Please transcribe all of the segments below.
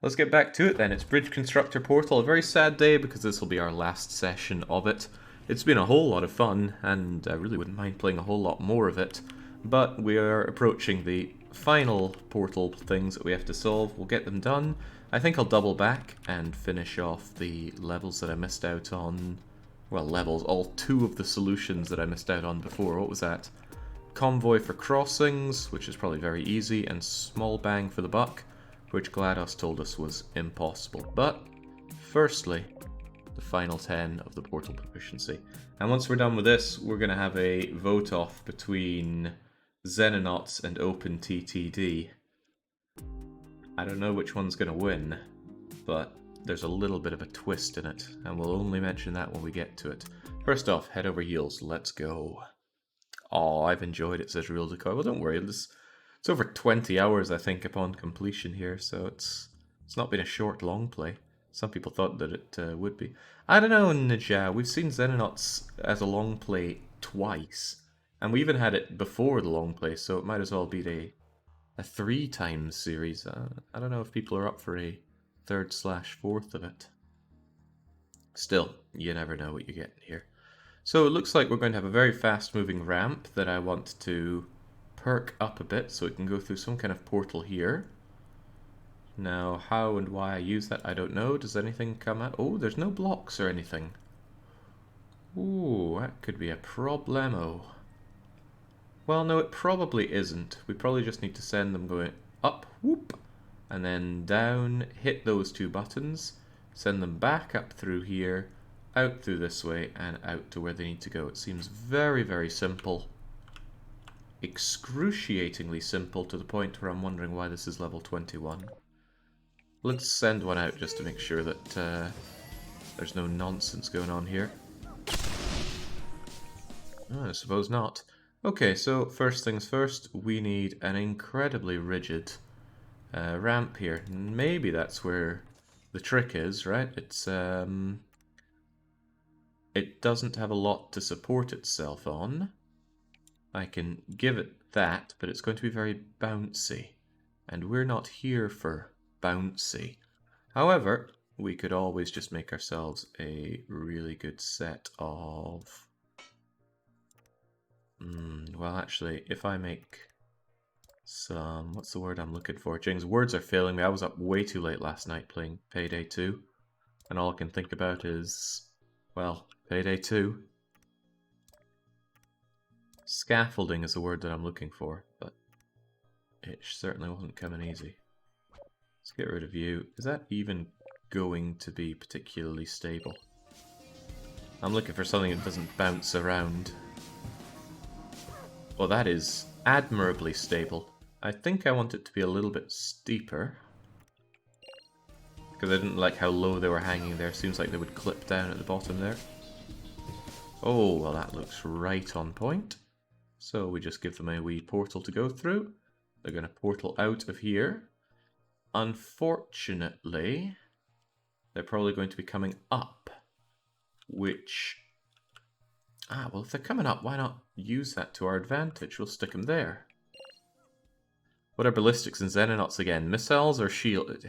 let's get back to it then. It's Bridge Constructor Portal. A very sad day because this will be our last session of it. It's been a whole lot of fun, and I really wouldn't mind playing a whole lot more of it. But we are approaching the final portal things that we have to solve. We'll get them done. I think I'll double back and finish off the levels that I missed out on. Well, levels, all two of the solutions that I missed out on before. What was that? Convoy for crossings, which is probably very easy, and small bang for the buck, which GLaDOS told us was impossible. But, firstly, the final 10 of the portal proficiency. And once we're done with this, we're going to have a vote-off between Xenonauts and OpenTTD. I don't know which one's going to win, but there's a little bit of a twist in it, and we'll only mention that when we get to it. First off, head over heels, let's go. Oh, I've enjoyed it, says Real Decoy. Well, don't worry, it's over 20 hours, I think, upon completion here, so it's not been a short, long play. Some people thought that it would be. I don't know, Ninja, we've seen Xenonauts as a long play twice, and we even had it before the long play, so it might as well be a 3 times series. I don't know if people are up for a 3rd/4th of it. Still, you never know what you get here. So it looks like we're going to have a very fast moving ramp that I want to perk up a bit so it can go through some kind of portal here. Now, how and why I use that, I don't know. Does anything come out? Oh, there's no blocks or anything. Ooh, that could be a problemo. Well, no, it probably isn't. We probably just need to send them going up, whoop, and then down, hit those 2 buttons, send them back up through here, out through this way, and out to where they need to go. It seems very, very simple. Excruciatingly simple to the point where I'm wondering why this is level 21. Let's send one out just to make sure that there's no nonsense going on here. Oh, I suppose not. Okay, so first things first, we need an incredibly rigid ramp here. Maybe that's where the trick is, right? It doesn't have a lot to support itself on. I can give it that, but it's going to be very bouncy. And we're not here for bouncy. However, we could always just make ourselves a really good set of... well, actually, if I make some... What's the word I'm looking for? Jings, words are failing me. I was up way too late last night playing Payday 2. And all I can think about is... well, Payday 2. Scaffolding is the word that I'm looking for, but it certainly wasn't coming easy. Let's get rid of you. Is that even going to be particularly stable? I'm looking for something that doesn't bounce around. Well, that is admirably stable. I think I want it to be a little bit steeper, because I didn't like how low they were hanging there. Seems like they would clip down at the bottom there. Oh, well, that looks right on point. So we just give them a wee portal to go through. They're going to portal out of here. Unfortunately, they're probably going to be coming up, which... Ah, well, if they're coming up, why not use that to our advantage? We'll stick them there. What are ballistics and Xenonauts again? Missiles or shield?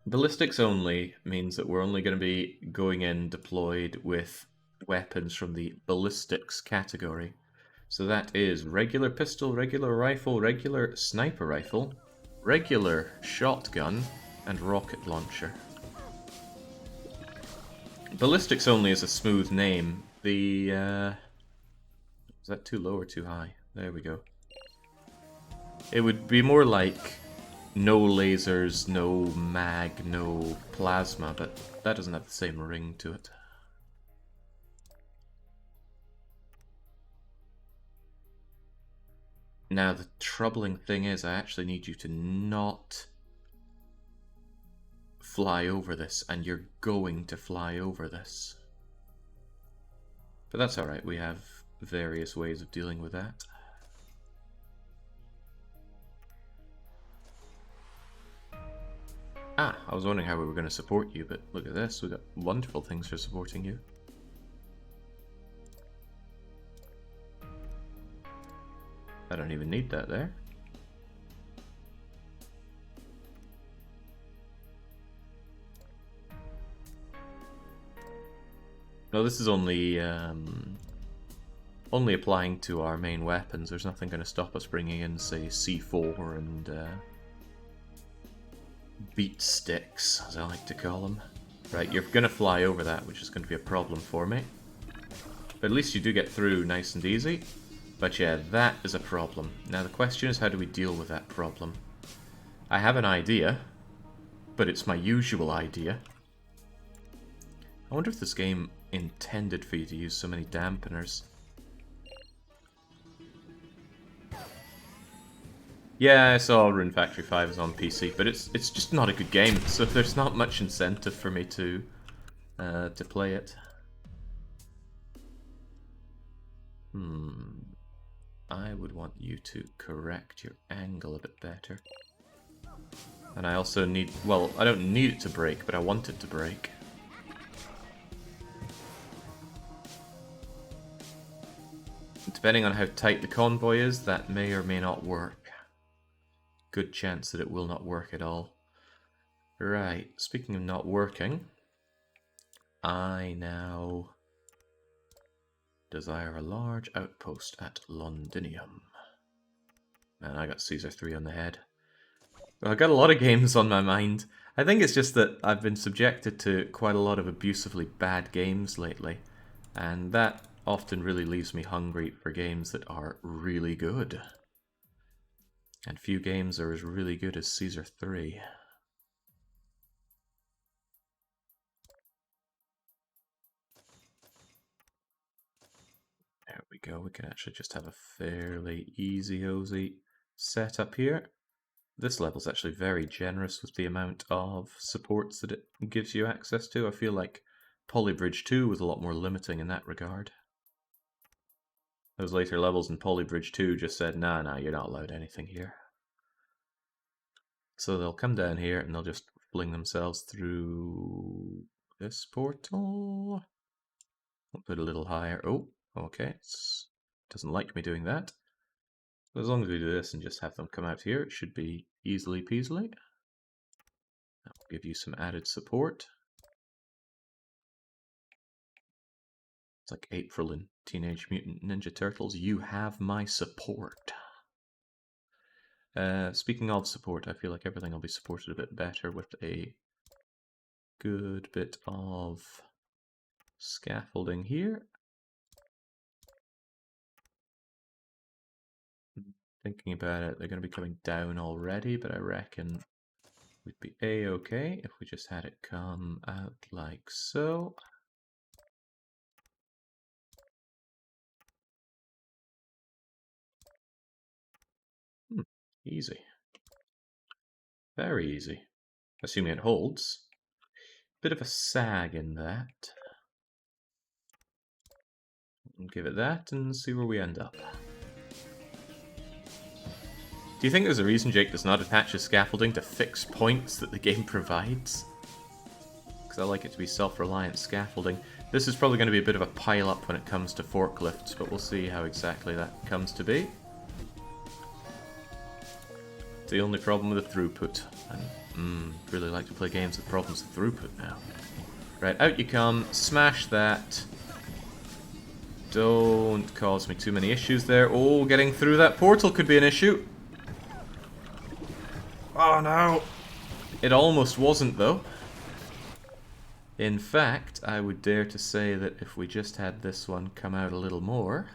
Ballistics only means that we're only going to be going in deployed with weapons from the ballistics category. So that is regular pistol, regular rifle, regular sniper rifle, regular shotgun, and rocket launcher. Ballistics only is a smooth name. The, is that too low or too high? There we go. It would be more like no lasers, no mag, no plasma, but that doesn't have the same ring to it. Now, the troubling thing is I actually need you to not fly over this, and you're going to fly over this. But that's alright, we have various ways of dealing with that. Ah, I was wondering how we were going to support you, but look at this, we've got wonderful things for supporting you. I don't even need that there. No, this is only applying to our main weapons. There's nothing going to stop us bringing in, say, C4 and beat sticks, as I like to call them. Right, you're going to fly over that, which is going to be a problem for me. But at least you do get through nice and easy. But yeah, that is a problem. Now the question is, how do we deal with that problem? I have an idea, but it's my usual idea. I wonder if this game intended for you to use so many dampeners. Yeah, I saw Rune Factory 5 is on PC, but it's just not a good game, so there's not much incentive for me to play it. I would want you to correct your angle a bit better. And I also need, well, I don't need it to break, but I want it to break. Depending on how tight the convoy is, that may or may not work. Good chance that it will not work at all. Right, speaking of not working, I now desire a large outpost at Londinium. Man, I got Caesar 3 on the head. Well, I got a lot of games on my mind. I think it's just that I've been subjected to quite a lot of abusively bad games lately, and that often really leaves me hungry for games that are really good. And few games are as really good as Caesar 3. There we go, we can actually just have a fairly easy-ozy setup here. This level's actually very generous with the amount of supports that it gives you access to. I feel like Polybridge 2 was a lot more limiting in that regard. Those later levels in Polybridge 2 just said, nah, you're not allowed anything here. So they'll come down here and they'll just fling themselves through this portal. I'll put it a little higher. Oh, okay. It doesn't like me doing that. But as long as we do this and just have them come out here, it should be easily peasily. That will give you some added support. It's like April in Teenage Mutant Ninja Turtles. You have my support. Speaking of support, I feel like everything will be supported a bit better with a good bit of scaffolding here. Thinking about it, they're going to be coming down already, but I reckon we'd be a-okay if we just had it come out like so. Easy. Very easy. Assuming it holds. Bit of a sag in that. Give it that and see where we end up. Do you think there's a reason Jake does not attach his scaffolding to fixed points that the game provides? Because I like it to be self-reliant scaffolding. This is probably going to be a bit of a pile-up when it comes to forklifts, but we'll see how exactly that comes to be. It's the only problem with the throughput. And really like to play games with problems with throughput now. Right, out you come. Smash that. Don't cause me too many issues there. Oh, getting through that portal could be an issue. Oh no! It almost wasn't though. In fact, I would dare to say that if we just had this one come out a little more...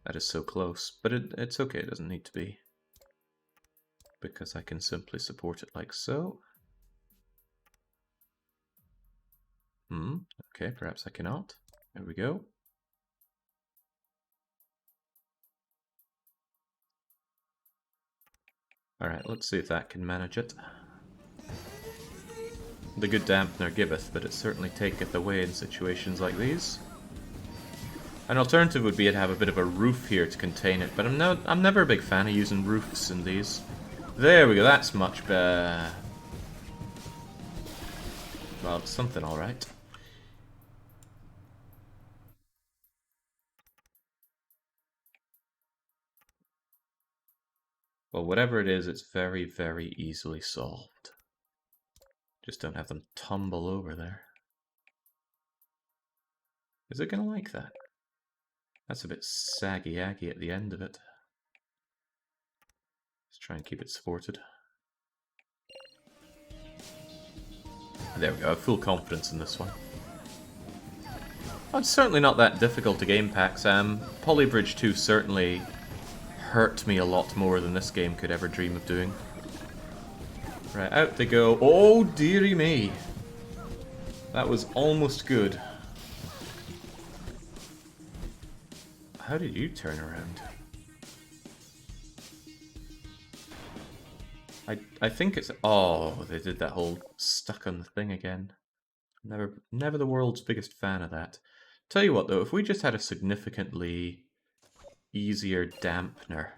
That is so close, but it's okay, it doesn't need to be. Because I can simply support it like so. Okay, perhaps I cannot. There we go. Alright, let's see if that can manage it. The good dampener giveth, but it certainly taketh away in situations like these. An alternative would be to have a bit of a roof here to contain it, but I'm never a big fan of using roofs in these. There we go, that's much better. Well, it's something alright. Well, whatever it is, it's very, very easily solved. Just don't have them tumble over there. Is it gonna like that? That's a bit saggy-aggy at the end of it. Let's try and keep it supported. There we go, I have full confidence in this one. Oh, it's certainly not that difficult to game pack, Sam. Polybridge 2 certainly hurt me a lot more than this game could ever dream of doing. Right, out they go. Oh, dearie me. That was almost good. How did you turn around? I think it's... Oh, they did that whole stuck on the thing again. Never the world's biggest fan of that. Tell you what though, if we just had a significantly easier dampener...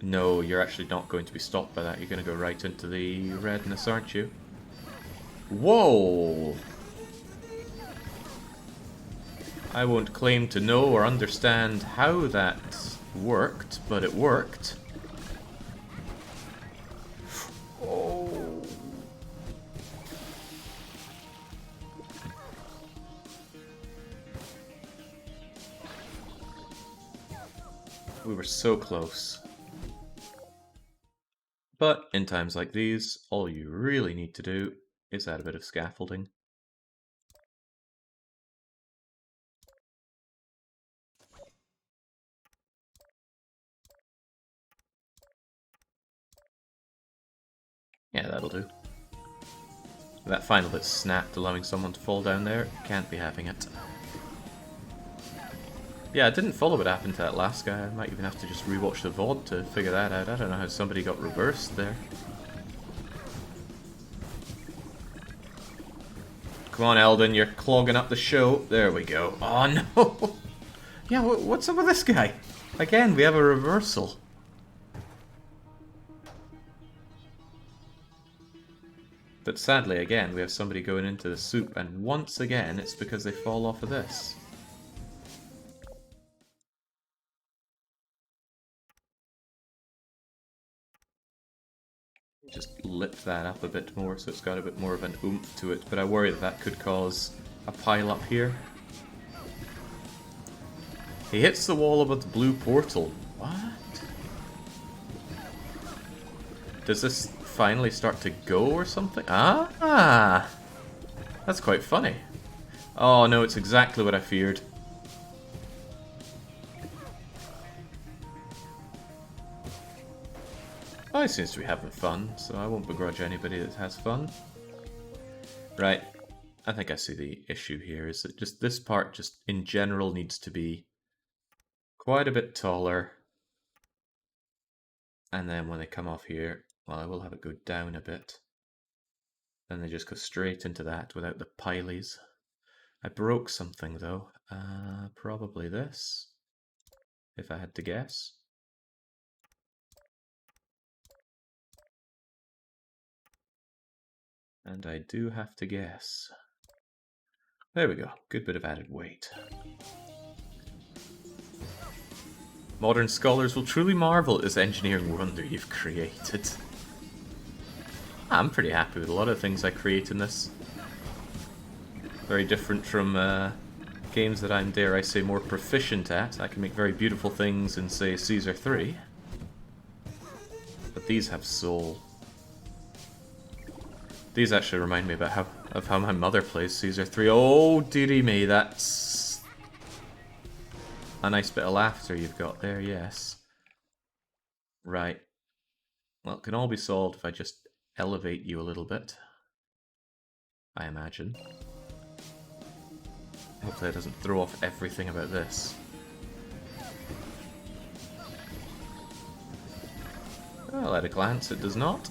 No, you're actually not going to be stopped by that. You're going to go right into the redness, aren't you? Whoa! I won't claim to know or understand how that worked, but it worked. Oh. We were so close. But in times like these, all you really need to do is add a bit of scaffolding. Yeah, that'll do. That final bit snapped, allowing someone to fall down there. Can't be having it. Yeah, I didn't follow what happened to that last guy. I might even have to just rewatch the VOD to figure that out. I don't know how somebody got reversed there. Come on, Eldon, you're clogging up the show. There we go. Oh, no! Yeah, what's up with this guy? Again, we have a reversal. But sadly, again, we have somebody going into the soup, and once again, it's because they fall off of this. Just lift that up a bit more so it's got a bit more of an oomph to it, but I worry that that could cause a pile up here. He hits the wall above the blue portal. What? Does this finally start to go or something? Ah! That's quite funny. Oh no, it's exactly what I feared. Oh, he seems to be having fun, so I won't begrudge anybody that has fun. Right, I think I see the issue here, is that just this part just in general needs to be quite a bit taller. And then when they come off here, well, I will have it go down a bit. Then they just go straight into that without the pileys. I broke something though. Probably this, if I had to guess. And I do have to guess. There we go, good bit of added weight. Modern scholars will truly marvel at this engineering wonder you've created. I'm pretty happy with a lot of things I create in this. Very different from games that I'm, dare I say, more proficient at. I can make very beautiful things in, say, Caesar 3. But these have soul. These actually remind me about how my mother plays Caesar 3. Oh, dearie me, that's a nice bit of laughter you've got there, yes. Right. Well, it can all be solved if I just elevate you a little bit, I imagine. Hopefully it doesn't throw off everything about this. Well, at a glance it does not.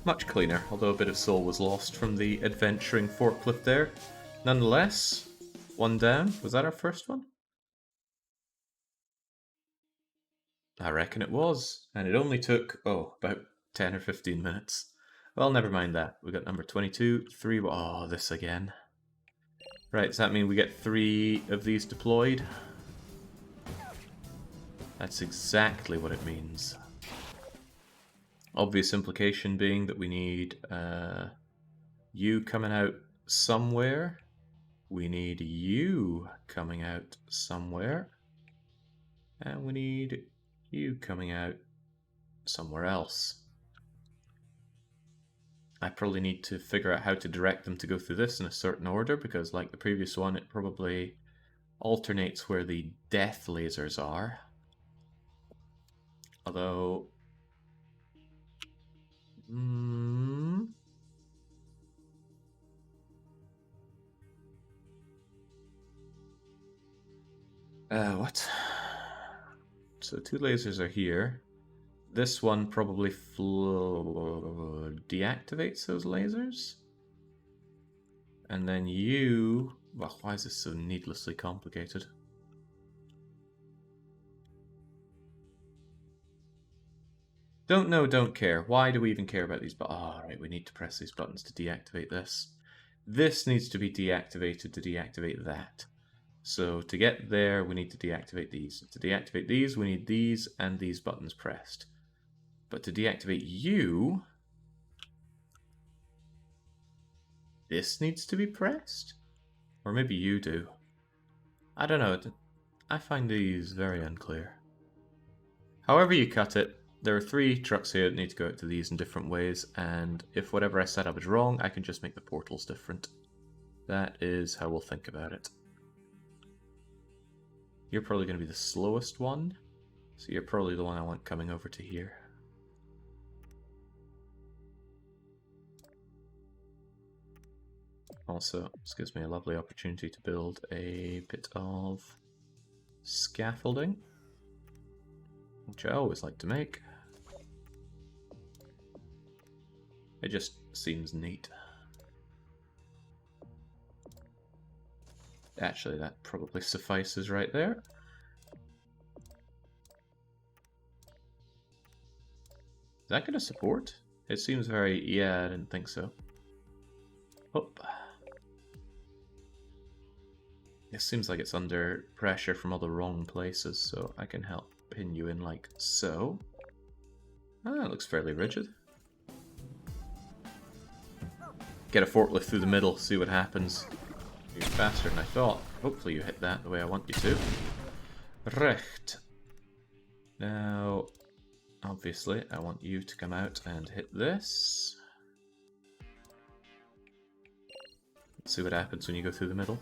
Much cleaner, although a bit of soul was lost from the adventuring forklift there. Nonetheless, one down. Was that our first one? I reckon it was. And it only took, oh, about 10 or 15 minutes. Well, never mind that. We got number 22, 3... Oh, this again. Right, does that mean we get 3 of these deployed? That's exactly what it means. Obvious implication being that we need you coming out somewhere. We need you coming out somewhere. And we need you coming out somewhere else. I probably need to figure out how to direct them to go through this in a certain order, because like the previous one, it probably alternates where the death lasers are. Although... what? So 2 lasers are here. This one probably deactivates those lasers. And then you... Well, why is this so needlessly complicated? Don't know, don't care. Why do we even care about these buttons? Oh, right, we need to press these buttons to deactivate this. This needs to be deactivated to deactivate that. So to get there, we need to deactivate these. To deactivate these, we need these and these buttons pressed. But to deactivate you, this needs to be pressed? Or maybe you do. I don't know. I find these very unclear. However you cut it, there are 3 trucks here that need to go out to these in different ways, and if whatever I set up is wrong, I can just make the portals different. That is how we'll think about it. You're probably going to be the slowest one, so you're probably the one I want coming over to here. Also, this gives me a lovely opportunity to build a bit of scaffolding, which I always like to make. It just seems neat. Actually, that probably suffices right there. Is that going to support? It seems very... Yeah, I didn't think so. Oh. It seems like it's under pressure from all the wrong places, so I can help pin you in like so. Ah, it looks fairly rigid. Get a forklift through the middle, see what happens. You're faster than I thought. Hopefully you hit that the way I want you to. Recht. Now, obviously, I want you to come out and hit this. Let's see what happens when you go through the middle.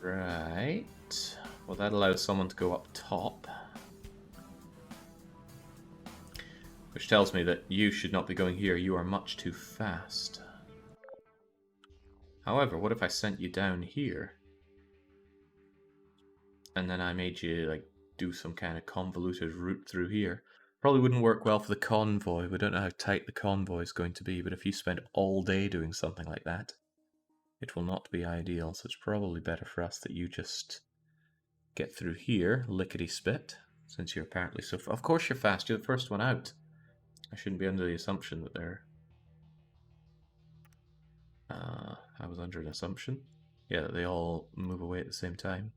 Right. Well, that allows someone to go up top. Which tells me that you should not be going here. You are much too fast. However, what if I sent you down here? And then I made you, like, do some kind of convoluted route through here. Probably wouldn't work well for the convoy. We don't know how tight the convoy is going to be, but if you spend all day doing something like that, it will not be ideal. So it's probably better for us that you just get through here, lickety-spit, since you're apparently so... Of course you're fast. You're the first one out. I shouldn't be under the assumption that they're... I was under an assumption. Yeah, that they all move away at the same time.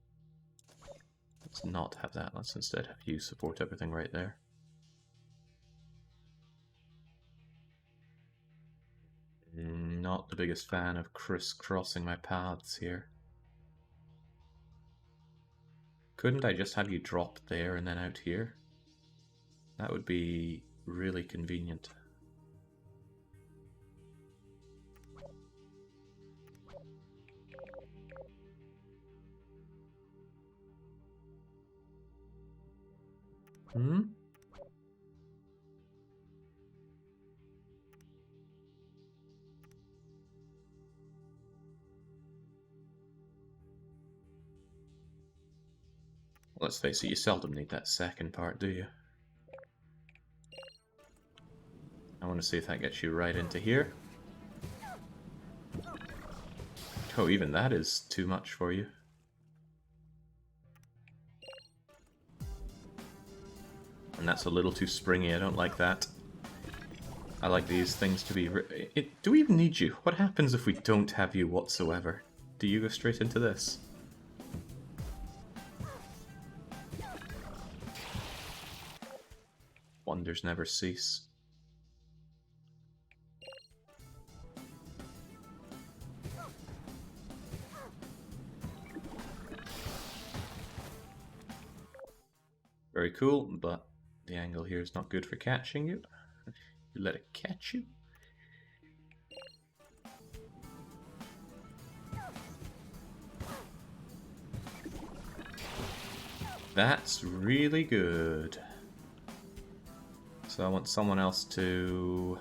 Let's not have that. Let's instead have you support everything right there. Not the biggest fan of crisscrossing my paths here. Couldn't I just have you drop there and then out here? That would be really convenient. Hmm? Let's face it, you seldom need that second part, do you? I want to see if that gets you right into here. Oh, even that is too much for you. And that's a little too springy, I don't like that. I like these things to be... do we even need you? What happens if we don't have you whatsoever? Do you go straight into this? Wonders never cease. Very cool, but the angle here is not good for catching you. You let it catch you. That's really good. So I want someone else to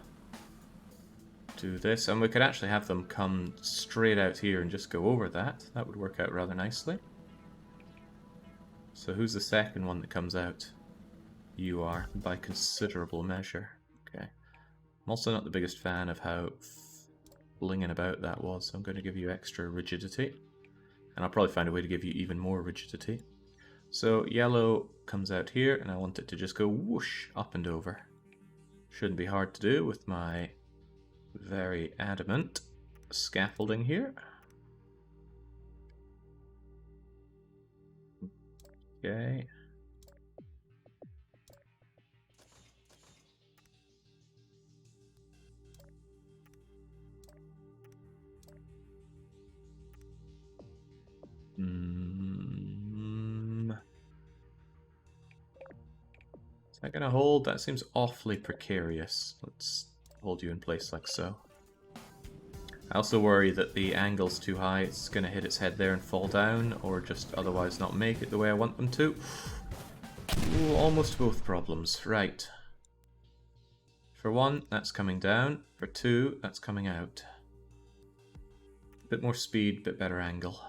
do this, and we could actually have them come straight out here and just go over that. That would work out rather nicely. So who's the second one that comes out? You are, by considerable measure. Okay. I'm also not the biggest fan of how flinging about that was, so I'm going to give you extra rigidity. And I'll probably find a way to give you even more rigidity. So yellow comes out here, and I want it to just go whoosh up and over. Shouldn't be hard to do with my very adamant scaffolding here. Okay. Is that gonna hold? That seems awfully precarious. Let's hold you in place like so. I also worry that the angle's too high, it's gonna hit its head there and fall down, or just otherwise not make it the way I want them to. Ooh, almost both problems. Right. For one, that's coming down. For two, that's coming out. Bit more speed, bit better angle.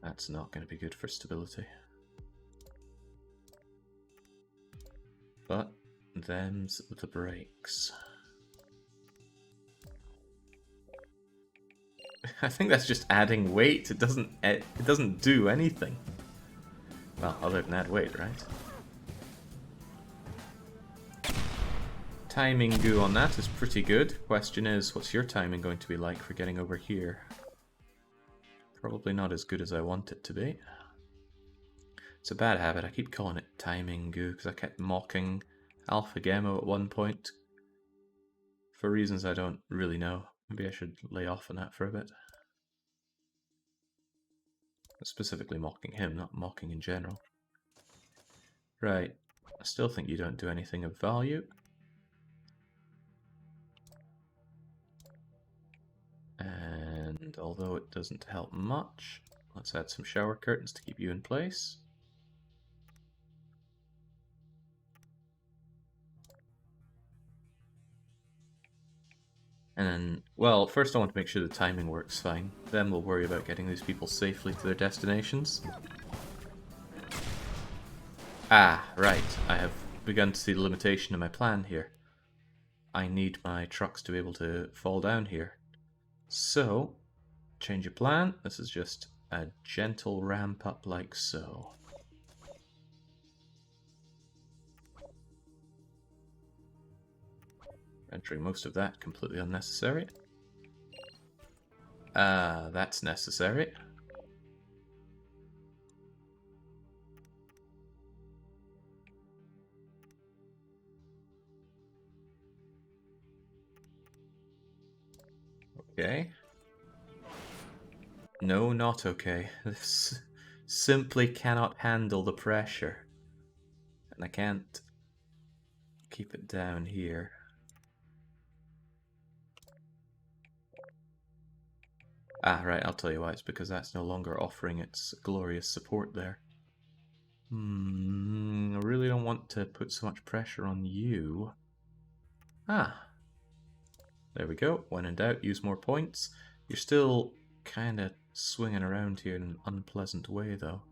That's not going to be good for stability. But them's the breaks. I think that's just adding weight. It doesn't do anything. Well, other than add weight, right? Timing goo on that is pretty good. Question is, what's your timing going to be like for getting over here? Probably not as good as I want it to be. It's a bad habit. I keep calling it timing goo because I kept mocking Alpha Gemo at one point for reasons I don't really know. Maybe I should lay off on that for a bit. Specifically mocking him, not mocking in general. Right. I still think you don't do anything of value. And although it doesn't help much, let's add some shower curtains to keep you in place. And then, well, first I want to make sure the timing works fine. Then we'll worry about getting these people safely to their destinations. Ah, right. I have begun to see the limitation of my plan here. I need my trucks to be able to fall down here. So, change of plan. This is just a gentle ramp up like so. Entering most of that completely unnecessary. That's necessary. Okay. No, not okay. This simply cannot handle the pressure. And I can't keep it down here. Ah, right, I'll tell you why. It's because that's no longer offering its glorious support there. I really don't want to put so much pressure on you. Ah. There we go. When in doubt, use more points. You're still kind of swinging around here in an unpleasant way, though.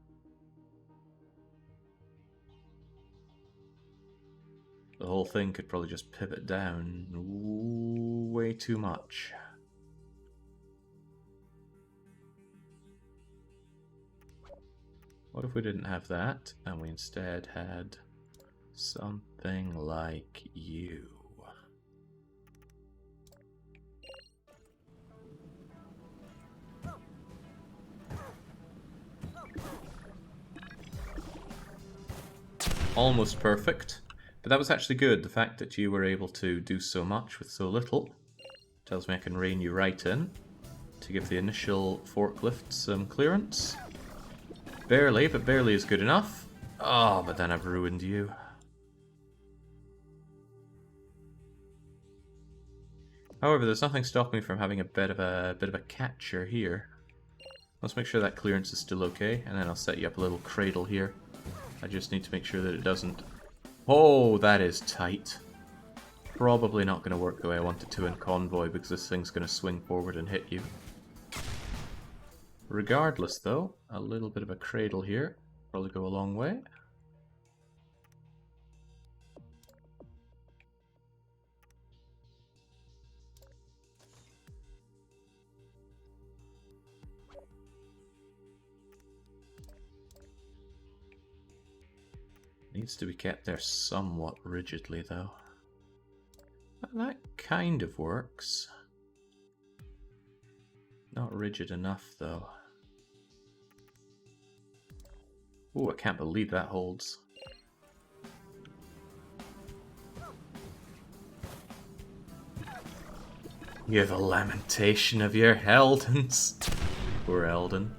The whole thing could probably just pivot down way too much. What if we didn't have that, and we instead had something like you? Almost perfect, but that was actually good. The fact that you were able to do so much with so little tells me I can rein you right in to give the initial forklift some clearance. Barely, but barely is good enough. Oh, but then I've ruined you. However, there's nothing stopping me from having a bit of a catcher here. Let's make sure that clearance is still okay, and then I'll set you up a little cradle here. I just need to make sure that it doesn't... Oh, that is tight. Probably not going to work the way I want it to in convoy, because this thing's going to swing forward and hit you. Regardless, though, a little bit of a cradle here probably go a long way. Needs to be kept there somewhat rigidly, though. That kind of works. Not rigid enough, though. Oh, I can't believe that holds. You have a lamentation of your Eldons. Poor Eldon.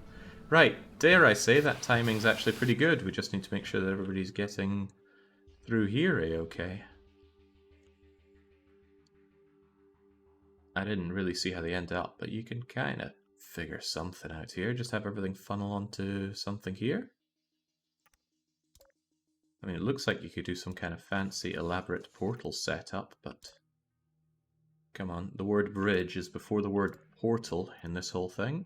Right, dare I say that timing's actually pretty good. We just need to make sure that everybody's getting through here a-okay. I didn't really see how they end up, but you can kind of figure something out here. Just have everything funnel onto something here. I mean, it looks like you could do some kind of fancy, elaborate portal setup, but... Come on, the word bridge is before the word portal in this whole thing.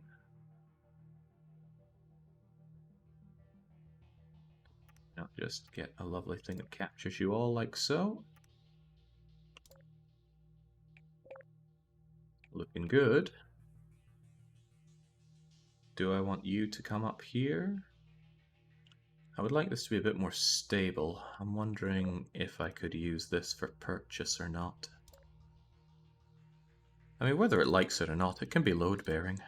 Now just get a lovely thing that captures you all like so. Looking good. Do I want you to come up here? I would like this to be a bit more stable. I'm wondering if I could use this for purchase or not. I mean, whether it likes it or not, it can be load-bearing.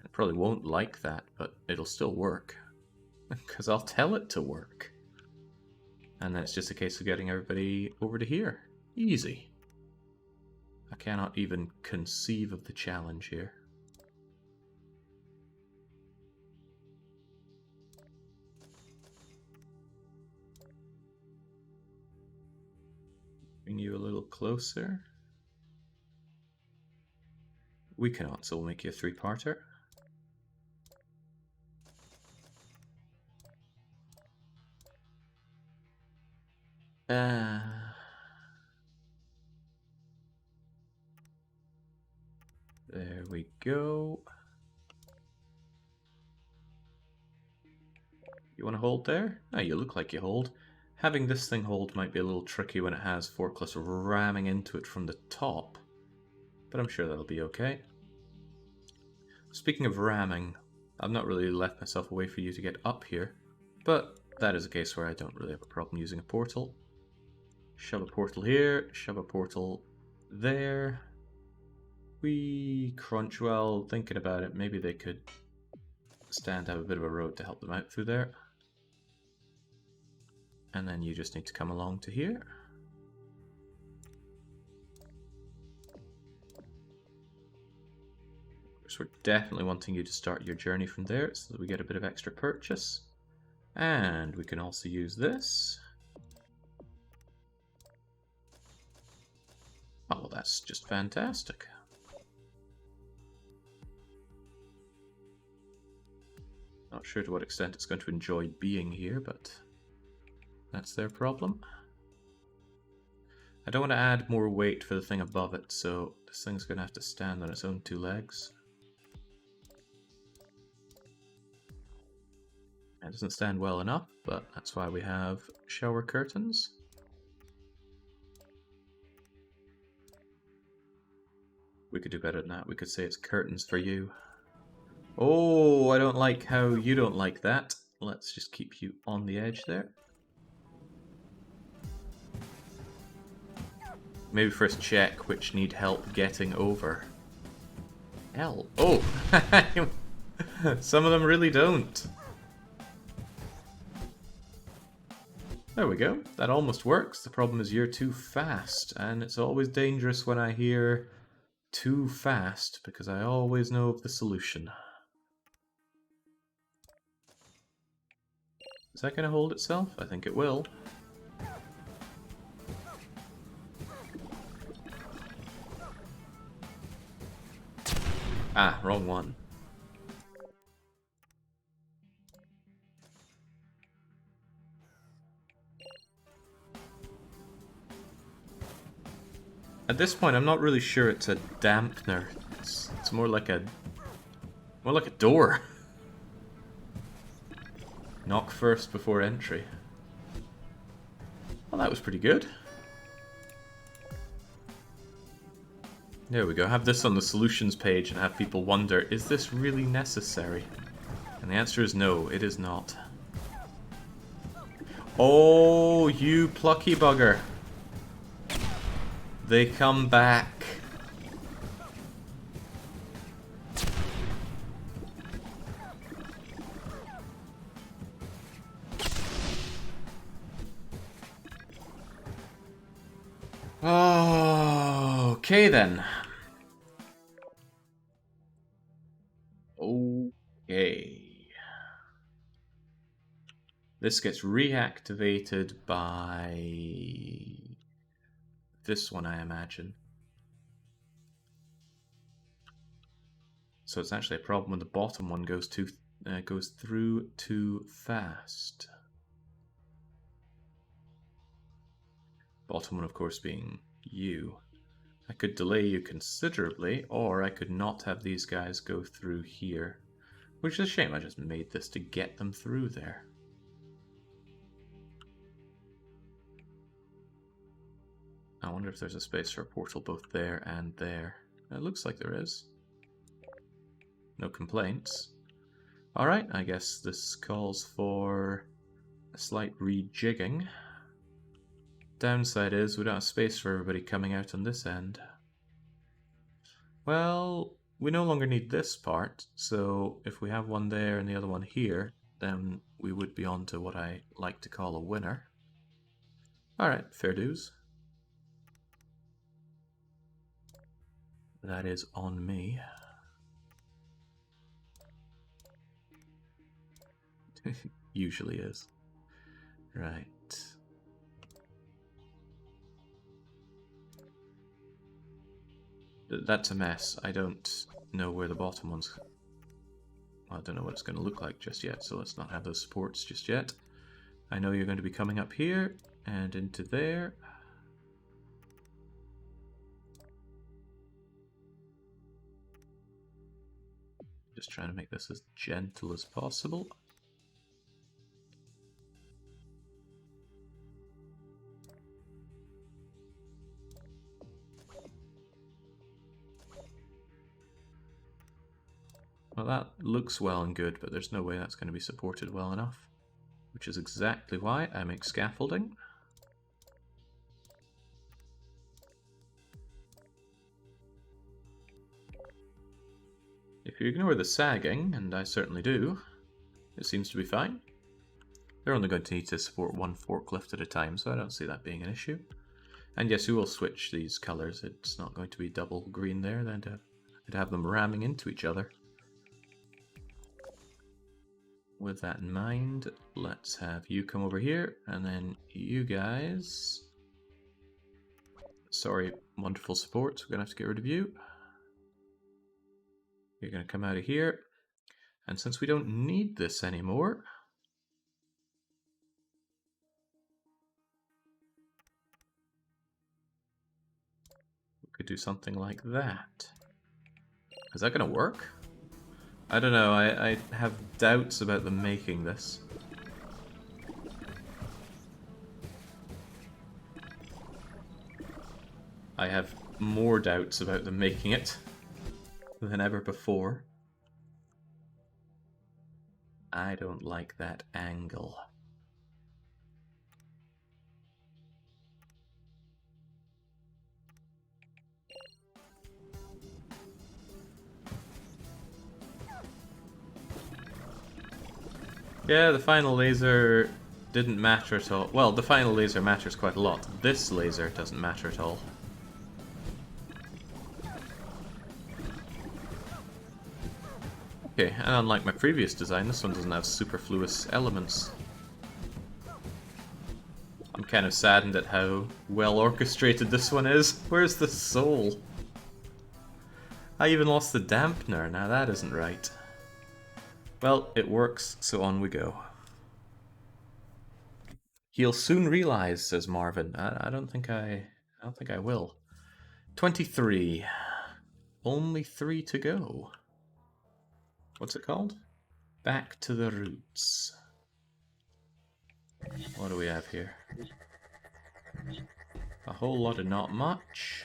It probably won't like that, but it'll still work. Because I'll tell it to work. And then it's just a case of getting everybody over to here. Easy. I cannot even conceive of the challenge here. Bring you a little closer. We cannot, so we'll make you a three-parter. There we go. You want to hold there? Oh, you look like you hold. Having this thing hold might be a little tricky when it has forklifts ramming into it from the top, but I'm sure that'll be okay. Speaking of ramming, I've not really left myself a way for you to get up here, but that is a case where I don't really have a problem using a portal. Shove a portal here, shove a portal there. We crunch, well, thinking about it, maybe they could stand to have a bit of a road to help them out through there. And then you just need to come along to here. So we're definitely wanting you to start your journey from there so that we get a bit of extra purchase. And we can also use this. Oh, well, that's just fantastic. Not sure to what extent it's going to enjoy being here, but that's their problem. I don't want to add more weight for the thing above it, so this thing's going to have to stand on its own two legs. That doesn't stand well enough, but that's why we have shower curtains. We could do better than that. We could say it's curtains for you. Oh, I don't like how you don't like that. Let's just keep you on the edge there. Maybe first check which need help getting over. Hell. Oh! Some of them really don't. There we go. That almost works. The problem is you're too fast, and it's always dangerous when I hear too fast, because I always know of the solution. Is that going to hold itself? I think it will. Ah, wrong one. At this point, I'm not really sure it's a dampener. It's more like a door. Knock first before entry. Well, that was pretty good. There we go. Have this on the solutions page and have people wonder, is this really necessary? And the answer is no, it is not. Oh, you plucky bugger. They come back. Oh, okay then. Okay. This gets reactivated by this one, I imagine. So it's actually a problem when the bottom one goes through too fast. Bottom one, of course, being you. I could delay you considerably, or I could not have these guys go through here. Which is a shame, I just made this to get them through there. I wonder if there's a space for a portal both there and there. It looks like there is. No complaints. Alright, I guess this calls for a slight rejigging. Downside is we don't have space for everybody coming out on this end. Well, we no longer need this part, so if we have one there and the other one here, then we would be on to what I like to call a winner. Alright, fair dues. That is on me. Usually is. Right. That's a mess. I don't know where the bottom one's... Well, I don't know what it's going to look like just yet, so let's not have those supports just yet. I know you're going to be coming up here and into there. Just trying to make this as gentle as possible. Well, that looks well and good, but there's no way that's going to be supported well enough. Which is exactly why I make scaffolding. If you ignore the sagging, and I certainly do, it seems to be fine. They're only going to need to support one forklift at a time, so I don't see that being an issue. And yes, we will switch these colours. It's not going to be double green there, then to have them ramming into each other. With that in mind, let's have you come over here, and then you guys... Sorry, wonderful support, we're going to have to get rid of you. You're going to come out of here, and since we don't need this anymore... we could do something like that. Is that going to work? I don't know, I have doubts about them making this. I have more doubts about them making it than ever before. I don't like that angle. Yeah, the final laser didn't matter at all. Well, the final laser matters quite a lot. This laser doesn't matter at all. Okay, and unlike my previous design, this one doesn't have superfluous elements. I'm kind of saddened at how well orchestrated this one is. Where's the soul? I even lost the dampener, now that isn't right. Well, it works, so on we go. He'll soon realize, says Marvin. I don't think I will. 23. Only 3 to go. What's it called? Back to the roots. What do we have here? A whole lot of not much.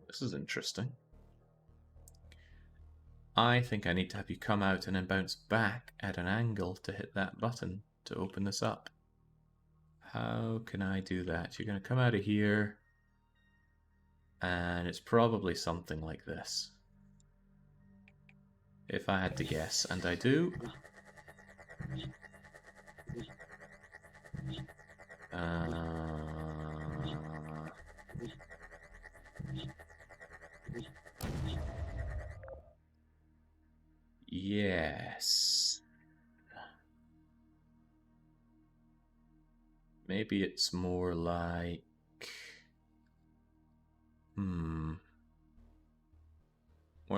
This is interesting. I think I need to have you come out and then bounce back at an angle to hit that button to open this up. How can I do that? You're going to come out of here, and it's probably something like this. If I had to guess, and I do. Yes. Maybe it's more like... More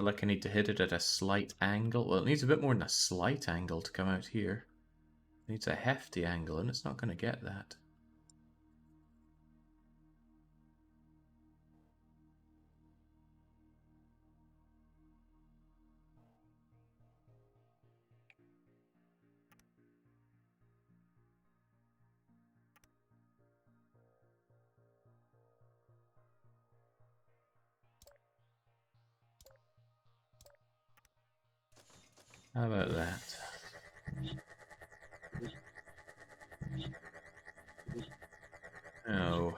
like I need to hit it at a slight angle. Well, it needs a bit more than a slight angle to come out here. It needs a hefty angle, and it's not going to get that. How about that? Oh.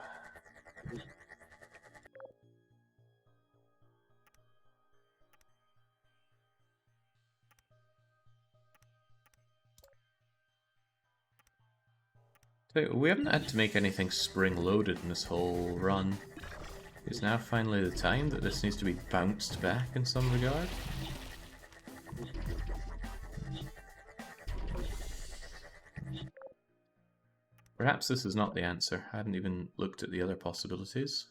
So we haven't had to make anything spring-loaded in this whole run. Is now finally the time that this needs to be bounced back in some regard? Perhaps this is not the answer. I haven't even looked at the other possibilities.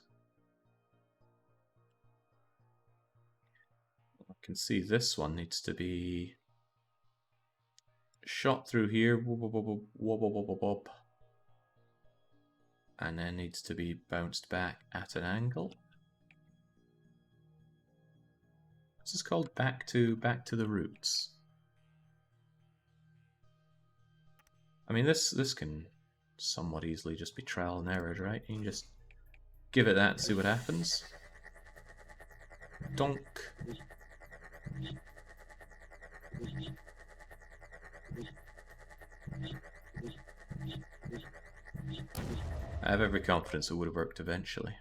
I can see this one needs to be shot through here, and then needs to be bounced back at an angle. This is called back to the roots. I mean, this can somewhat easily just be trial and error, right? You can just give it that and see what happens. Donk. I have every confidence it would have worked eventually.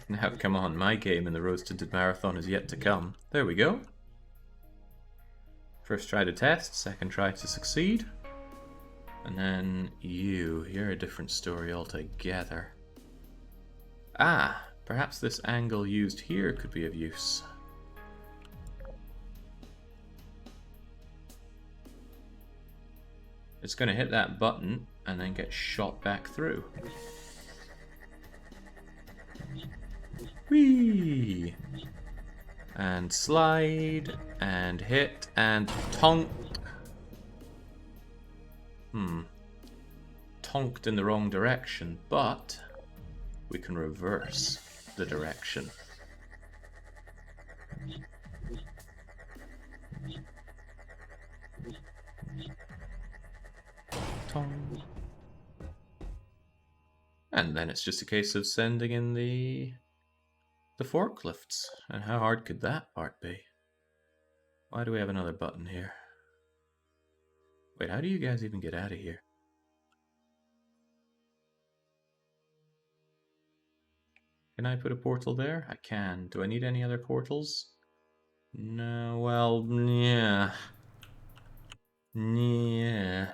Now come on, my game in the Road to Marathon is yet to come. There we go. First try to test, second try to succeed. And then you're a different story altogether. Ah, perhaps this angle used here could be of use. It's going to hit that button and then get shot back through. Whee! And slide, and hit, and tonk. Tonked in the wrong direction, but we can reverse. the direction. Tong. And then it's just a case of sending in the forklifts. And how hard could that part be? Why do we have another button here? Wait, how do you guys even get out of here? Can I put a portal there? I can. Do I need any other portals? No, well, yeah. Yeah.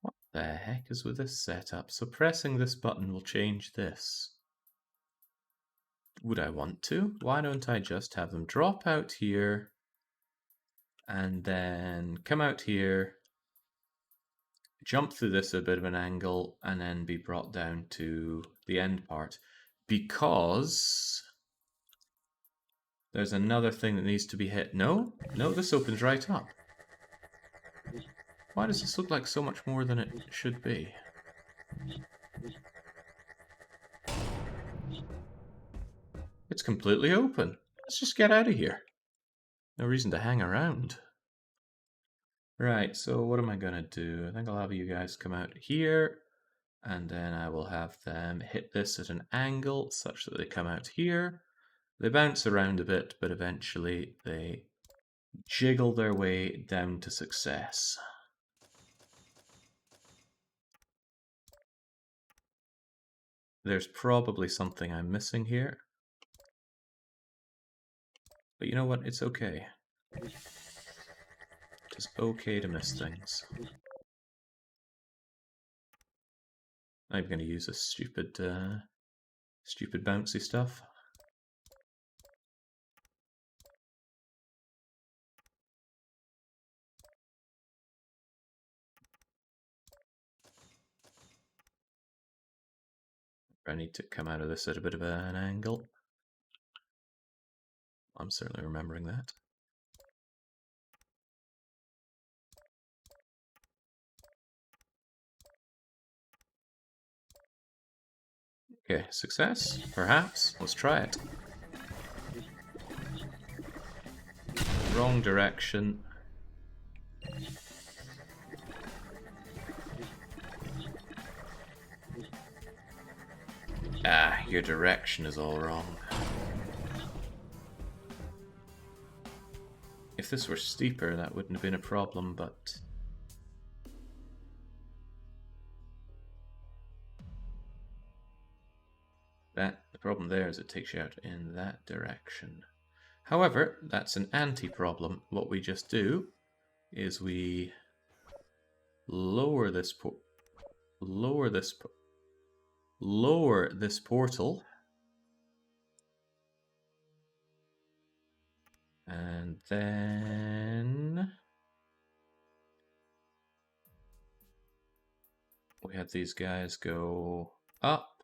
What the heck is with this setup? So pressing this button will change this. Would I want to? Why don't I just have them drop out here and then come out here, jump through this at a bit of an angle, and then be brought down to the end part? Because there's another thing that needs to be hit. No, this opens right up. Why does this look like so much more than it should be? It's completely open. Let's just get out of here. No reason to hang around. Right, so what am I gonna do? I think I'll have you guys come out here, and then I will have them hit this at an angle such that they come out here. They bounce around a bit, but eventually they jiggle their way down to success. There's probably something I'm missing here. But you know what? It's okay. It's okay to miss things. I'm going to use this stupid bouncy stuff. I need to come out of this at a bit of an angle. I'm certainly remembering that. Okay, success? Perhaps. Let's try it. Wrong direction. Ah, your direction is all wrong. If this were steeper, that wouldn't have been a problem, but... the problem there is it takes you out in that direction. However, that's an anti-problem. What we just do is we lower this portal, and then we have these guys go up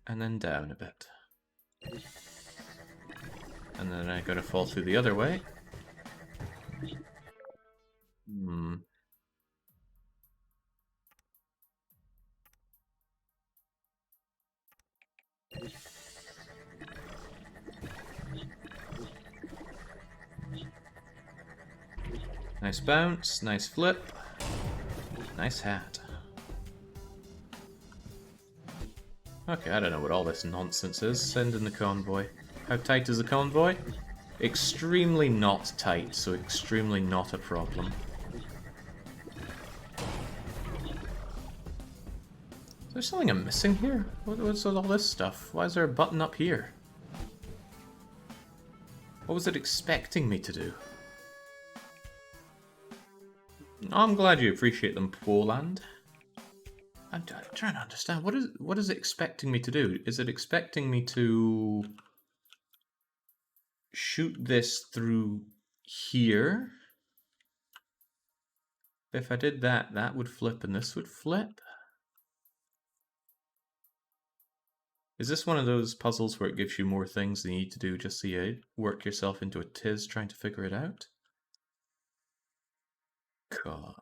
and then down a bit. And then I gotta fall through the other way. Nice bounce, nice flip, nice hat. Okay, I don't know what all this nonsense is. Send in the convoy. How tight is the convoy? Extremely not tight, so extremely not a problem. Is there something I'm missing here? What's all this stuff? Why is there a button up here? What was it expecting me to do? I'm glad you appreciate them, Poland. I'm trying to understand. What is it expecting me to do? Is it expecting me to shoot this through here? If I did that, that would flip and this would flip? Is this one of those puzzles where it gives you more things than you need to do just so you work yourself into a tiz trying to figure it out? God,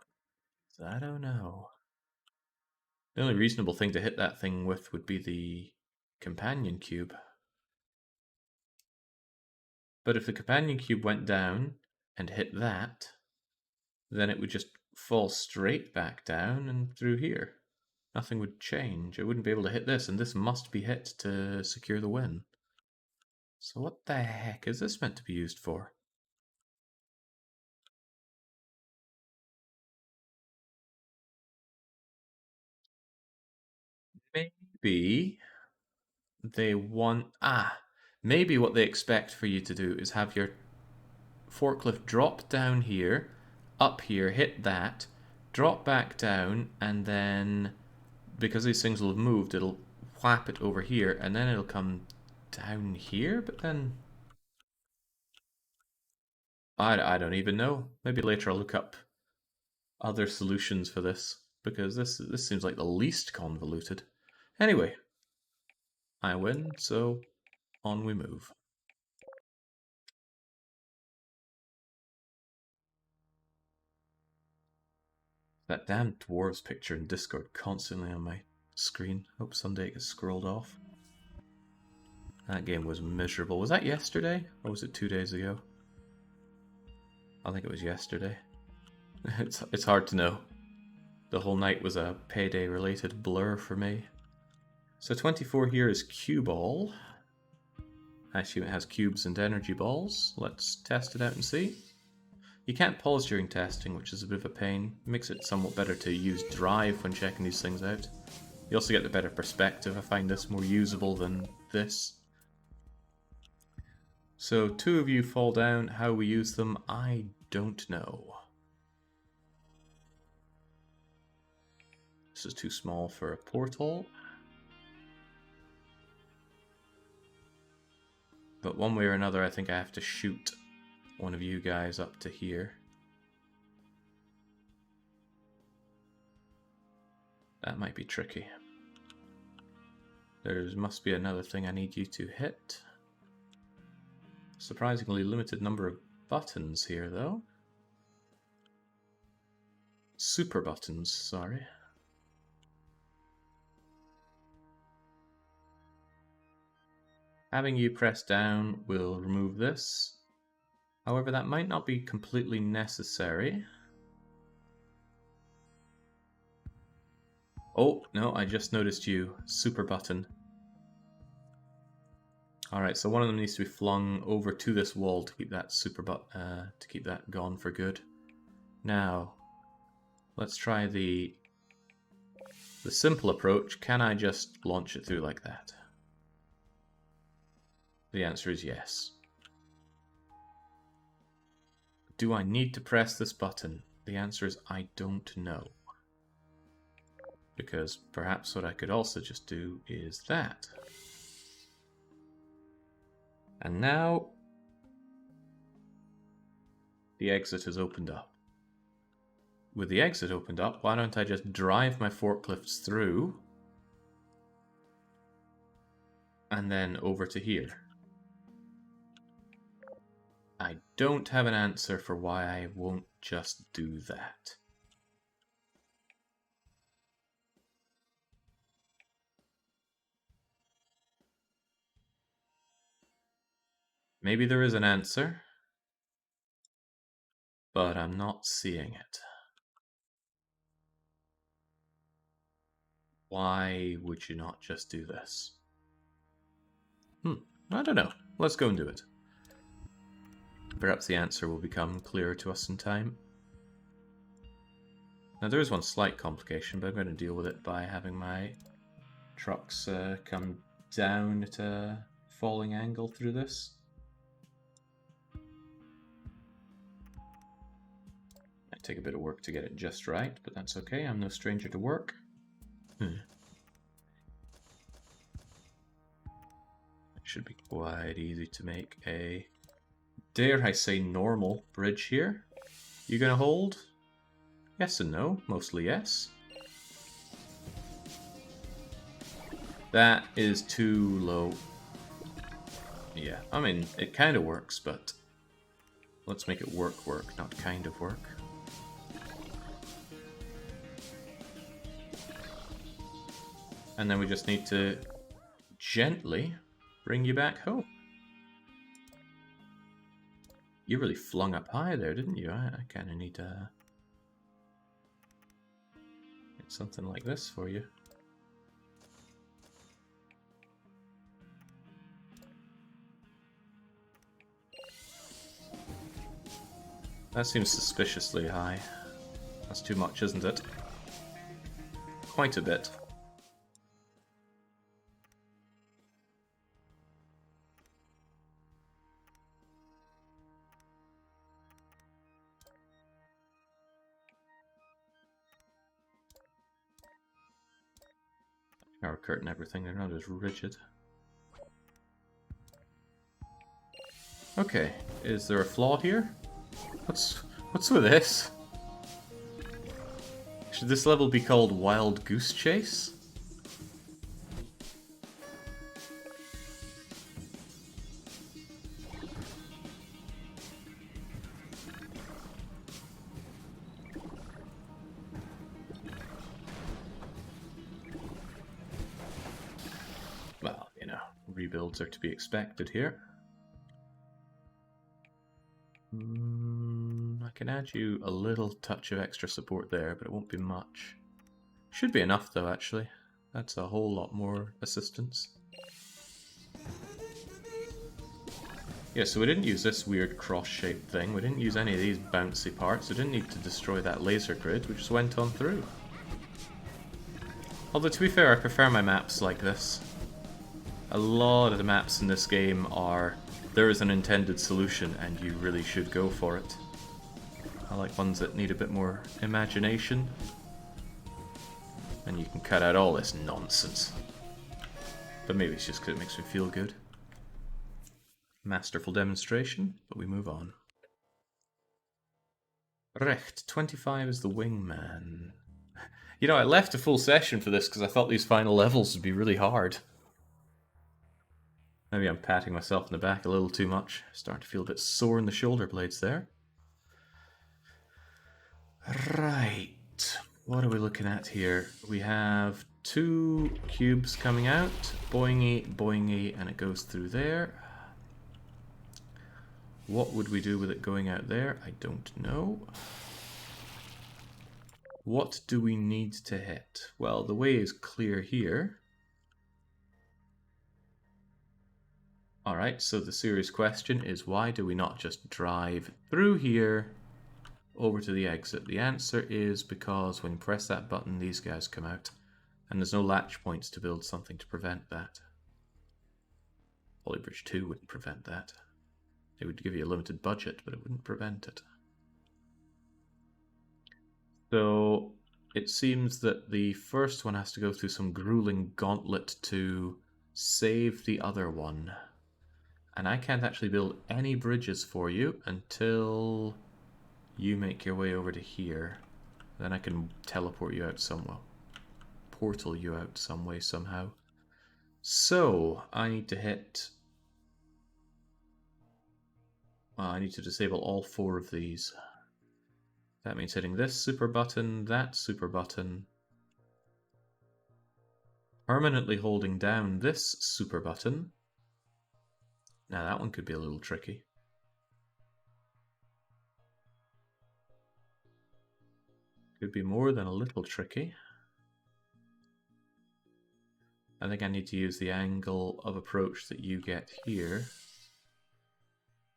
I don't know. The only reasonable thing to hit that thing with would be the companion cube. But if the companion cube went down and hit that, then it would just fall straight back down and through here. Nothing would change. It wouldn't be able to hit this, and this must be hit to secure the win. So what the heck is this meant to be used for? Maybe they want... maybe what they expect for you to do is have your forklift drop down here, up here, hit that, drop back down, and then, because these things will have moved, it'll whap it over here, and then it'll come down here, but then... I don't even know. Maybe later I'll look up other solutions for this, because this seems like the least convoluted. Anyway, I win, so on we move. That damn dwarves picture in Discord constantly on my screen. Hope someday it gets scrolled off. That game was miserable. Was that yesterday? Or was it 2 days ago? I think it was yesterday. It's hard to know. The whole night was a payday related blur for me. So 24 here is cue ball. I assume it has cubes and energy balls. Let's test it out and see. You can't pause during testing, which is a bit of a pain. It makes it somewhat better to use drive when checking these things out. You also get the better perspective. I find this more usable than this. So 2 of you fall down. How we use them, I don't know. This is too small for a portal. But one way or another, I think I have to shoot one of you guys up to here. That might be tricky. There must be another thing I need you to hit. Surprisingly limited number of buttons here, though. Super buttons, sorry. Having you press down will remove this. However, that might not be completely necessary. Oh, no, I just noticed you. Super button. Alright, so one of them needs to be flung over to this wall to keep that to keep that gone for good. Now, let's try the simple approach. Can I just launch it through like that? The answer is yes. Do I need to press this button? The answer is I don't know. Because perhaps what I could also just do is that. And now the exit has opened up. With the exit opened up, why don't I just drive my forklifts through and then over to here? I don't have an answer for why I won't just do that. Maybe there is an answer, but I'm not seeing it. Why would you not just do this? I don't know. Let's go and do it. Perhaps the answer will become clearer to us in time. Now there is one slight complication, but I'm going to deal with it by having my trucks come down at a falling angle through this. Might take a bit of work to get it just right, but that's okay. I'm no stranger to work. It should be quite easy to make a, dare I say, normal bridge here. You gonna hold? Yes and no. Mostly yes. That is too low. Yeah, I mean, it kind of works, but let's make it work, not kind of work. And then we just need to gently bring you back home. You really flung up high there, didn't you? I kind of need to get something like this for you. That seems suspiciously high. That's too much, isn't it? Quite a bit. Shower curtain, everything, they're not as rigid. Okay, is there a flaw here? What's with this? Should this level be called Wild Goose Chase? Well, you know, rebuilds are to be expected here. I can add you a little touch of extra support there, but it won't be much. Should be enough though, actually. That's a whole lot more assistance. Yeah, so we didn't use this weird cross-shaped thing. We didn't use any of these bouncy parts. We didn't need to destroy that laser grid. We just went on through. Although, to be fair, I prefer my maps like this. A lot of the maps in this game are... there is an intended solution, and you really should go for it. I like ones that need a bit more imagination. And you can cut out all this nonsense. But maybe it's just because it makes me feel good. Masterful demonstration, but we move on. Recht, 25 is the Wingman. You know, I left a full session for this because I thought these final levels would be really hard. Maybe I'm patting myself in the back a little too much. Starting to feel a bit sore in the shoulder blades there. Right. What are we looking at here? We have 2 cubes coming out. Boingy, boingy, and it goes through there. What would we do with it going out there? I don't know. What do we need to hit? Well, the way is clear here. Alright, so the serious question is, why do we not just drive through here over to the exit? The answer is because when you press that button, these guys come out, and there's no latch points to build something to prevent that. Polybridge 2 wouldn't prevent that. It would give you a limited budget, but it wouldn't prevent it. So it seems that the first one has to go through some grueling gauntlet to save the other one. And I can't actually build any bridges for you until you make your way over to here. Then I can teleport you out somewhere. Portal you out some way, somehow. So, I need to hit... well, I need to disable all 4 of these. That means hitting this super button, that super button. Permanently holding down this super button. Now that one could be a little tricky. Could be more than a little tricky. I think I need to use the angle of approach that you get here.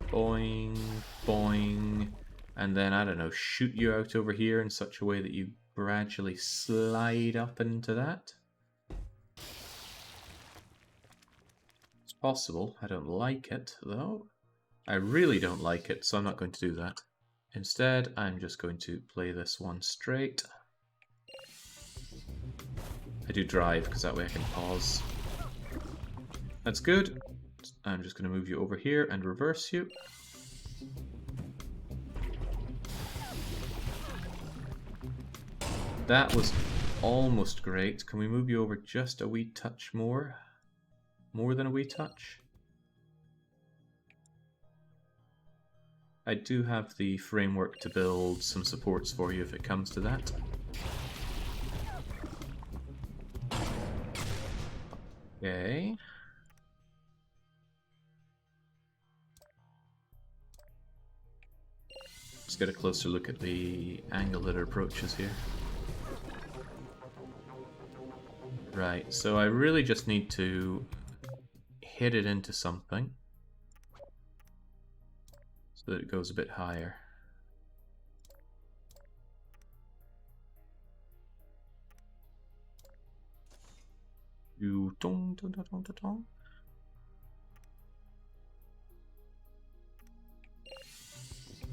Boing, boing, and then, I don't know, shoot you out over here in such a way that you gradually slide up into that. Possible. I don't like it, though. I really don't like it, so I'm not going to do that. Instead, I'm just going to play this one straight. I do drive, because that way I can pause. That's good. I'm just going to move you over here and reverse you. That was almost great. Can we move you over just a wee touch more? More than a wee touch? I do have the framework to build some supports for you if it comes to that. Okay. Let's get a closer look at the angle that it approaches here. Right, so I really just need to hit it into something so that it goes a bit higher.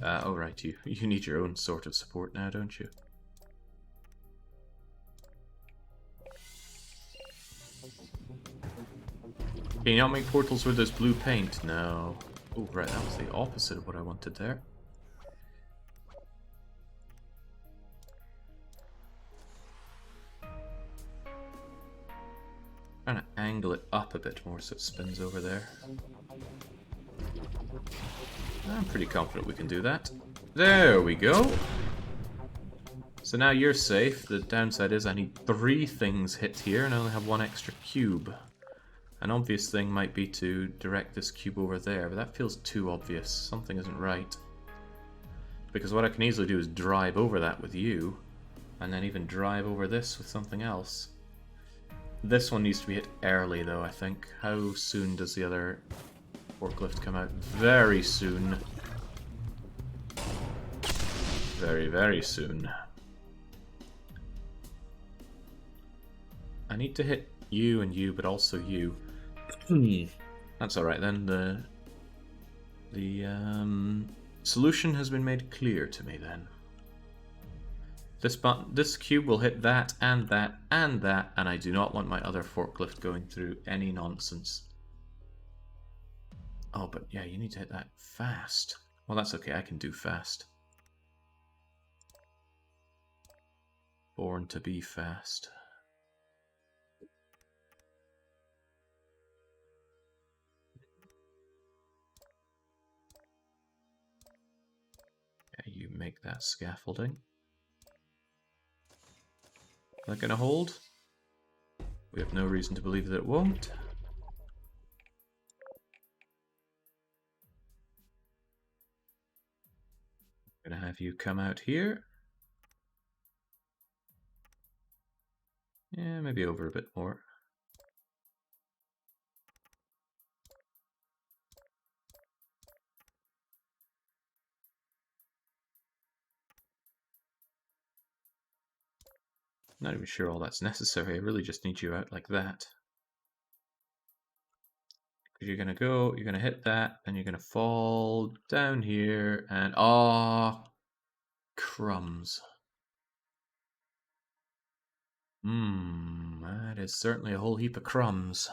Oh right, you need your own sort of support now, don't you? Can you not make portals where there's blue paint? No. Oh right, that was the opposite of what I wanted there. Trying to angle it up a bit more so it spins over there. I'm pretty confident we can do that. There we go! So now you're safe. The downside is I need 3 things hit here and I only have 1 extra cube. An obvious thing might be to direct this cube over there, but that feels too obvious. Something isn't right. Because what I can easily do is drive over that with you, and then even drive over this with something else. This one needs to be hit early though, I think. How soon does the other forklift come out? Very soon. Very, very soon. I need to hit you and you, but also you. That's alright then. The solution has been made clear to me then. This cube will hit that, and that, and that, and I do not want my other forklift going through any nonsense. Oh, but yeah, you need to hit that fast. Well, that's okay, I can do fast. Born to be fast. Yeah, you make that scaffolding. Is that gonna hold? We have no reason to believe that it won't. I'm gonna have you come out here. Yeah, maybe over a bit more. Not even sure all that's necessary. I really just need you out like that. Because you're gonna hit that, and you're gonna fall down here, and crumbs. That is certainly a whole heap of crumbs.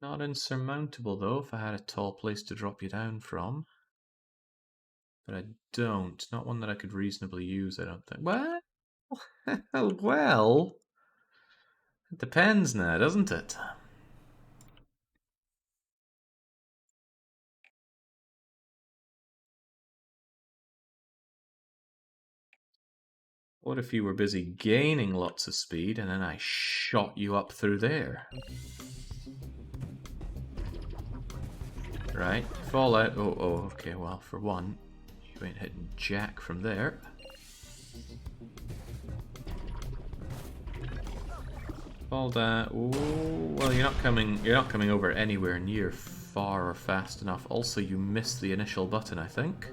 Not insurmountable though, if I had a tall place to drop you down from. But I don't. Not one that I could reasonably use, I don't think. Well, well, it depends now, doesn't it? What if you were busy gaining lots of speed and then I shot you up through there? Right, fall out. Oh, okay, well, for one, you ain't hitting jack from there. Fall down. Oh, well, you're not coming over anywhere near far or fast enough. Also, you missed the initial button, I think.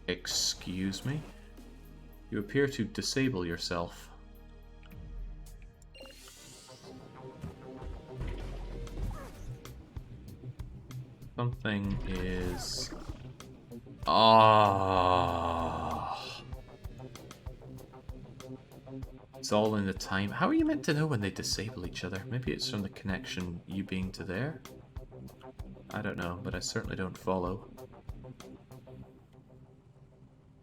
Excuse me? You appear to disable yourself. Something is... It's all in the time. How are you meant to know when they disable each other? Maybe it's from the connection, you being to there? I don't know, but I certainly don't follow.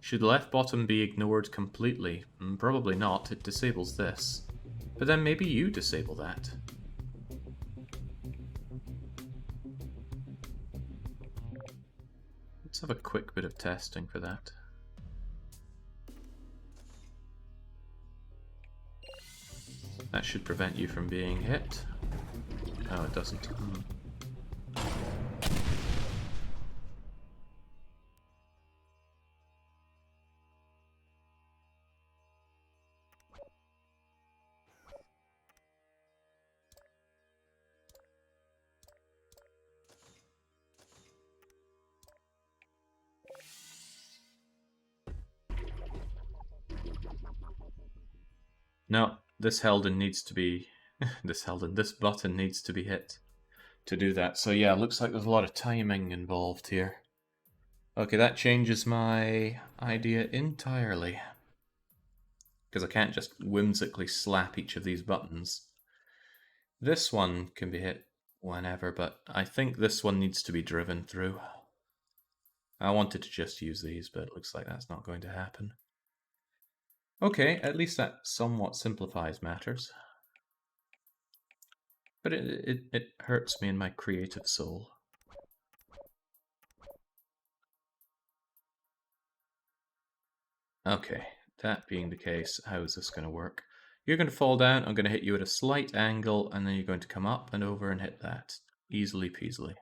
Should left bottom be ignored completely? Probably not, it disables this. But then maybe you disable that. Let's have a quick bit of testing for that. That should prevent you from being hit. No, it doesn't. No, this Helden needs to be... this button needs to be hit to do that. So yeah, looks like there's a lot of timing involved here. Okay, that changes my idea entirely. Because I can't just whimsically slap each of these buttons. This one can be hit whenever, but I think this one needs to be driven through. I wanted to just use these, but it looks like that's not going to happen. Okay, at least that somewhat simplifies matters. But it hurts me in my creative soul. Okay, that being the case, how is this going to work? You're going to fall down, I'm going to hit you at a slight angle, and then you're going to come up and over and hit that. Easily peasily.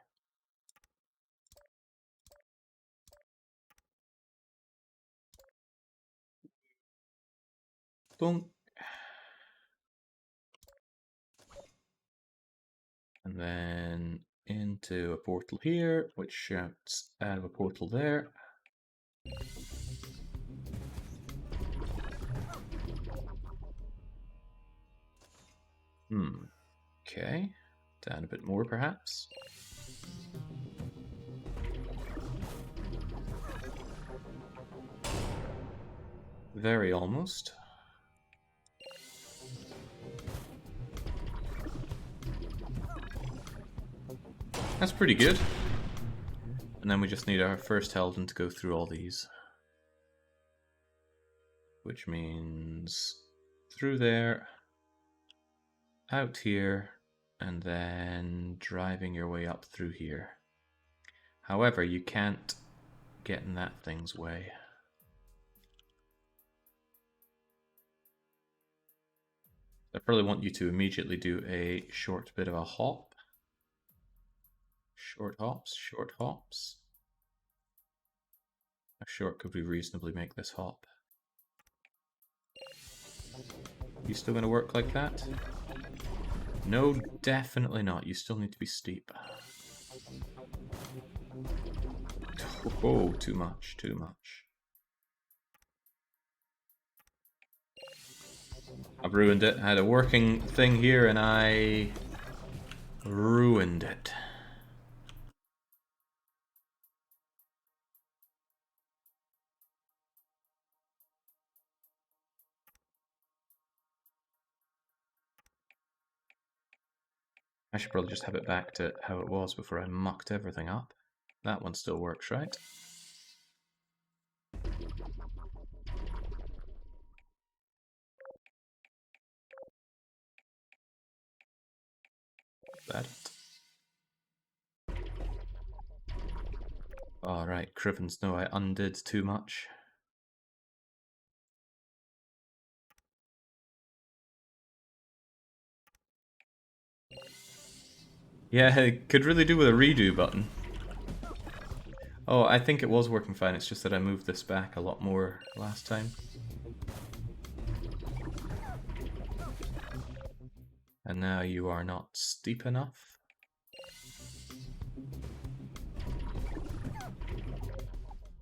Boom. And then into a portal here, which shoots out of a portal there. Okay. Down a bit more, perhaps. Very almost. That's pretty good. And then we just need our first Helden to go through all these. Which means through there, out here, and then driving your way up through here. However, you can't get in that thing's way. I probably want you to immediately do a short bit of a hop. Short hops, short hops. How short could we reasonably make this hop? You still going to work like that? No, definitely not. You still need to be steep. Oh, too much, too much. I've ruined it. I had a working thing here and I ruined it. I should probably just have it back to how it was before I mucked everything up. That one still works, right? That. Alright, Crivens know I undid too much. Yeah, it could really do with a redo button. Oh, I think it was working fine, it's just that I moved this back a lot more last time. And now you are not steep enough.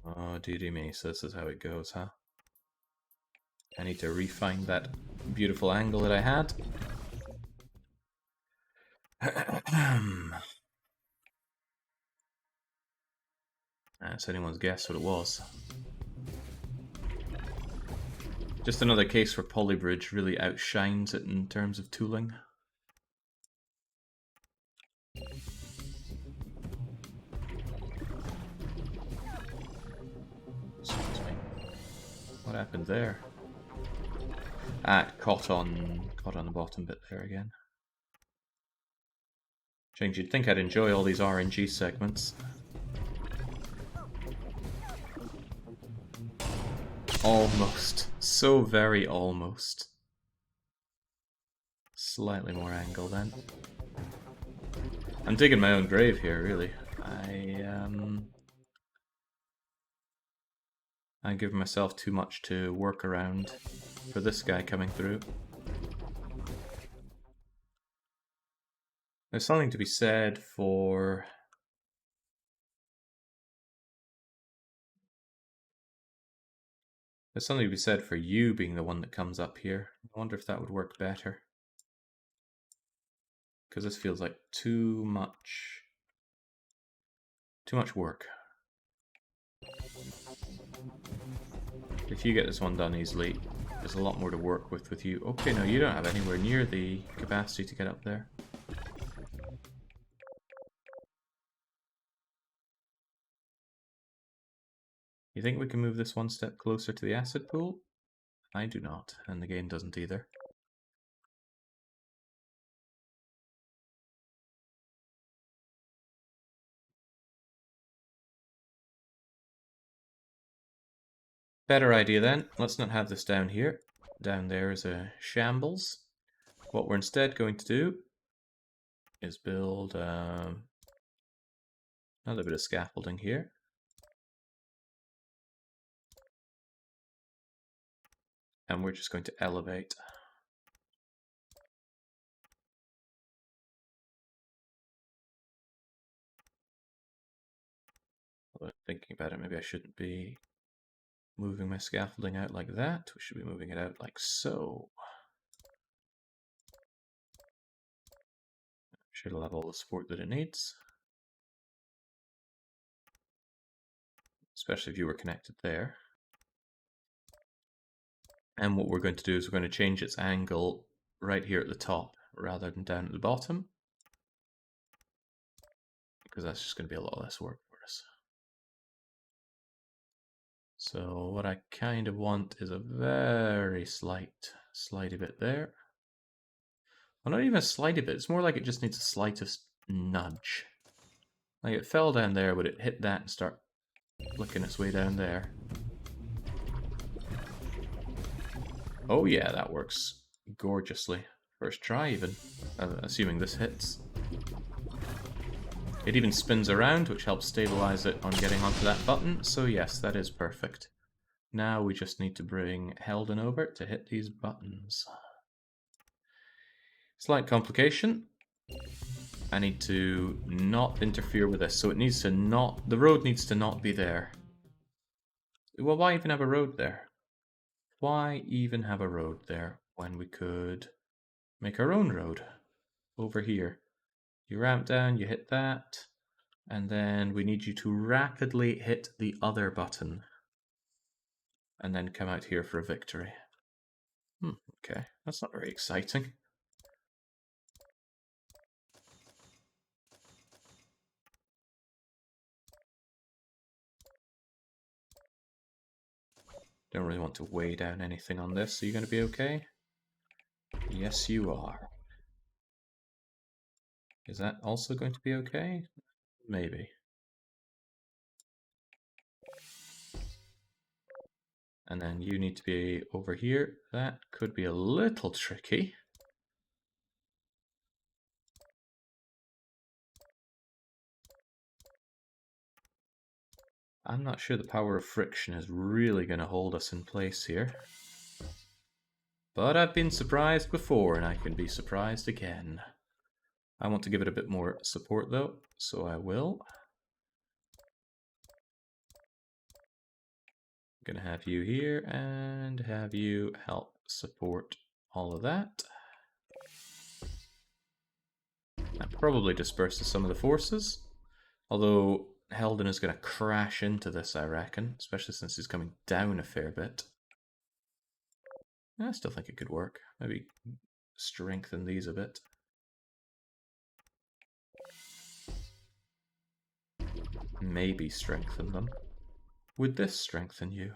Oh, dearie me, so this is how it goes, huh? I need to refine that beautiful angle that I had. That's anyone's guess what it was. Just another case where Polybridge really outshines it in terms of tooling. Excuse me. What happened there? Ah, it caught on the bottom bit there again. Change, you'd think I'd enjoy all these RNG segments. Almost. So very almost. Slightly more angle then. I'm digging my own grave here, really. I give myself too much to work around for this guy coming through. There's something to be said for... There's something to be said for you being the one that comes up here. I wonder if that would work better. Because this feels like too much work. If you get this one done easily, there's a lot more to work with you. Okay, no, you don't have anywhere near the capacity to get up there. You think we can move this one step closer to the acid pool? I do not, and the game doesn't either. Better idea then. Let's not have this down here. Down there is a shambles. What we're instead going to do is build another bit of scaffolding here. And we're just going to elevate. Although thinking about it, maybe I shouldn't be moving my scaffolding out like that. We should be moving it out like so. Sure, it'll have all the support that it needs. Especially if you were connected there. And what we're going to do is we're going to change its angle right here at the top rather than down at the bottom. Because that's just going to be a lot less work for us. So what I kind of want is a very slighty bit there. Well, not even a slighty bit, it's more like it just needs a slightest nudge. Like it fell down there, but it hit that and start flicking its way down there. Oh yeah, that works gorgeously. First try even, assuming this hits. It even spins around, which helps stabilize it on getting onto that button, so yes, that is perfect. Now we just need to bring Helden over to hit these buttons. Slight complication. I need to not interfere with this, so it needs to not... The road needs to not be there. Well, why even have a road there? Why even have a road there when we could make our own road over here? You ramp down, you hit that, and then we need you to rapidly hit the other button. And then come out here for a victory. Okay, that's not very exciting. Don't really want to weigh down anything on this. Are you going to be okay? Yes, you are. Is that also going to be okay? Maybe. And then you need to be over here. That could be a little tricky. I'm not sure the power of friction is really going to hold us in place here. But I've been surprised before, and I can be surprised again. I want to give it a bit more support though, so I will. I'm going to have you here and have you help support all of that. That probably disperses some of the forces, although Helden is going to crash into this, I reckon, especially since he's coming down a fair bit. I still think it could work. Maybe strengthen these a bit. Maybe strengthen them. Would this strengthen you?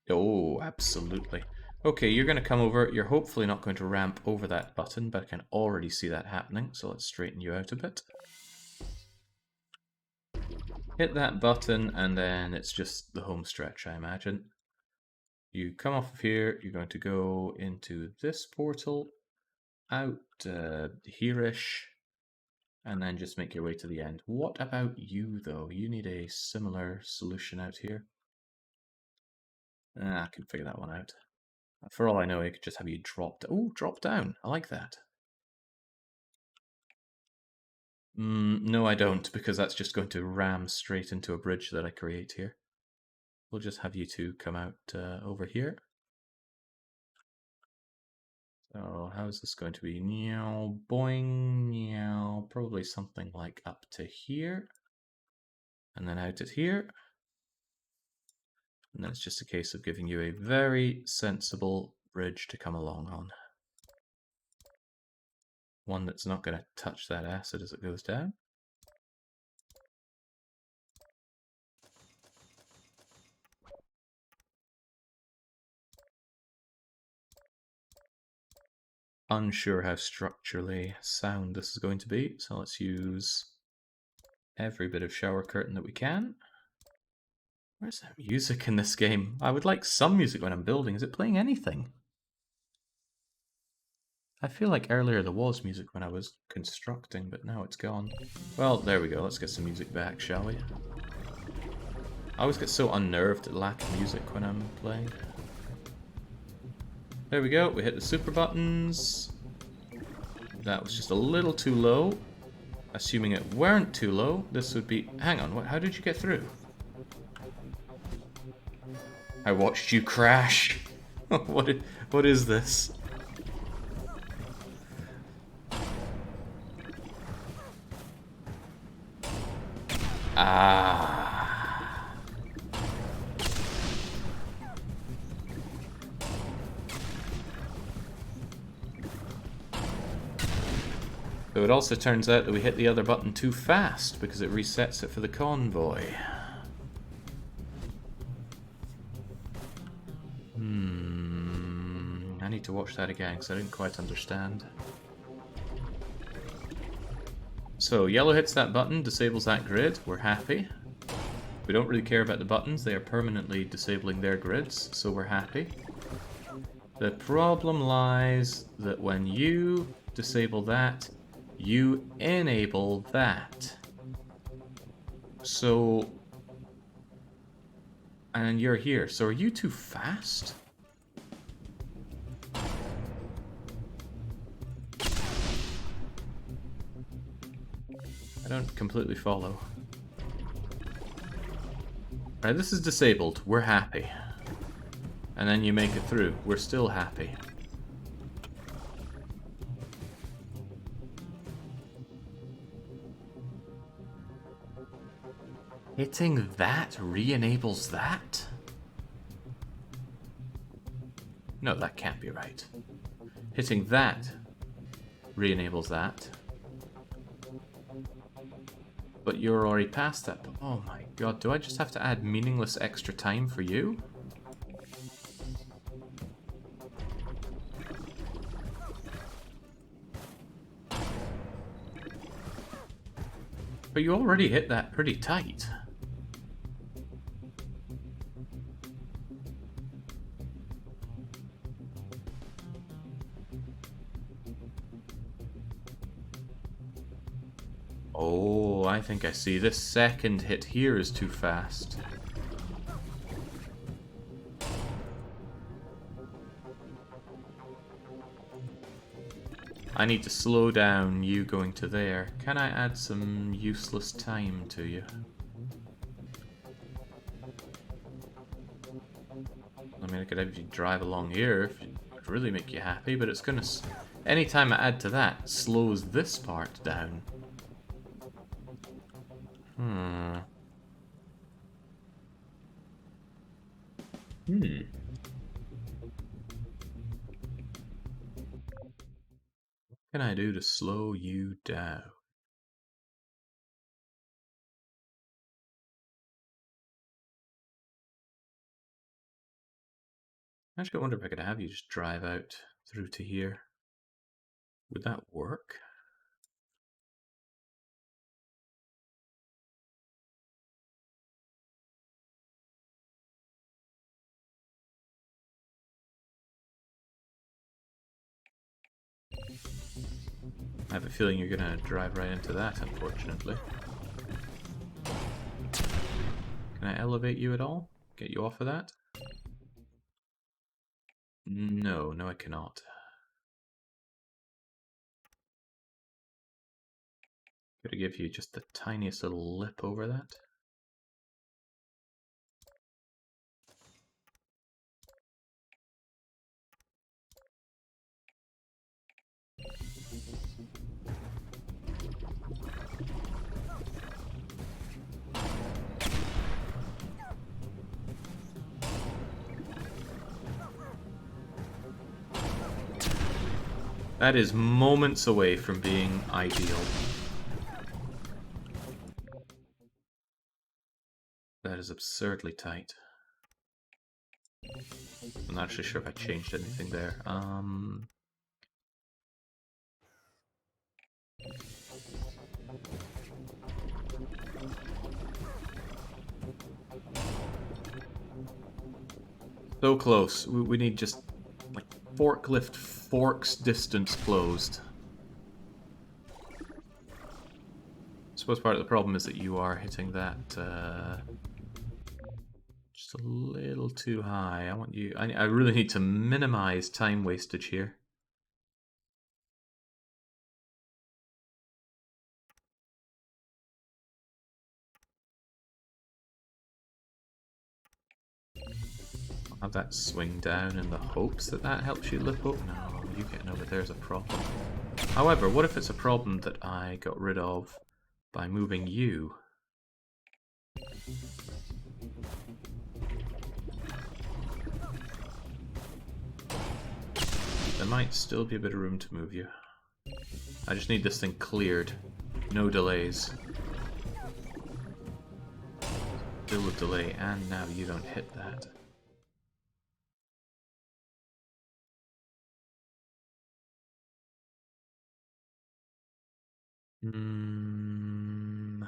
Oh, absolutely. Okay, you're going to come over. You're hopefully not going to ramp over that button, but I can already see that happening, so let's straighten you out a bit. Hit that button, and then it's just the home stretch, I imagine. You come off of here, you're going to go into this portal, out here-ish, and then just make your way to the end. What about you, though? You need a similar solution out here. I can figure that one out. For all I know, I could just have you drop. Oh, drop down. I like that. No, I don't, because that's just going to ram straight into a bridge that I create here. We'll just have you two come out over here. So how is this going to be? Meow, boing, meow. Probably something like up to here. And then out at here. And then it's just a case of giving you a very sensible bridge to come along on. One that's not going to touch that acid as it goes down. Unsure how structurally sound this is going to be, so let's use every bit of shower curtain that we can. Where's that music in this game? I would like some music when I'm building. Is it playing anything? I feel like earlier there was music when I was constructing, but now it's gone. Well, there we go. Let's get some music back, shall we? I always get so unnerved at lack of music when I'm playing. There we go. We hit the super buttons. That was just a little too low. Assuming it weren't too low, this would be... Hang on, how did you get through? I watched you crash. What is this? Ah. So it also turns out that we hit the other button too fast because it resets it for the convoy. I need to watch that again because I didn't quite understand. So yellow hits that button, disables that grid, we're happy. We don't really care about the buttons, they are permanently disabling their grids, so we're happy. The problem lies that when you disable that, you enable that. So... And you're here, so are you too fast? I don't completely follow. Alright, this is disabled. We're happy. And then you make it through. We're still happy. Hitting that re-enables that? No, that can't be right. Hitting that re-enables that. But you're already past that. Oh my god, do I just have to add meaningless extra time for you? But you already hit that pretty tight. Oh, I think I see. This second hit here is too fast. I need to slow down you going to there. Can I add some useless time to you? I mean, I could have you drive along here if it would really make you happy, but it's gonna... Anytime I add to that, slows this part down. What can I do to slow you down? Actually, I wonder if I could have you just drive out through to here. Would that work? I have a feeling you're gonna drive right into that, unfortunately. Can I elevate you at all? Get you off of that? No, I cannot. Gotta give you just the tiniest little lip over that. That is moments away from being ideal. That is absurdly tight. I'm not actually sure if I changed anything there. So close. We need just like forklift forks distance closed. I suppose part of the problem is that you are hitting that just a little too high. I want you. I really need to minimize time wastage here. I'll have that swing down in the hopes that that helps you lip up. No, you getting over there is a problem. However, what if it's a problem that I got rid of by moving you? There might still be a bit of room to move you. I just need this thing cleared. No delays. Still a delay, and now you don't hit that. In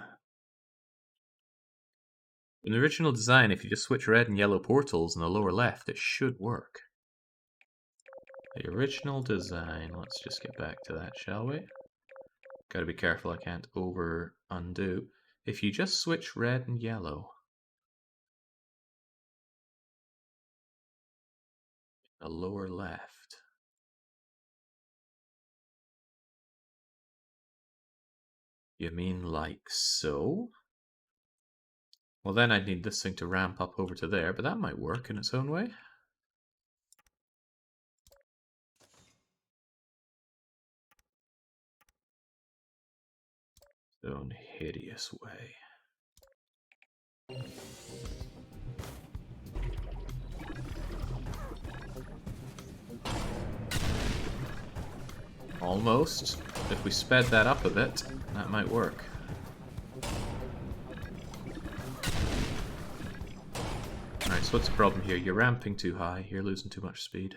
the original design, if you just switch red and yellow portals in the lower left, it should work. The original design, let's just get back to that, shall we? Gotta be careful I can't undo. If you just switch red and yellow, the lower left. You mean like so? Well, then I'd need this thing to ramp up over to there, but that might work in its own way. Its own hideous way. Almost. If we sped that up a bit, that might work. Alright, so what's the problem here? You're ramping too high, you're losing too much speed.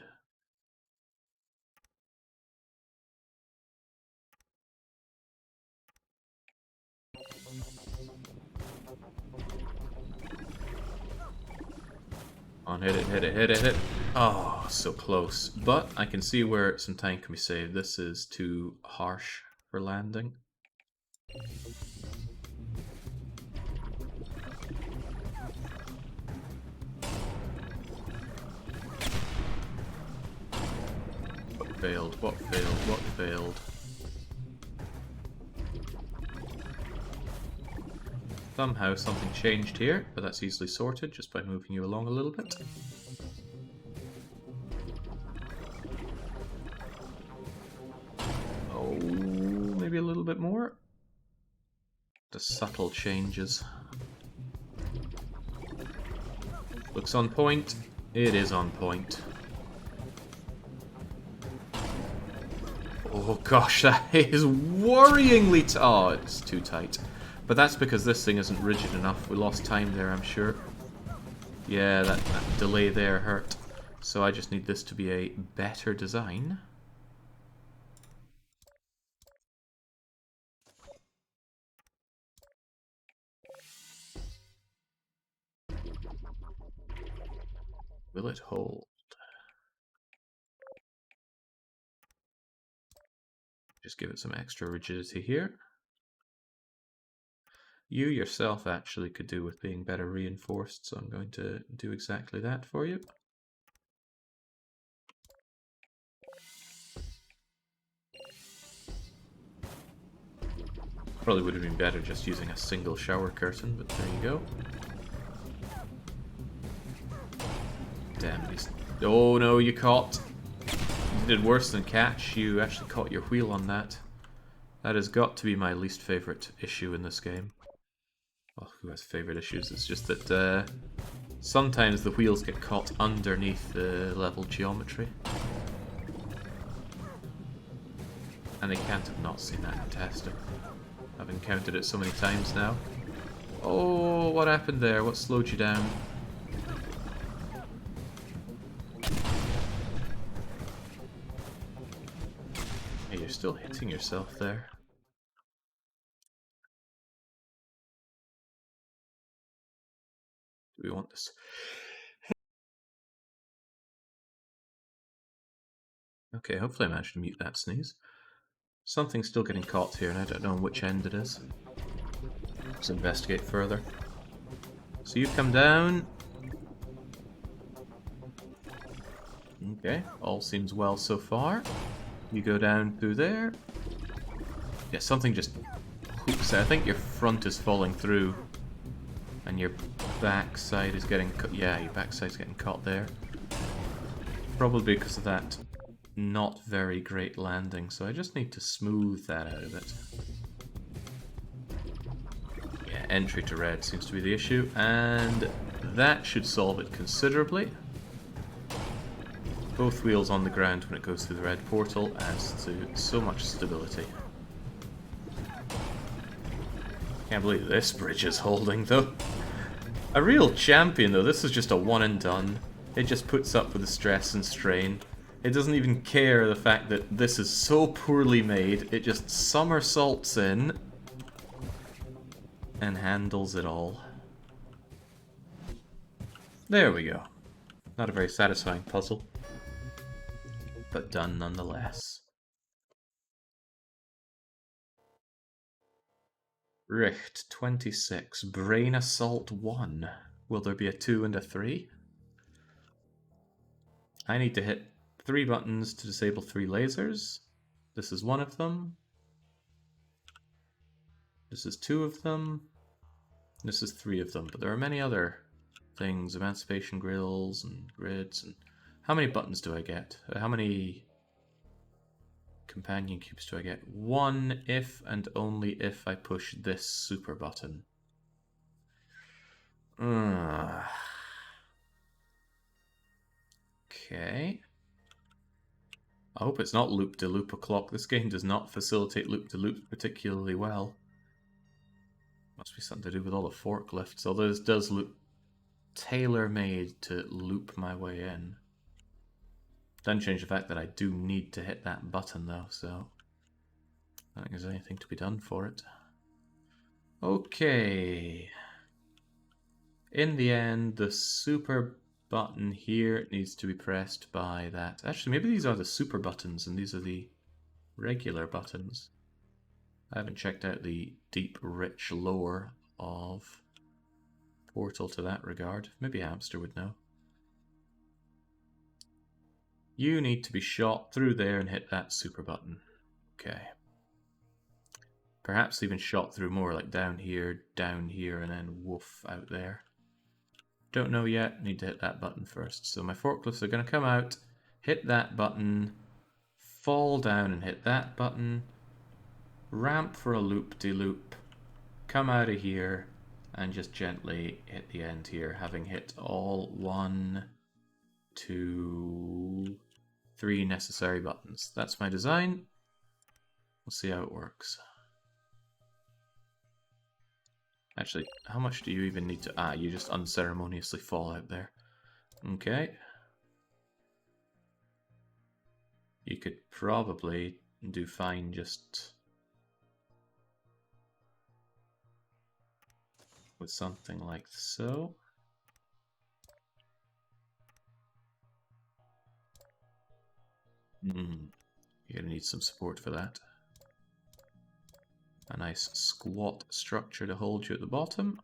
On, hit it, hit it, hit it, hit it. Oh, so close. But I can see where some time can be saved. This is too harsh for landing. What failed? What failed? What failed? Somehow something changed here, but that's easily sorted just by moving you along a little bit. Oh, maybe a little bit more. The subtle changes. Looks on point. It is on point. Oh gosh, that is worryingly tight. Oh, it's too tight. But that's because this thing isn't rigid enough. We lost time there, I'm sure. Yeah, that delay there hurt. So I just need this to be a better design. Will it hold? Just give it some extra rigidity here. You yourself actually could do with being better reinforced, so I'm going to do exactly that for you. Probably would have been better just using a single shower curtain, but there you go. Damn these. Oh no, you caught. You did worse than catch. You actually caught your wheel on that. That has got to be my least favorite issue in this game. Well, who has favorite issues? It's just that sometimes the wheels get caught underneath the level geometry. And they can't have not seen that in testing. I've encountered it so many times now. Oh, what happened there? What slowed you down? Hey, you're still hitting yourself there. Do we want this? Okay, hopefully I managed to mute that sneeze. Something's still getting caught here, and I don't know on which end it is. Let's investigate further. So you've come down. Okay, all seems well so far. You go down through there. Yeah, something just hooks. I think your front is falling through, and your backside is getting cut. Yeah, your backside's getting caught there. Probably because of that not very great landing, so I just need to smooth that out of it. Yeah, entry to red seems to be the issue, and that should solve it considerably. Both wheels on the ground when it goes through the red portal adds to so much stability. Can't believe this bridge is holding, though. A real champion, though. This is just a one and done. It just puts up with the stress and strain. It doesn't even care the fact that this is so poorly made. It just somersaults in and handles it all. There we go. Not a very satisfying puzzle, but done nonetheless. Richt 26, Brain Assault 1. Will there be a 2 and a 3? I need to hit 3 buttons to disable 3 lasers. This is one of them. This is 2 of them. This is 3 of them, but there are many other things. Emancipation grills and grids. And how many buttons do I get? How many companion cubes do I get? 1 if and only if I push this super button. Okay. I hope it's not loop-de-loop o'clock. This game does not facilitate loop-de-loops particularly well. Must be something to do with all the forklifts, although this does look tailor-made to loop my way in. Doesn't change the fact that I do need to hit that button though, so I don't think there's anything to be done for it. Okay. In the end, the super button here needs to be pressed by that. Actually, maybe these are the super buttons and these are the regular buttons. I haven't checked out the deep, rich lore of Portal to that regard. Maybe Hamster would know. You need to be shot through there and hit that super button. Okay. Perhaps even shot through more, like down here, and then woof out there. Don't know yet, need to hit that button first. So my forklifts are going to come out, hit that button, fall down and hit that button, ramp for a loop-de-loop, come out of here, and just gently hit the end here, having hit all 1, 2, 3 necessary buttons. That's my design. We'll see how it works. Actually, how much do you even need to... Ah, you just unceremoniously fall out there. Okay. You could probably do fine just with something like so. You're gonna need some support for that. a nice squat structure to hold you at the bottom.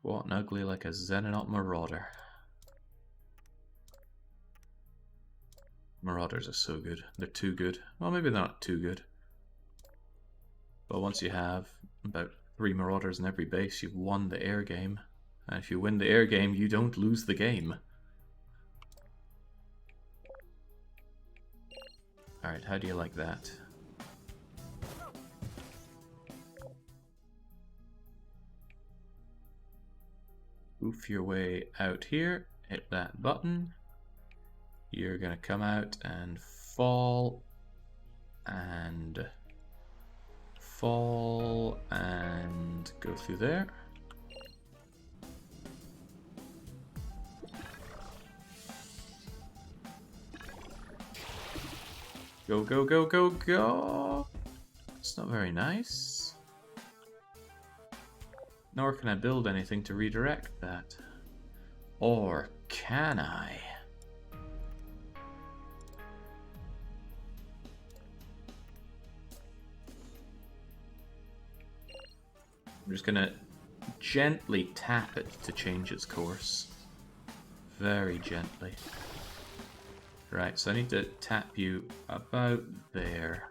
What an ugly like a Xehanort Marauder. Marauders are so good. They're too good. Well, maybe they're not too good. But once you have about 3 Marauders in every base, you've won the air game. And if you win the air game, you don't lose the game. Alright, how do you like that? Oof your way out here, hit that button. You're gonna come out and fall and go through there. Go, go, go, go, go! It's not very nice. Nor can I build anything to redirect that. Or can I? I'm just gonna gently tap it to change its course. Very gently. Right, so I need to tap you about there.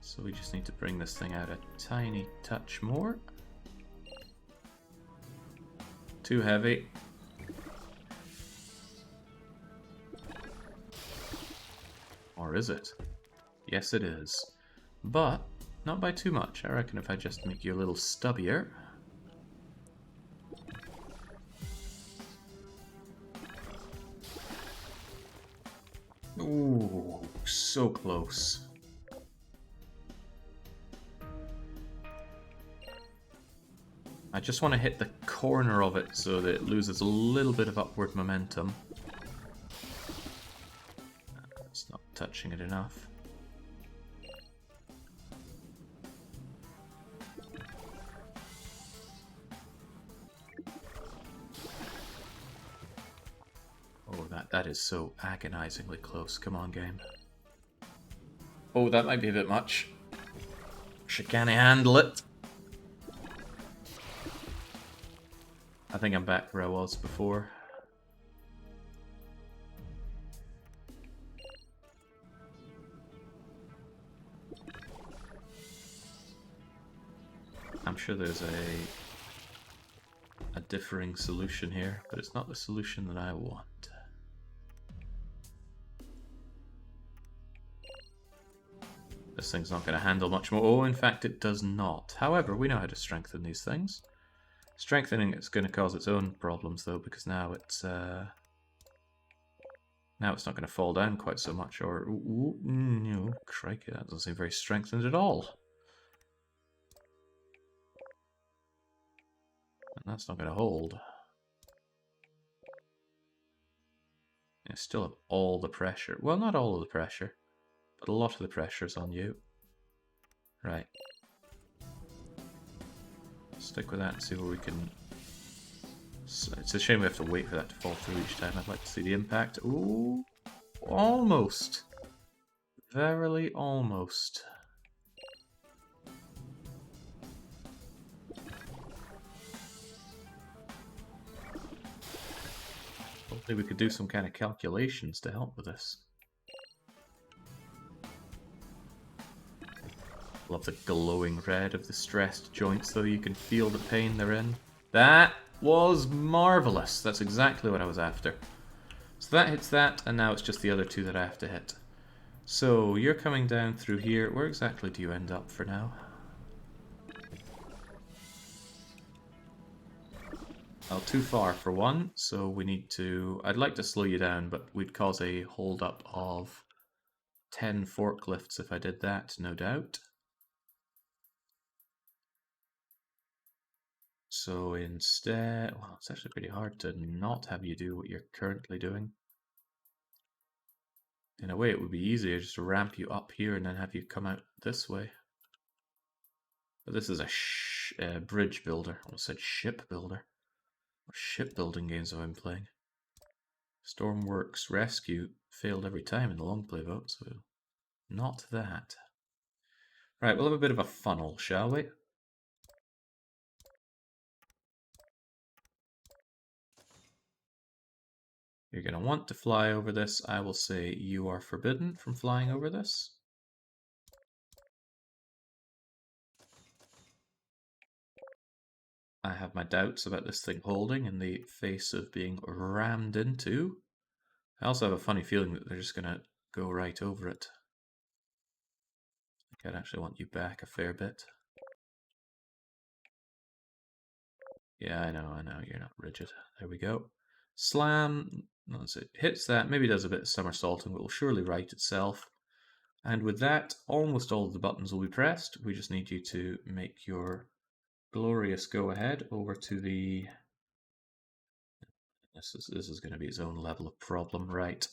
So we just need to bring this thing out a tiny touch more. Too heavy. Or is it? Yes, it is. But not by too much. I reckon if I just make you a little stubbier. Ooh, so close. I just want to hit the corner of it so that it loses a little bit of upward momentum. It's not touching it enough. Oh, that is so agonizingly close. Come on, game. Oh, that might be a bit much. Can I handle it? I think I'm back where I was before. I'm sure there's a differing solution here, but it's not the solution that I want. This thing's not going to handle much more. Oh, in fact, it does not. However, we know how to strengthen these things. Strengthening it's going to cause its own problems, though, because now it's not going to fall down quite so much. Or, no, crikey, that doesn't seem very strengthened at all. And that's not going to hold. You still have all the pressure. Well, not all of the pressure, but a lot of the pressure's on you. Right. Stick with that and see where we can... It's a shame we have to wait for that to fall through each time. I'd like to see the impact. Ooh, almost. Verily almost. Hopefully we could do some kind of calculations to help with this. Love the glowing red of the stressed joints, though. You can feel the pain they're in. That was marvellous. That's exactly what I was after. So that hits that, and now it's just the other two that I have to hit. So you're coming down through here. Where exactly do you end up for now? Well, too far for one, so we need to... I'd like to slow you down, but we'd cause a hold-up of 10 forklifts if I did that, no doubt. So instead, well, it's actually pretty hard to not have you do what you're currently doing. In a way, it would be easier just to ramp you up here and then have you come out this way. But this is a bridge builder. I almost said ship builder. What shipbuilding games have I been playing? Stormworks Rescue failed every time in the long play vote, so not that. Right, we'll have a bit of a funnel, shall we? You're going to want to fly over this. I will say you are forbidden from flying over this. I have my doubts about this thing holding in the face of being rammed into. I also have a funny feeling that they're just going to go right over it. I think I'd actually want you back a fair bit. Yeah, I know, you're not rigid. There we go. Slam, once it hits that, maybe does a bit of somersaulting, but will surely right itself. And with that, almost all of the buttons will be pressed. We just need you to make your glorious go-ahead over to the... This is going to be its own level of problem, right?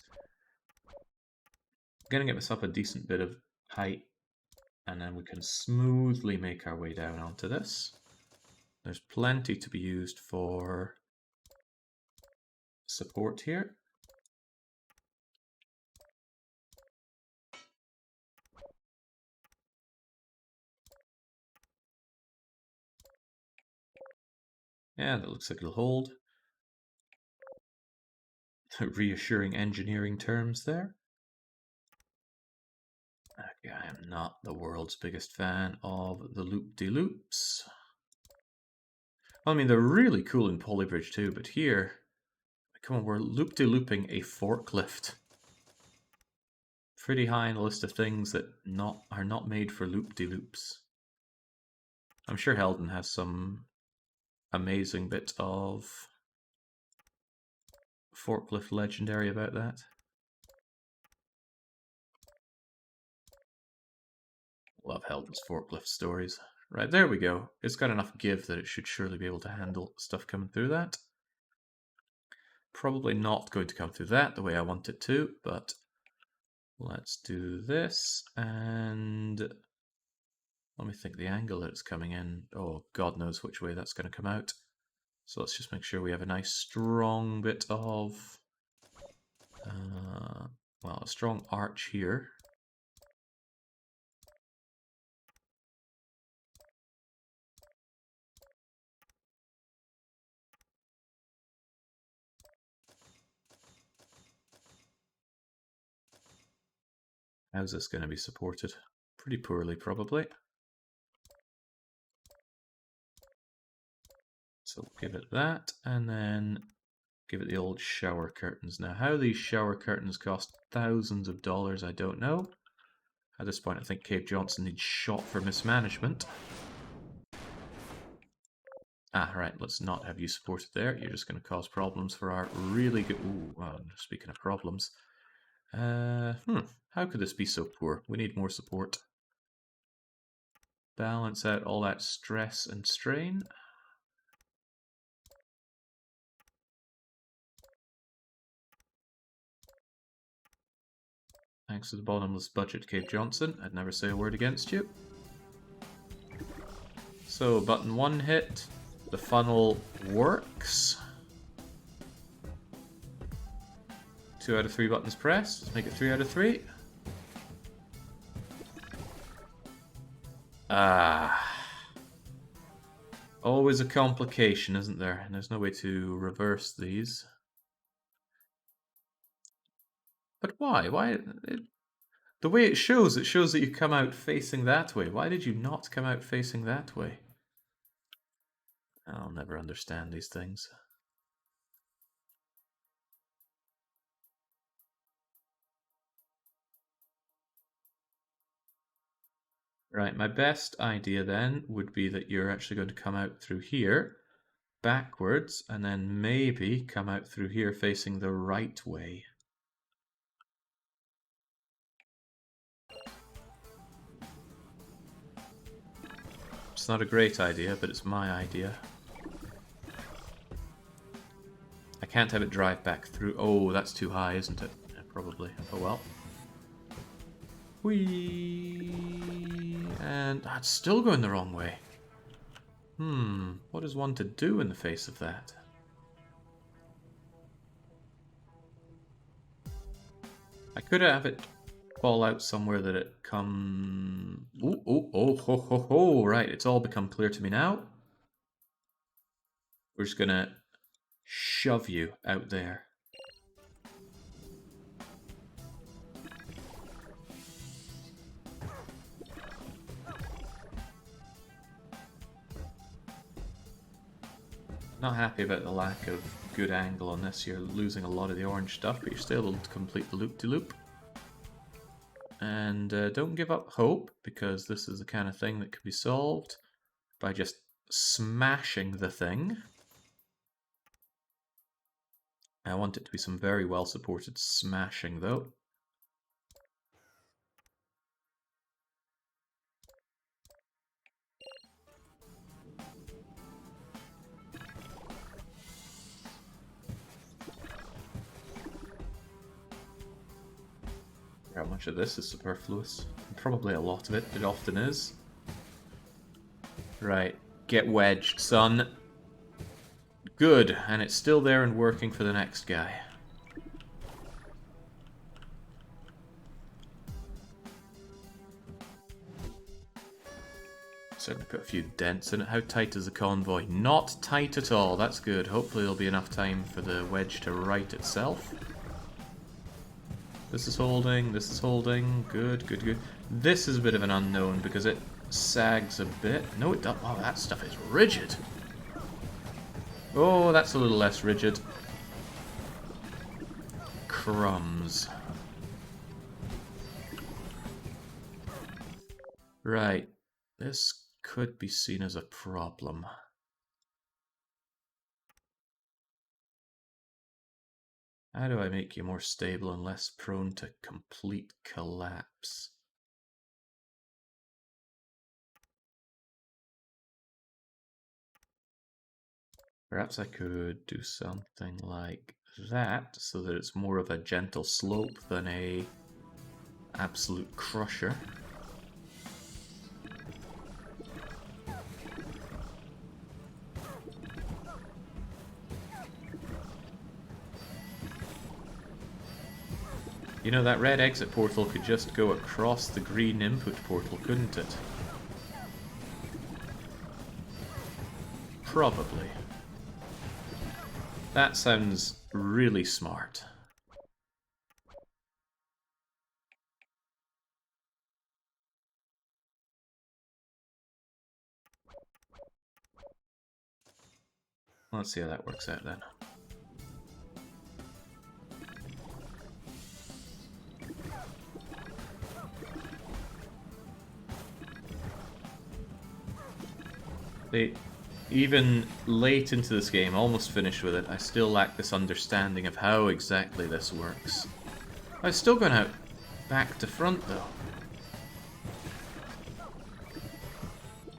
I'm going to get myself a decent bit of height, and then we can smoothly make our way down onto this. There's plenty to be used for support here. Yeah, that looks like it'll hold. Reassuring engineering terms there. Okay, I am not the world's biggest fan of the loop-de-loops. Well, I mean, they're really cool in Polybridge too, but here, come on, we're loop-de-looping a forklift. Pretty high on the list of things that are not made for loop-de-loops. I'm sure Helden has some amazing bit of forklift legendary about that. Love Helden's forklift stories. Right, there we go. It's got enough give that it should surely be able to handle stuff coming through that. Probably not going to come through that the way I want it to, but let's do this, and let me think the angle that it's coming in. Oh, God knows which way that's going to come out. So let's just make sure we have a nice strong bit of, well, a strong arch here. How's this going to be supported? Pretty poorly, probably. So we'll give it that, and then give it the old shower curtains. Now, how these shower curtains cost thousands of dollars, I don't know. At this point, I think Cave Johnson needs shot for mismanagement. Ah, right, let's not have you supported there. You're just going to cause problems for our really good... Ooh, speaking of problems. How could this be so poor? We need more support. Balance out all that stress and strain. Thanks to the bottomless budget, Cave Johnson. I'd never say a word against you. So, button 1 hit. The funnel works. 2 out of 3 buttons pressed. Let's make it 3 out of 3. Always a complication, isn't there? And there's no way to reverse these. But why? The way it shows that you come out facing that way. Why did you not come out facing that way? I'll never understand these things. Right, my best idea then would be that you're actually going to come out through here, backwards, and then maybe come out through here facing the right way. It's not a great idea, but it's my idea. I can't have it drive back through. Oh, that's too high, isn't it? Yeah, probably. Oh well. Whee! And that's still going the wrong way. What is one to do in the face of that? I could have it fall out somewhere that it come... Oh, right, it's all become clear to me now. We're just gonna shove you out there. Not happy about the lack of good angle on this. You're losing a lot of the orange stuff, but you're still able to complete the loop-de-loop. And don't give up hope, because this is the kind of thing that can be solved by just smashing the thing. I want it to be some very well supported smashing though. How much of this is superfluous? Probably a lot of it. It often is. Right. Get wedged, son. Good. And it's still there and working for the next guy. Certainly put a few dents in it. How tight is the convoy? Not tight at all. That's good. Hopefully there'll be enough time for the wedge to right itself. This is holding, this is holding. Good, good, good. This is a bit of an unknown because it sags a bit. No, it doesn't. Oh, that stuff is rigid. Oh, that's a little less rigid. Crumbs. Right. This could be seen as a problem. How do I make you more stable and less prone to complete collapse? Perhaps I could do something like that, so that it's more of a gentle slope than a absolute crusher. You know, that red exit portal could just go across the green input portal, couldn't it? Probably. That sounds really smart. Let's see how that works out then. Even late into this game, almost finished with it, I still lack this understanding of how exactly this works. I've still gone out back to front though.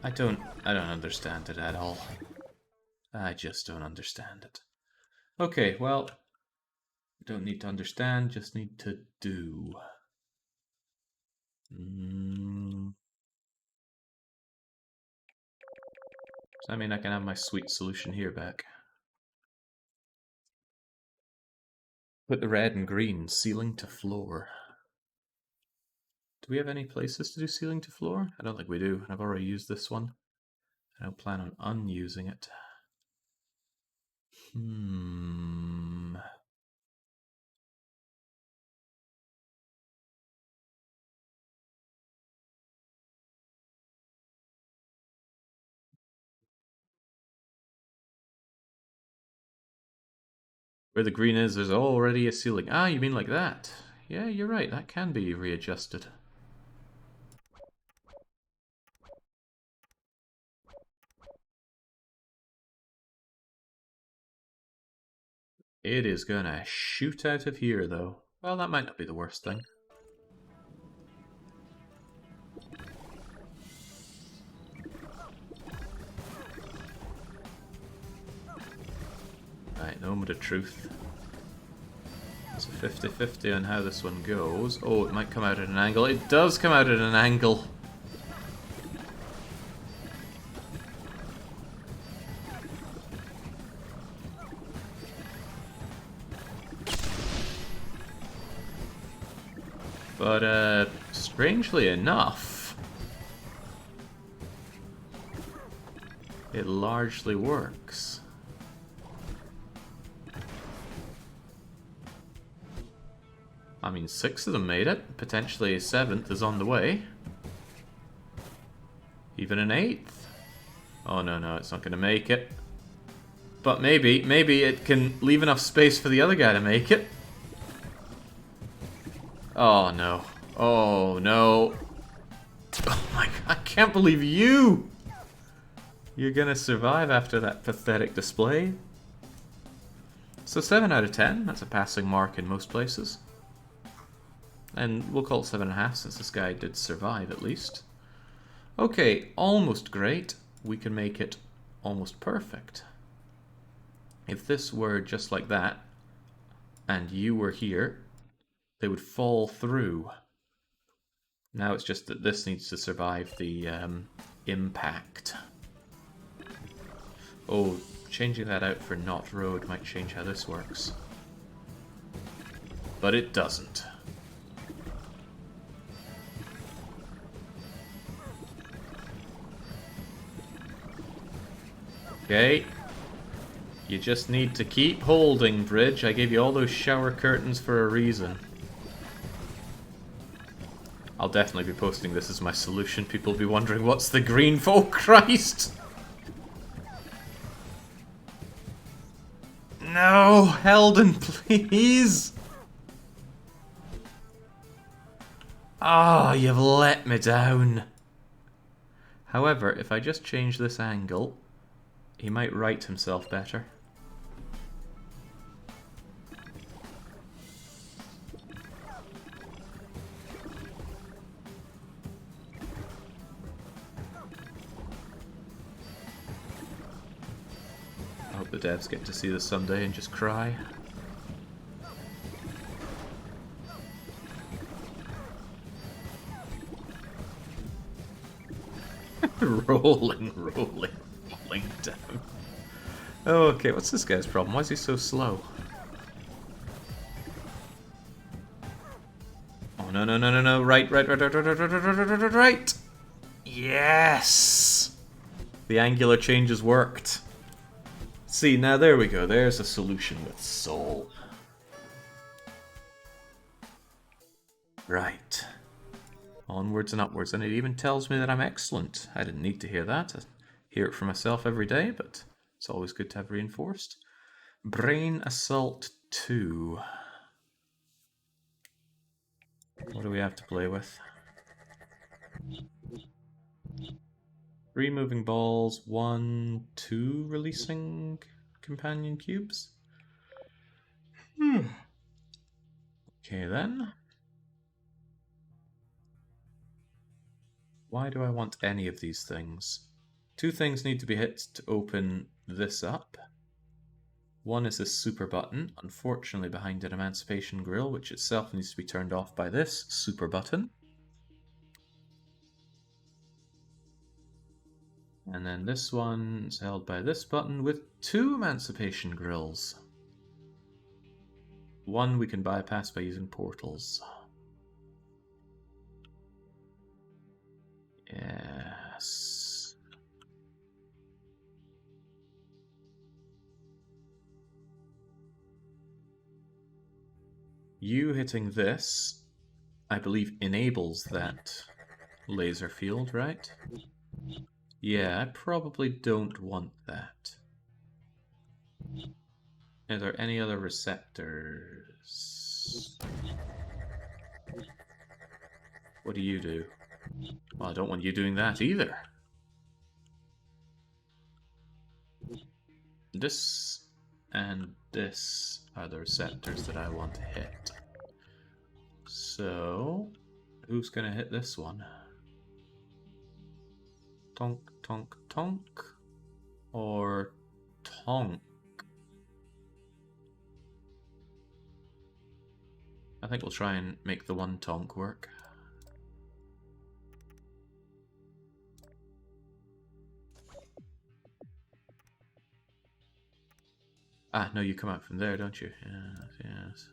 I don't understand it at all. I just don't understand it. Okay, well, don't need to understand, just need to do. Does that mean I can have my sweet solution here back? Put the red and green ceiling to floor. Do we have any places to do ceiling to floor? I don't think we do. I've already used this one. I don't plan on unusing it. Where the green is, there's already a ceiling. Ah, you mean like that? Yeah, you're right. That can be readjusted. It is gonna shoot out of here, though. Well, that might not be the worst thing. Right, moment of truth. It's a 50-50 on how this one goes. Oh, it might come out at an angle. It does come out at an angle! But, strangely enough, it largely works. I mean, 6 of them made it. Potentially a 7th is on the way. Even an 8th. Oh, no, it's not going to make it. But maybe it can leave enough space for the other guy to make it. Oh, no. Oh, no. Oh, my God. I can't believe you! You're going to survive after that pathetic display. So 7 out of 10. That's a passing mark in most places. And we'll call it 7.5 since this guy did survive at least. Okay, almost great. We can make it almost perfect. If this were just like that, and you were here, they would fall through. Now it's just that this needs to survive the impact. Oh, changing that out for not road might change how this works. But it doesn't. Okay. You just need to keep holding, bridge. I gave you all those shower curtains for a reason. I'll definitely be posting this as my solution. People will be wondering, what's the green for? Oh, Christ! No, Helden, please! Ah, oh, you've let me down. However, if I just change this angle, he might right himself better. I hope the devs get to see this someday and just cry. rolling down. Oh, okay, what's this guy's problem? Why is he so slow? Oh, no. Right. Yes! The angular changes worked. See, now there we go. There's a solution with soul. Right. Onwards and upwards. And it even tells me that I'm excellent. I didn't need to hear that. I hear it for myself every day, but it's always good to have reinforced. Brain Assault 2. What do we have to play with? 3 moving balls, 1, 2 releasing companion cubes. Okay then. Why do I want any of these things? 2 things need to be hit to open this up. One is this super button, unfortunately behind an emancipation grill, which itself needs to be turned off by this super button. And then this one is held by this button with 2 emancipation grills. One we can bypass by using portals. Yes. You hitting this, I believe, enables that laser field, right? Yeah, I probably don't want that. Are there any other receptors? What do you do? Well, I don't want you doing that either. This and this are the receptors that I want to hit. So, who's gonna hit this one? Tonk, tonk, tonk. Or tonk. I think we'll try and make the one tonk work. Ah, no, you come out from there, don't you? Yes, yes.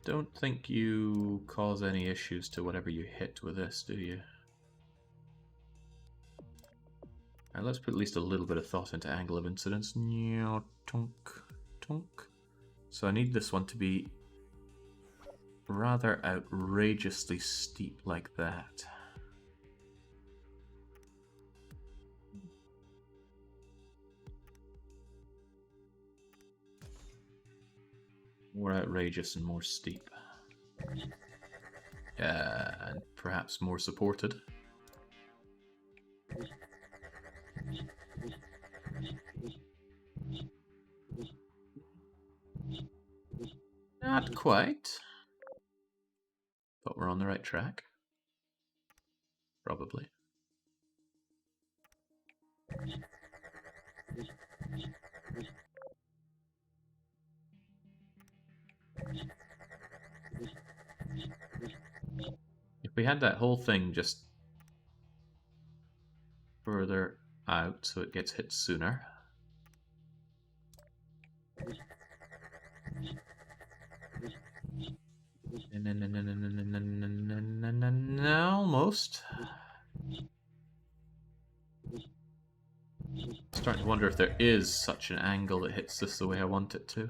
don't think you cause any issues to whatever you hit with this, do you? Alright, let's put at least a little bit of thought into angle of incidence. Tonk, tonk. So I need this one to be rather outrageously steep like that. More outrageous and more steep. And perhaps more supported. Not quite. But we're on the right track. Probably. If we had that whole thing just further out so it gets hit sooner. Almost. Starting to wonder if there is such an angle that hits this the way I want it to.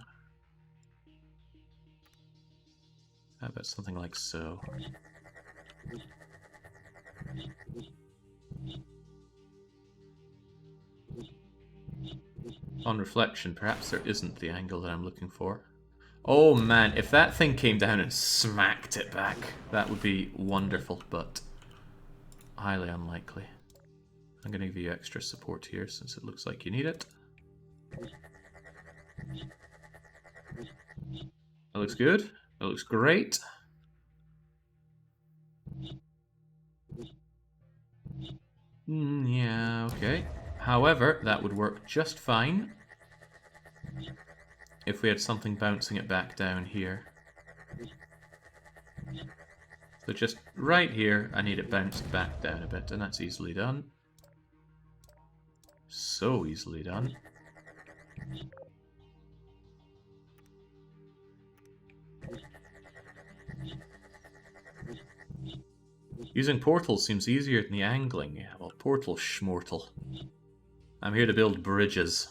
How about something like so? On reflection, perhaps there isn't the angle that I'm looking for. Oh man, if that thing came down and smacked it back, that would be wonderful, but highly unlikely. I'm going to give you extra support here since it looks like you need it. That looks good. That looks great. Yeah, okay. However, that would work just fine if we had something bouncing it back down here. So just right here, I need it bounced back down a bit, and that's easily done. So easily done. Using portals seems easier than the angling. Yeah, well, portal schmortal. I'm here to build bridges.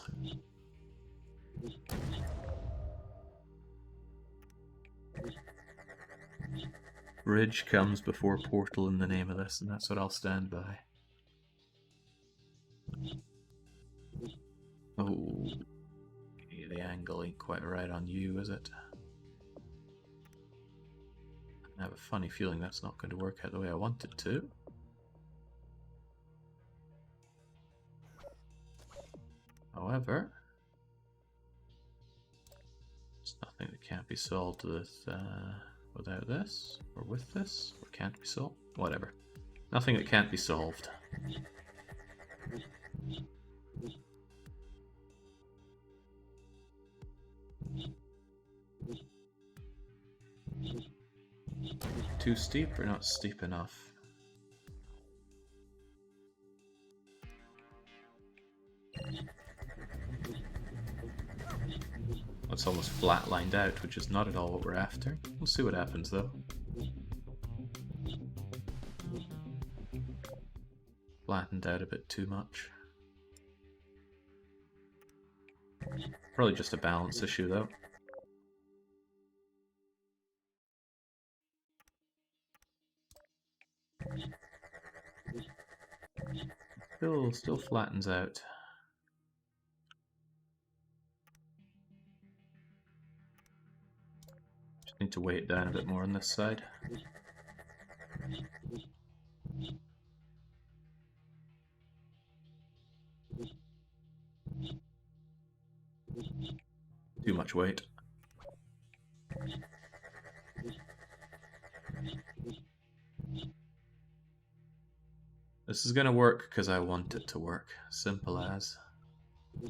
Bridge comes before portal in the name of this, and that's what I'll stand by. Oh, yeah, the angle ain't quite right on you, is it? I have a funny feeling that's not going to work out the way I want it to. However, there's nothing that can't be solved with without this, or with this, or can't be solved. Whatever. Nothing that can't be solved. Too steep or not steep enough? It's almost flat-lined out, which is not at all what we're after. We'll see what happens, though. Flattened out a bit too much. Probably just a balance issue, though. Still flattens out. Just need to weigh it down a bit more on this side. Too much weight. This is gonna work because I want it to work. Simple as.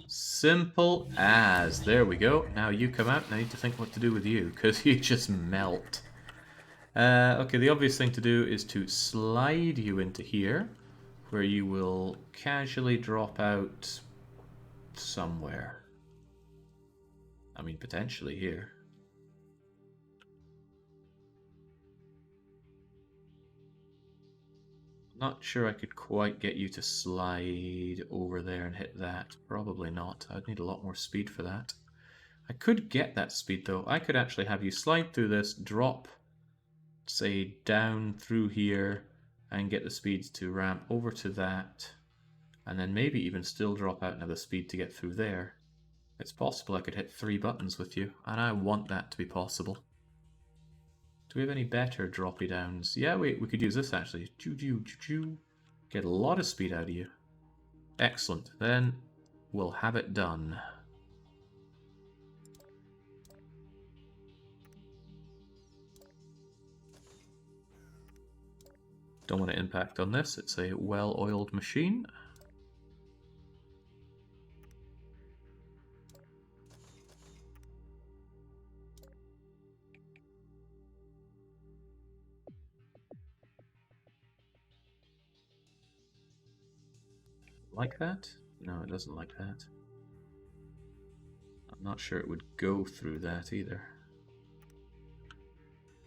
Simple as. There we go. Now you come out and I need to think what to do with you because you just melt. Okay, the obvious thing to do is to slide you into here where you will casually drop out somewhere. I mean, potentially here. Not sure I could quite get you to slide over there and hit that. Probably not. I'd need a lot more speed for that. I could get that speed though. I could actually have you slide through this, drop, say, down through here, and get the speed to ramp over to that, and then maybe even still drop out and have the speed to get through there. It's possible I could hit 3 buttons with you, and I want that to be possible. Do we have any better droppy downs? Yeah, we could use this actually. Choo-choo-choo-choo. Get a lot of speed out of you. Excellent. Then we'll have it done. Don't want to impact on this. It's a well-oiled machine. Like that? No, it doesn't like that. I'm not sure it would go through that either.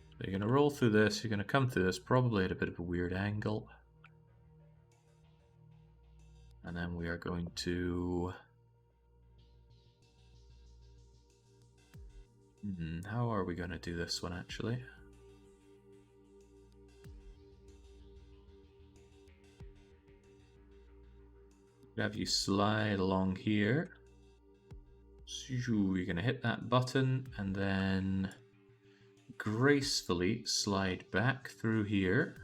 So you're going to roll through this, you're going to come through this, probably at a bit of a weird angle. And then we are going to... how are we going to do this one actually? Have you slide along here. You're going to hit that button and then gracefully slide back through here.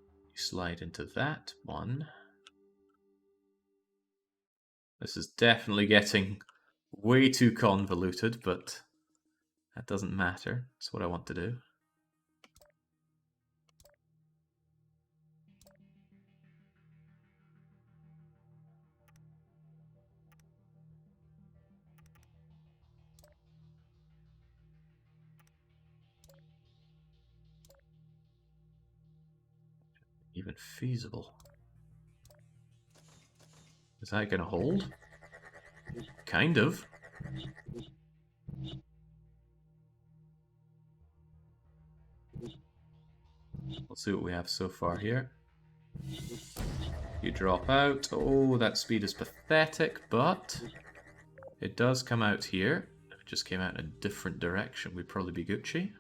You slide into that one. This is definitely getting way too convoluted, but that doesn't matter. It's what I want to do. Even feasible. Is that going to hold? Kind of. Let's see what we have so far here. You drop out. Oh, that speed is pathetic, but it does come out here. If it just came out in a different direction, we'd probably be Gucci.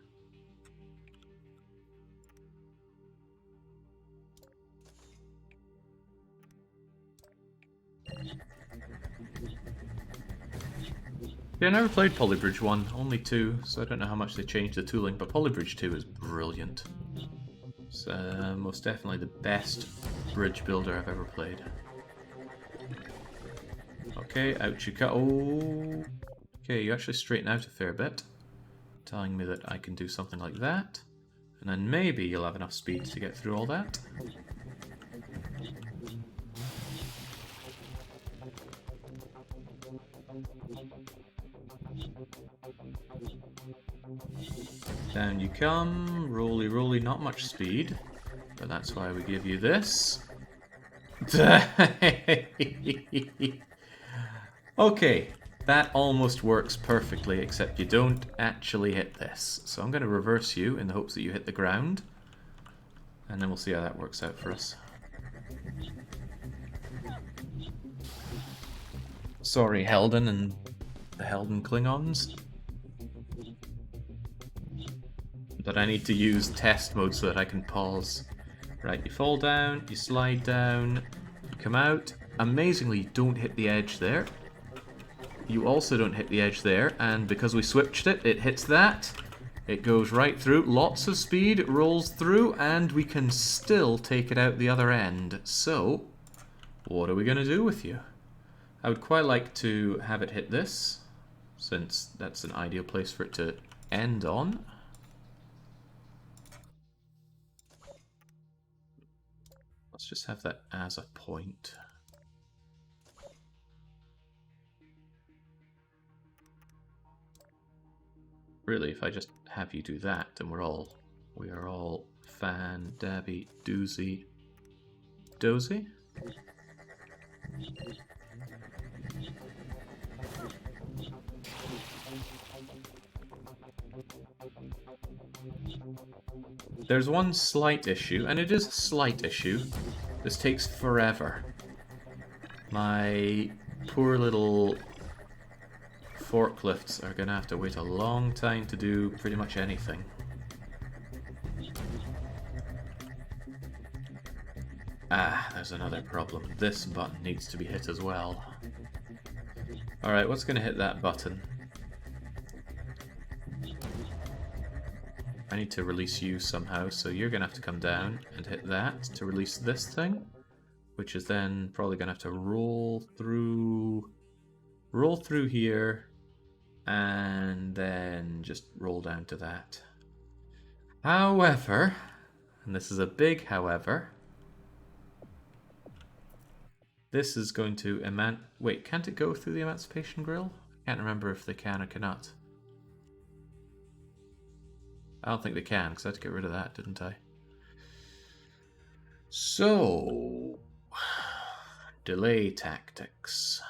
Yeah, I never played Polybridge 1, only 2, so I don't know how much they changed the tooling, but Polybridge 2 is brilliant. It's most definitely the best bridge builder I've ever played. Okay, out you go. Oh, okay, you actually straighten out a fair bit, telling me that I can do something like that, and then maybe you'll have enough speed to get through all that. Down you come, roly roly, not much speed, but that's why we give you this. Okay, that almost works perfectly, except you don't actually hit this. So I'm going to reverse you in the hopes that you hit the ground, and then we'll see how that works out for us. Sorry, Helden and the Helden Klingons. But I need to use test mode so that I can pause. Right, you fall down, you slide down, you come out. Amazingly, you don't hit the edge there. You also don't hit the edge there, and because we switched it, it hits that. It goes right through, lots of speed, rolls through, and we can still take it out the other end. So, what are we going to do with you? I would quite like to have it hit this, since that's an ideal place for it to end on. Let's just have that as a point. Really, if I just have you do that, then we are all fan, dabby, doozy, dozy. There's one slight issue, and it is a slight issue. This takes forever. My poor little forklifts are gonna have to wait a long time to do pretty much anything. Ah, there's another problem. This button needs to be hit as well. Alright, what's gonna hit that button? I need to release you somehow, so you're gonna have to come down and hit that to release this thing, which is then probably gonna have to roll through here, and then just roll down to that. However, and this is a big however, this is going to wait, can't it go through the Emancipation Grill? I can't remember if they can or cannot. I don't think they can, because I had to get rid of that, didn't I? So, delay tactics.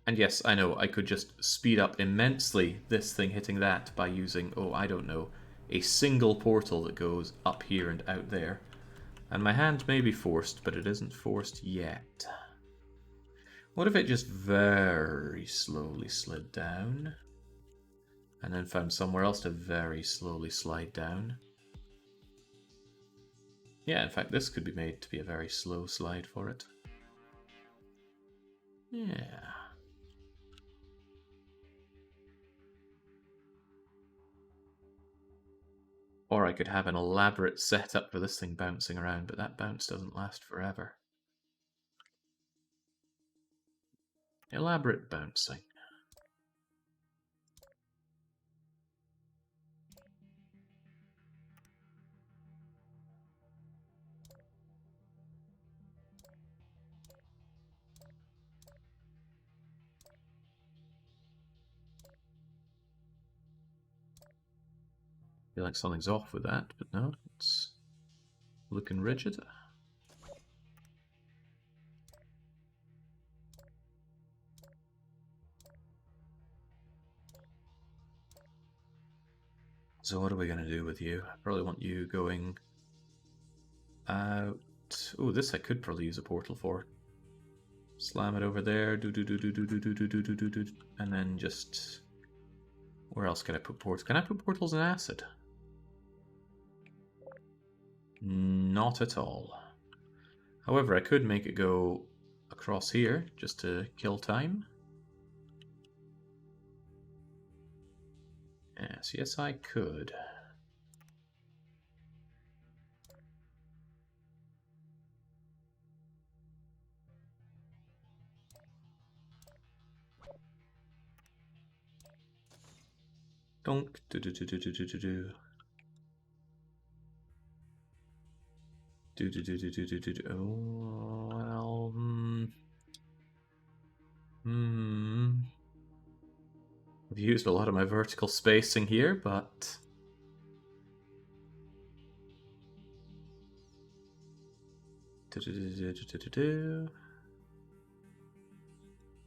And yes, I know, I could just speed up immensely this thing hitting that by using, oh, I don't know, a single portal that goes up here and out there. And my hand may be forced, but it isn't forced yet. What if it just very slowly slid down? And then found somewhere else to very slowly slide down. Yeah, in fact, this could be made to be a very slow slide for it. Yeah. Or I could have an elaborate setup for this thing bouncing around, but that bounce doesn't last forever. Elaborate bouncing. I feel like something's off with that, but no, it's looking rigid. So what are we going to do with you? I probably want you going out. Oh, this I could probably use a portal for. Slam it over there, and then just... Where else can I put portals? Can I put portals in acid? Not at all. However, I could make it go across here, just to kill time. Yes, I could. Donk, do. Oh, well, I've used a lot of my vertical spacing here, but...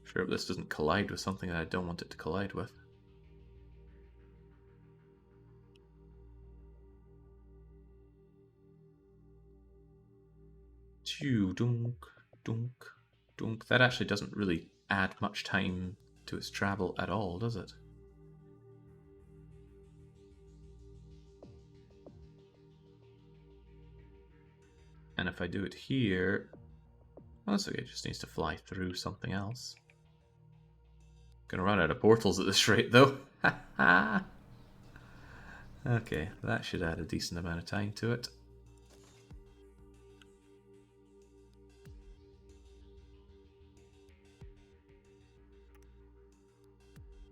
Sure, this doesn't collide with something that I don't want it to collide with. Dunk, dunk, dunk. That actually doesn't really add much time to its travel at all, does it? And if I do it here... Well, that's okay, it just needs to fly through something else. Gonna run out of portals at this rate, though. Okay, that should add a decent amount of time to it.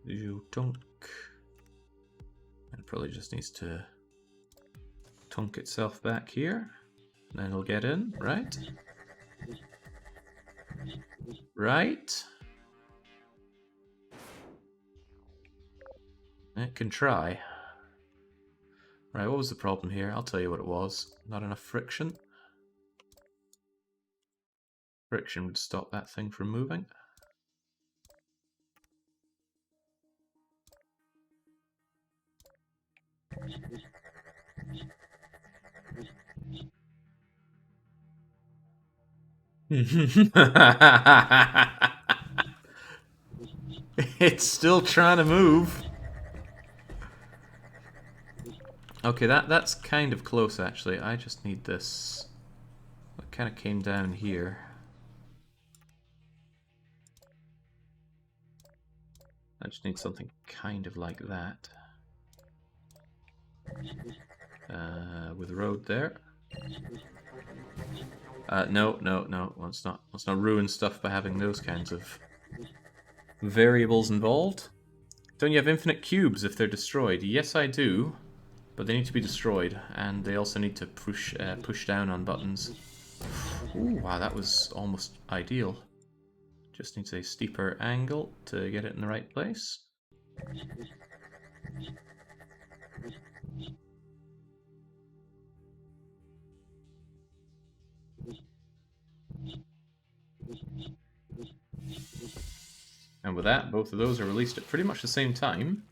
You tunk. And it probably just needs to tunk itself back here. And then it'll get in, right? Right? It can try. Right, what was the problem here? I'll tell you what it was. Not enough friction. Friction would stop that thing from moving. It's still trying to move. Okay, that's kind of close actually. I just need this. It kind of came down here. I just need something kind of like that. With a road there. No. Let's not ruin stuff by having those kinds of variables involved. Don't you have infinite cubes if they're destroyed? Yes, I do, but they need to be destroyed, and they also need to push down on buttons. Ooh, wow, that was almost ideal. Just needs a steeper angle to get it in the right place. And with that, both of those are released at pretty much the same time.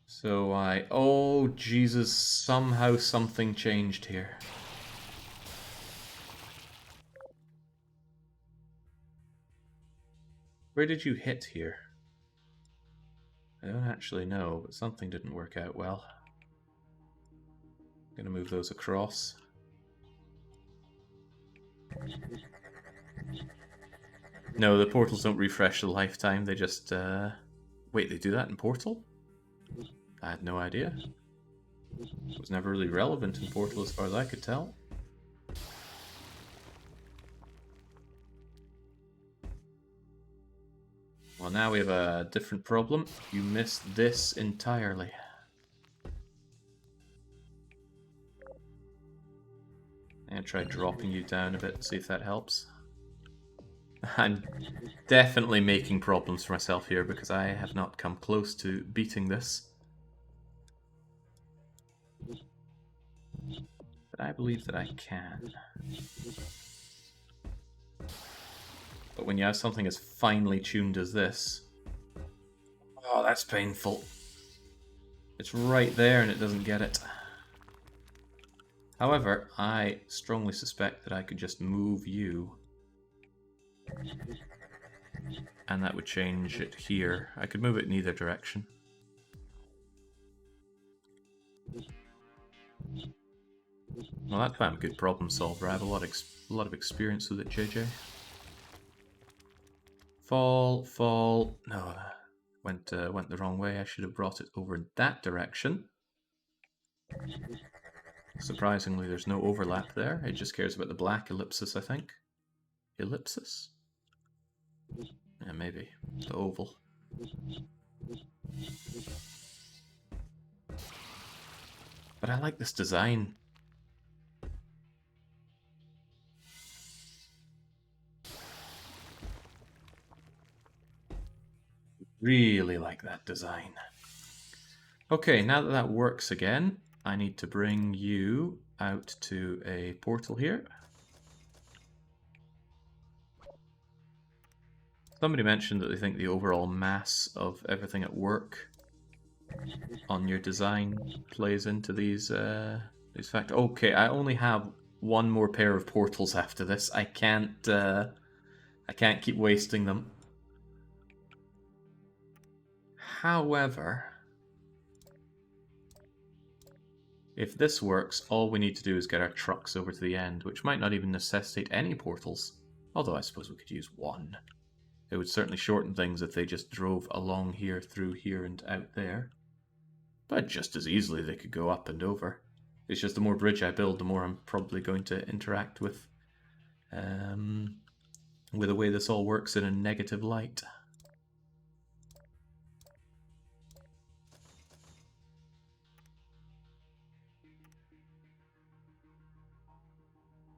So oh Jesus, somehow something changed here. Where did you hit here? I don't actually know, but something didn't work out well. I'm gonna move those across. No, the portals don't refresh the lifetime, they just, Wait, they do that in Portal? I had no idea. It was never really relevant in Portal as far as I could tell. Well, now we have a different problem. You missed this entirely. I'm gonna try dropping you down a bit and see if that helps. I'm definitely making problems for myself here because I have not come close to beating this. But I believe that I can. But when you have something as finely tuned as this... Oh, that's painful. It's right there and it doesn't get it. However, I strongly suspect that I could just move you. And that would change it here. I could move it in either direction. Well, that's why I'm a good problem solver. I have a lot of experience with it, JJ. Fall. No, went the wrong way. I should have brought it over in that direction. Surprisingly, there's no overlap there. It just cares about the black ellipsis, I think. Ellipsis? Yeah, maybe. The oval. But I like this design. Really like that design. Okay, now that that works again, I need to bring you out to a portal here. Somebody mentioned that they think the overall mass of everything at work on your design plays into these factors. Okay, I only have one more pair of portals after this. I can't keep wasting them. However, if this works, all we need to do is get our trucks over to the end, which might not even necessitate any portals. Although I suppose we could use one. It would certainly shorten things if they just drove along here, through here, and out there. But just as easily they could go up and over. It's just the more bridge I build, the more I'm probably going to interact with the way this all works in a negative light.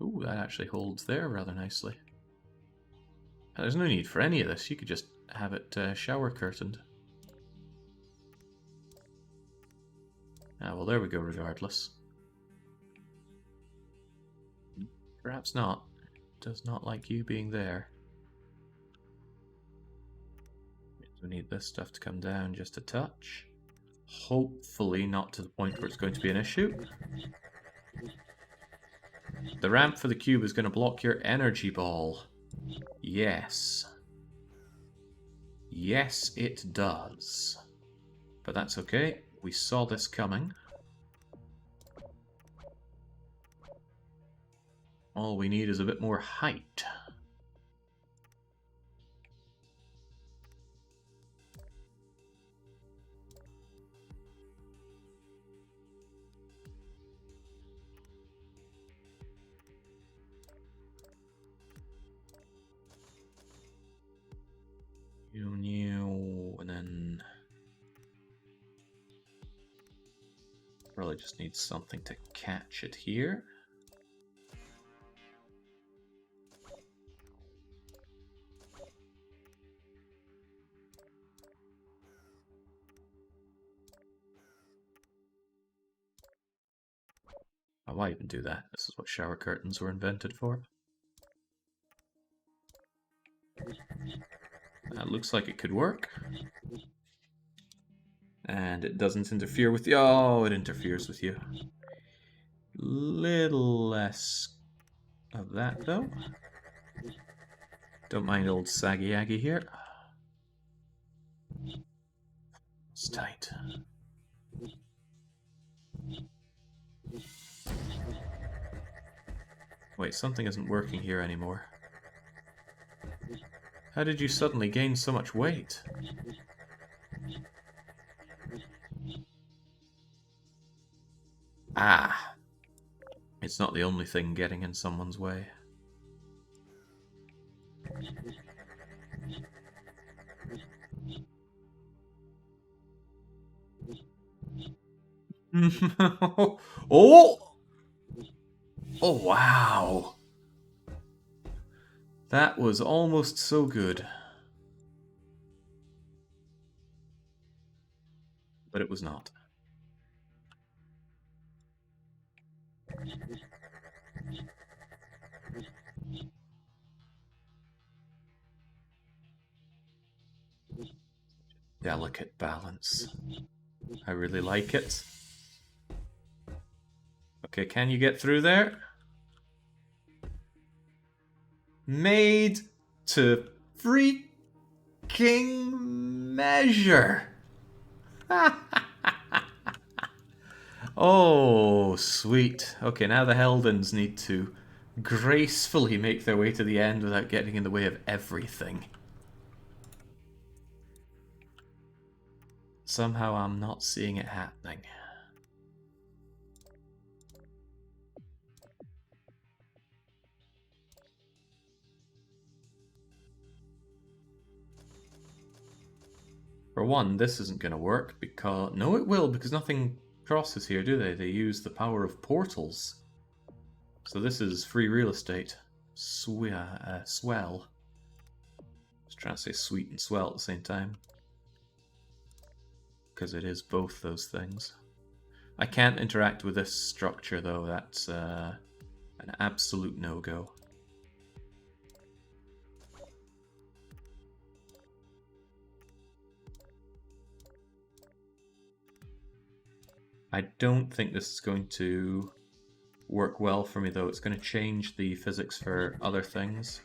Ooh, that actually holds there rather nicely. There's no need for any of this. You could just have it shower curtained. Ah, well, there we go, regardless. Perhaps not. It does not like you being there. We need this stuff to come down just a touch. Hopefully not to the point where it's going to be an issue. The ramp for the cube is going to block your energy ball. Yes. Yes, it does. But that's okay. We saw this coming. All we need is a bit more height. And then probably just need something to catch it here. Oh, why even do that? This is what shower curtains were invented for. That looks like it could work. And it doesn't interfere with you. Oh, it interferes with you. Little less of that, though. Don't mind old Saggy Aggie here. It's tight. Wait, something isn't working here anymore. How did you suddenly gain so much weight? Ah! It's not the only thing getting in someone's way. Oh! Oh, wow! That was almost so good. But it was not. Delicate balance. I really like it. Okay, can you get through there? Made to freaking measure. Oh, sweet. Okay, now the Heldens need to gracefully make their way to the end without getting in the way of everything. Somehow I'm not seeing it happening. For one, this isn't going to work because... No, it will, because nothing crosses here, do they? They use the power of portals. So this is free real estate. Swell. I was trying to say sweet and swell at the same time. Because it is both those things. I can't interact with this structure, though. That's an absolute no-go. I don't think this is going to work well for me, though. It's going to change the physics for other things.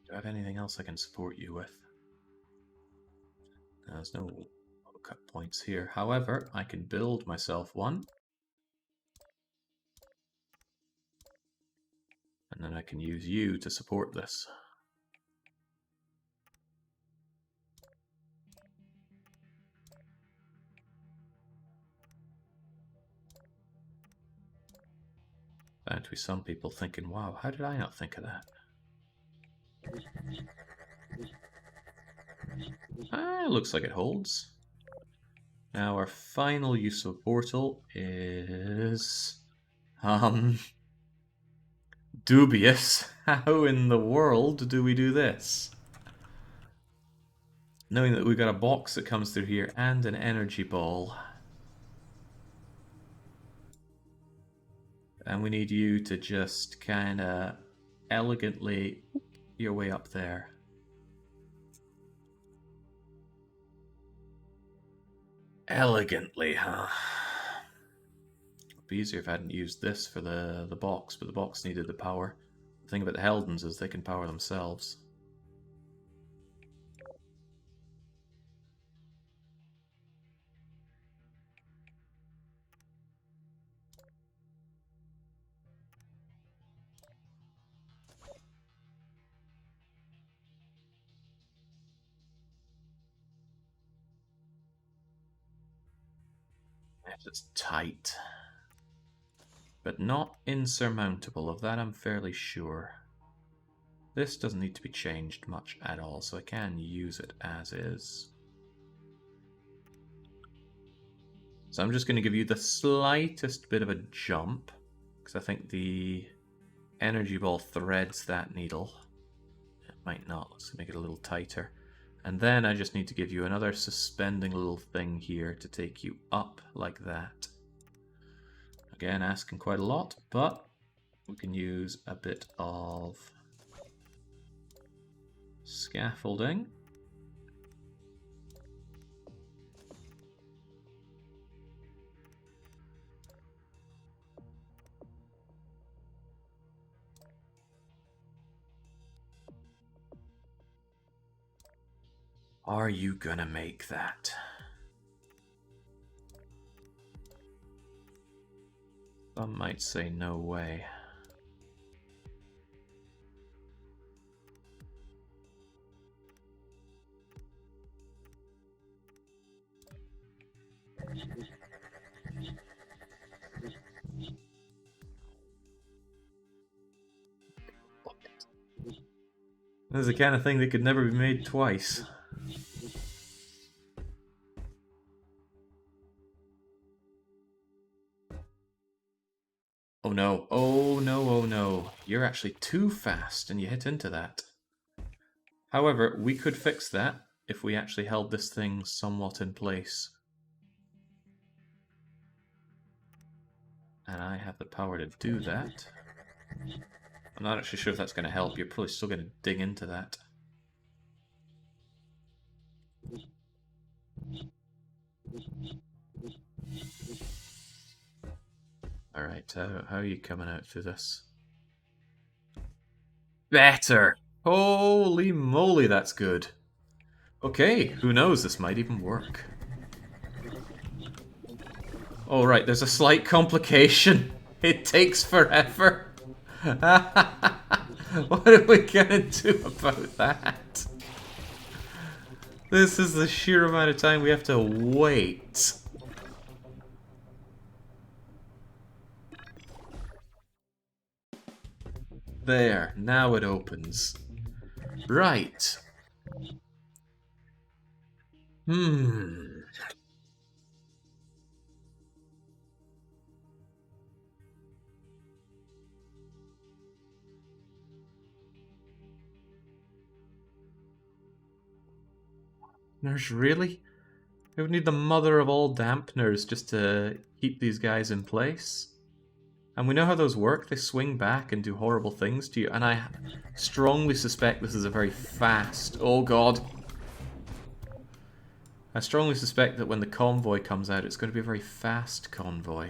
Do I have anything else I can support you with? There's no cut points here. However, I can build myself one. And then I can use you to support this. Bound to be some people thinking, wow, how did I not think of that? Looks like it holds. Now our final use of portal is... dubious. How in the world do we do this? Knowing that we've got a box that comes through here and an energy ball. And we need you to just kind of elegantly your way up there. Elegantly, huh? It'd be easier if I hadn't used this for the box, but the box needed the power. The thing about the Heldens is they can power themselves. It's tight. But not insurmountable, of that I'm fairly sure. This doesn't need to be changed much at all, so I can use it as is. So I'm just going to give you the slightest bit of a jump, because I think the energy ball threads that needle. It might not, let's make it a little tighter. And then I just need to give you another suspending little thing here to take you up like that. Again, asking quite a lot, but we can use a bit of scaffolding. Are you gonna make that? Some might say no way. This is the kind of thing that could never be made twice. Oh no, oh no, oh no. You're actually too fast and you hit into that. However, we could fix that if we actually held this thing somewhat in place. And I have the power to do that. I'm not actually sure if that's going to help. You're probably still going to dig into that. Alright, how are you coming out through this? Better! Holy moly, that's good. Okay, who knows, this might even work. Oh right, there's a slight complication. It takes forever. What are we gonna do about that? This is the sheer amount of time we have to wait. There, now it opens. Right. Dampeners, really? We would need the mother of all dampeners just to keep these guys in place. And we know how those work. They swing back and do horrible things to you. And I strongly suspect this is a very fast... Oh god. I strongly suspect that when the convoy comes out, it's going to be a very fast convoy.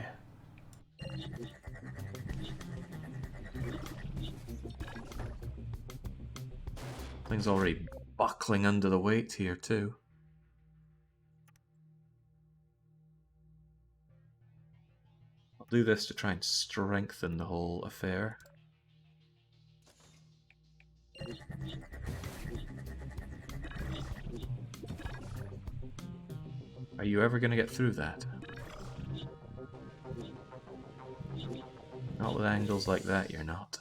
Thing's already buckling under the weight here too. I'll do this to try and strengthen the whole affair. Are you ever going to get through that? Not with angles like that, you're not.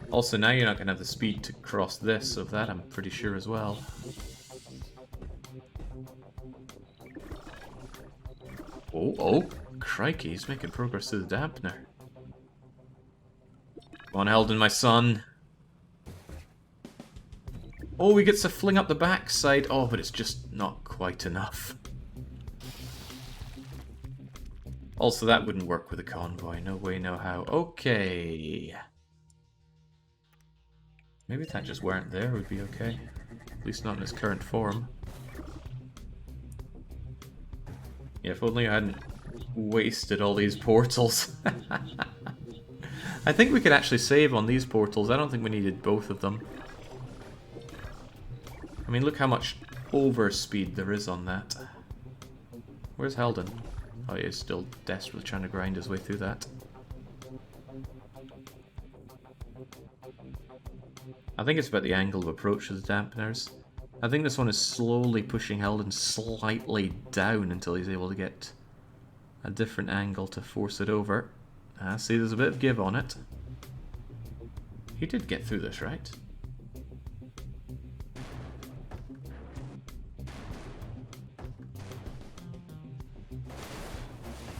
Also, now you're not going to have the speed to cross this, of that I'm pretty sure as well. Oh, crikey, he's making progress through the dampener. Come on, Helden, my son. Oh, he gets to fling up the backside. Oh, but it's just not quite enough. Also, that wouldn't work with a convoy. No way, no how. Okay. Maybe if that just weren't there, would be okay. At least not in its current form. Yeah, if only I hadn't wasted all these portals. I think we could actually save on these portals. I don't think we needed both of them. I mean, look how much overspeed there is on that. Where's Helden? Oh, he's still desperately trying to grind his way through that. I think it's about the angle of approach of the dampeners. I think this one is slowly pushing Helden slightly down until he's able to get a different angle to force it over. Ah, see, there's a bit of give on it. He did get through this, right?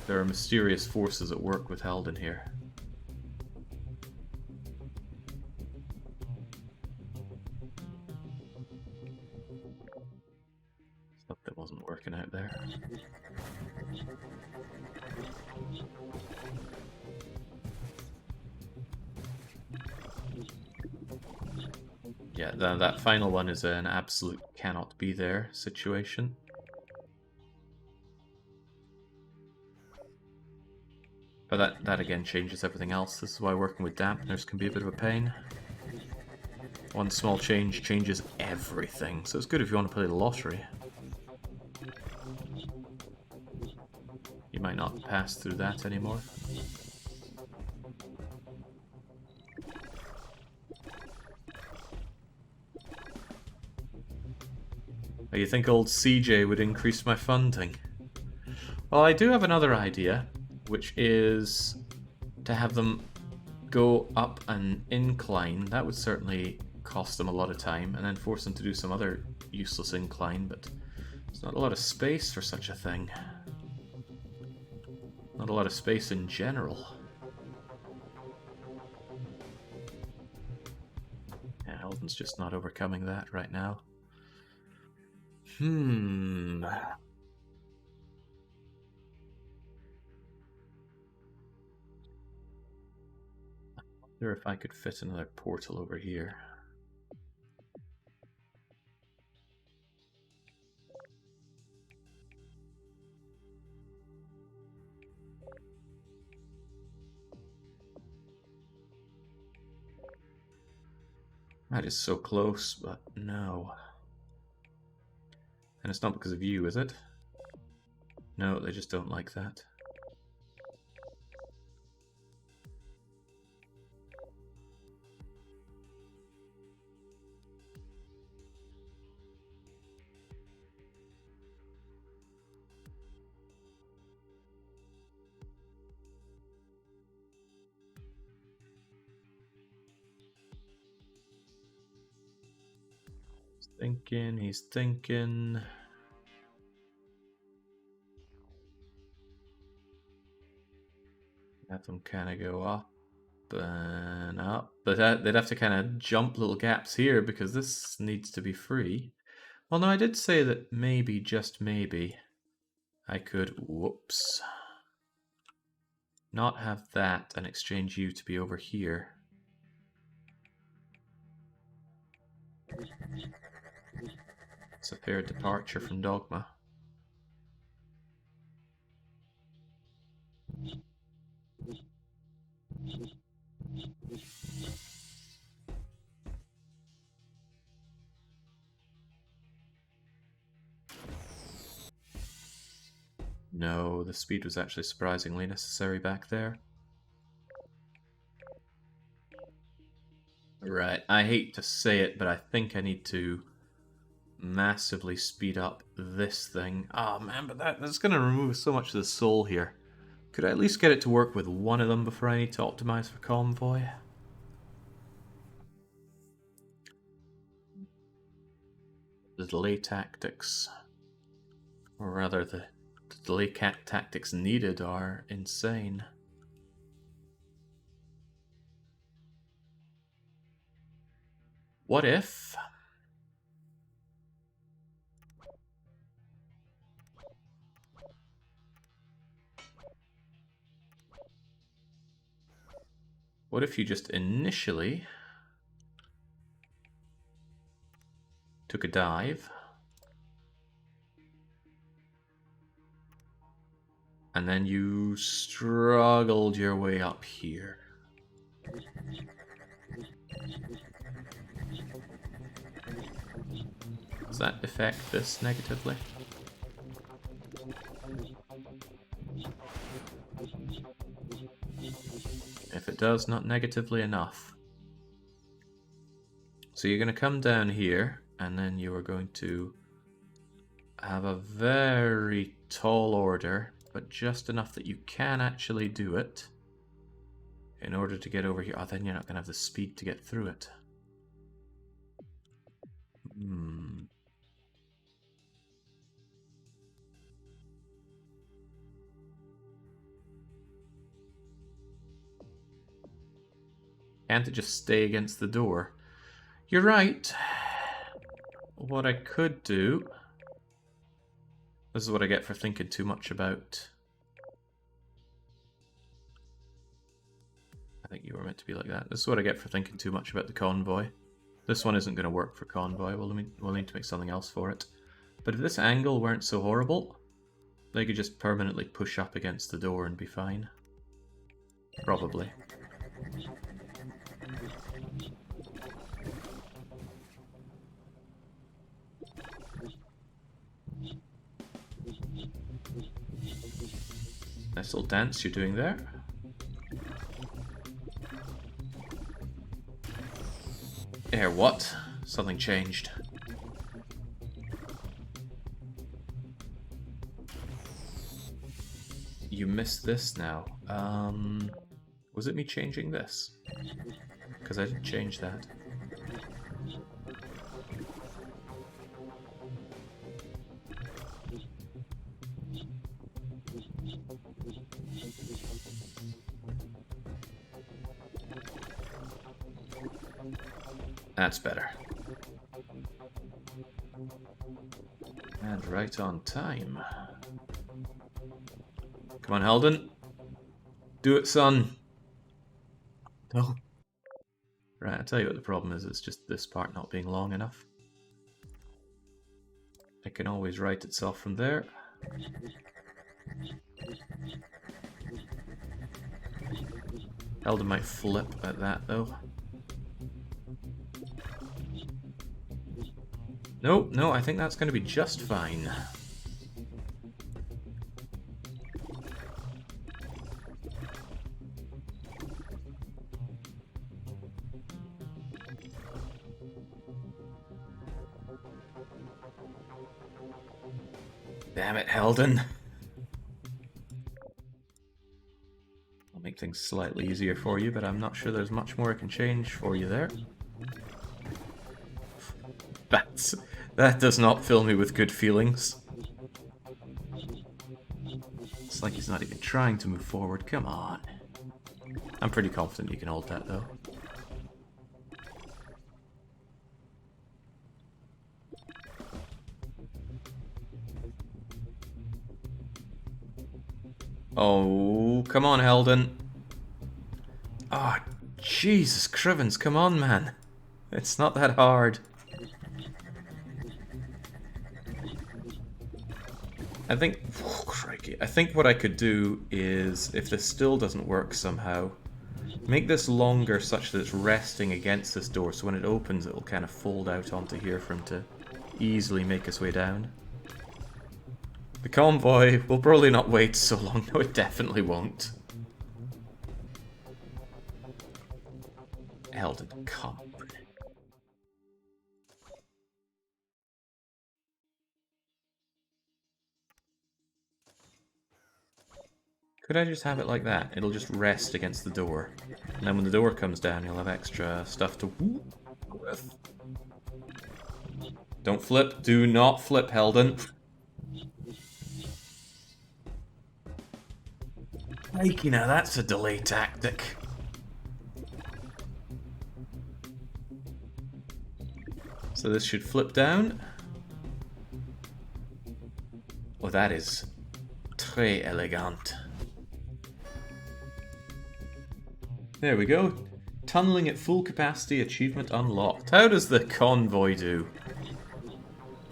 There are mysterious forces at work with Helden here. Something wasn't working out there. Yeah, that final one is an absolute cannot be there situation. But that again changes everything else. This is why working with dampeners can be a bit of a pain. One small change changes everything, so it's good if you want to play the lottery. You might not pass through that anymore. You think old CJ would increase my funding? Well, I do have another idea, which is to have them go up an incline. That would certainly cost them a lot of time, and then force them to do some other useless incline, but there's not a lot of space for such a thing. Not a lot of space in general. Yeah, Helden's just not overcoming that right now. I wonder if I could fit another portal over here. That is so close, but no. And it's not because of you, is it? No, they just don't like that. He's thinking. Have them kind of go up and up. But they'd have to kind of jump little gaps here because this needs to be free. Well, no, I did say that maybe, just maybe, I could, whoops, not have that and exchange you to be over here. It's a fair departure from dogma. No, the speed was actually surprisingly necessary back there. Right, I hate to say it, but I think I need to massively speed up this thing. Oh man, but that's going to remove so much of the soul here. Could I at least get it to work with one of them before I need to optimize for convoy? The delay tactics, or rather the delay tactics needed are insane. What if... What if you just initially took a dive and then you struggled your way up here? Does that affect this negatively? If it does, not negatively enough. So you're going to come down here, and then you are going to have a very tall order, but just enough that you can actually do it in order to get over here. Oh, then you're not going to have the speed to get through it. Can't it just stay against the door? You're right. What I could do... This is what I get for thinking too much about... I think you were meant to be like that. This is what I get for thinking too much about the convoy. This one isn't going to work for convoy. We'll need to make something else for it. But if this angle weren't so horrible, they could just permanently push up against the door and be fine. Probably. Nice little dance you're doing there. There, what? Something changed. You missed this now. Was it me changing this? Because I didn't change that. That's better. And right on time. Come on, Helden. Do it, son. No. Right, I'll tell you what the problem is. It's just this part not being long enough. It can always right itself from there. Helden might flip at that, though. No, I think that's going to be just fine. Damn it, Helden. I'll make things slightly easier for you, but I'm not sure there's much more I can change for you there. That does not fill me with good feelings. It's like he's not even trying to move forward. Come on. I'm pretty confident you can hold that, though. Oh, come on, Helden. Oh, Jesus Crivens, come on, man. It's not that hard. I think... Oh, crikey. I think what I could do is, if this still doesn't work somehow, make this longer such that it's resting against this door, so when it opens it'll kind of fold out onto here for him to easily make his way down. The convoy will probably not wait so long. No, it definitely won't. Helden, come. Could I just have it like that? It'll just rest against the door. And then when the door comes down, you'll have extra stuff to whoop with. Don't flip. Do not flip, Helden. Crikey, now that's a delay tactic. So this should flip down. Oh, that is très élégant. There we go. Tunneling at full capacity, achievement unlocked. How does the convoy do?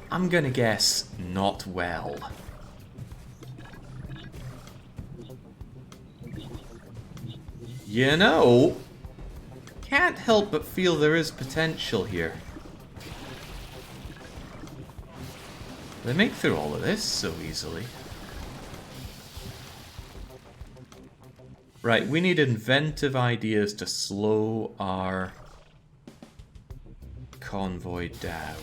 I'm gonna guess not well. You know, can't help but feel there is potential here. They make through all of this so easily. Right, we need inventive ideas to slow our convoy down.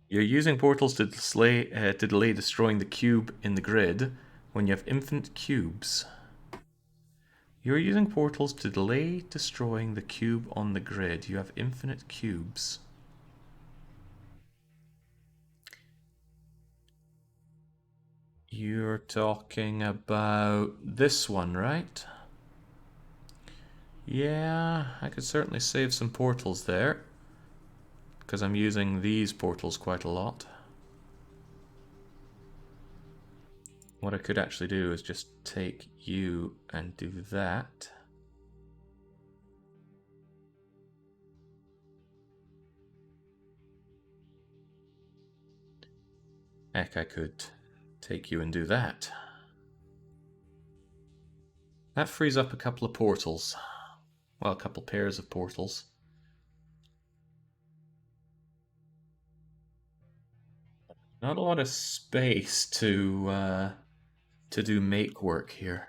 You're using portals to delay destroying the cube in the grid when you have infinite cubes. You're using portals to delay destroying the cube on the grid. You have infinite cubes. You're talking about this one, right? Yeah, I could certainly save some portals there, because I'm using these portals quite a lot. What I could actually do is just take you and do that. Heck, I could take you and do that. That frees up a couple of portals. Well, a couple pairs of portals. Not a lot of space to do make work here.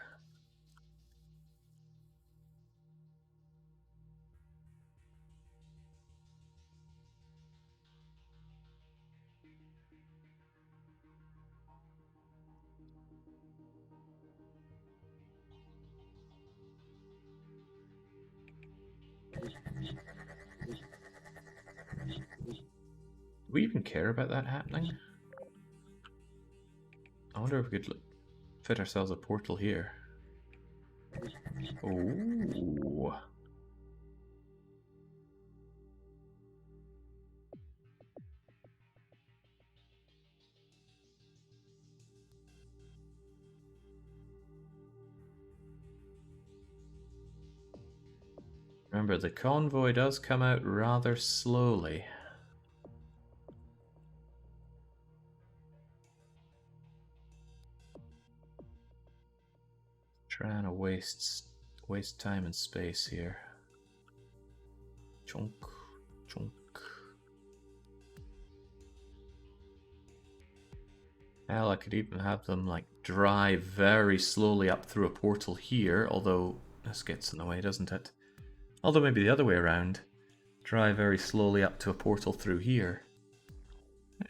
Do we even care about that happening? I wonder if we could fit ourselves a portal here. Ooh. Remember, the convoy does come out rather slowly. Trying to waste time and space here. Chunk, chunk. Hell, I could even have them like drive very slowly up through a portal here, although this gets in the way, doesn't it? Although maybe the other way around. Drive very slowly up to a portal through here.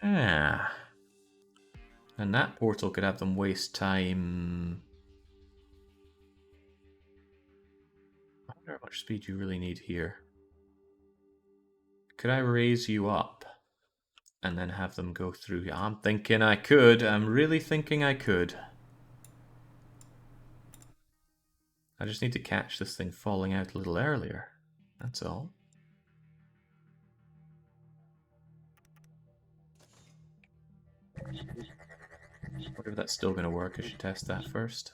Ah. And that portal could have them waste time. I wonder how much speed you really need here. Could I raise you up and then have them go through here? I'm thinking I could. I'm really thinking I could. I just need to catch this thing falling out a little earlier. That's all. Wonder if that's still going to work. I should test that first.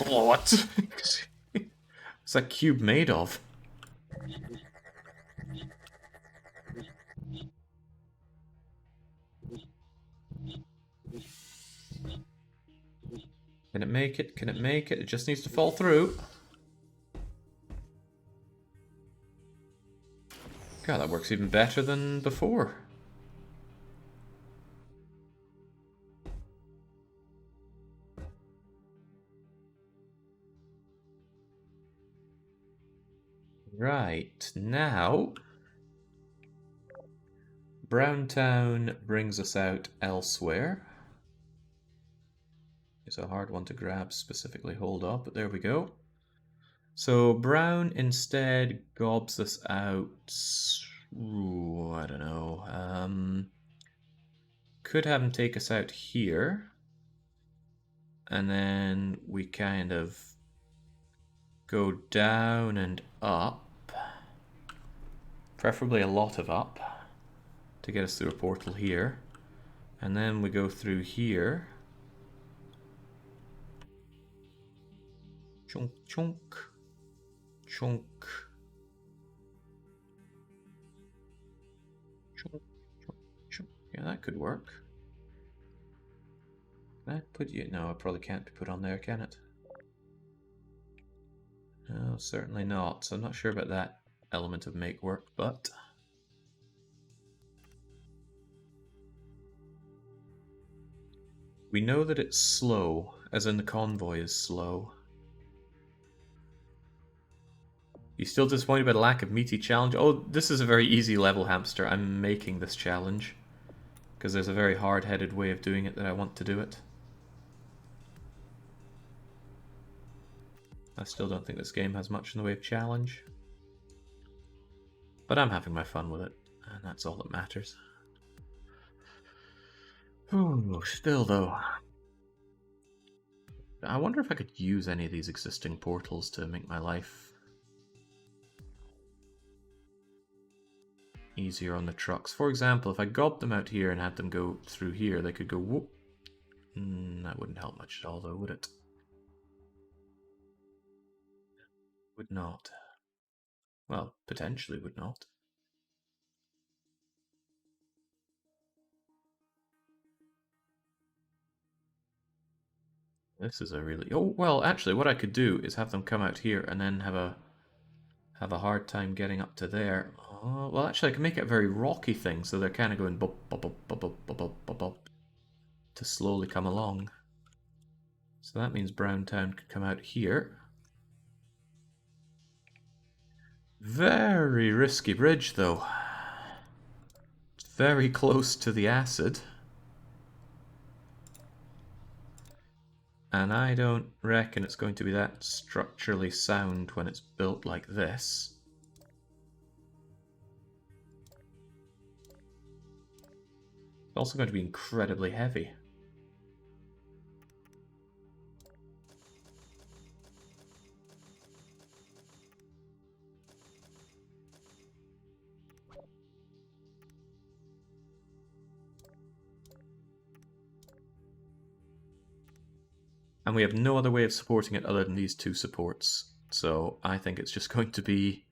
Oh, what? What's that cube made of? Can it make it? Can it make it? It just needs to fall through. God, that works even better than before. Right, now Browntown brings us out elsewhere. It's a hard one to grab specifically hold of, but there we go. So Brown instead gobs us out. Ooh, I don't know. Could have him take us out here. and then we kind of go down and up, preferably a lot of up, to get us through a portal here. And then we go through here. Chunk, chunk, chunk, chunk, chunk, chunk. Yeah, that could work. Can I put you? No, it probably can't be put on there, can it? No, certainly not. So I'm not sure about that element of make work, but we know that it's slow, as in the convoy is slow. You still disappointed by the lack of meaty challenge? Oh, this is a very easy level, Hamster. I'm making this challenge because there's a very hard-headed way of doing it that I want to do it. I still don't think this game has much in the way of challenge. But I'm having my fun with it, and that's all that matters. Ooh, still though. I wonder if I could use any of these existing portals to make my life easier on the trucks. For example, if I gobbed them out here and had them go through here, they could go whoop. That wouldn't help much at all though, would it? Would not. Well, potentially would not. This is a really... Oh, well, actually, what I could do is have them come out here and then have a hard time getting up to there. Oh, well, actually, I can make it a very rocky thing, so they're kind of going bop, bop, bop, bop, bop, bop, bop, bop, bop, to slowly come along. So that means Browntown could come out here. Very risky bridge, though. It's very close to the acid. And I don't reckon it's going to be that structurally sound when it's built like this. It's also going to be incredibly heavy. And we have no other way of supporting it other than these two supports. So I think it's just going to be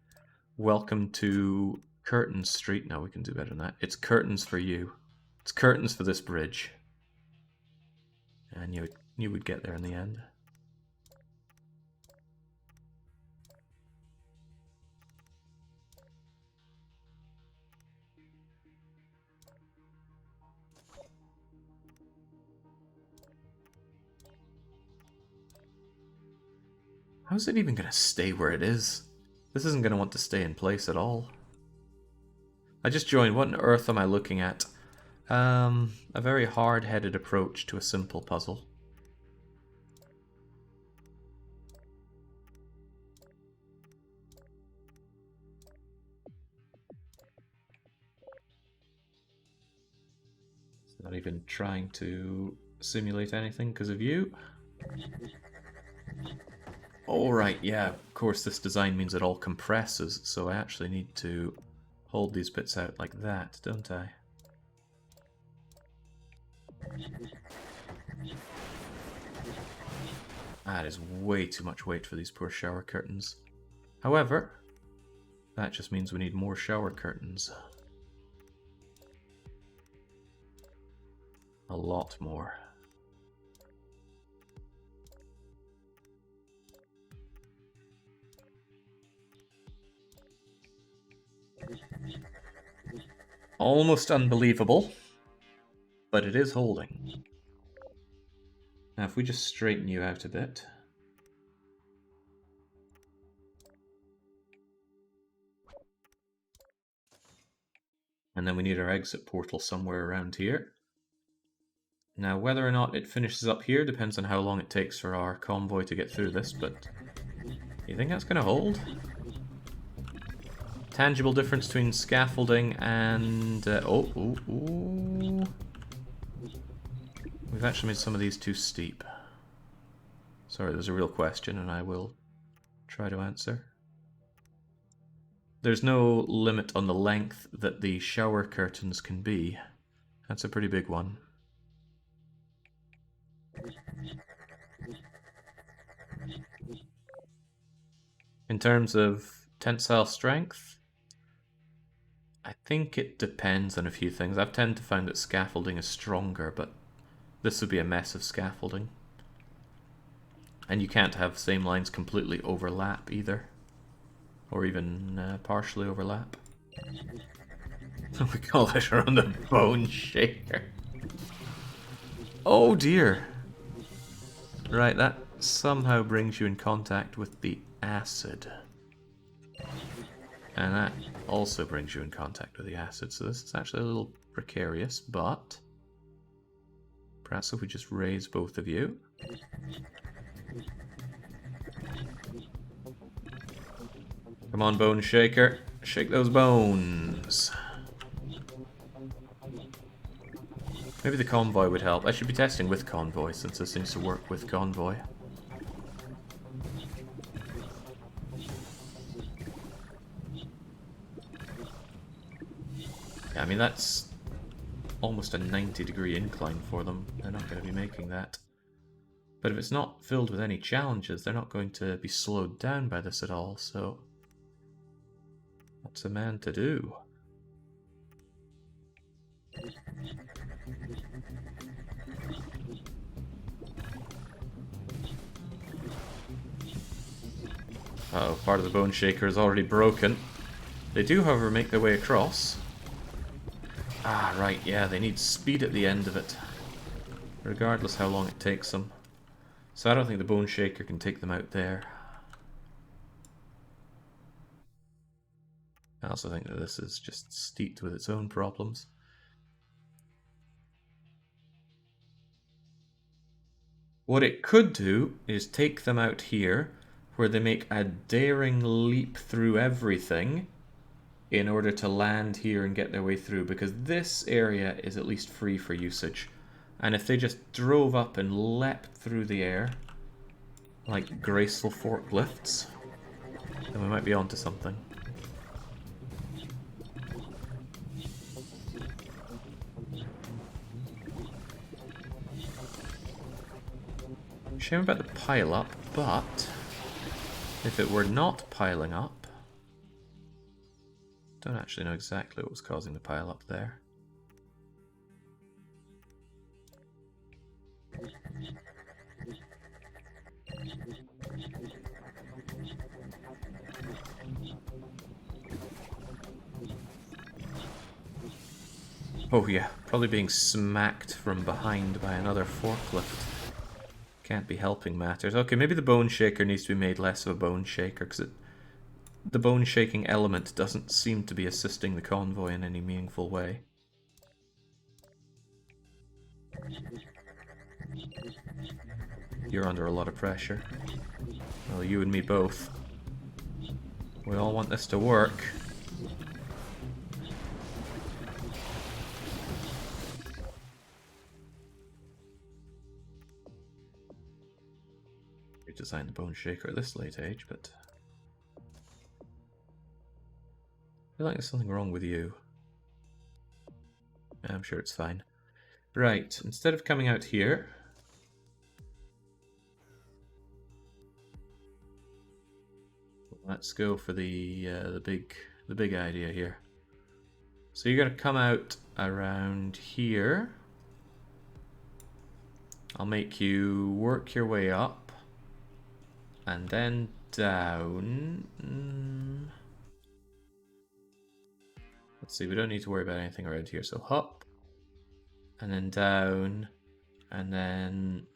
welcome to Curtains Street. No, we can do better than that. It's curtains for you. It's curtains for this bridge. And you would get there in the end. How's it even going to stay where it is? This isn't going to want to stay in place at all. I just joined. What on earth am I looking at? A very hard-headed approach to a simple puzzle. It's not even trying to simulate anything because of you. Alright, yeah, of course this design means it all compresses, so I actually need to hold these bits out like that, don't I? That is way too much weight for these poor shower curtains. However, that just means we need more shower curtains. A lot more. Almost unbelievable, but it is holding. Now if we just straighten you out a bit. And then we need our exit portal somewhere around here. Now whether or not it finishes up here depends on how long it takes for our convoy to get through this, but you think that's going to hold? Tangible difference between scaffolding and... We've actually made some of these too steep. Sorry, there's a real question and I will try to answer. There's no limit on the length that the shower curtains can be. That's a pretty big one. In terms of tensile strength, I think it depends on a few things. I've tended to find that scaffolding is stronger, but this would be a mess of scaffolding. And you can't have same lines completely overlap either. Or even partially overlap. We call it around the bone shaker. Oh dear! Right, that somehow brings you in contact with the acid. And that also brings you in contact with the acid, so this is actually a little precarious, but perhaps if we just raise both of you. Come on, Bone Shaker. Shake those bones. Maybe the convoy would help. I should be testing with convoy since this seems to work with convoy. Yeah, I mean that's almost a 90-degree incline for them. They're not going to be making that. But if it's not filled with any challenges, they're not going to be slowed down by this at all, so what's a man to do? Uh-oh, part of the Bone Shaker is already broken. They do, however, make their way across. Ah, right, yeah, they need speed at the end of it, regardless how long it takes them. So I don't think the Bone Shaker can take them out there. I also think that this is just steeped with its own problems. What it could do is take them out here, where they make a daring leap through everything in order to land here and get their way through, because this area is at least free for usage. And if they just drove up and leapt through the air, like graceful forklifts, then we might be onto something. Shame about the pile up, but if it were not piling up, don't actually know exactly what was causing the pile up there. Oh yeah, probably being smacked from behind by another forklift. Can't be helping matters. Okay, maybe the Bone Shaker needs to be made less of a Bone Shaker, because the bone shaking element doesn't seem to be assisting the convoy in any meaningful way. You're under a lot of pressure. Well, you and me both. We all want this to work. We designed the Bone Shaker at this late age, but I feel like there's something wrong with you. I'm sure it's fine. Right, instead of coming out here, let's go for the big idea here. So you're gonna come out around here. I'll make you work your way up and then down. Let's see, we don't need to worry about anything around here. So up and then down and then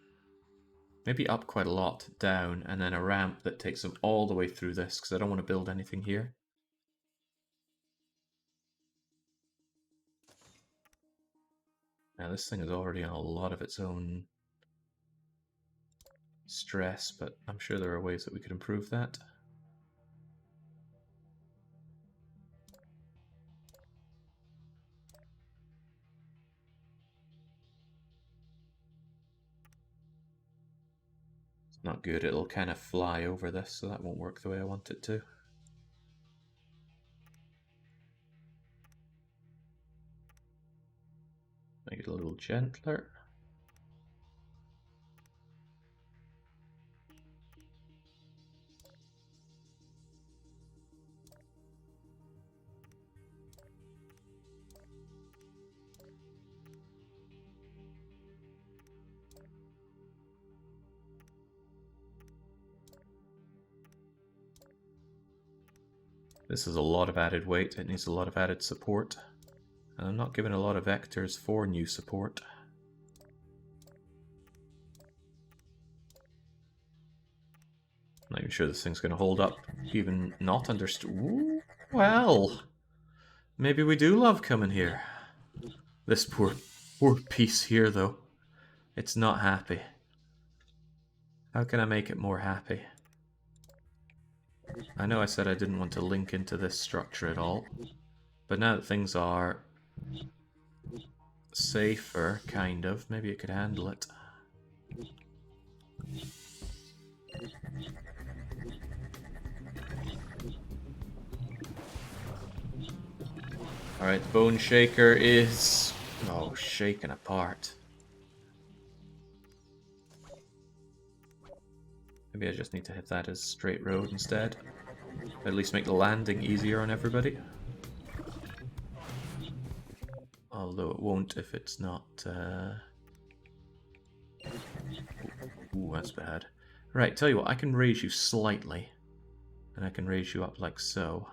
maybe up quite a lot, down, and then a ramp that takes them all the way through this, because I don't want to build anything here. Now this thing is already on a lot of its own stress, but I'm sure there are ways that we could improve that. Not good, it'll kind of fly over this, so that won't work the way I want it to. Make it a little gentler. This is a lot of added weight, it needs a lot of added support. And I'm not given a lot of vectors for new support. Not even sure this thing's going to hold up, even not understood. Well, maybe we do love coming here. This poor piece here, though. It's not happy. How can I make it more happy? I know I said I didn't want to link into this structure at all, but now that things are safer, kind of, maybe it could handle it. Alright, the bone shaker is... oh, shaken apart. Maybe I just need to hit that as straight road instead. At least make the landing easier on everybody. Although it won't if it's not... Ooh, that's bad. Right, tell you what, I can raise you slightly. And I can raise you up like so.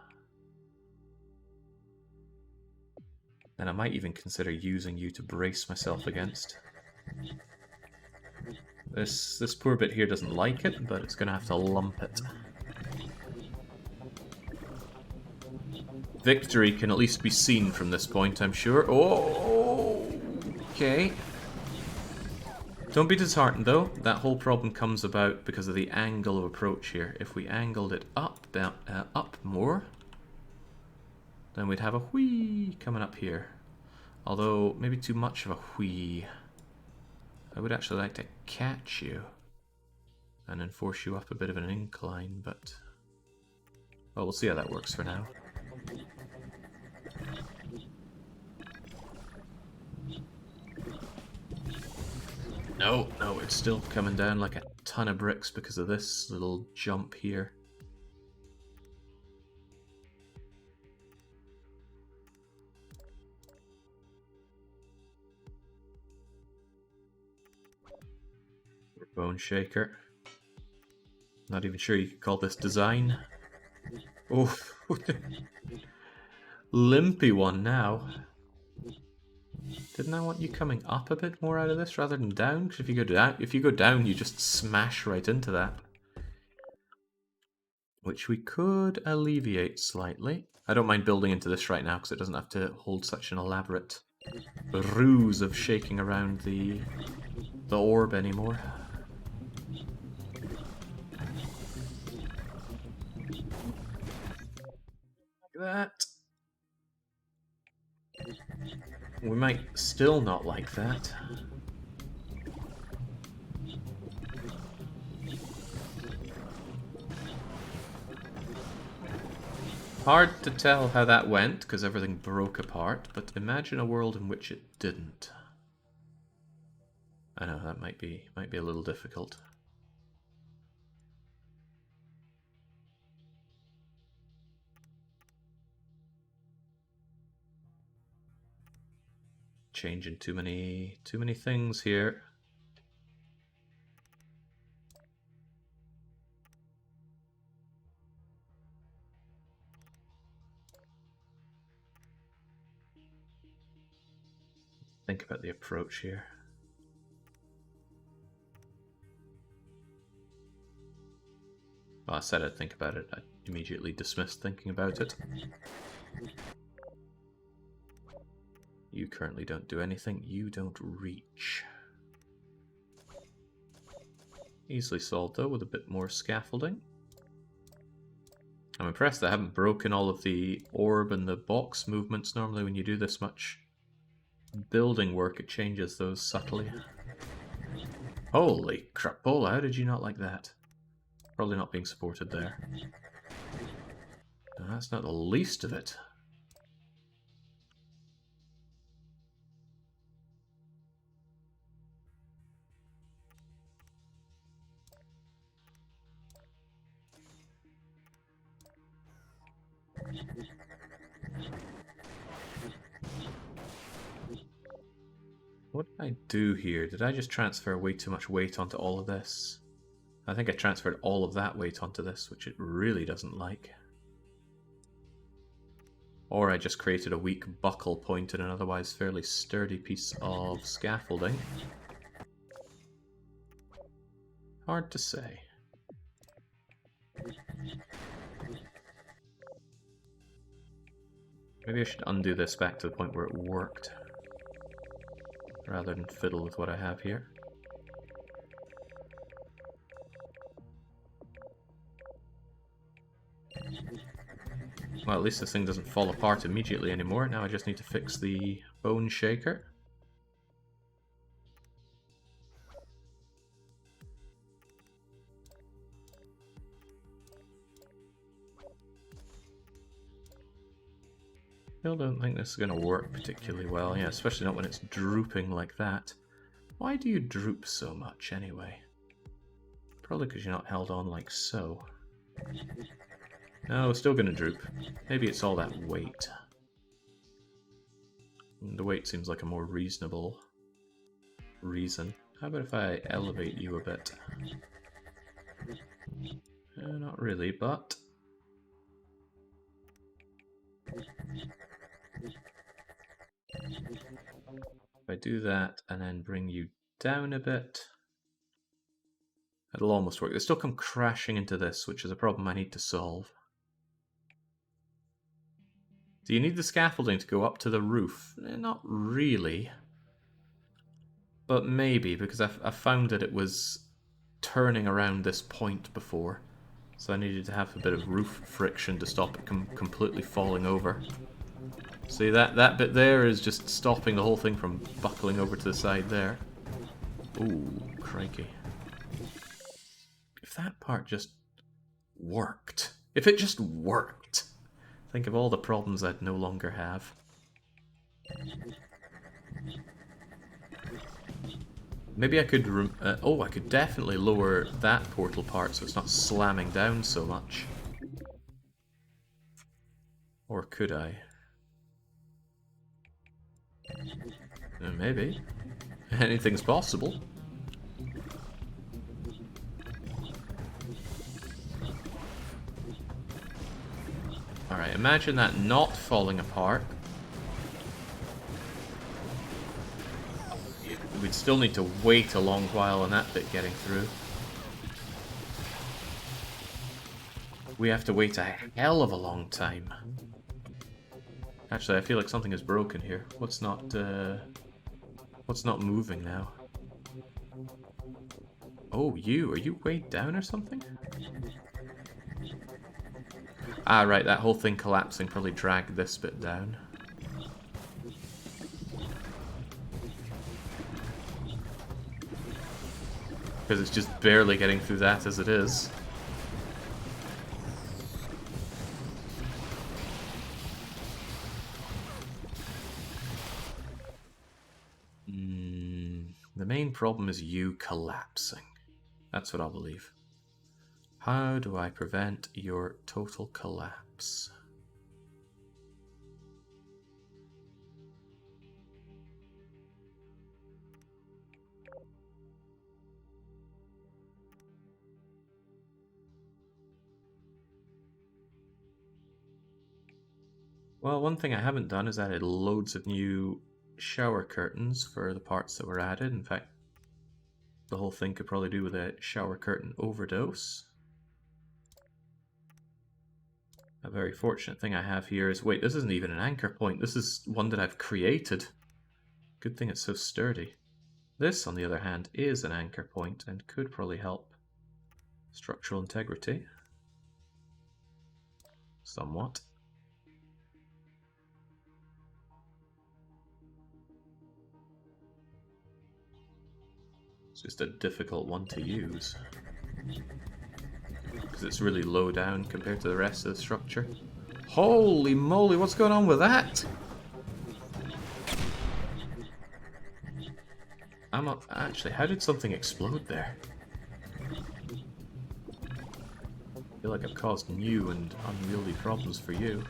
And I might even consider using you to brace myself against. This poor bit here doesn't like it, but it's going to have to lump it. Victory can at least be seen from this point, I'm sure. Oh, okay. Don't be disheartened, though. That whole problem comes about because of the angle of approach here. If we angled it up more, then we'd have a whee coming up here. Although, maybe too much of a whee. I would actually like to catch you and then force you up a bit of an incline, but... well, we'll see how that works for now. No, it's still coming down like a ton of bricks because of this little jump here. Bone shaker. Not even sure you could call this design. Oh, limpy one now. Didn't I want you coming up a bit more out of this rather than down? Because if you go down, you just smash right into that. Which we could alleviate slightly. I don't mind building into this right now because it doesn't have to hold such an elaborate ruse of shaking around the orb anymore. That. We might still not like that. Hard to tell how that went because everything broke apart, but imagine a world in which it didn't. I know that might be a little difficult. Changing too many things here. Think about the approach here. Well, I said I'd think about it. I immediately dismissed thinking about it. You currently don't do anything. You don't reach. Easily solved, though, with a bit more scaffolding. I'm impressed I haven't broken all of the orb and the box movements. Normally when you do this much building work, it changes those subtly. Holy crapola, how did you not like that? Probably not being supported there. No, that's not the least of it. What did I do here? Did I just transfer way too much weight onto all of this? I think I transferred all of that weight onto this, which it really doesn't like. Or I just created a weak buckle point in an otherwise fairly sturdy piece of scaffolding. Hard to say. Maybe I should undo this back to the point where it worked, rather than fiddle with what I have here. Well, at least this thing doesn't fall apart immediately anymore. Now I just need to fix the bone shaker. Still don't think this is going to work particularly well. Yeah, especially not when it's drooping like that. Why do you droop so much anyway? Probably because you're not held on like so. No, it's still going to droop. Maybe it's all that weight. The weight seems like a more reasonable reason. How about if I elevate you a bit? Not really, but... If I do that and then bring you down a bit, it'll almost work. They still come crashing into this, which is a problem I need to solve. Do you need the scaffolding to go up to the roof? Not really. But maybe, because I found that it was turning around this point before. So I needed to have a bit of roof friction to stop it completely falling over. See, that bit there is just stopping the whole thing from buckling over to the side there. Ooh, crikey. If that part just worked. If it just worked. Think of all the problems I'd no longer have. Maybe I could... oh, I could definitely lower that portal part so it's not slamming down so much. Or could I? Maybe. Anything's possible. Alright, imagine that not falling apart. We'd still need to wait a long while on that bit getting through. We have to wait a hell of a long time. Actually, I feel like something is broken here. What's not moving now? Oh, are you weighed down or something? Ah, right, that whole thing collapsing probably dragged this bit down. Because it's just barely getting through that as it is. The main problem is you collapsing. That's what I'll believe. How do I prevent your total collapse? Well, one thing I haven't done is added loads of new shower curtains for the parts that were added. In fact, the whole thing could probably do with a shower curtain overdose. A very fortunate thing I have here is, wait, this isn't even an anchor point. This is one that I've created. Good thing it's so sturdy. This, on the other hand, is an anchor point and could probably help structural integrity. Somewhat. It's just a difficult one to use. Because it's really low down compared to the rest of the structure. Holy moly, what's going on with that? Actually, how did something explode there? I feel like I've caused new and unwieldy problems for you.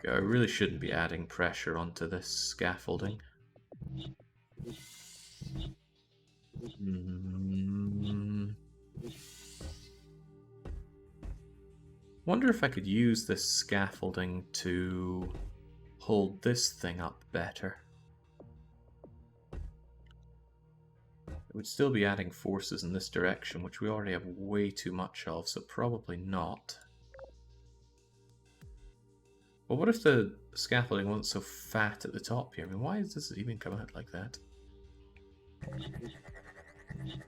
I really shouldn't be adding pressure onto this scaffolding. Wonder if I could use this scaffolding to hold this thing up better. It would still be adding forces in this direction, which we already have way too much of, so probably not. But what if the scaffolding wasn't so fat at the top here? I mean, why does it even come out like that?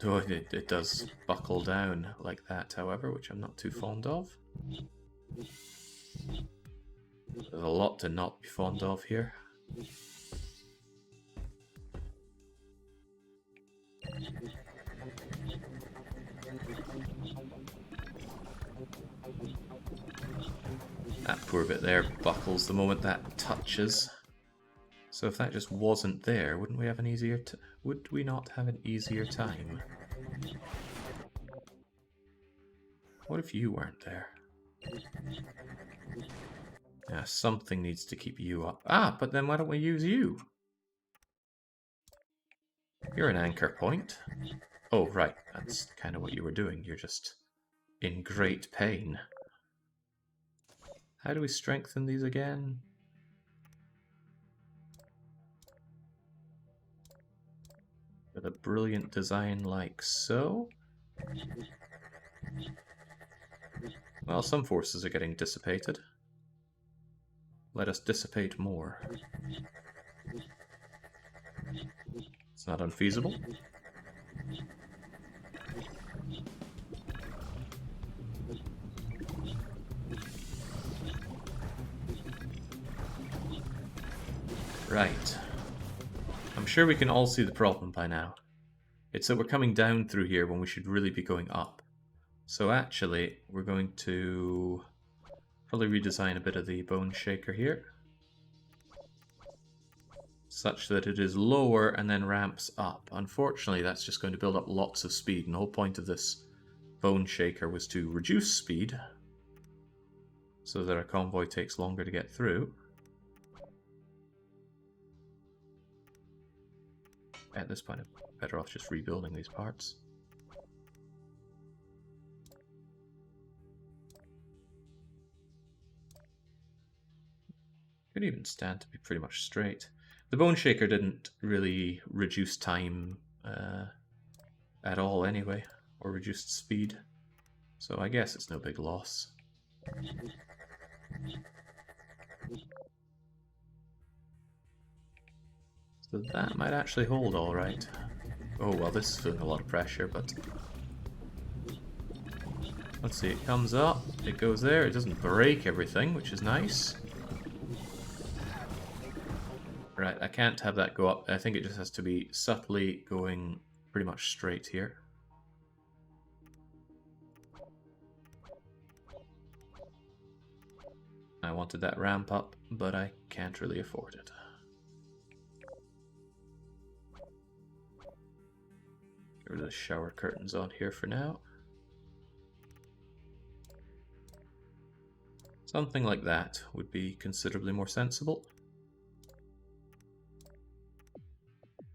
Oh, it does buckle down like that, however, which I'm not too fond of. There's a lot to not be fond of here. That poor bit there buckles the moment that touches. So if that just wasn't there, wouldn't we have an easier would we not have an easier time? What if you weren't there? Yeah, something needs to keep you up. Ah, but then why don't we use you? You're an anchor point. Oh, right, that's kind of what you were doing. You're just in great pain. How do we strengthen these again? With a brilliant design like so. Well, some forces are getting dissipated. Let us dissipate more. It's not unfeasible. Right. I'm sure we can all see the problem by now. It's that we're coming down through here when we should really be going up. So actually, we're going to probably redesign a bit of the bone shaker here, such that it is lower and then ramps up. Unfortunately, that's just going to build up lots of speed, and the whole point of this bone shaker was to reduce speed so that our convoy takes longer to get through. At this point, I'm better off just rebuilding these parts. Could even stand to be pretty much straight. The bone shaker didn't really reduce time at all anyway, or reduced speed, so I guess it's no big loss. So that might actually hold all right. Oh well, this is feeling a lot of pressure, but let's see, it comes up, it goes there, it doesn't break everything, which is nice. Right, I can't have that go up. I think it just has to be subtly going pretty much straight here. I wanted that ramp up, but I can't really afford it. Get rid of the shower curtains on here for now. Something like that would be considerably more sensible.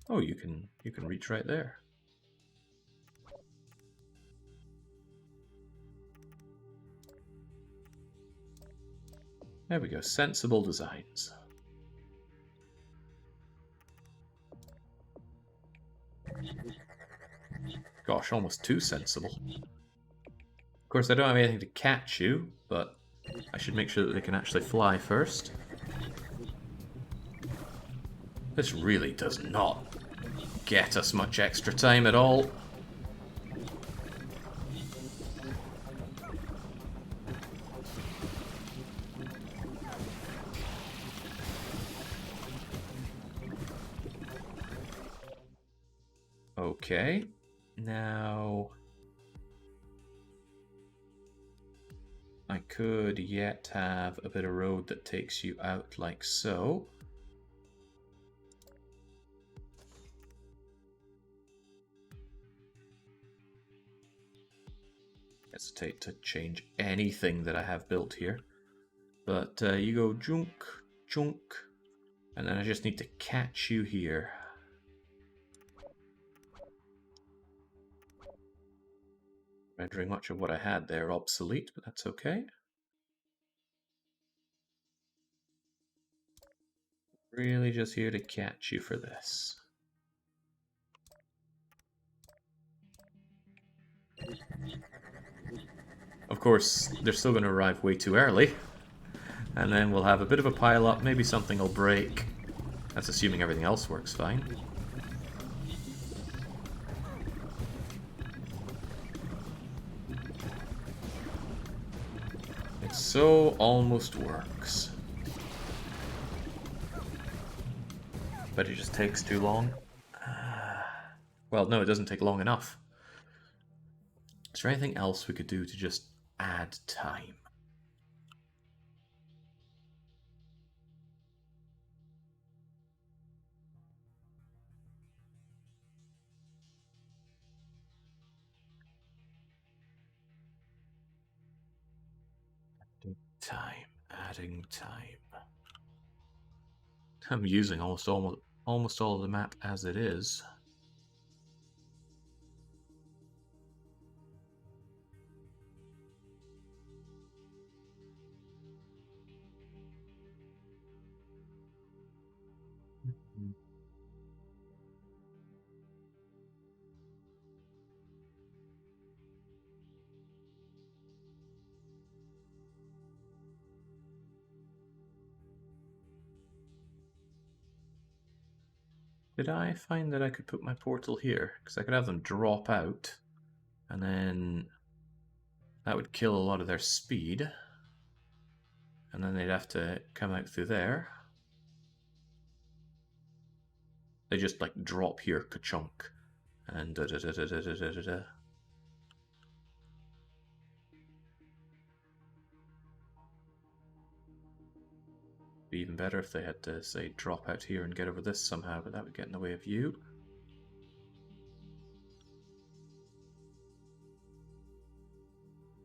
Oh, you can reach right there. There we go, sensible designs. Gosh, almost too sensible. Of course, I don't have anything to catch you, but I should make sure that they can actually fly first. This really does not get us much extra time at all. Okay. Now... I could yet have a bit of road that takes you out like so. Hesitate to change anything that I have built here. But you go junk, junk, and then I just need to catch you here. Rendering much of what I had there obsolete, but that's okay. Really just here to catch you for this. Of course, they're still going to arrive way too early. And then we'll have a bit of a pile up, maybe something will break. That's assuming everything else works fine. It so almost works. But it just takes too long. Well, no, it doesn't take long enough. Is there anything else we could do to just add time? Adding time. I'm using almost all of the map as it is. Did I find that I could put my portal here? Because I could have them drop out, and then that would kill a lot of their speed. And then they'd have to come out through there. They just like drop here, ka-chunk. And da-da-da-da-da-da-da-da. Be even better if they had to, say, drop out here and get over this somehow, but that would get in the way of you.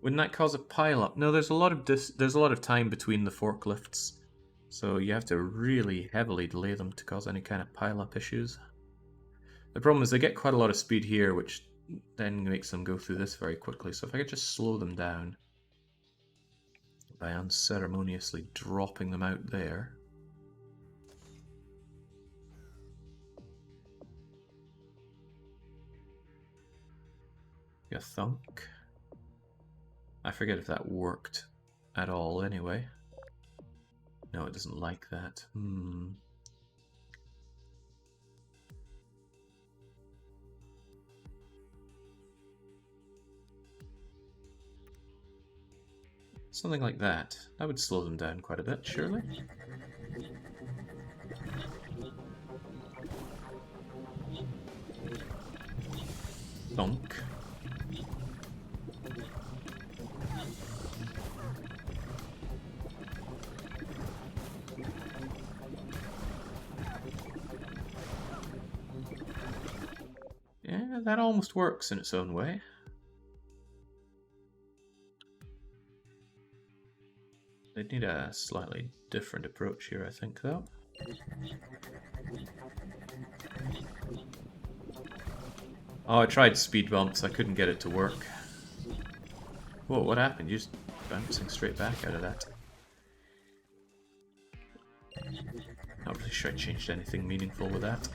Wouldn't that cause a pile-up? No, there's a lot of time between the forklifts, so you have to really heavily delay them to cause any kind of pile-up issues. The problem is they get quite a lot of speed here, which then makes them go through this very quickly. So if I could just slow them down by unceremoniously dropping them out there. You thunk. I forget if that worked at all anyway. No, it doesn't like that. Something like that. That would slow them down quite a bit, surely. Thunk. Yeah, that almost works in its own way. They'd need a slightly different approach here, I think, though. Oh, I tried speed bumps, I couldn't get it to work. Whoa, what happened? You're just bouncing straight back out of that. Not really sure I changed anything meaningful with that.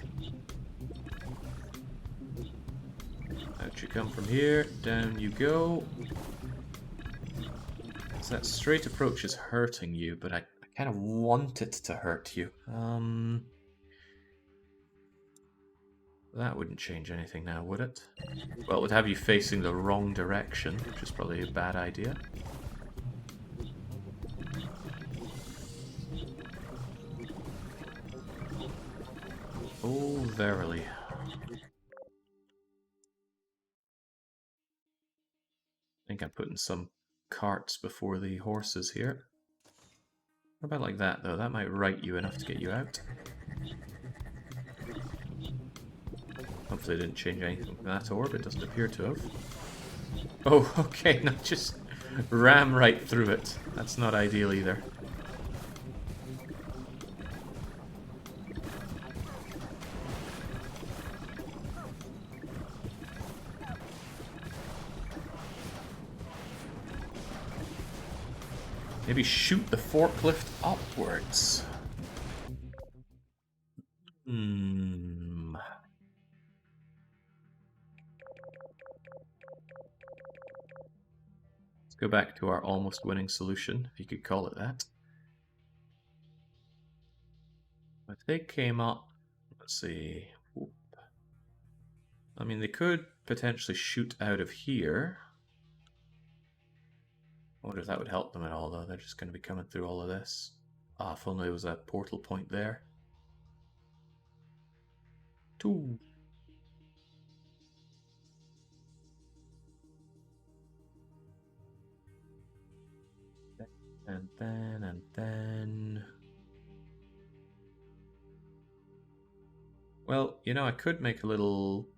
Out you come from here, down you go. So that straight approach is hurting you, but I kind of want it to hurt you. That wouldn't change anything now, would it? Well, it would have you facing the wrong direction, which is probably a bad idea. Oh, verily. think I'm putting some carts before the horses here. What about like that, though? That might right you enough to get you out. Hopefully it didn't change anything from that orb. It doesn't appear to have. Oh, okay, not just ram right through it. That's not ideal either. Maybe shoot the forklift upwards. Let's go back to our almost winning solution, if you could call it that. If they came up, let's see. Whoop. I mean, they could potentially shoot out of here. I wonder if that would help them at all, though. They're just going to be coming through all of this. Ah, if only there was a portal point there. Two. And then... Well, you know, I could make a little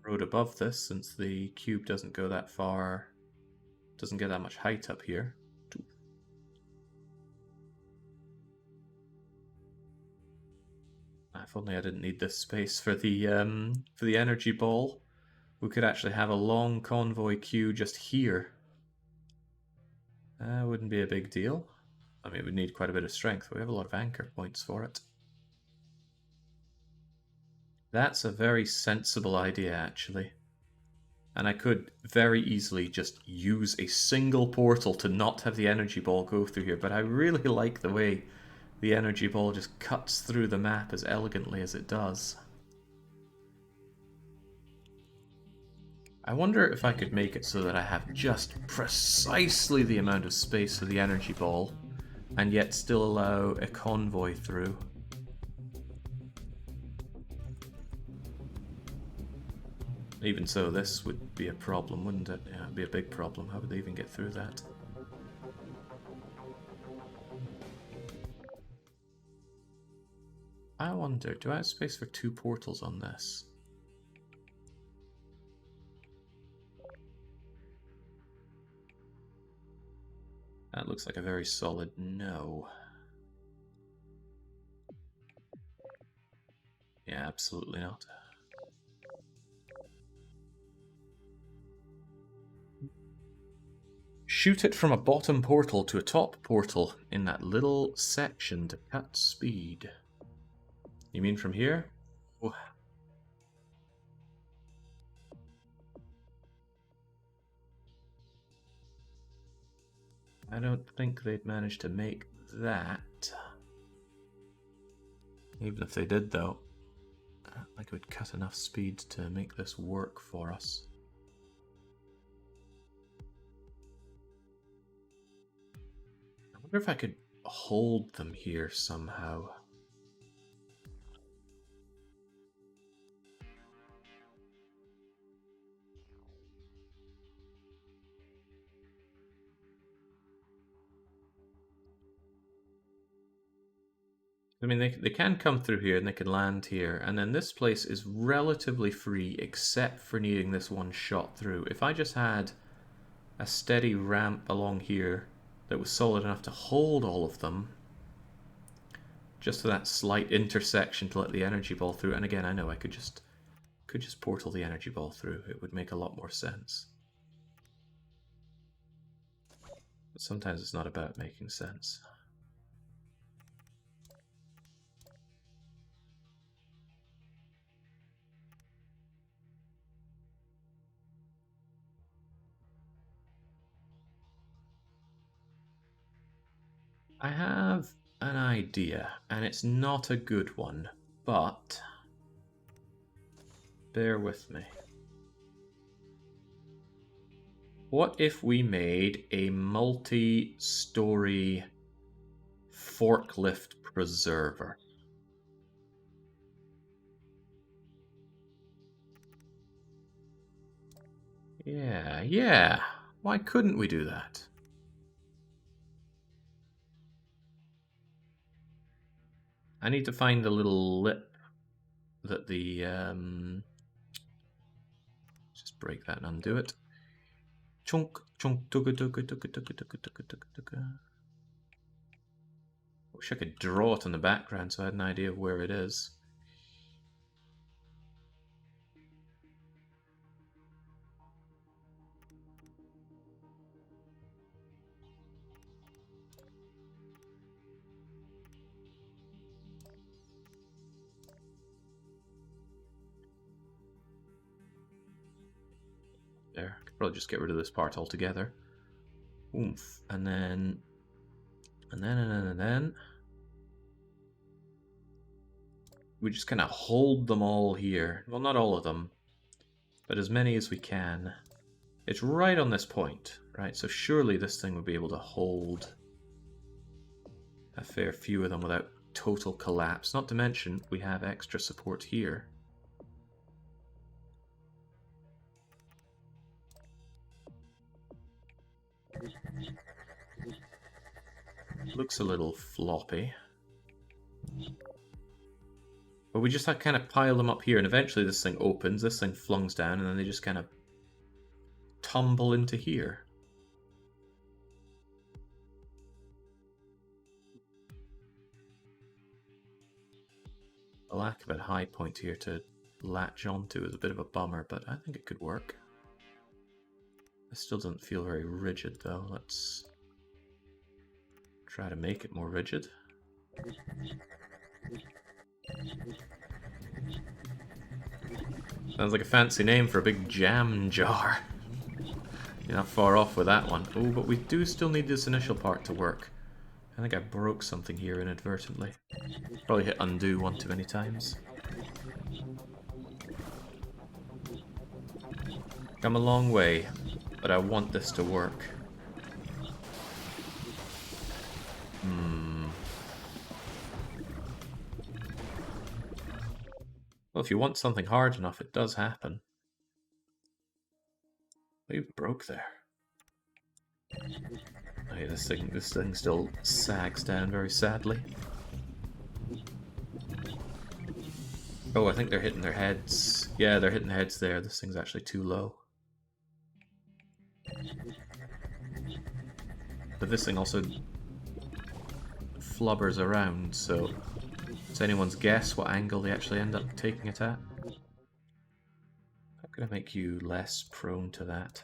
road above this, since the cube doesn't go that far. Doesn't get that much height up here. Two. If only I didn't need this space for the energy ball. We could actually have a long convoy queue just here. Wouldn't be a big deal. I mean, it would need quite a bit of strength, but we have a lot of anchor points for it. That's a very sensible idea, actually. And I could very easily just use a single portal to not have the energy ball go through here, but I really like the way the energy ball just cuts through the map as elegantly as it does. I wonder if I could make it so that I have just precisely the amount of space for the energy ball, and yet still allow a convoy through. Even so, this would be a problem, wouldn't it? Yeah, it'd be a big problem. How would they even get through that? I wonder, do I have space for 2 portals on this? That looks like a very solid no. Yeah, absolutely not. Shoot it from a bottom portal to a top portal in that little section to cut speed. You mean from here? Oh. I don't think they'd manage to make that. Even if they did, though, I don't think it would cut enough speed to make this work for us. I wonder if I could hold them here somehow. I mean, they can come through here and they can land here, and then this place is relatively free except for needing this one shot through. If I just had a steady ramp along here that was solid enough to hold all of them, just for that slight intersection to let the energy ball through, and again, I know I could just portal the energy ball through. It would make a lot more sense. But sometimes it's not about making sense. I have an idea, and it's not a good one, but bear with me. What if we made a multi-story forklift preserver? Yeah. Why couldn't we do that? I need to find the little lip that the... just break that and undo it. Chunk, chunk, tugga, tugga, tugga, tugga, tugga, tugga, tugga, tugga. Wish I could draw it in the background so I had an idea of where it is. There, I could probably just get rid of this part altogether. Oomph. And then... we just kind of hold them all here. Well, not all of them, but as many as we can. It's right on this point, right? So surely this thing would be able to hold a fair few of them without total collapse. Not to mention, we have extra support here. Looks a little floppy. But we just have kind of pile them up here, and eventually this thing opens, this thing flungs down, and then they just kind of tumble into here. The lack of a high point here to latch onto is a bit of a bummer, but I think it could work. It still doesn't feel very rigid, though. Let's try to make it more rigid. Sounds like a fancy name for a big jam jar. You're not far off with that one. Oh, but we do still need this initial part to work. I think I broke something here inadvertently. Probably hit undo one too many times. Come a long way, but I want this to work. Well, if you want something hard enough, it does happen. We broke there. Okay, this thing still sags down very sadly. Oh, I think they're hitting their heads. Yeah, they're hitting their heads there. This thing's actually too low. But this thing also flubbers around, so it's anyone's guess what angle they actually end up taking it at. How could I make you less prone to that?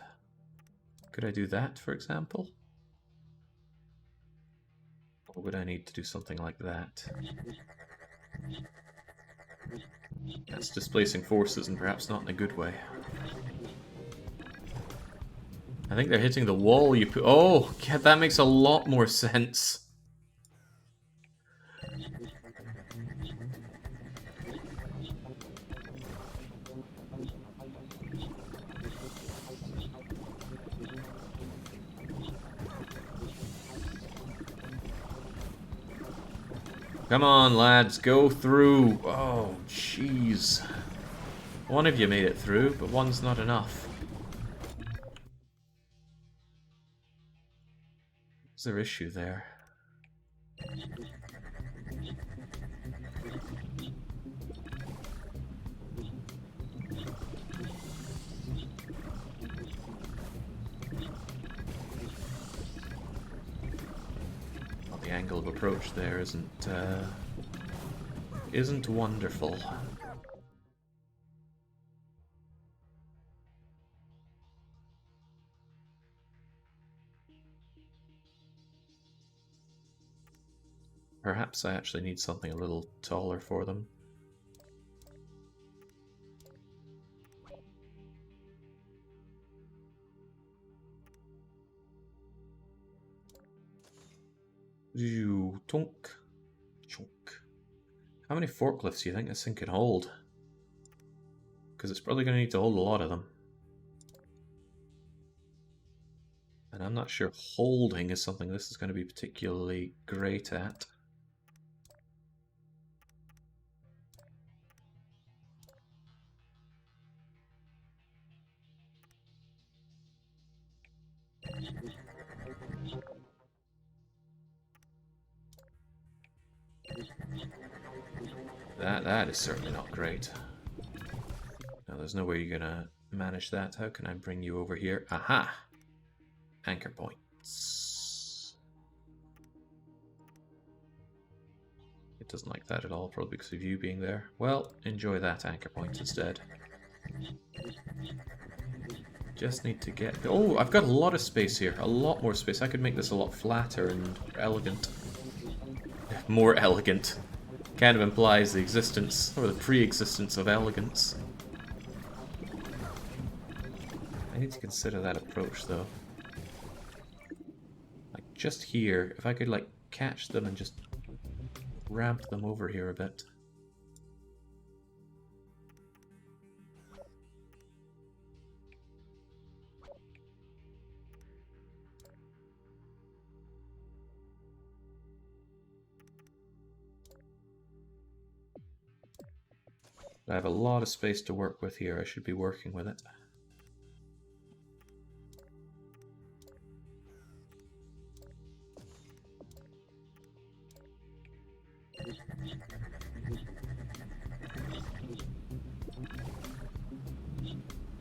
Could I do that, for example? Or would I need to do something like that? That's displacing forces, and perhaps not in a good way. I think they're hitting the wall you put... Oh, yeah, that makes a lot more sense. Come on, lads, go through. Oh, jeez. One of you made it through, but one's not enough. What's their issue there? Well, the angle of approach there isn't wonderful. Perhaps I actually need something a little taller for them. Tonk. Chunk. How many forklifts do you think this thing can hold? Because it's probably going to need to hold a lot of them. And I'm not sure holding is something this is going to be particularly great at. That is certainly not great. Now, there's no way you're gonna manage that. How can I bring you over here? Aha! Anchor points. It doesn't like that at all, probably because of you being there. Well, enjoy that anchor point instead. Just need to get... Oh, I've got a lot of space here. A lot more space. I could make this a lot flatter and elegant. More elegant. Kind of implies the existence, or the pre-existence of elegance. I need to consider that approach, though. Like, just here, if I could, like, catch them and just ramp them over here a bit. I have a lot of space to work with here. I should be working with it.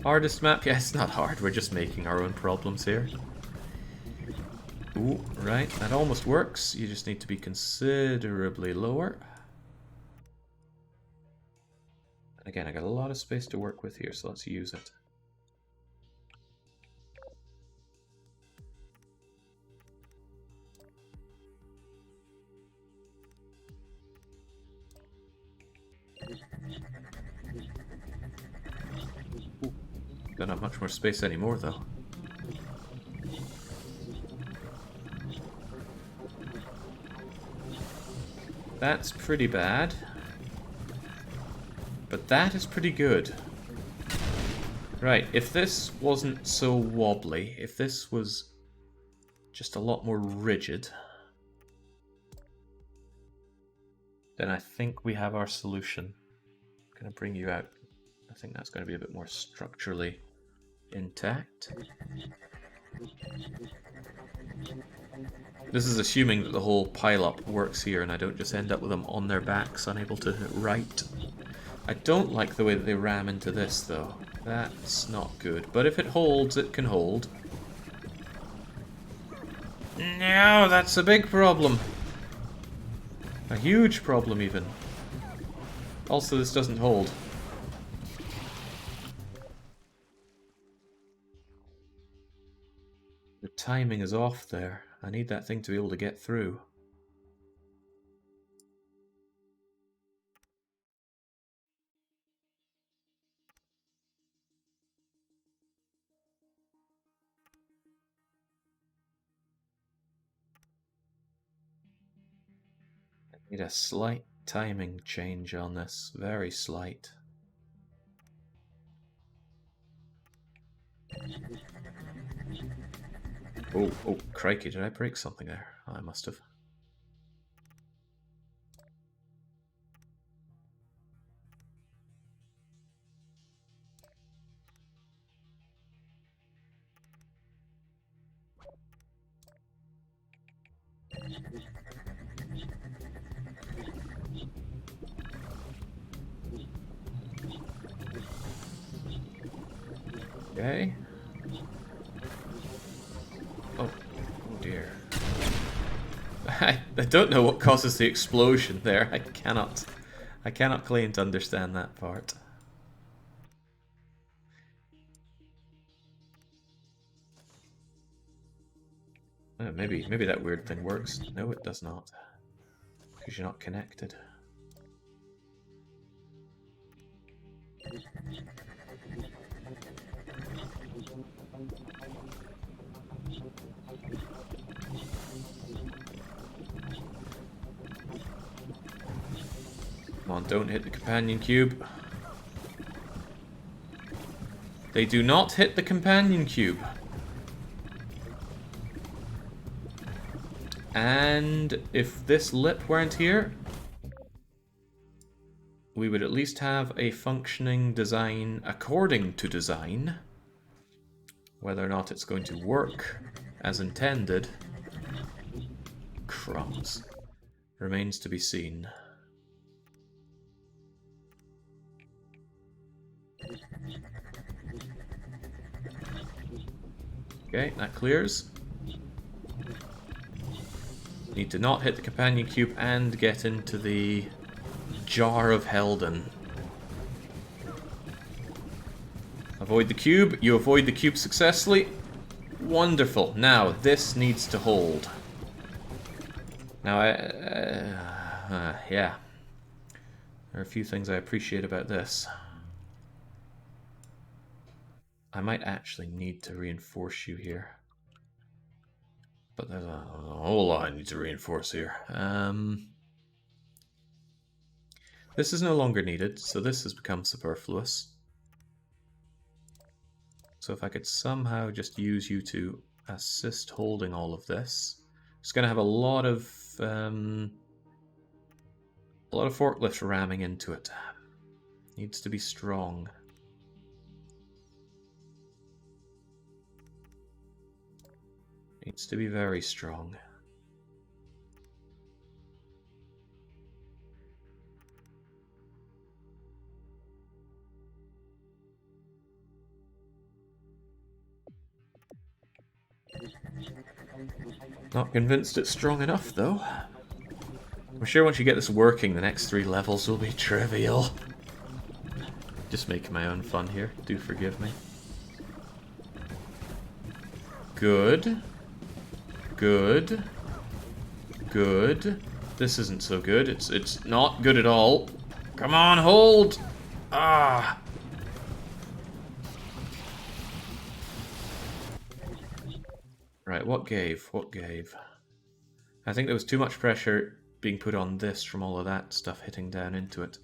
Hardest map? Yeah, it's not hard. We're just making our own problems here. Ooh, right. That almost works. You just need to be considerably lower. Again, I got a lot of space to work with here, so let's use it. Ooh, don't have much more space anymore, though. That's pretty bad. But that is pretty good. Right, if this wasn't so wobbly, if this was just a lot more rigid, then I think we have our solution. I'm going to bring you out. I think that's going to be a bit more structurally intact. This is assuming that the whole pile-up works here and I don't just end up with them on their backs, unable to write. I don't like the way that they ram into this, though. That's not good. But if it holds, it can hold. No, that's a big problem. A huge problem, even. Also, this doesn't hold. The timing is off there. I need that thing to be able to get through. Need a slight timing change on this, very slight. Oh, crikey, did I break something there? Oh, I must have. Okay. Oh dear. I don't know what causes the explosion there. I cannot claim to understand that part. Maybe that weird thing works. No, it does not. Because you're not connected. Come on, don't hit the companion cube. They do not hit the companion cube. And if this lip weren't here, we would at least have a functioning design according to design. Whether or not it's going to work as intended, crumbs, remains to be seen. Okay, that clears. Need to not hit the companion cube and get into the jar of Helden. Avoid the cube. You avoid the cube successfully. Wonderful. Now, this needs to hold. Now, yeah. There are a few things I appreciate about this. I might actually need to reinforce you here. But there's a whole lot I need to reinforce here. This is no longer needed, so this has become superfluous. So if I could somehow just use you to assist holding all of this. It's going to have a lot of forklifts ramming into it. Needs to be strong. Needs to be very strong. Not convinced it's strong enough, though. I'm sure once you get this working, the next 3 levels will be trivial. Just making my own fun here. Do forgive me. Good. Good. Good. This isn't so good. It's not good at all. Come on, hold! Ah! Right, what gave? What gave? I think there was too much pressure being put on this from all of that stuff hitting down into it.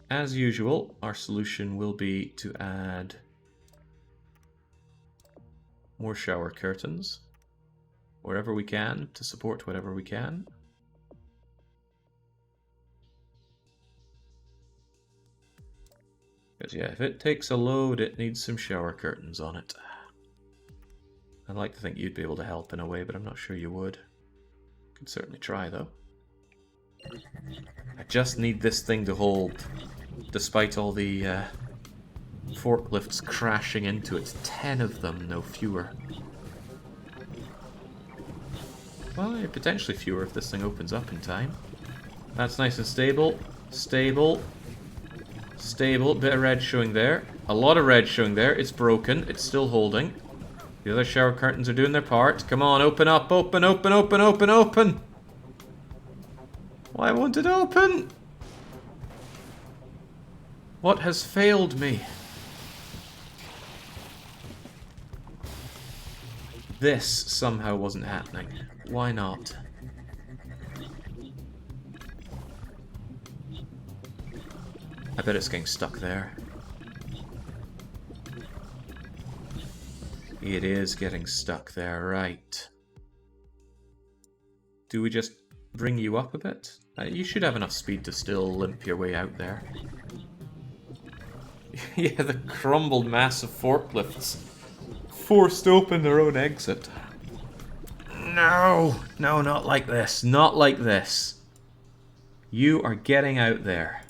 As usual, our solution will be to add more shower curtains wherever we can to support whatever we can. Because yeah, if it takes a load, it needs some shower curtains on it. I'd like to think you'd be able to help in a way, but I'm not sure you would. Could certainly try, though. I just need this thing to hold, despite all the forklifts crashing into it. 10 of them, no fewer. Well, potentially fewer if this thing opens up in time. That's nice and stable. Stable. Stable. Bit of red showing there. A lot of red showing there. It's broken. It's still holding. The other shower curtains are doing their part. Come on, open up. Open, open, open, open, open. Why won't it open? What has failed me? This somehow wasn't happening. Why not? I bet it's getting stuck there. It is getting stuck there, right. Do we just bring you up a bit? You should have enough speed to still limp your way out there. Yeah, the crumbled mass of forklifts forced open their own exit. No! No, not like this. Not like this. You are getting out there.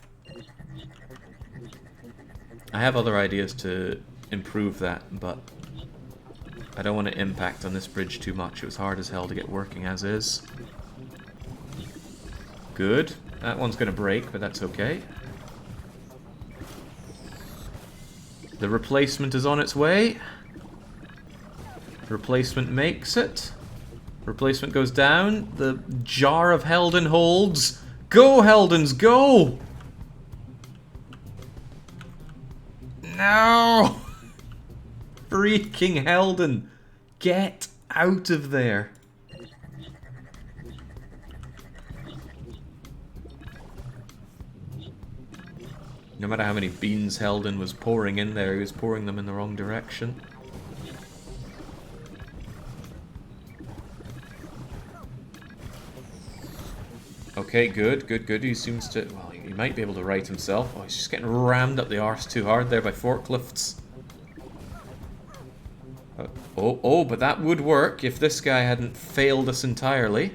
I have other ideas to improve that, but I don't want to impact on this bridge too much. It was hard as hell to get working as is. Good. That one's going to break, but that's okay. The replacement is on its way. Replacement makes it. Replacement goes down. The jar of Helden holds. Go, Heldens, go! No! Freaking Helden! Get out of there! No matter how many beans Helden was pouring in there, he was pouring them in the wrong direction. Okay, good, good, good. He seems to... Well, he might be able to right himself. Oh, he's just getting rammed up the arse too hard there by forklifts. Oh, but that would work if this guy hadn't failed us entirely.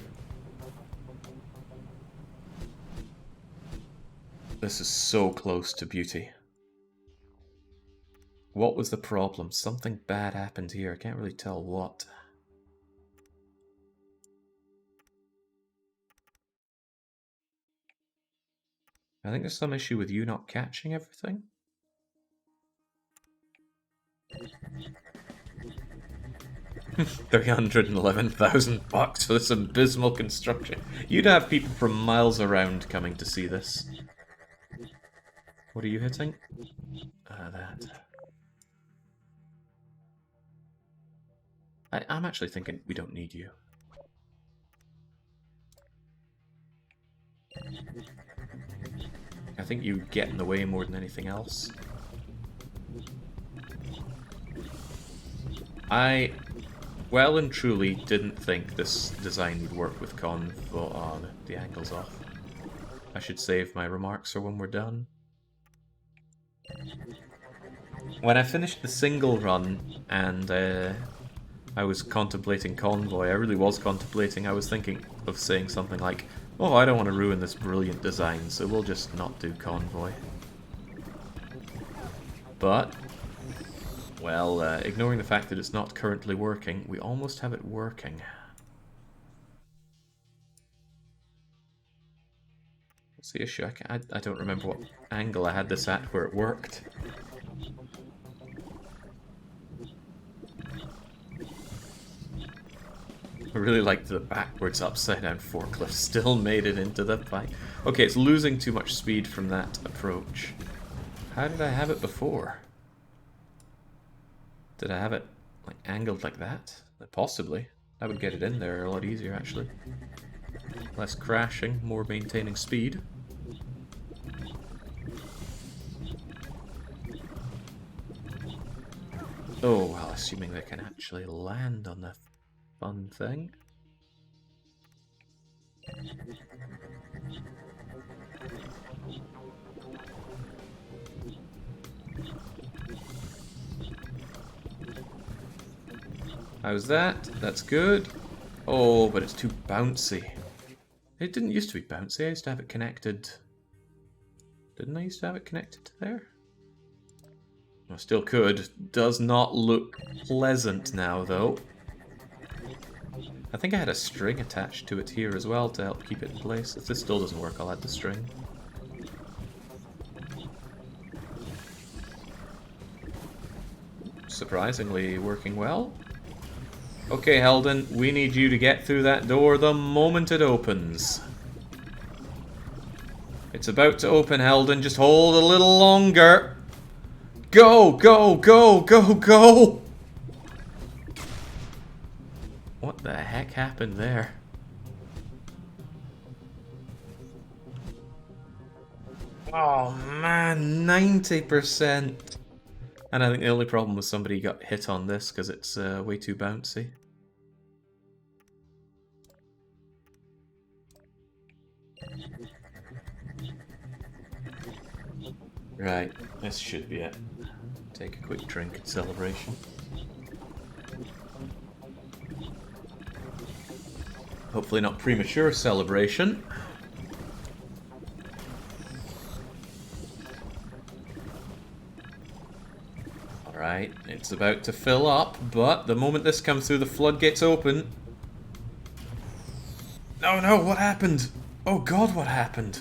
This is so close to beauty. What was the problem? Something bad happened here. I can't really tell what. I think there's some issue with you not catching everything. $311,000 for this abysmal construction. You'd have people from miles around coming to see this. What are you hitting? That. I'm actually thinking we don't need you. I think you get in the way more than anything else. I well and truly didn't think this design would work with Conv. Oh, the angle's off. I should save my remarks for when we're done. When I finished the single run and I was contemplating Convoy, I really was contemplating, I was thinking of saying something like, oh, I don't want to ruin this brilliant design, so we'll just not do Convoy. But, well, ignoring the fact that it's not currently working, we almost have it working. What's the issue? I don't remember what angle I had this at where it worked. I really liked the backwards upside down forklift still made it into the fight. Okay, it's losing too much speed from that approach. How did I have it before? Did I have it like angled like that? Possibly. That would get it in there a lot easier actually. Less crashing, more maintaining speed. Oh, well, assuming they can actually land on the fun thing. How's that? That's good. Oh, but it's too bouncy. It didn't used to be bouncy. I used to have it connected. Didn't I used to have it connected to there? I still could. Does not look pleasant now, though. I think I had a string attached to it here as well to help keep it in place. If this still doesn't work, I'll add the string. Surprisingly working well. Okay, Helden, we need you to get through that door the moment it opens. It's about to open, Helden. Just hold a little longer. Go, go, go, go, go! What the heck happened there? Oh man, 90%! And I think the only problem was somebody got hit on this because it's way too bouncy. Right, this should be it. Take a quick drink in celebration. Hopefully not premature celebration. Alright, it's about to fill up, but the moment this comes through, the floodgates open. Oh no, what happened? Oh god, what happened?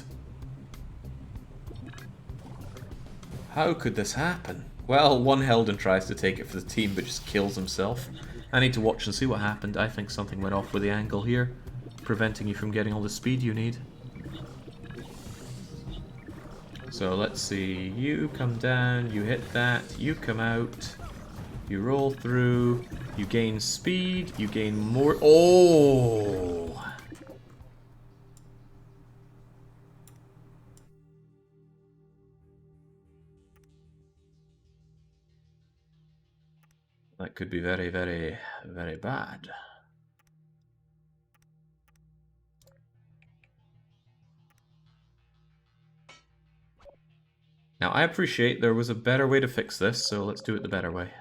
How could this happen? Well, one Helden tries to take it for the team, but just kills himself. I need to watch and see what happened. I think something went off with the angle here, preventing you from getting all the speed you need. So let's see, you come down, you hit that, you come out, you roll through, you gain speed, you gain more... Oh! That could be very, very, very bad. Now, I appreciate there was a better way to fix this, so let's do it the better way.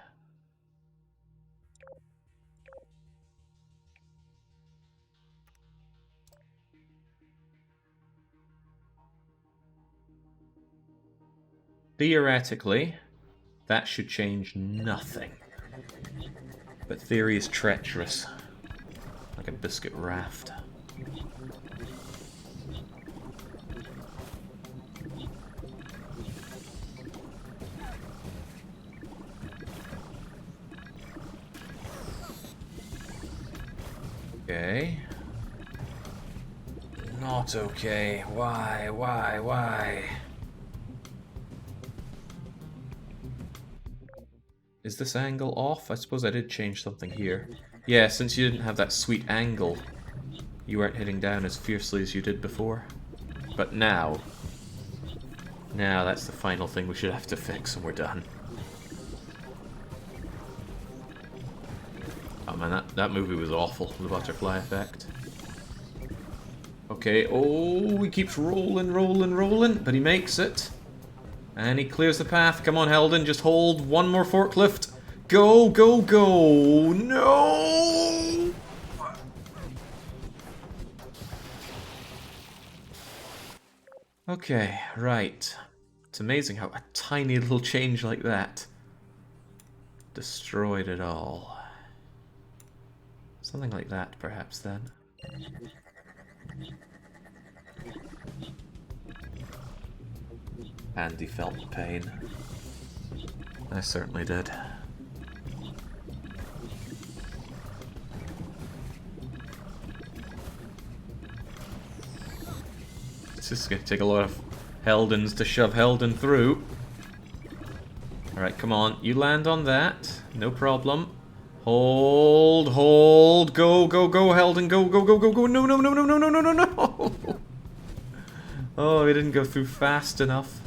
Theoretically, that should change nothing. But theory is treacherous. Like a biscuit raft. Okay. Not okay. Why? Is this angle off? I suppose I did change something here. Yeah, since you didn't have that sweet angle, you weren't hitting down as fiercely as you did before. But now that's the final thing we should have to fix and we're done. Oh man, that movie was awful, the butterfly effect. Okay, oh, he keeps rolling, but he makes it. And he clears the path. Come on, Heldon, just hold one more forklift. Go! No! Okay, right. It's amazing how a tiny little change like that destroyed it all. Something like that, perhaps, then. Andy felt the pain. I certainly did. It's just going to take a lot of Heldens to shove Helden through. Alright, come on. You land on that. No problem. Hold. Go, Helden. Go. No. Oh, he didn't go through fast enough.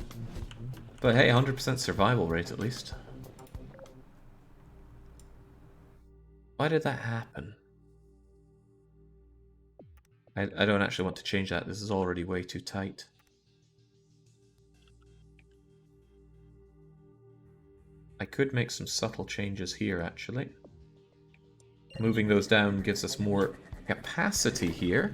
But hey, 100% survival rate at least. Why did that happen? I don't actually want to change that. This is already way too tight. I could make some subtle changes here, actually. Moving those down gives us more capacity here.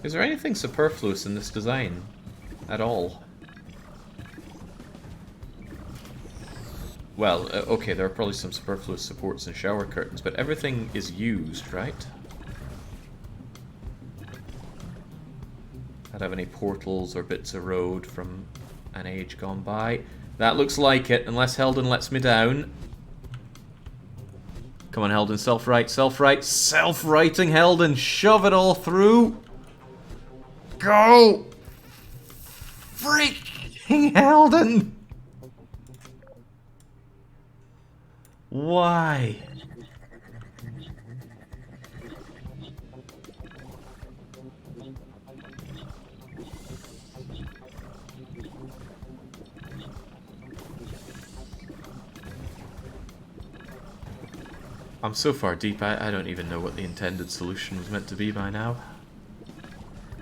Is there anything superfluous in this design at all? Well, okay, there are probably some superfluous supports and shower curtains, but everything is used, right? I don't have any portals or bits of road from an age gone by. That looks like it, unless Helden lets me down. Come on, Helden, self-right. Self-righting Helden, shove it all through. Go! Freaking Helden! Why? I'm so far deep, I don't even know what the intended solution was meant to be by now.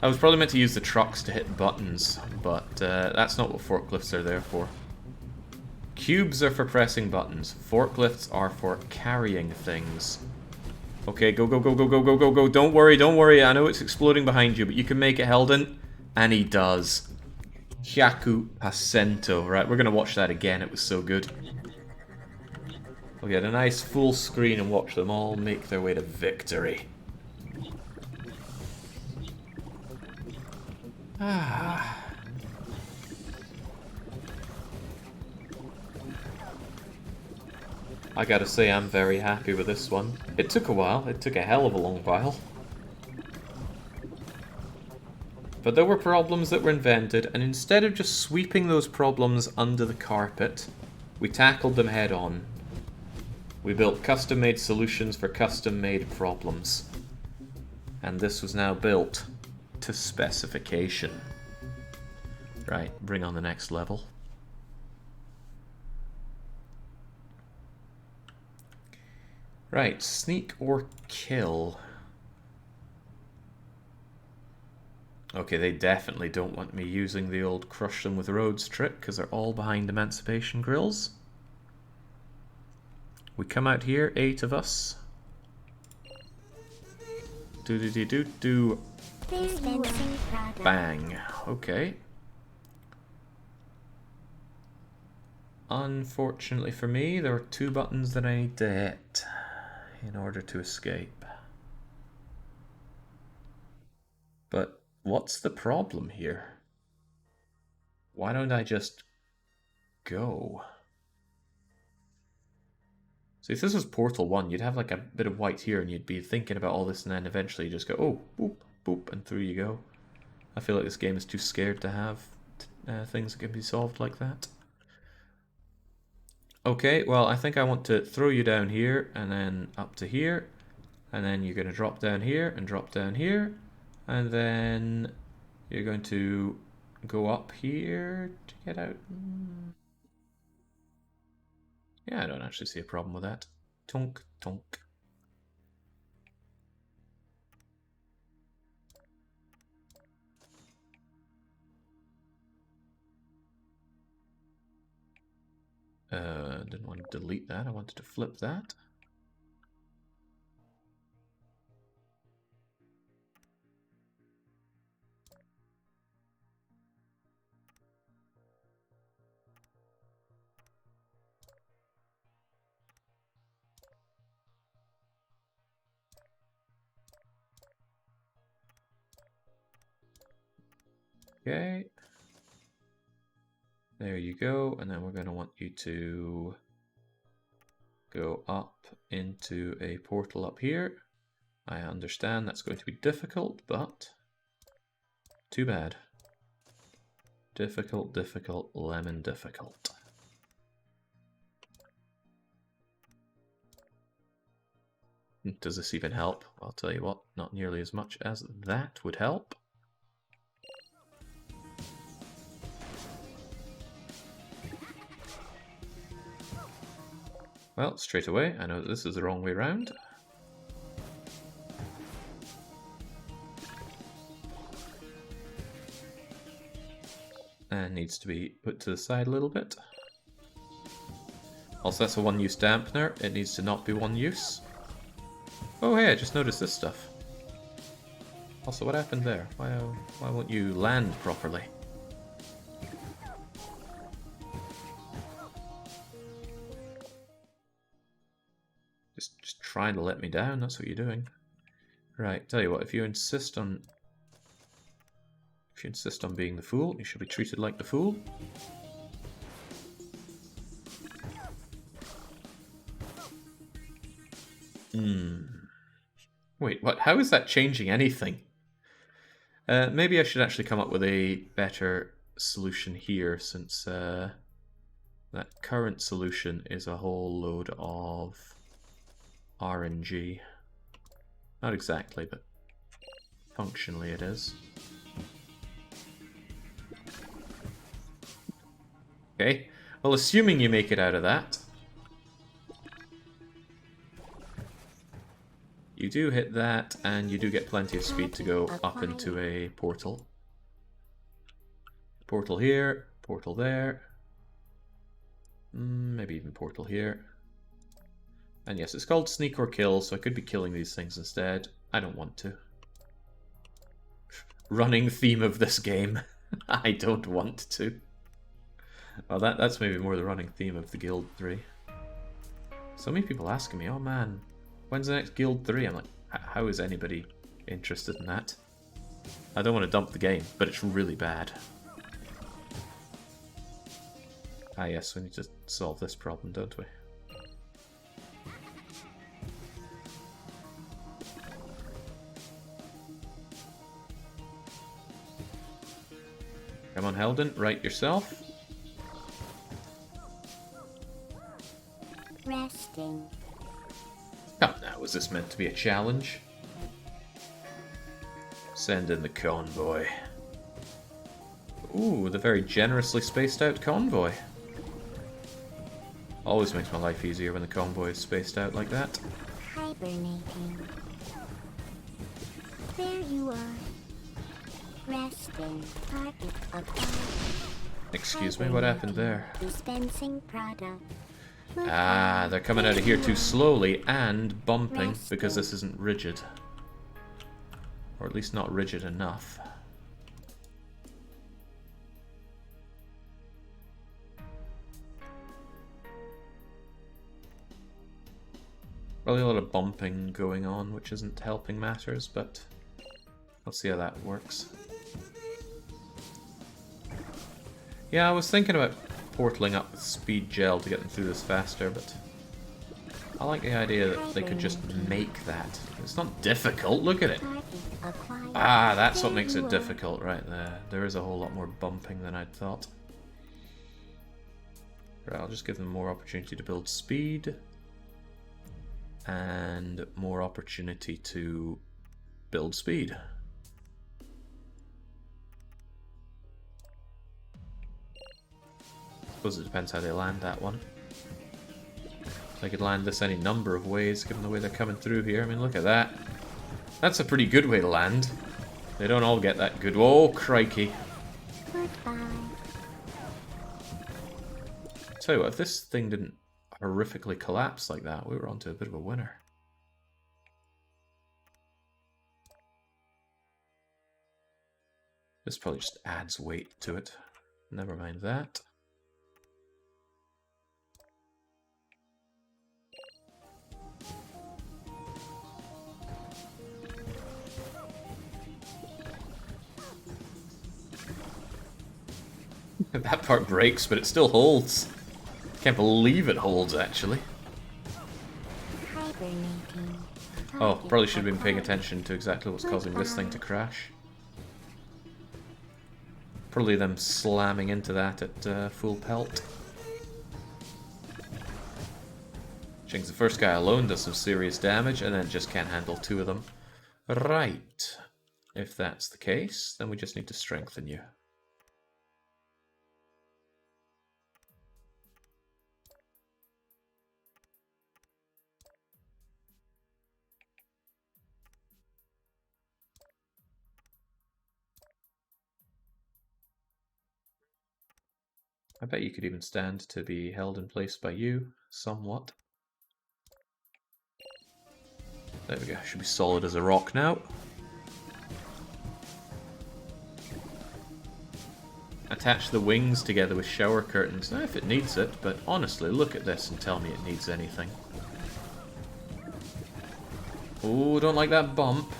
I was probably meant to use the trucks to hit buttons, but that's not what forklifts are there for. Cubes are for pressing buttons. Forklifts are for carrying things. Okay, go. Don't worry. I know it's exploding behind you, but you can make it, Helden. And he does. Hyaku Pacento. Right, we're going to watch that again. It was so good. We'll get a nice full screen and watch them all make their way to victory. Ah. I gotta say, I'm very happy with this one. It took a while. It took a hell of a long while. But there were problems that were invented, and instead of just sweeping those problems under the carpet, we tackled them head on. We built custom-made solutions for custom-made problems. And this was now built to specification. Right, bring on the next level. Right, sneak or kill. Okay, they definitely don't want me using the old crush them with roads trick, because they're all behind emancipation grills. We come out here, 8 of us. Do. Bang. Okay. Unfortunately for me, there are 2 buttons that I need to hit in order to escape. But what's the problem here? Why don't I just go? See, if this was Portal 1, you'd have like a bit of white here and you'd be thinking about all this and then eventually you just go, oh, boop, boop, and through you go. I feel like this game is too scared to have things that can be solved like that. Okay, well, I think I want to throw you down here and then up to here. And then you're going to drop down here and drop down here. And then you're going to go up here to get out. Yeah, I don't actually see a problem with that. Tonk, tonk. Didn't want to delete that, I wanted to flip that. Okay. There you go, and then we're going to want you to go up into a portal up here. I understand that's going to be difficult, but too bad. Difficult, difficult, lemon difficult. Does this even help? I'll tell you what, not nearly as much as that would help. Well, straight away, I know that this is the wrong way round. And needs to be put to the side a little bit. Also, that's a one-use dampener. It needs to not be one use. Oh hey, I just noticed this stuff. Also, what happened there? Why won't you land properly? Just trying to let me down, that's what you're doing. Right, tell you what, if you insist on being the fool, you should be treated like the fool. Wait, what? How is that changing anything? Maybe I should actually come up with a better solution here, since that current solution is a whole load of RNG. Not exactly, but functionally it is. Okay, well, assuming you make it out of that, you do hit that, and you do get plenty of speed to go up into a portal. Portal here, portal there, maybe even portal here. And yes, it's called sneak or kill, so I could be killing these things instead. I don't want to. Running theme of this game. I don't want to. Well, that's maybe more the running theme of the Guild 3. So many people asking me, oh man, when's the next Guild 3? I'm like, how is anybody interested in that? I don't want to dump the game, but it's really bad. Ah yes, we need to solve this problem, don't we? Come on, Helden, right yourself. Resting. Come now, was this meant to be a challenge? Send in the convoy. Ooh, the very generously spaced out convoy. Always makes my life easier when the convoy is spaced out like that. Hibernating. There you are. Resting. Target acquired. Excuse me, what happened there? Dispensing product. Ah, they're coming out of here too slowly and bumping because this isn't rigid. Or at least not rigid enough. Probably a lot of bumping going on, which isn't helping matters, but let's see how that works. Yeah, I was thinking about portaling up with speed gel to get them through this faster, but I like the idea that they could just make that. It's not difficult, look at it. Ah, that's what makes it difficult right there. There is a whole lot more bumping than I'd thought. Right, I'll just give them more opportunity to build speed. And more opportunity to build speed. Suppose it depends how they land that one. They could land this any number of ways, given the way they're coming through here. I mean, look at that. That's a pretty good way to land. They don't all get that good. Oh, crikey. Goodbye. Tell you what, if this thing didn't horrifically collapse like that, we were onto a bit of a winner. This probably just adds weight to it. Never mind that. That part breaks, but it still holds. Can't believe it holds, actually. Hibernating. Oh, probably should have been paying attention to exactly what's causing this thing to crash. Probably them slamming into that at full pelt. Ching's the first guy alone does some serious damage, and then just can't handle two of them. Right. If that's the case, then we just need to strengthen you. I bet you could even stand to be held in place by you, somewhat. There we go, should be solid as a rock now. Attach the wings together with shower curtains, if it needs it, but honestly, look at this and tell me it needs anything. Oh, don't like that bump.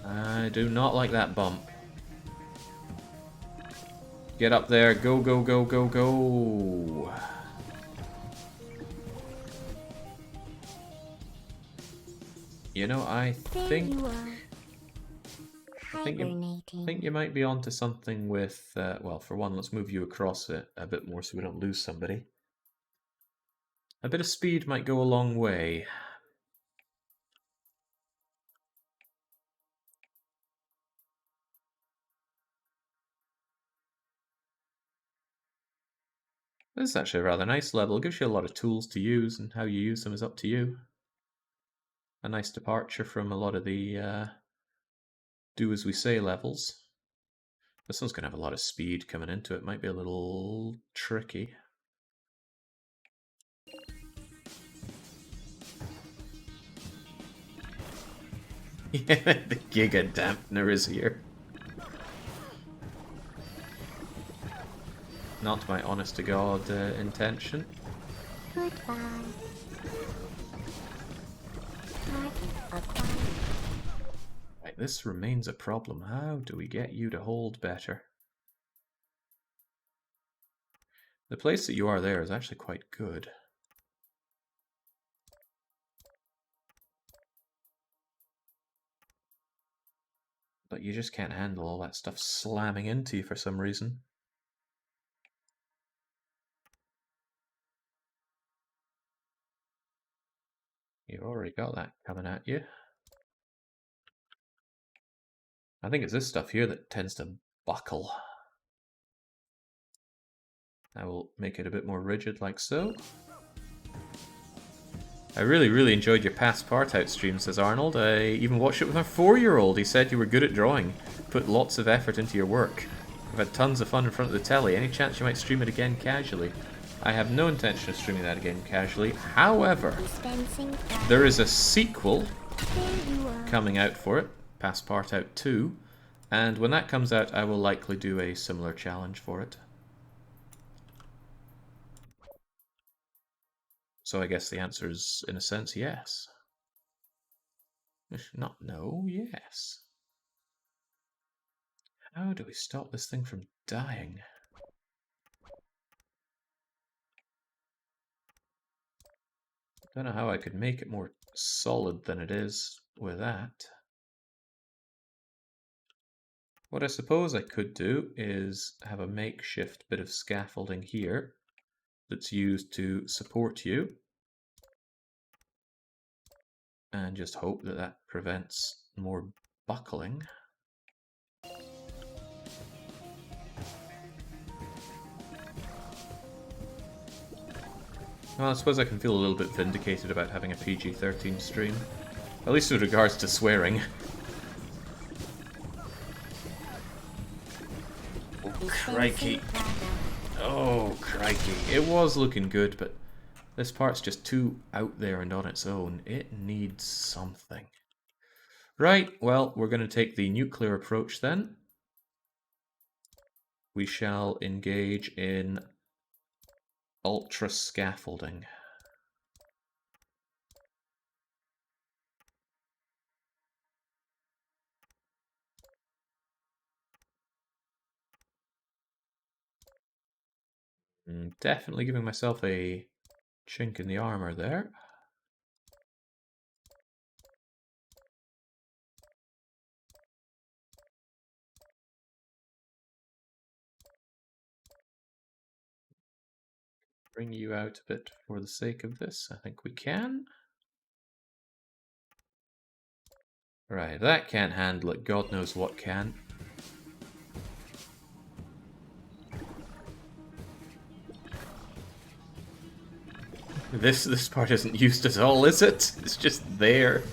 I do not like that bump. Get up there, go, go, go, go, go. You know, I think you might be onto something with, well, for one, let's move you across it a bit more so we don't lose somebody. A bit of speed might go a long way. This is actually a rather nice level. It gives you a lot of tools to use, and how you use them is up to you. A nice departure from a lot of the do as we say levels. This one's going to have a lot of speed coming into it. Might be a little tricky. Yeah, the Giga Dampener is here. Not my honest to God intention. Goodbye. Right, this remains a problem. How do we get you to hold better? The place that you are there is actually quite good. But you just can't handle all that stuff slamming into you for some reason. You've already got that coming at you. I think it's this stuff here that tends to buckle. I will make it a bit more rigid like so. I really enjoyed your past part-out stream, says Arnold. I even watched it with my 4-year-old. He said you were good at drawing. Put lots of effort into your work. I've had tons of fun in front of the telly. Any chance you might stream it again casually? I have no intention of streaming that again casually. However, there is a sequel There you are. coming out for it. Pass part out 2. And when that comes out, I will likely do a similar challenge for it. So I guess the answer is, in a sense, yes. Not no, yes. How do we stop this thing from dying? Don't know how I could make it more solid than it is with that. What I suppose I could do is have a makeshift bit of scaffolding here that's used to support you. And just hope that that prevents more buckling. Well, I suppose I can feel a little bit vindicated about having a PG-13 stream. At least with regards to swearing. Oh, crikey. Oh, crikey. It was looking good, but this part's just too out there and on its own. It needs something. Right, well, we're going to take the nuclear approach then. We shall engage in ultra scaffolding. Definitely giving myself a chink in the armor there. Bring you out a bit for the sake of this. I think we can. Right, that can't handle it. God knows what can. This part isn't used at all, is it? It's just there.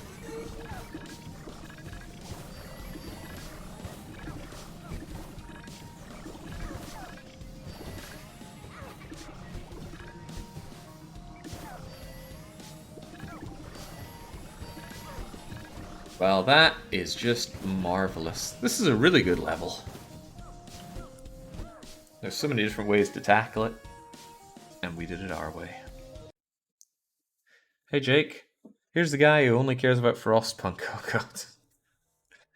Well, that is just marvelous. This is a really good level. There's so many different ways to tackle it, and we did it our way. Hey Jake, here's the guy who only cares about Frostpunk. Oh god.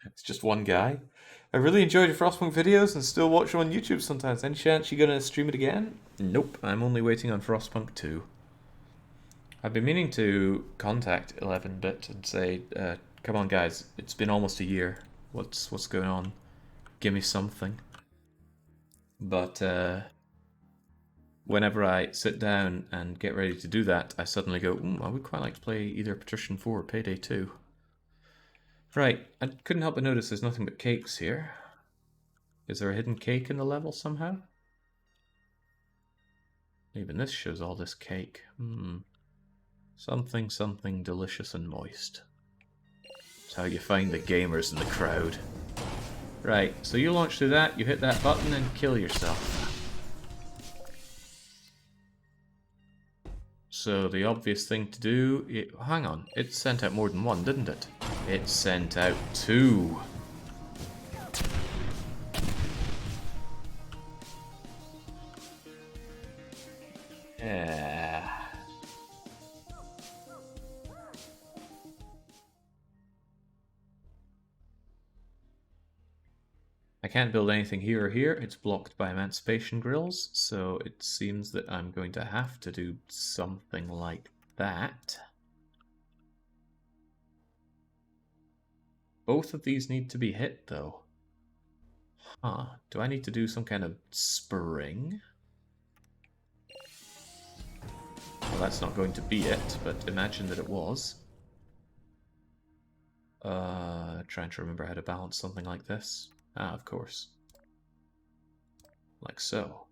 It's just one guy. I really enjoyed your Frostpunk videos and still watch them on YouTube sometimes. Any chance you're gonna stream it again? Nope, I'm only waiting on Frostpunk 2. I've been meaning to contact 11-bit and say, come on guys, it's been almost a year. What's going on? Give me something. But whenever I sit down and get ready to do that, I suddenly go, I would quite like to play either Patrician 4 or Payday 2. Right, I couldn't help but notice there's nothing but cakes here. Is there a hidden cake in the level somehow? Even this shows all this cake. Something delicious and moist. That's how you find the gamers in the crowd. Right, so you launch through that, you hit that button and kill yourself. So the obvious thing to do... hang on, it sent out more than one, didn't it? It sent out 2. Yeah. I can't build anything here or here. It's blocked by emancipation grills, so it seems that I'm going to have to do something like that. Both of these need to be hit, though. Huh. Do I need to do some kind of spring? Well, that's not going to be it, but imagine that it was. Trying to remember how to balance something like this. Ah, of course. Like so.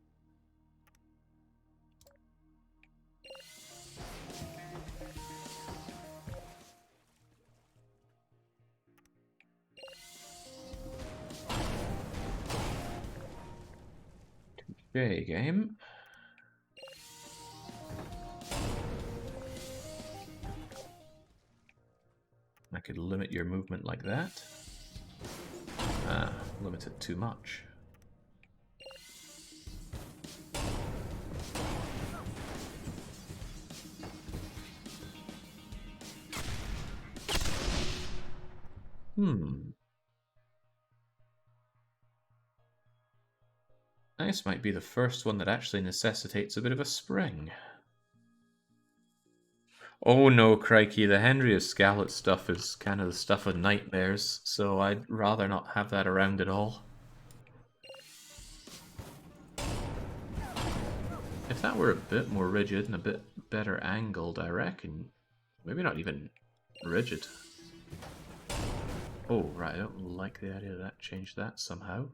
Okay, game. I could limit your movement like that. Ah, limit it too much. This might be the first one that actually necessitates a bit of a spring. Oh no, crikey, the Henry of Scarlet stuff is kind of the stuff of nightmares, so I'd rather not have that around at all. If that were a bit more rigid and a bit better angled, I reckon. Maybe not even rigid. Oh, right, I don't like the idea of that. Change that somehow.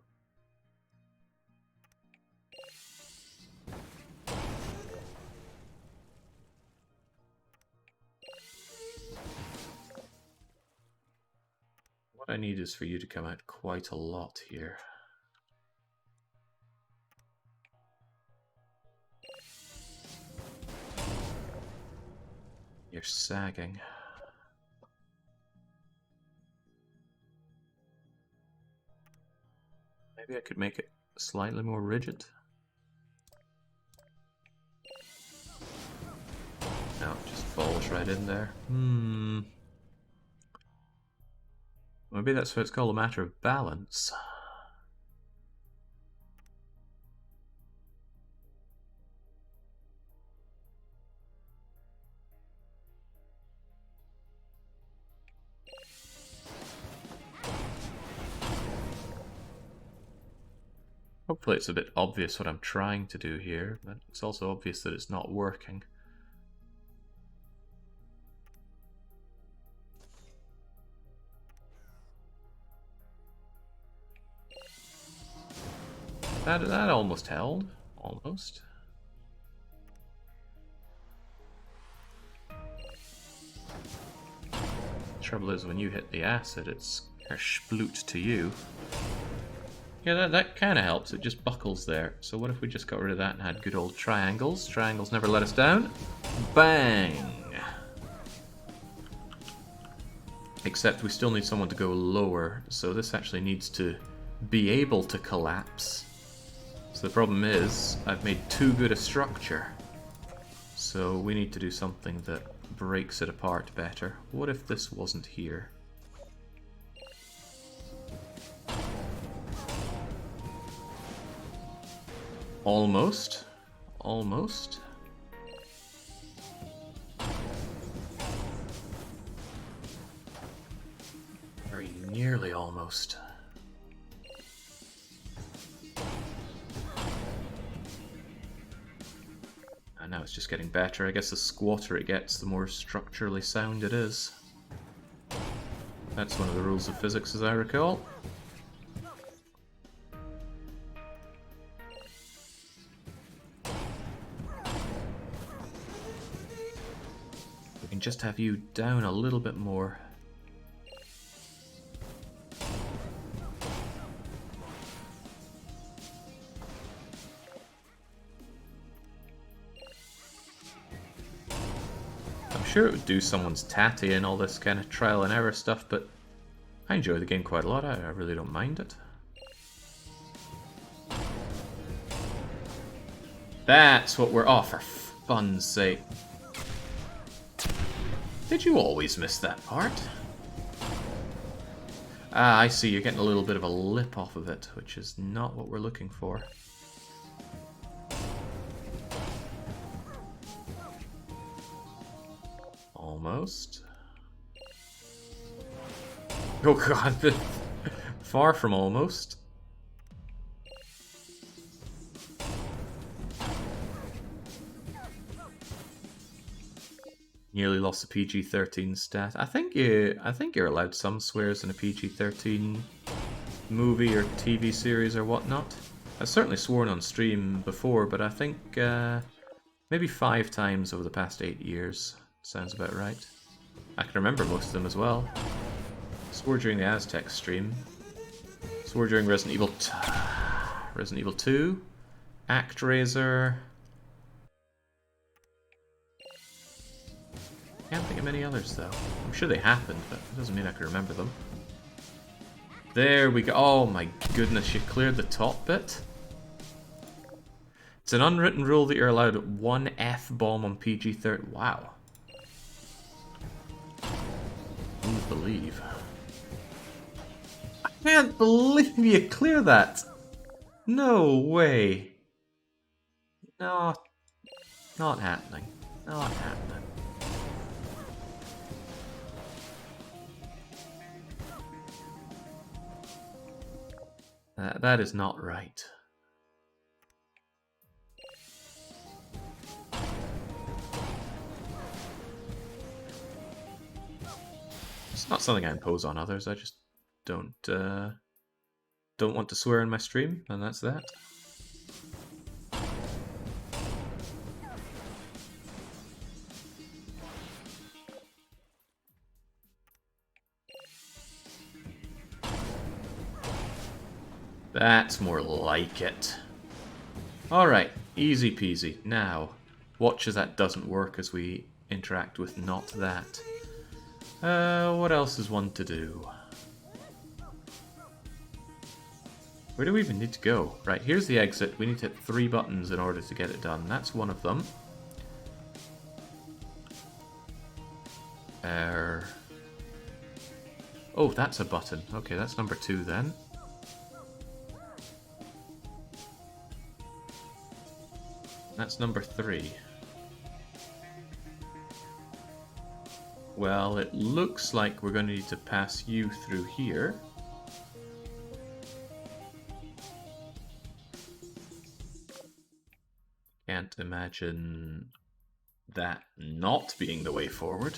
What I need is for you to come out quite a lot here. You're sagging. Maybe I could make it slightly more rigid. No, it just falls right in there. Maybe that's what it's called, a matter of balance. Hopefully it's a bit obvious what I'm trying to do here, but it's also obvious that it's not working. That almost held. Almost. Trouble is, when you hit the acid, it's a sploot to you. Yeah, that kind of helps. It just buckles there. So what if we just got rid of that and had good old triangles? Triangles never let us down. Bang! Except we still need someone to go lower, so this actually needs to be able to collapse. So the problem is, I've made too good a structure. So we need to do something that breaks it apart better. What if this wasn't here? Almost. Almost. Very nearly almost. And now it's just getting better. I guess the squatter it gets, the more structurally sound it is. That's one of the rules of physics, as I recall. We can just have you down a little bit more. I'm sure it would do someone's tatty and all this kind of trial and error stuff, but I enjoy the game quite a lot. I really don't mind it. That's what we're... Oh, for fun's sake. Did you always miss that part? Ah, I see. You're getting a little bit of a lip off of it, which is not what we're looking for. Almost. Oh god, far from almost. Nearly lost a PG-13 stat. I think you're allowed some swears in a PG-13 movie or TV series or whatnot. I've certainly sworn on stream before, but I think maybe 5 times over the past 8 years. Sounds about right. I can remember most of them as well. Swore during the Aztec stream. Swore during Resident Evil 2. ActRaiser. Can't think of many others, though. I'm sure they happened, but it doesn't mean I can remember them. There we go. Oh my goodness, you cleared the top bit? It's an unwritten rule that you're allowed one F-bomb on PG-13. Wow. Who would believe? I can't believe you clear that! No way! Not happening. Not happening. That is not right. It's not something I impose on others. I just don't want to swear in my stream, and that's that. That's more like it. Alright, easy peasy. Now, watch as that doesn't work as we interact with not that. What else is one to do? Where do we even need to go? Right, here's the exit. We need to hit 3 buttons in order to get it done. That's one of them. Oh, that's a button. Okay, that's number 2 then. That's number 3. Well, it looks like we're going to need to pass you through here. Can't imagine that not being the way forward.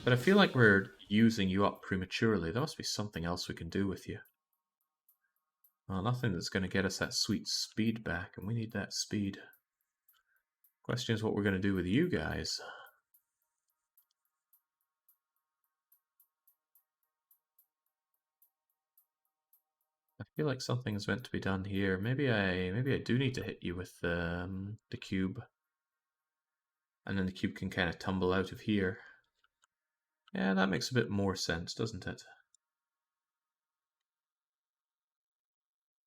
But I feel like we're using you up prematurely. There must be something else we can do with you. Well, nothing that's going to get us that sweet speed back, and we need that speed. Question is what we're going to do with you guys. I feel like something is meant to be done here. Maybe I do need to hit you with the cube. And then the cube can kind of tumble out of here. Yeah, that makes a bit more sense, doesn't it?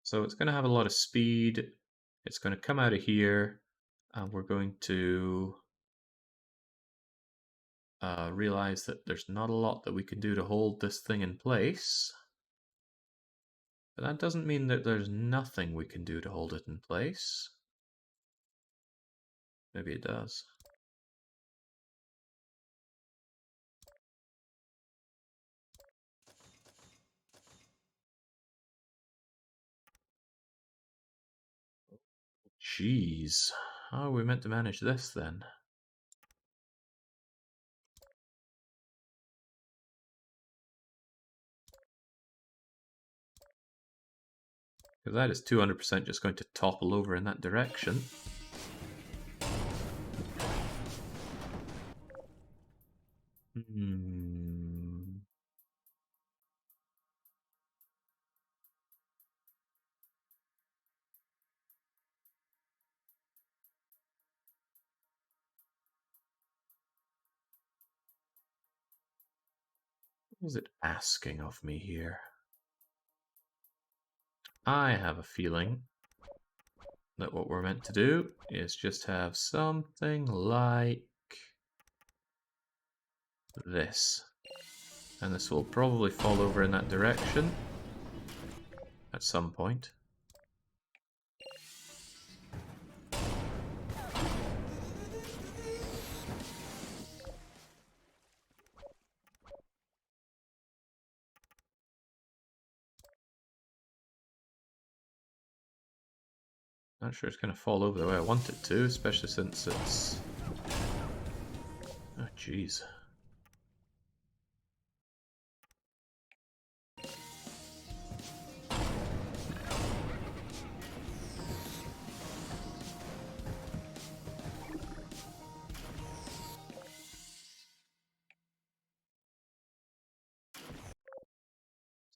So it's going to have a lot of speed. It's going to come out of here. And we're going to realize that there's not a lot that we can do to hold this thing in place. But that doesn't mean that there's nothing we can do to hold it in place. Maybe it does. Jeez. How are we meant to manage this then? Because that is 200% just going to topple over in that direction. What is it asking of me here? I have a feeling that what we're meant to do is just have something like this. And this will probably fall over in that direction at some point. Not sure it's going to fall over the way I want it to, especially since it's... Oh, jeez.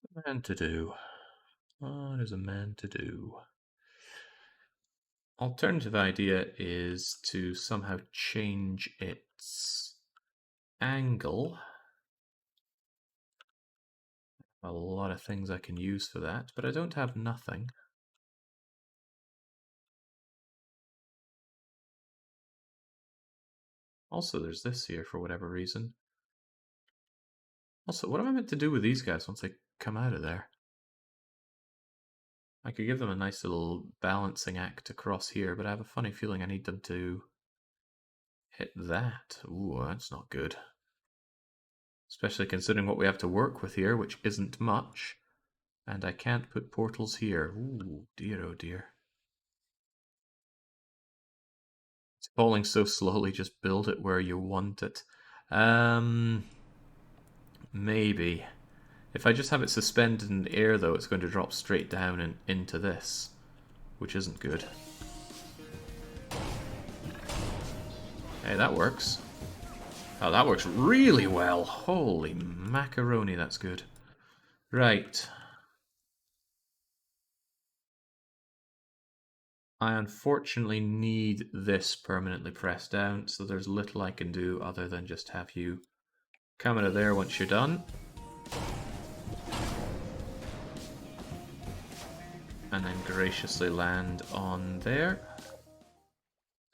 What's a man to do? What is a man to do? alternative idea is to somehow change its angle. A lot of things I can use for that, but I don't have nothing. Also, there's this here for whatever reason. Also, what am I meant to do with these guys once they come out of there? I could give them a nice little balancing act across here, but I have a funny feeling I need them to hit that. Ooh, that's not good. Especially considering what we have to work with here, which isn't much. And I can't put portals here. Ooh, dear oh dear. It's falling so slowly, just build it where you want it. Maybe. If I just have it suspended in the air, though, it's going to drop straight down and into this, which isn't good. Hey, that works. Oh, that works really well. Holy macaroni, that's good. Right. I unfortunately need this permanently pressed down, so there's little I can do other than just have you come out of there once you're done. And then graciously land on there.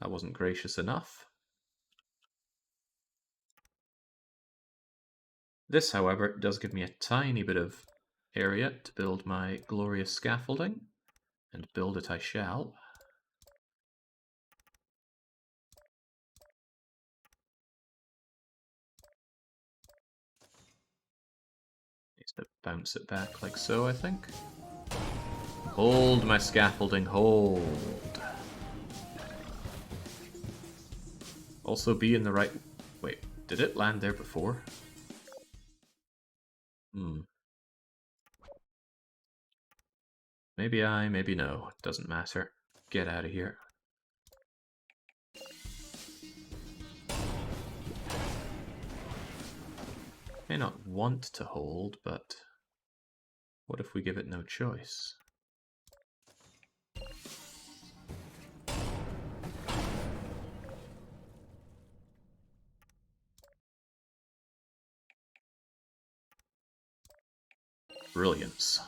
That wasn't gracious enough. This, however, does give me a tiny bit of area to build my glorious scaffolding, and build it I shall. Needs to bounce it back like so, I think. Hold my scaffolding, hold. Also be in the right... Wait, did it land there before? Maybe I, maybe no. Doesn't matter. Get out of here. May not want to hold, but what if we give it no choice? Brilliance.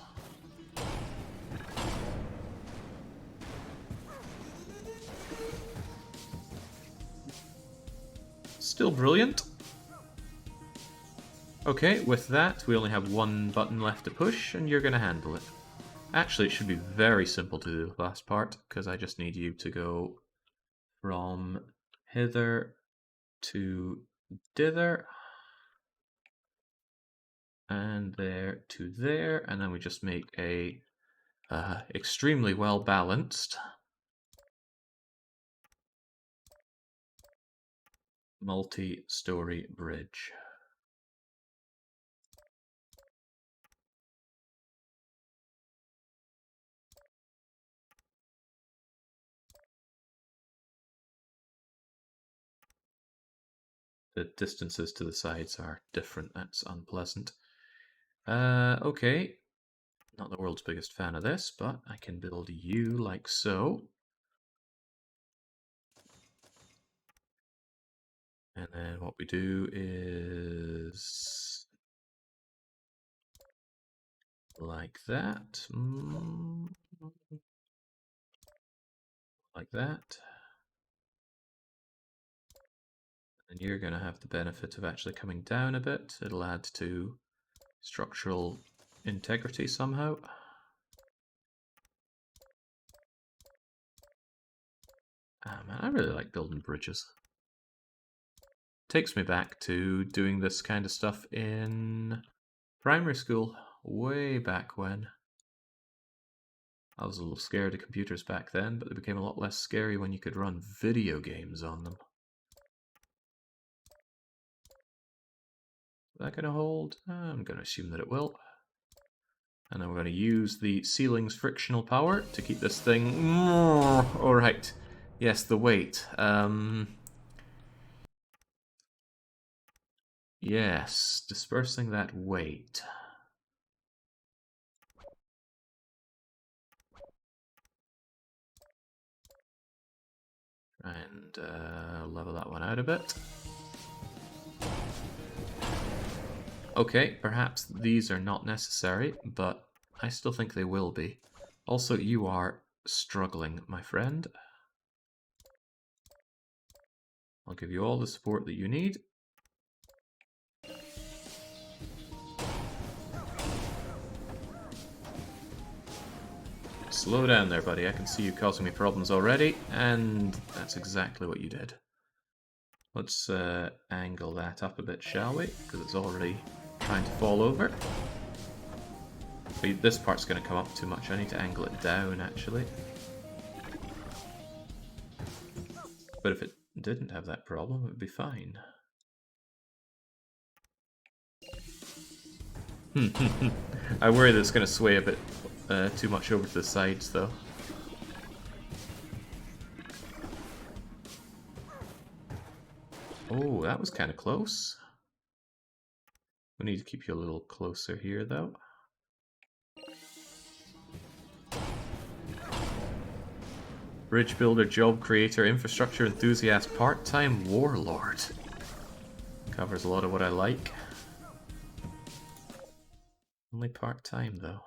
Still brilliant. Okay, with that, we only have one button left to push, and you're going to handle it. Actually, it should be very simple to do the last part, because I just need you to go from hither to dither, and there to there, and then we just make a extremely well balanced multi-story bridge. The distances to the sides are different, that's unpleasant. Okay, not the world's biggest fan of this, but I can build you like so. And then what we do is like that. Like that. And you're going to have the benefit of actually coming down a bit. It'll add to structural integrity somehow. Ah man, I really like building bridges. Takes me back to doing this kind of stuff in primary school, way back when. I was a little scared of computers back then, but they became a lot less scary when you could run video games on them. Is that going to hold? I'm going to assume that it will. And then we're going to use the ceiling's frictional power to keep this thing... Alright. Yes, the weight. Yes, dispersing that weight. And level that one out a bit. Okay, perhaps these are not necessary, but I still think they will be. Also, you are struggling, my friend. I'll give you all the support that you need. Slow down there, buddy. I can see you causing me problems already, and that's exactly what you did. Let's angle that up a bit, shall we? Because it's already trying to fall over. But this part's going to come up too much. I need to angle it down, actually. But if it didn't have that problem, it would be fine. I worry that it's going to sway a bit too much over to the sides, though. Oh, that was kind of close. We need to keep you a little closer here, though. Bridge builder, job creator, infrastructure enthusiast, part-time warlord. Covers a lot of what I like. Only part-time, though.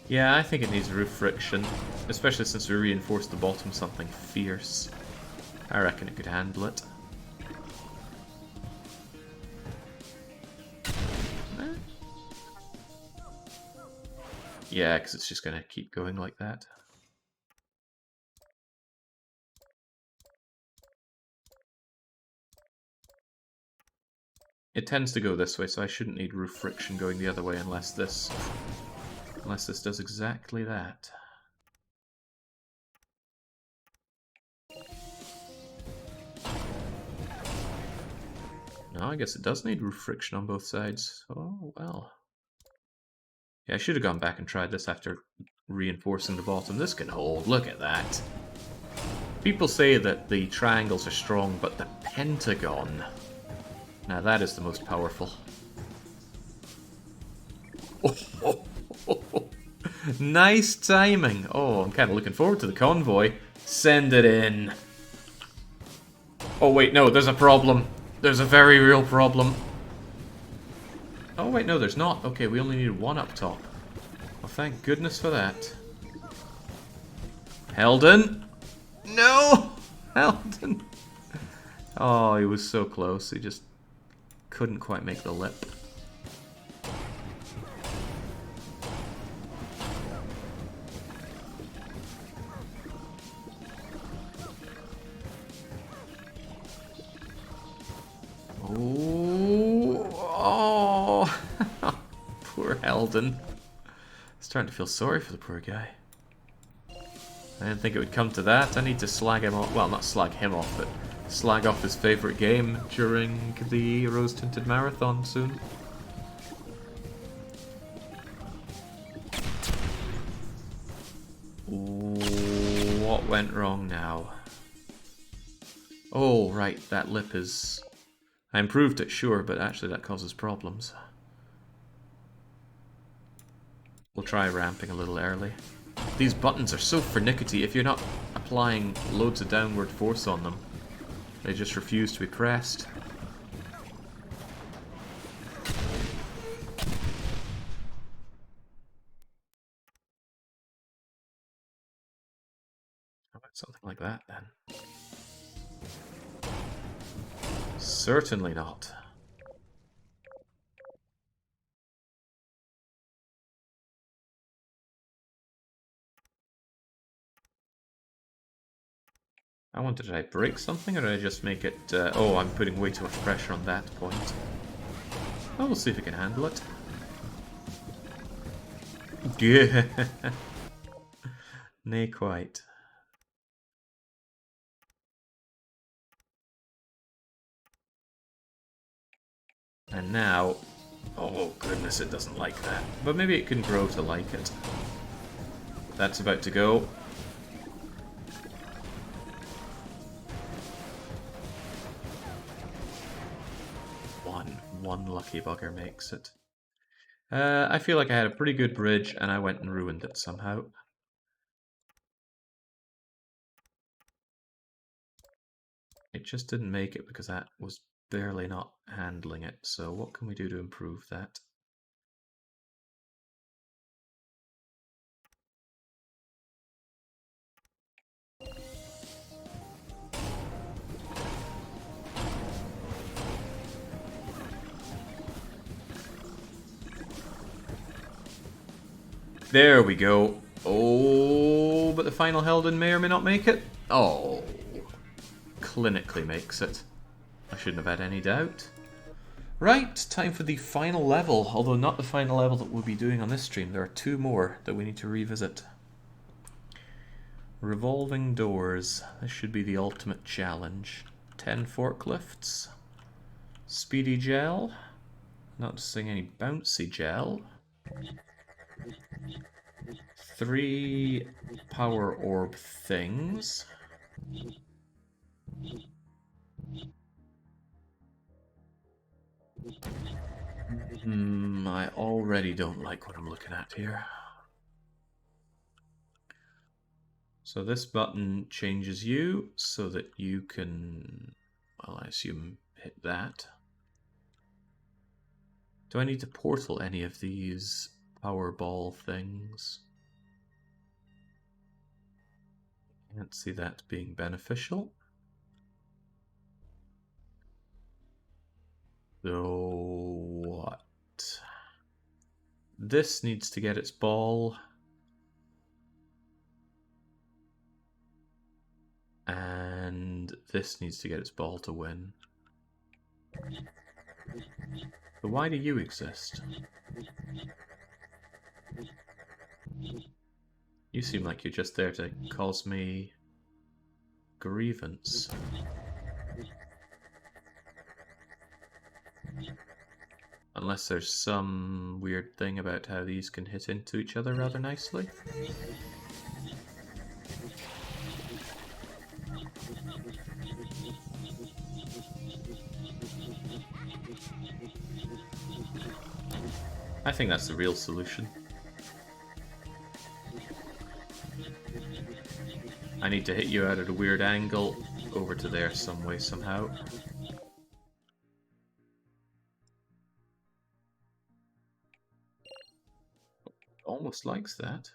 Yeah, I think it needs roof friction, especially since we reinforced the bottom something fierce. I reckon it could handle it. Yeah, because it's just going to keep going like that. It tends to go this way, so I shouldn't need roof friction going the other way unless this does exactly that. No, I guess it does need roof friction on both sides. Oh, well. Yeah, I should have gone back and tried this after reinforcing the bottom. This can hold. Look at that. People say that the triangles are strong, but the pentagon... Now that is the most powerful. Nice timing. Oh, I'm kind of looking forward to the convoy. Send it in. Oh wait, no, there's a problem. There's a very real problem. Oh wait, no, there's not. Okay, we only need one up top. Well, thank goodness for that. Heldon? No! Heldon! Oh, he was so close. He just couldn't quite make the lip. Oh, poor Eldon. Starting to feel sorry for the poor guy. I didn't think it would come to that. I need to slag him off. Well, not slag him off, but slag off his favourite game during the Rose-Tinted Marathon soon. What went wrong now? Oh, right, that lip is... I improved it, sure, but actually that causes problems. We'll try ramping a little early. These buttons are so finicky. If you're not applying loads of downward force on them, they just refuse to be pressed. How about something like that, then? Certainly not. I wonder, did I break something, or did I just make it... oh, I'm putting way too much pressure on that point. Well, we'll see if we can handle it. Yeah. Nay, quite. And now... Oh, goodness, it doesn't like that. But maybe it can grow to like it. That's about to go. One lucky bugger makes it. I feel like I had a pretty good bridge, and I went and ruined it somehow. It just didn't make it because that was barely not handling it. So what can we do to improve that? There we go. Oh, but the final Helden may or may not make it. Oh, clinically makes it. I shouldn't have had any doubt. Right, time for the final level, although not the final level that we'll be doing on this stream. There are two more that we need to revisit. Revolving doors. This should be the ultimate challenge. 10 forklifts. Speedy gel. Not seeing any bouncy gel. 3 power orb things. I already don't like what I'm looking at here. So this button changes you so that you can, well, I assume hit that. Do I need to portal any of these power ball things? Can't see that being beneficial. So what? This needs to get its ball. And this needs to get its ball to win. But why do you exist? You seem like you're just there to cause me grievance. Unless there's some weird thing about how these can hit into each other rather nicely. I think that's the real solution. I need to hit you out at a weird angle over to there some way, somehow. Almost likes that.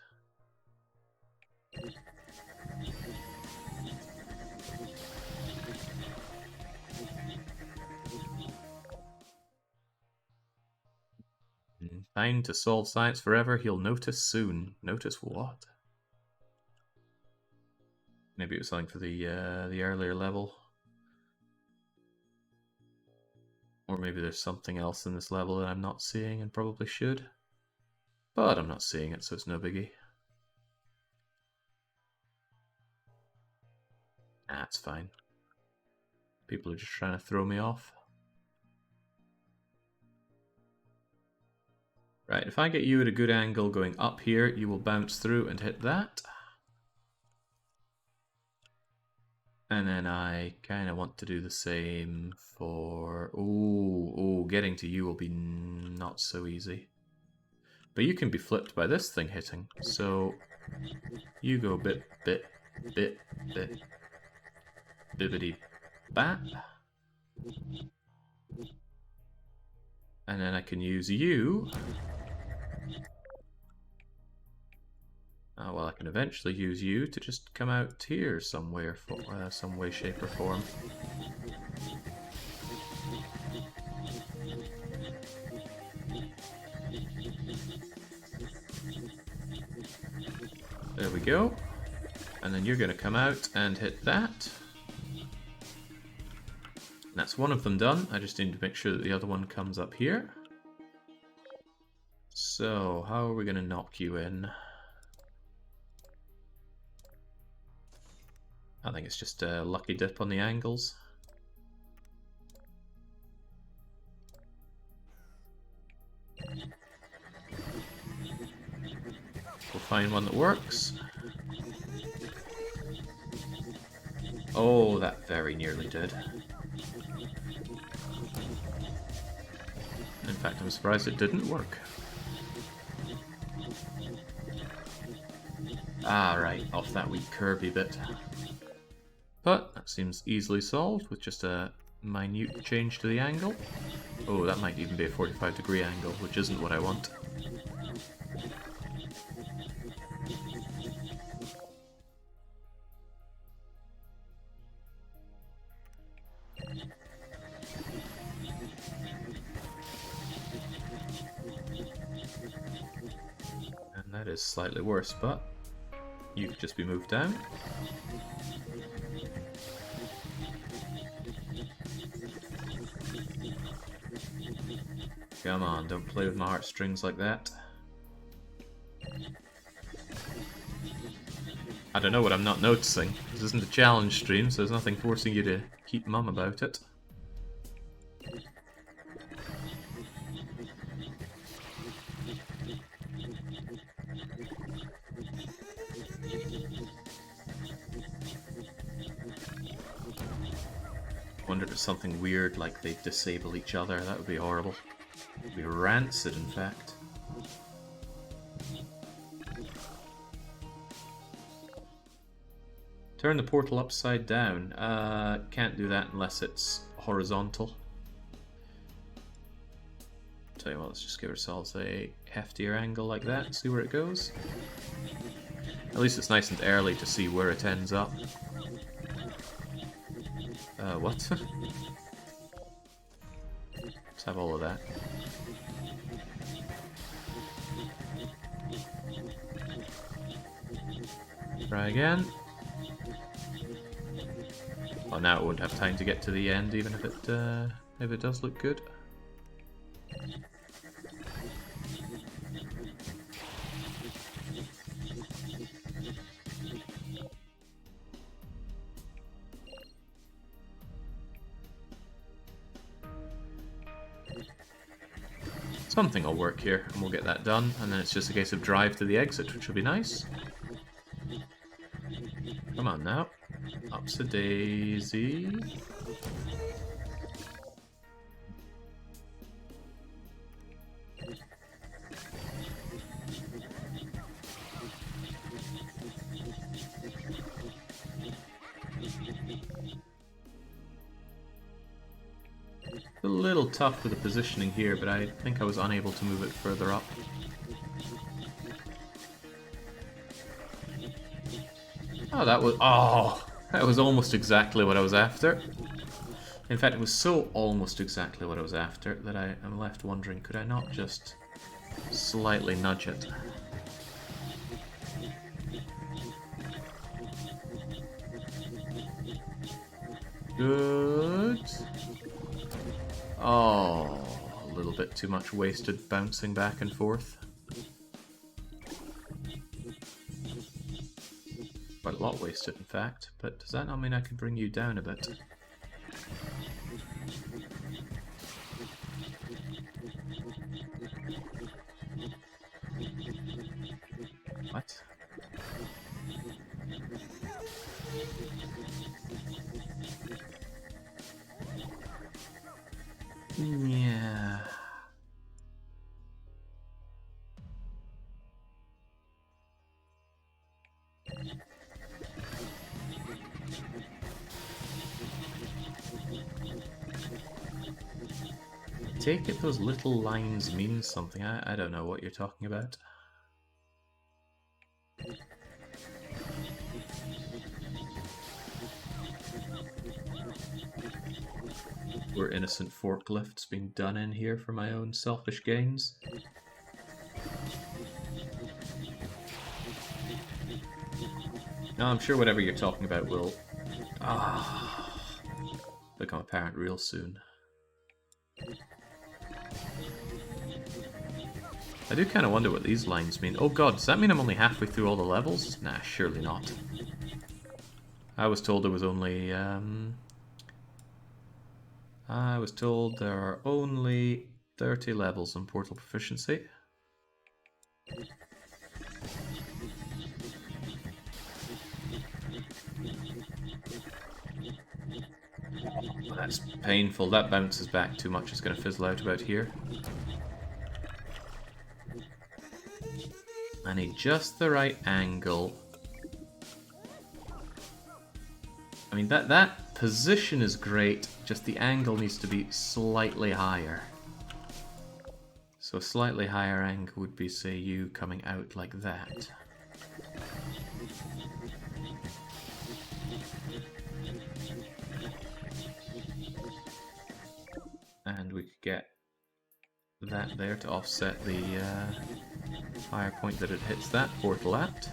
Trying to solve science forever, he'll notice soon. Notice what? Maybe it was something for the earlier level. Or maybe there's something else in this level that I'm not seeing and probably should. But I'm not seeing it, so it's no biggie. That's fine. People are just trying to throw me off. Right, if I get you at a good angle going up here, you will bounce through and hit that. And then I kind of want to do the same for... Oh, getting to you will be not so easy. But you can be flipped by this thing hitting. So you go bit, bibbity, bat. And then I can use you. Well, I can eventually use you to just come out here somewhere, for some way, shape, or form. There we go. And then you're going to come out and hit that. That's one of them done. I just need to make sure that the other one comes up here. So, how are we going to knock you in? I think it's just a lucky dip on the angles. We'll find one that works. Oh, that very nearly did. In fact, I'm surprised it didn't work. Ah, right, off that wee curvy bit. But that seems easily solved with just a minute change to the angle. Oh, that might even be a 45-degree angle, which isn't what I want. And that is slightly worse, but you could just be moved down. Come on, don't play with my heartstrings like that. I don't know what I'm not noticing. This isn't a challenge stream, so there's nothing forcing you to keep mum about it. Wonder if it's something weird like they disable each other. That would be horrible. It would be rancid, in fact. Turn the portal upside down. Can't do that unless it's horizontal. Tell you what, let's just give ourselves a heftier angle like that and see where it goes. At least it's nice and early to see where it ends up. What? Let's have all of that. Try again. Oh, now it won't have time to get to the end, even if it does look good. Something will work here, and we'll get that done, and then it's just a case of drive to the exit, which will be nice. Come on now. Up's a daisy. A little tough with the positioning here, but I think I was unable to move it further up. Oh, that was almost exactly what I was after. In fact, it was so almost exactly what I was after that I am left wondering, could I not just slightly nudge it? Good. Oh, a little bit too much wasted bouncing back and forth. Quite a lot wasted, in fact, but does that not mean I can bring you down a bit? What? Yeah. Take it those little lines mean something. I don't know what you're talking about. Were innocent forklifts being done in here for my own selfish gains? No, I'm sure whatever you're talking about will become apparent real soon. I do kind of wonder what these lines mean. Oh god, does that mean I'm only halfway through all the levels? Nah, surely not. I was told there was only, I was told there are only 30 levels in Portal Proficiency. Oh, that's painful. That bounces back too much. It's going to fizzle out about here. I need just the right angle. I mean, that position is great, just the angle needs to be slightly higher. So a slightly higher angle would be, say, you coming out like that. And we could get that there to offset the higher point that it hits that portal at.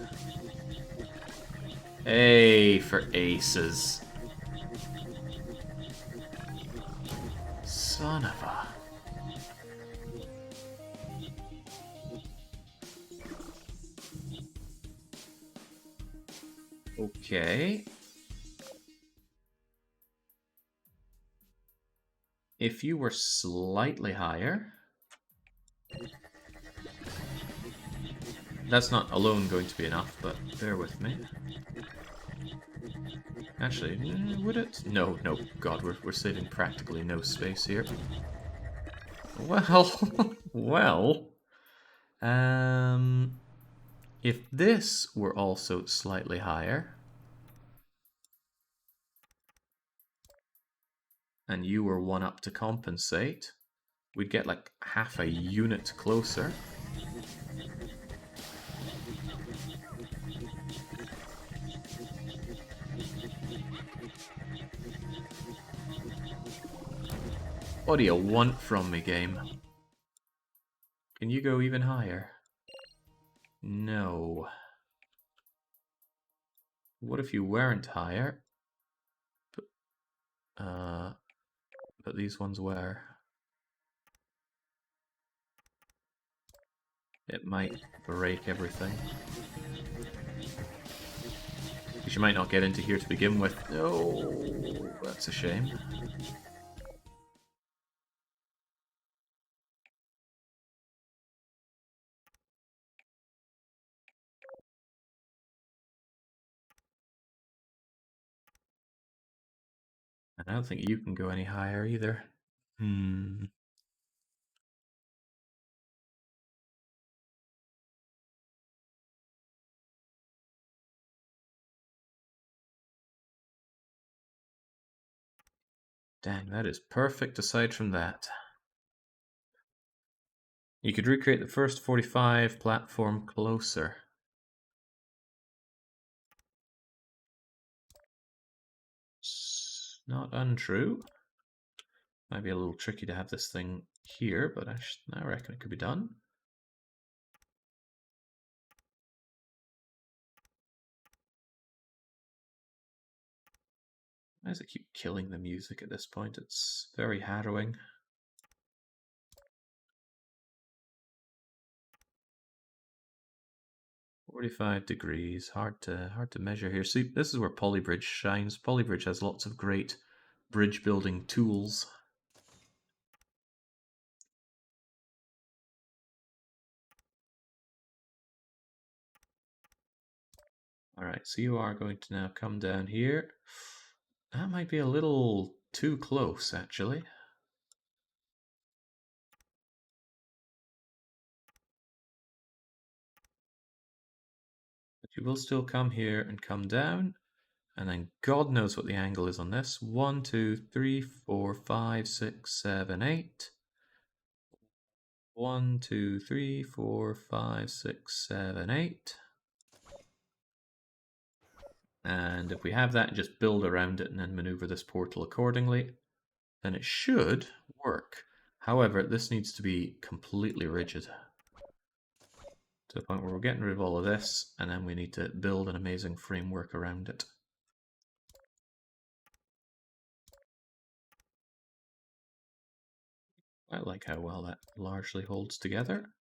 Hey, for aces. Son of a... Okay. If you were slightly higher... That's not alone going to be enough, but bear with me. Actually, would it? No, no, God, we're saving practically no space here. Well, well... if this were also slightly higher... and you were one up to compensate, we'd get like half a unit closer. What do you want from me, game? Can you go even higher? No. What if you weren't higher? But these ones were. It might break everything. Because you might not get into here to begin with. Oh, that's a shame. And I don't think you can go any higher either. Dang, that is perfect aside from that. You could recreate the first 45 platform closer. It's not untrue. Might be a little tricky to have this thing here, but I reckon it could be done. Why does it keep killing the music at this point? It's very harrowing. "45 degrees, hard to measure here." See, this is where Polybridge shines. Polybridge has lots of great bridge building tools. Alright, so you are going to now come down here. That might be a little too close, actually. But you will still come here and come down. And then God knows what the angle is on this. 1, 2, 3, 4, 5, 6, 7, 8. 1, 2, 3, 4, 5, 6, 7, 8. And if we have that and just build around it and then maneuver this portal accordingly, then it should work. However, this needs to be completely rigid. To the point where we're getting rid of all of this, and then we need to build an amazing framework around it. I like how well that largely holds together.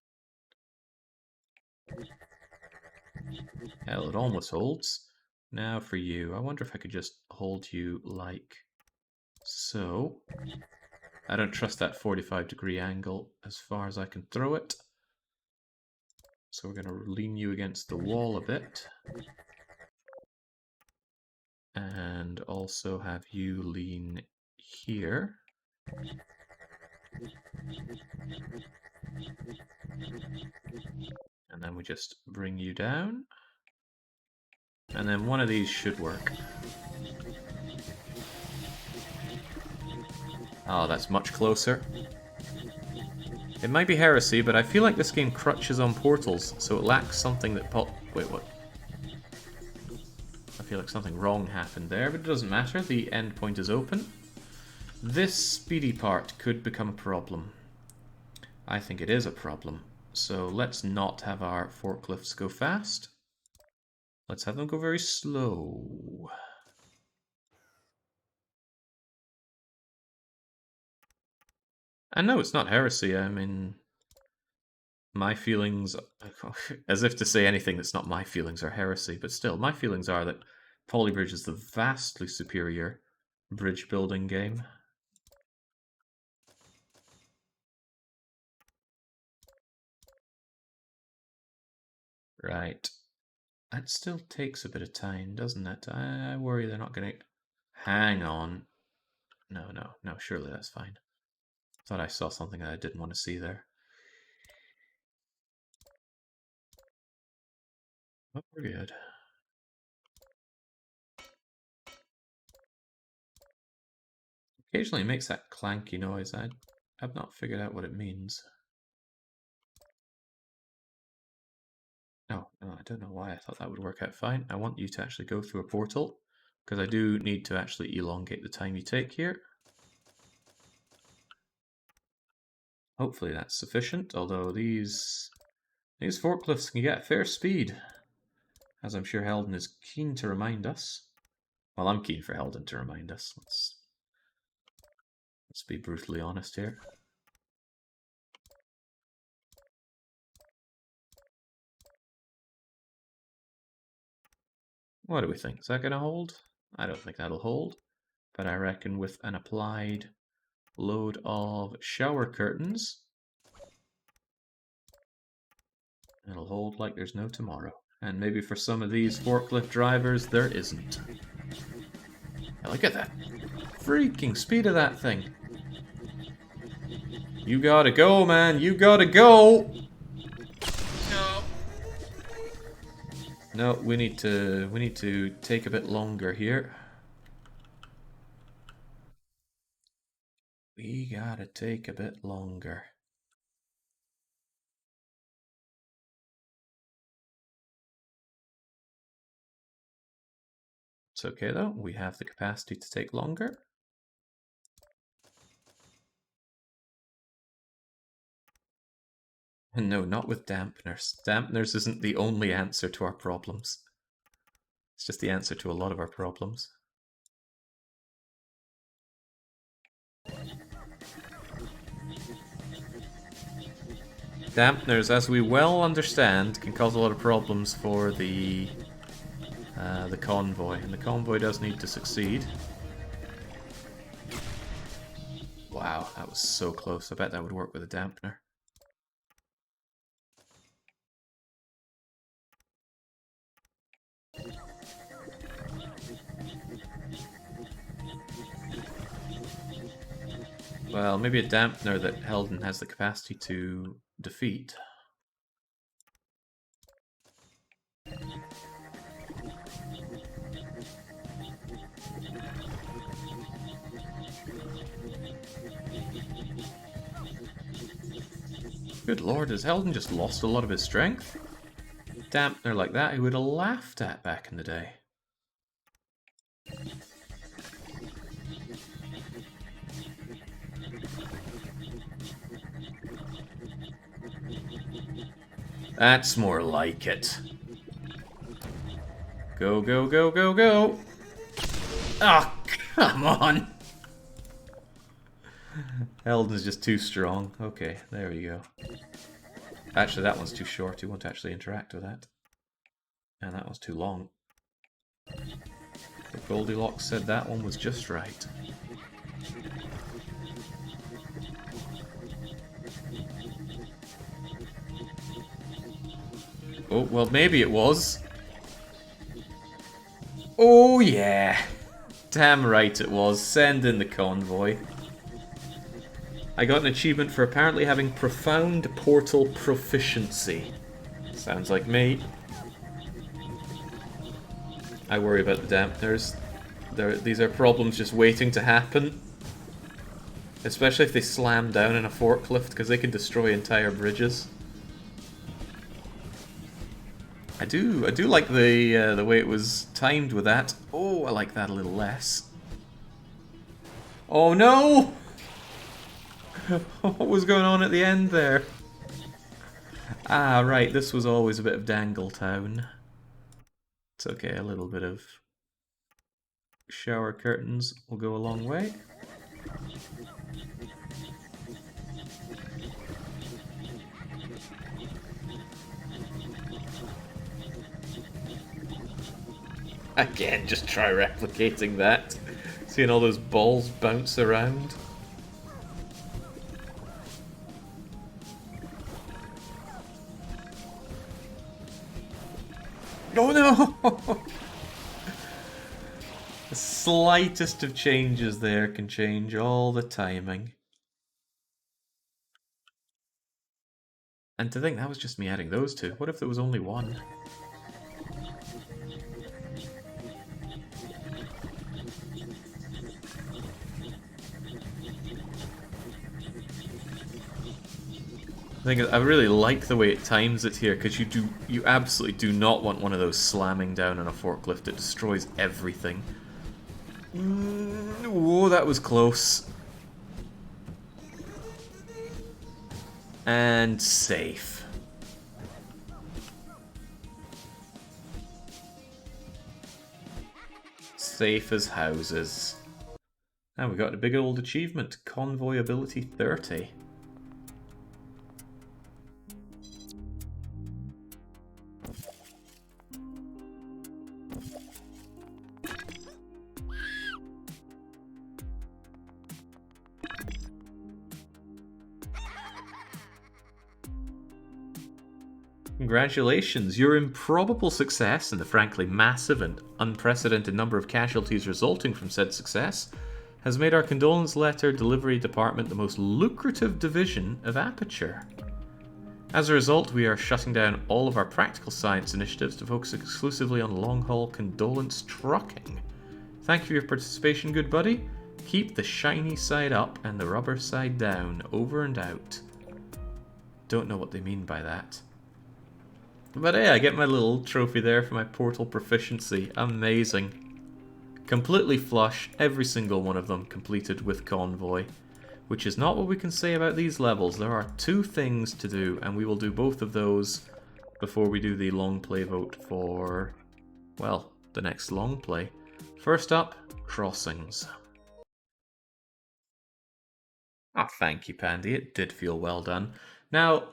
Hell, it almost holds. Now for you, I wonder if I could just hold you like so. I don't trust that 45-degree angle as far as I can throw it. So we're going to lean you against the wall a bit. And also have you lean here. And then we just bring you down. And then one of these should work. Oh, that's much closer. It might be heresy, but I feel like this game crutches on portals, so it lacks something that Wait, what? I feel like something wrong happened there, but it doesn't matter. The endpoint is open. This speedy part could become a problem. I think it is a problem. So let's not have our forklifts go fast. Let's have them go very slow. And no, it's not heresy. I mean, my feelings, as if to say anything that's not my feelings are heresy, but still, my feelings are that Polybridge is the vastly superior bridge building game. Right. That still takes a bit of time, doesn't it? I worry they're not going to... Hang on. No, surely that's fine. Thought I saw something that I didn't want to see there. Oh, we're good. Occasionally it makes that clanky noise. I've not figured out what it means. No, I don't know why I thought that would work out fine. I want you to actually go through a portal, because I do need to actually elongate the time you take here. Hopefully that's sufficient, although these forklifts can get a fair speed, as I'm sure Helden is keen to remind us. Well, I'm keen for Helden to remind us. Let's be brutally honest here. What do we think? Is that going to hold? I don't think that'll hold, but I reckon with an applied load of shower curtains, it'll hold like there's no tomorrow. And maybe for some of these forklift drivers, there isn't. Look at that freaking speed of that thing. You gotta go, man. You gotta go. No, we need to take a bit longer here. We gotta take a bit longer. It's okay though, we have the capacity to take longer. And no, not with dampeners. Dampeners isn't the only answer to our problems. It's just the answer to a lot of our problems. Dampeners, as we well understand, can cause a lot of problems for the convoy, and the convoy does need to succeed. Wow, that was so close. I bet that would work with a dampener. Well, maybe a dampener that Helden has the capacity to defeat. Good lord, has Helden just lost a lot of his strength? A dampener like that he would have laughed at back in the day. That's more like it. Go, go, go, go, go! Ah, oh, come on! Helden's just too strong. Okay, there we go. Actually, that one's too short. He won't actually interact with that. And that one's too long. But Goldilocks said that one was just right. Oh, well, maybe it was. Oh, yeah. Damn right it was. Send in the convoy. I got an achievement for apparently having profound portal proficiency. Sounds like me. I worry about the dampeners. These are problems just waiting to happen. Especially if they slam down in a forklift, because they can destroy entire bridges. I do like the way it was timed with that. Oh, I like that a little less. Oh no! What was going on at the end there? Ah, right, this was always a bit of Dangle Town. It's okay, a little bit of shower curtains will go a long way. Again, just try replicating that. Seeing all those balls bounce around. Oh no! The slightest of changes there can change all the timing. And to think that was just me adding those two. What if there was only one? I really like the way it times it here, because you absolutely do not want one of those slamming down on a forklift. It destroys everything. Whoa, that was close. And safe. Safe as houses. And we got a big old achievement, Convoy Ability 30. Congratulations, your improbable success and the frankly massive and unprecedented number of casualties resulting from said success has made our condolence letter delivery department the most lucrative division of Aperture. As a result, we are shutting down all of our practical science initiatives to focus exclusively on long-haul condolence trucking. Thank you for your participation, good buddy. Keep the shiny side up and the rubber side down, over and out. Don't know what they mean by that. But hey, I get my little trophy there for my portal proficiency. Amazing. Completely flush, every single one of them completed with Convoy. Which is not what we can say about these levels. There are 2 things to do, and we will do both of those before we do the long play vote for, well, the next long play. First up, crossings. Ah, thank you, Pandy. It did feel well done. Now,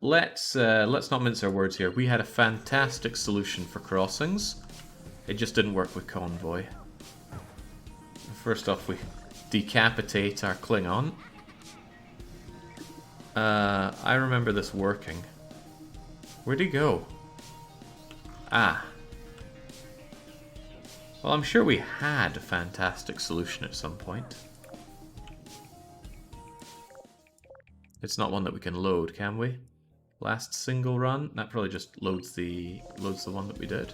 let's not mince our words here. We had a fantastic solution for crossings. It just didn't work with Convoy. First off, we decapitate our Klingon. I remember this working. Where'd he go? Ah. Well, I'm sure we had a fantastic solution at some point. It's not one that we can load, can we? Last single run? That probably just loads the one that we did.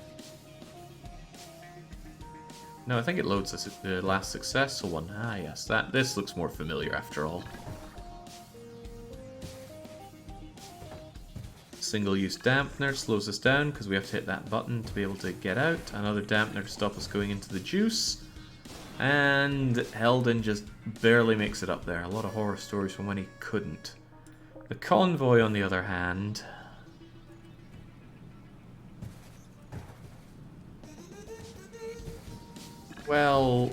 No, I think it loads the last successful one. Ah, yes, this looks more familiar after all. Single-use dampener slows us down because we have to hit that button to be able to get out. Another dampener to stop us going into the juice. And Heldon just barely makes it up there. A lot of horror stories from when he couldn't. The Convoy, on the other hand... Well,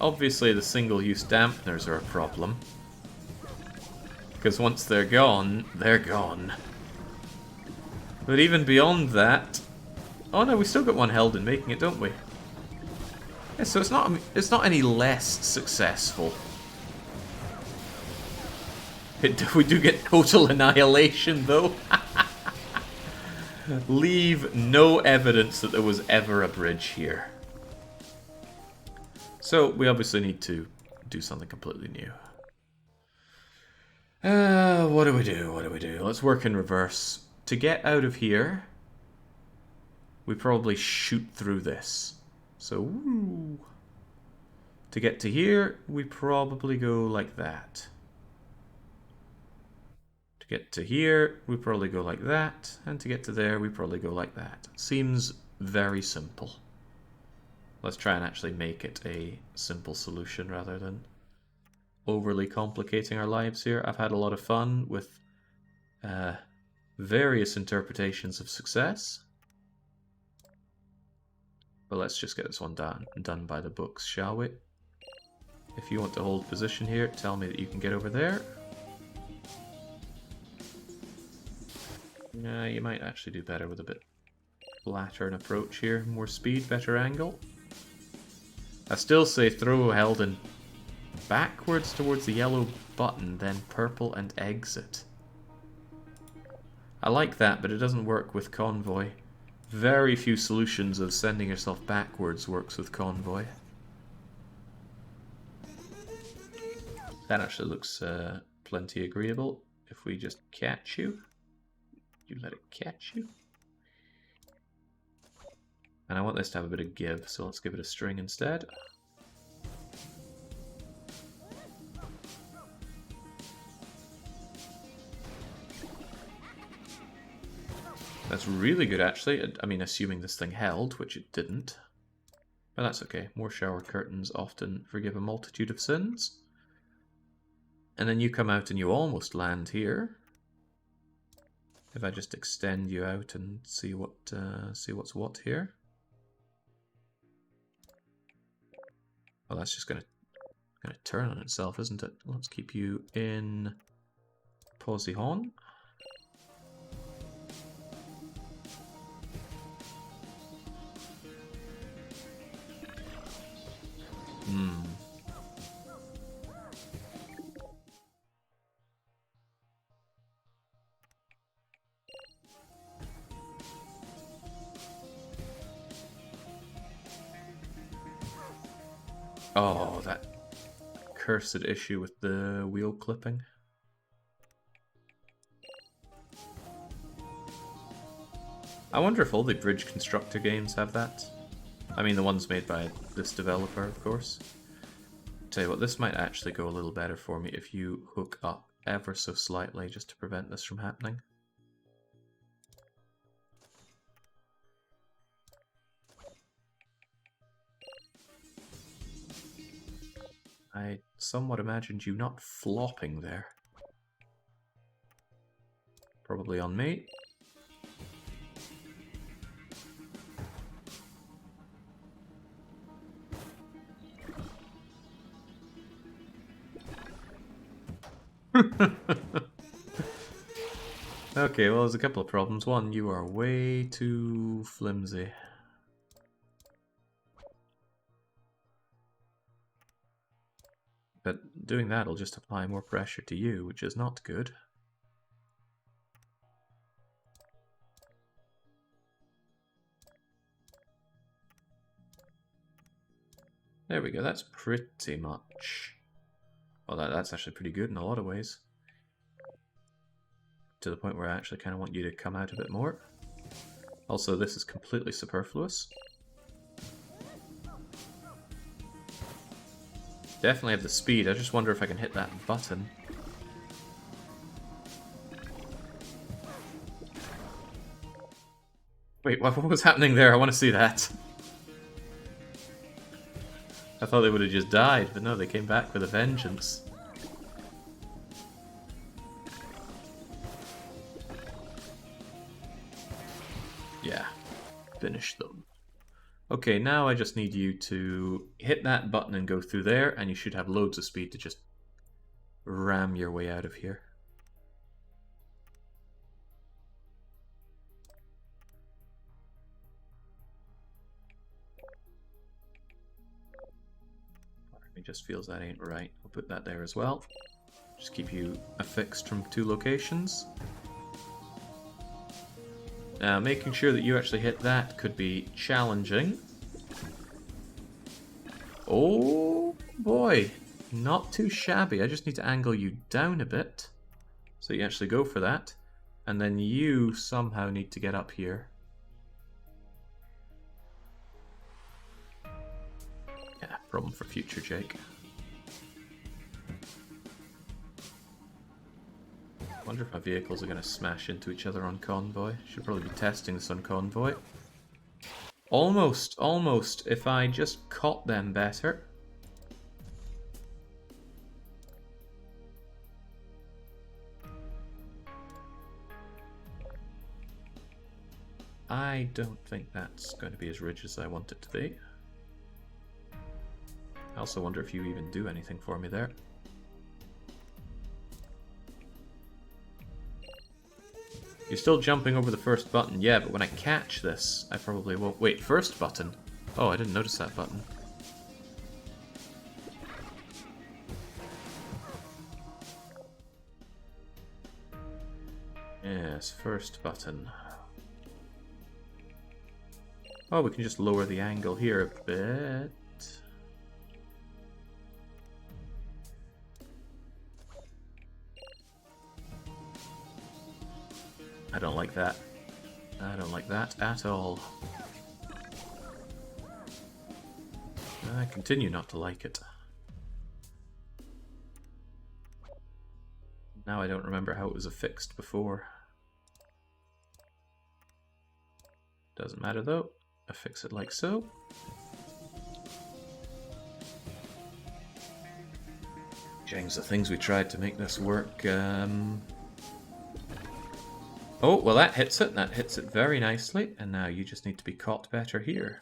obviously the single-use dampeners are a problem. Because once they're gone, they're gone. But even beyond that... Oh no, we still got one Heldon making it, don't we? Yeah, so it's not any less successful. We do get total annihilation, though. Leave no evidence that there was ever a bridge here. So, we obviously need to do something completely new. What do we do? What do we do? Let's work in reverse. To get out of here, we probably shoot through this. So, woo. To get to here, we probably go like that. To get to here, we probably go like that. And to get to there, we probably go like that. Seems very simple. Let's try and actually make it a simple solution rather than overly complicating our lives here. I've had a lot of fun with various interpretations of success. But let's just get this one done by the books, shall we? If you want to hold position here, tell me that you can get over there. You might actually do better with a bit flatter an approach here. More speed, better angle. I still say throw held in backwards towards the yellow button, then purple and exit. I like that, but it doesn't work with Convoy. Very few solutions of sending yourself backwards works with Convoy. That actually looks plenty agreeable. If we just catch you, you let it catch you. And I want this to have a bit of give, so let's give it a string instead. That's really good, actually. I mean, assuming this thing held, which it didn't. But that's okay. More shower curtains often forgive a multitude of sins. And then you come out and you almost land here. If I just extend you out and see what's what here. Well, that's just gonna turn on itself, isn't it? Let's keep you in position. Oh, that cursed issue with the wheel clipping. I wonder if all the Bridge Constructor games have that. I mean, the ones made by this developer, of course. Tell you what, this might actually go a little better for me if you hook up ever so slightly just to prevent this from happening. I somewhat imagined you not flopping there. Probably on me. Okay, well, there's a couple of problems. One, you are way too flimsy. But doing that will just apply more pressure to you, which is not good. There we go, that's pretty much... Well, that's actually pretty good in a lot of ways. To the point where I actually kind of want you to come out a bit more. Also, this is completely superfluous. Definitely have the speed, I just wonder if I can hit that button. Wait, what was happening there? I want to see that. I thought they would have just died, but no, they came back with a vengeance. Yeah, finish them. Okay, now I just need you to hit that button and go through there, and you should have loads of speed to just ram your way out of here. It just feels that ain't right. I'll put that there as well. Just keep you affixed from 2 locations. Now, making sure that you actually hit that could be challenging. Oh boy, not too shabby. I just need to angle you down a bit so you actually go for that. And then you somehow need to get up here. Yeah, Problem for future Jake. Wonder if my vehicles are going to smash into each other on convoy. Should probably be testing this on convoy. Almost, almost. If I just caught them better. I don't think that's going to be as rich as I want it to be. I also wonder if you even do anything for me there. You're still jumping over the first button, yeah, but when I catch this, I probably won't. Wait, first button? Oh, I didn't notice that button. Yes, first button. Oh, we can just lower the angle here a bit. I don't like that. I don't like that at all. I continue not to like it. Now I don't remember how it was affixed before. Doesn't matter though. Affix it like so. Change the things we tried to make this work. Oh, well that hits it. That hits it very nicely. And now you just need to be caught better here.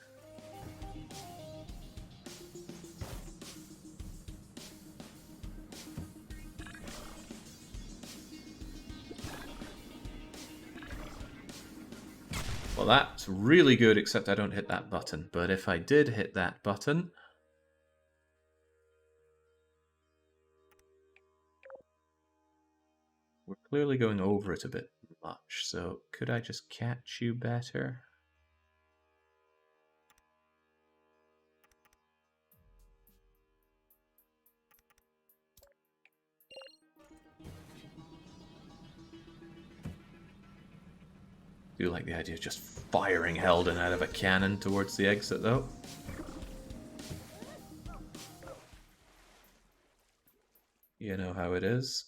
Well, that's really good, except I don't hit that button. But if I did hit that button... We're clearly going over it a bit much, so could I just catch you better? I do like the idea of just firing Helden out of a cannon towards the exit, though. You know how it is.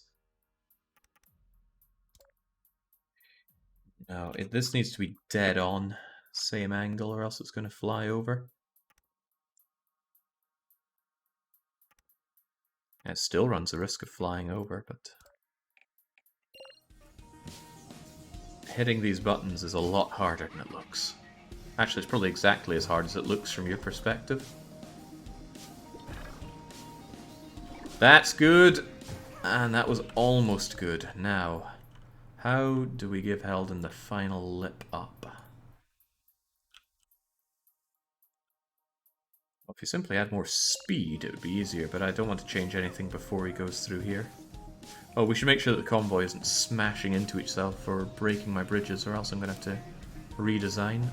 No, this needs to be dead on, same angle, or else it's going to fly over. It still runs the risk of flying over, but... hitting these buttons is a lot harder than it looks. Actually, it's probably exactly as hard as it looks from your perspective. That's good! And that was almost good. Now, how do we give Helden the final lip up? Well, if you simply add more speed, it would be easier, but I don't want to change anything before he goes through here. Oh, we should make sure that the convoy isn't smashing into itself or breaking my bridges, or else I'm going to have to redesign.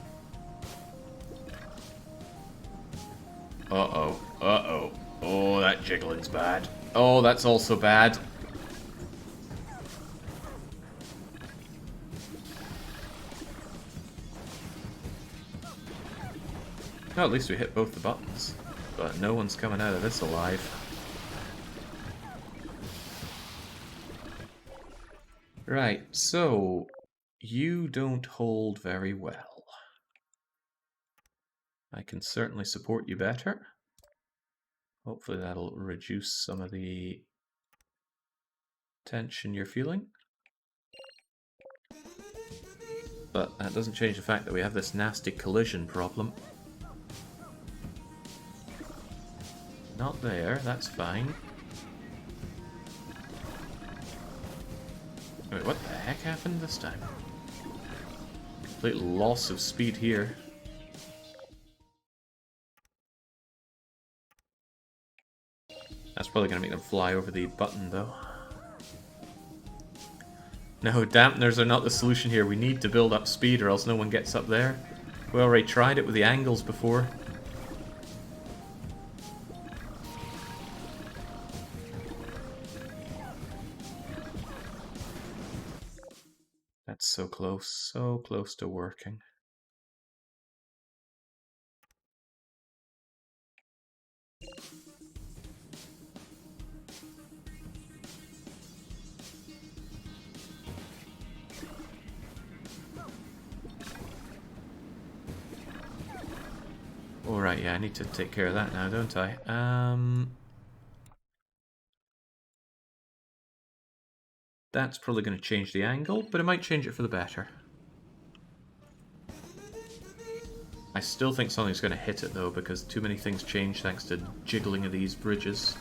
Uh-oh. Uh-oh. Oh, that jiggling's bad. Oh, that's also bad. No, at least we hit both the buttons. But no one's coming out of this alive. Right, so... you don't hold very well. I can certainly support you better. Hopefully that'll reduce some of the tension you're feeling. But that doesn't change the fact that we have this nasty collision problem. Not there, that's fine. Wait, what the heck happened this time? Complete loss of speed here. That's probably going to make them fly over the button, though. No, dampeners are not the solution here. We need to build up speed or else no one gets up there. We already tried it with the angles before. That's so close to working. Alright, yeah, I need to take care of that now, don't I? That's probably going to change the angle, but it might change it for the better. I still think something's going to hit it though, because too many things change thanks to jiggling of these bridges.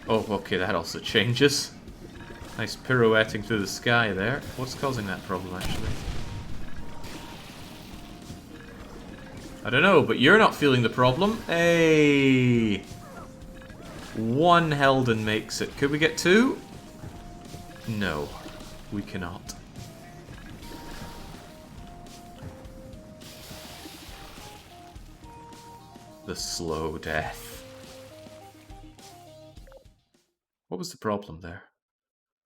Oh, okay, that also changes. Nice pirouetting through the sky there. What's causing that problem, actually? I don't know, but you're not feeling the problem. Hey! One Helden makes it. Could we get two? No, we cannot. The slow death. What was the problem there?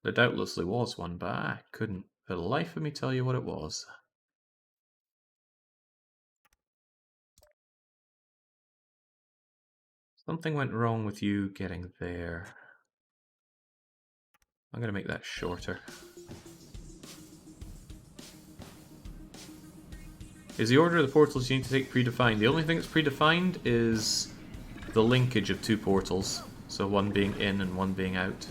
There doubtlessly was one, but I couldn't for the life of me tell you what it was. Something went wrong with you getting there. I'm going to make that shorter. Is the order of the portals you need to take predefined? The only thing that's predefined is the linkage of two portals. So one being in and one being out.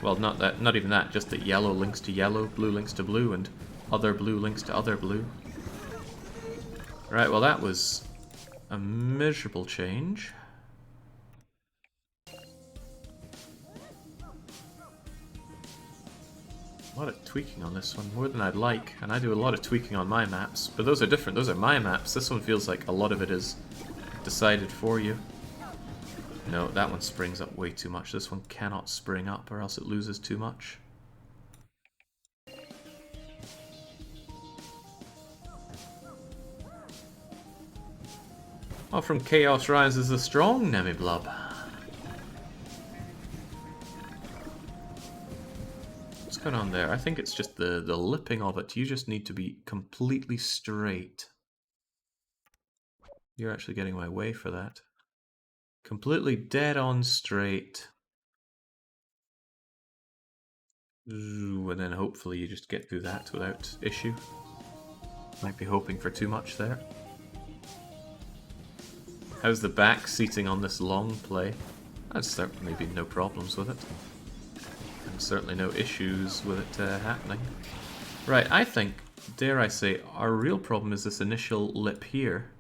Well, not even that, just that yellow links to yellow, blue links to blue, and other blue links to other blue. Right, well that was a miserable change. A lot of tweaking on this one, more than I'd like, and I do a lot of tweaking on my maps, but those are different, those are my maps. This one feels like a lot of it is decided for you. No, that one springs up way too much. This one cannot spring up or else it loses too much. Oh, from Chaos rises the strong, Nemiblub. What's going on there? I think it's just the lipping of it. You just need to be completely straight. You're actually getting my way for that. Completely dead on straight. Ooh, and then hopefully you just get through that without issue. Might be hoping for too much there. How's the back seating on this long play? I'd certainly be no problems with it. And certainly no issues with it happening. Right, I think, dare I say, our real problem is this initial lip here.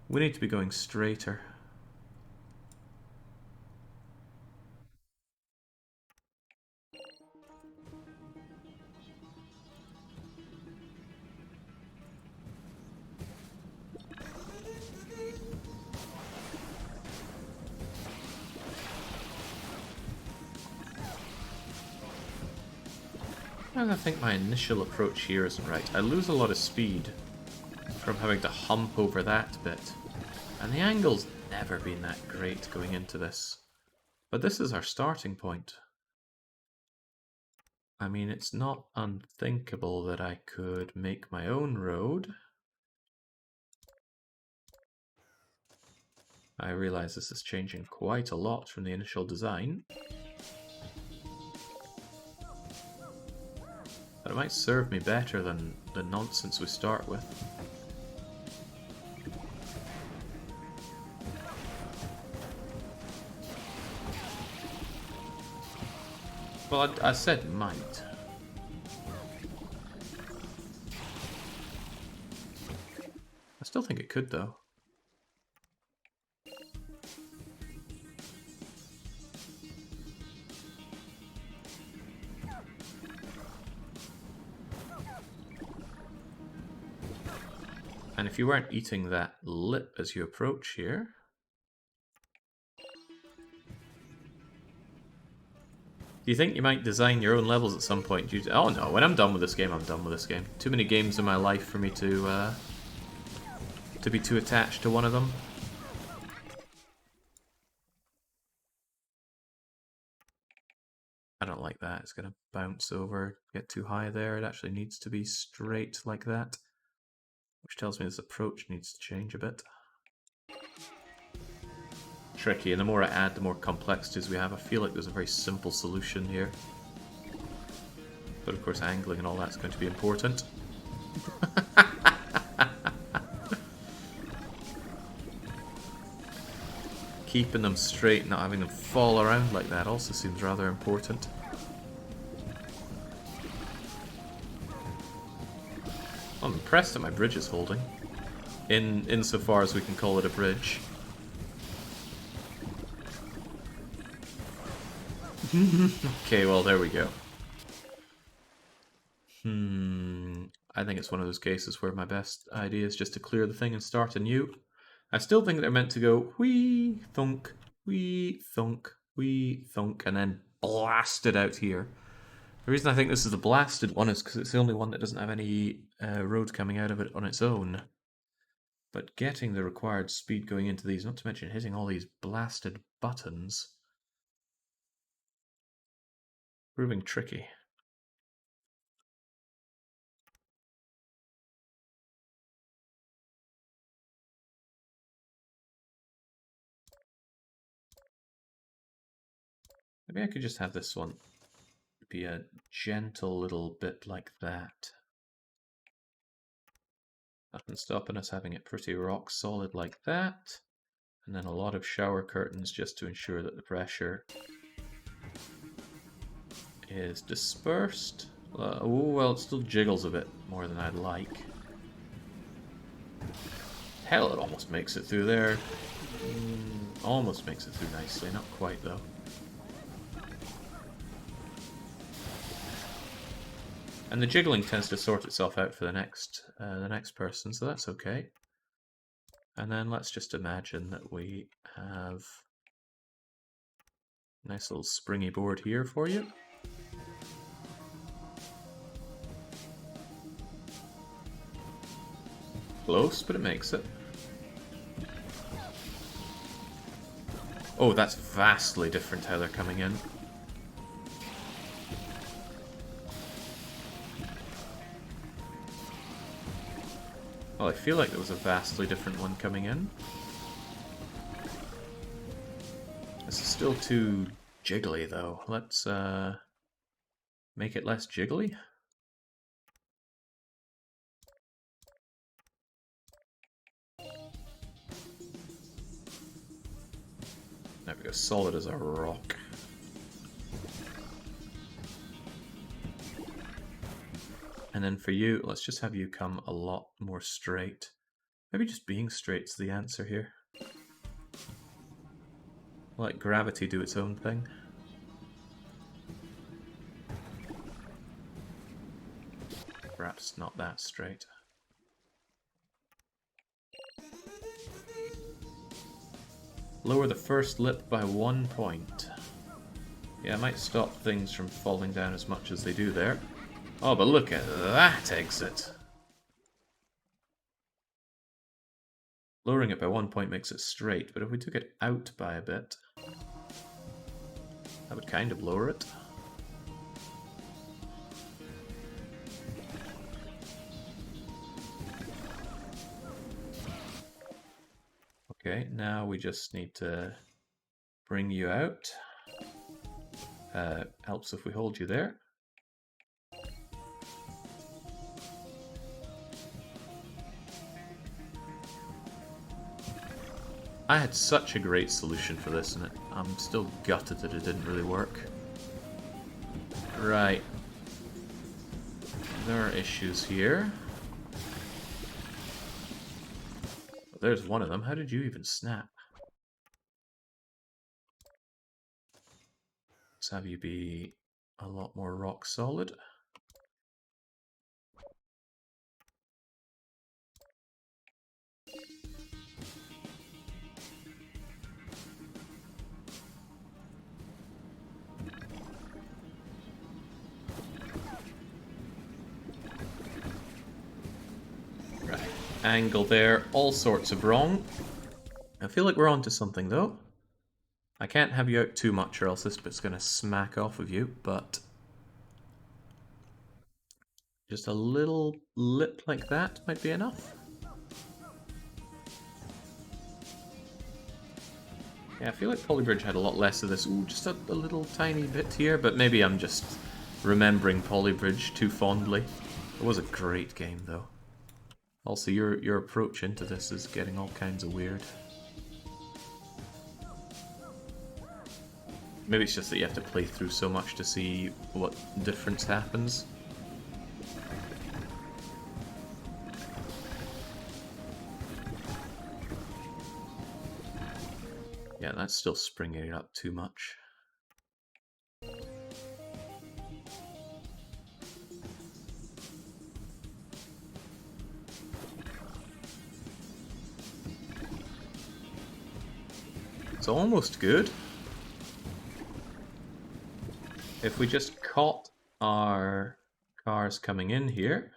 We need to be going straighter. I think my initial approach here isn't right. I lose a lot of speed from having to hump over that bit. And the angle's never been that great going into this. But this is our starting point. I mean, it's not unthinkable that I could make my own road. I realize this is changing quite a lot from the initial design. But it might serve me better than the nonsense we start with. Well, I said might. I still think it could, though. And if you weren't eating that lip as you approach here... Do you think you might design your own levels at some point? Oh no, when I'm done with this game, I'm done with this game. Too many games in my life for me to be too attached to one of them. I don't like that. It's going to bounce over, get too high there. It actually needs to be straight like that. Which tells me this approach needs to change a bit. Tricky, and the more I add, the more complexities we have. I feel like there's a very simple solution here. But of course angling and all that's going to be important. keeping them straight, not having them fall around like that also seems rather important. I'm impressed that my bridge is holding. Insofar as we can call it a bridge. Okay, well, there we go. I think it's one of those cases where my best idea is just to clear the thing and start anew. I still think they're meant to go whee, thunk, whee, thunk, whee, thunk, and then blast it out here. The reason I think this is the blasted one is because it's the only one that doesn't have any road coming out of it on its own. But getting the required speed going into these, not to mention hitting all these blasted buttons, proving tricky. Maybe I could just have this one be a gentle little bit like that. Nothing stopping us having it pretty rock solid like that. And then a lot of shower curtains just to ensure that the pressure is dispersed. Oh, well, it still jiggles a bit more than I'd like. Hell, it almost makes it through there. Almost makes it through nicely, not quite though. And the jiggling tends to sort itself out for the next person, so that's okay. And then let's just imagine that we have a nice little springy board here for you. Close, but it makes it. Oh, that's vastly different how they're coming in. Well, I feel like there was a vastly different one coming in. This is still too jiggly, though. Let's make it less jiggly. There we go, solid as a rock. And then for you, let's just have you come a lot more straight. Maybe just being straight's the answer here. Let gravity do its own thing. Perhaps not that straight. Lower the first lip by 1 point. Yeah, it might stop things from falling down as much as they do there. Oh, but look at that exit! Lowering it by 1 point makes it straight, but if we took it out by a bit, that would kind of lower it. Okay, now we just need to bring you out. Helps if we hold you there. I had such a great solution for this, and I'm still gutted that it didn't really work. Right. There are issues here. But there's one of them. How did you even snap? Let's have you be a lot more rock solid. Angle there, all sorts of wrong. I feel like we're onto something though. I can't have you out too much or else this bit's gonna smack off of you, but just a little lip like that might be enough. Yeah, I feel like Polybridge had a lot less of this. Ooh, just a little tiny bit here, but maybe I'm just remembering Polybridge too fondly. It was a great game though. Also, your approach into this is getting all kinds of weird. Maybe it's just that you have to play through so much to see what difference happens. Yeah, that's still springing it up too much. It's almost good. If we just caught our cars coming in here,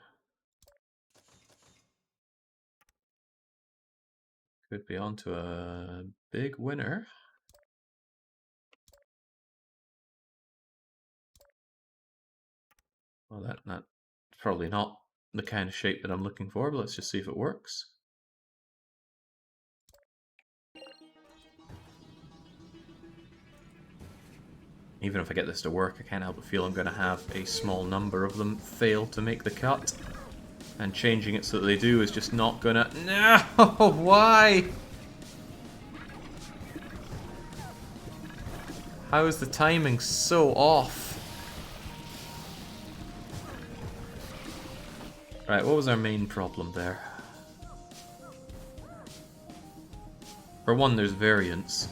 could be onto a big winner. Well, that's probably not the kind of shape that I'm looking for, but let's just see if it works. Even if I get this to work, I can't help but feel I'm going to have a small number of them fail to make the cut. And changing it so that they do is just not going to... No! Why? How is the timing so off? Right, what was our main problem there? For one, there's variance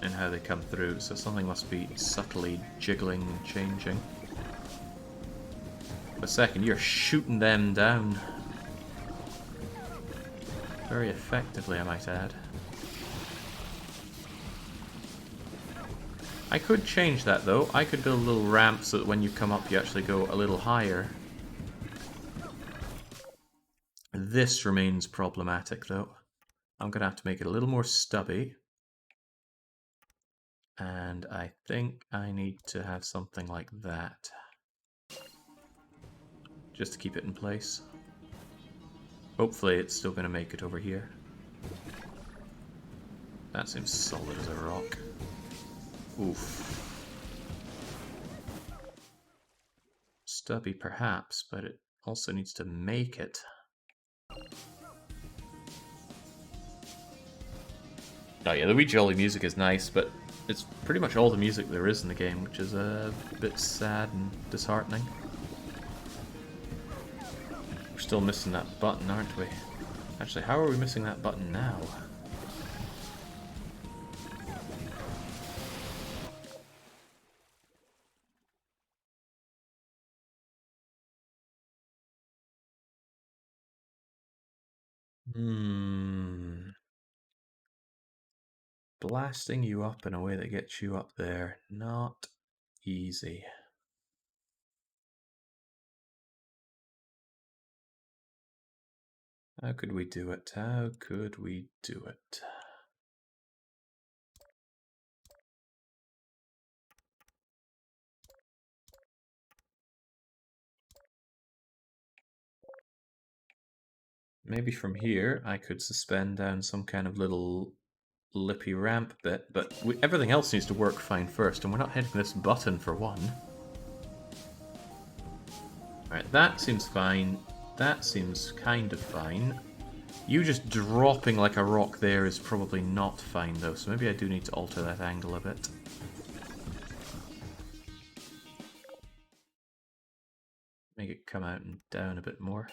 in how they come through, so something must be subtly jiggling and changing. But second, you're shooting them down. Very effectively, I might add. I could change that though. I could build a little ramp so that when you come up you actually go a little higher. This remains problematic though. I'm going to have to make it a little more stubby. And I think I need to have something like that. Just to keep it in place. Hopefully it's still going to make it over here. That seems solid as a rock. Oof. Stubby perhaps, but it also needs to make it. Oh yeah, the wee jolly music is nice, but it's pretty much all the music there is in the game, which is a bit sad and disheartening. We're still missing that button, aren't we? Actually, how are we missing that button now? Blasting you up in a way that gets you up there. Not easy. How could we do it? How could we do it? Maybe from here I could suspend down some kind of little lippy ramp bit, but everything else needs to work fine first, and we're not hitting this button for one. Alright, that seems fine. That seems kind of fine. You just dropping like a rock there is probably not fine though, so maybe I do need to alter that angle a bit. Make it come out and down a bit more.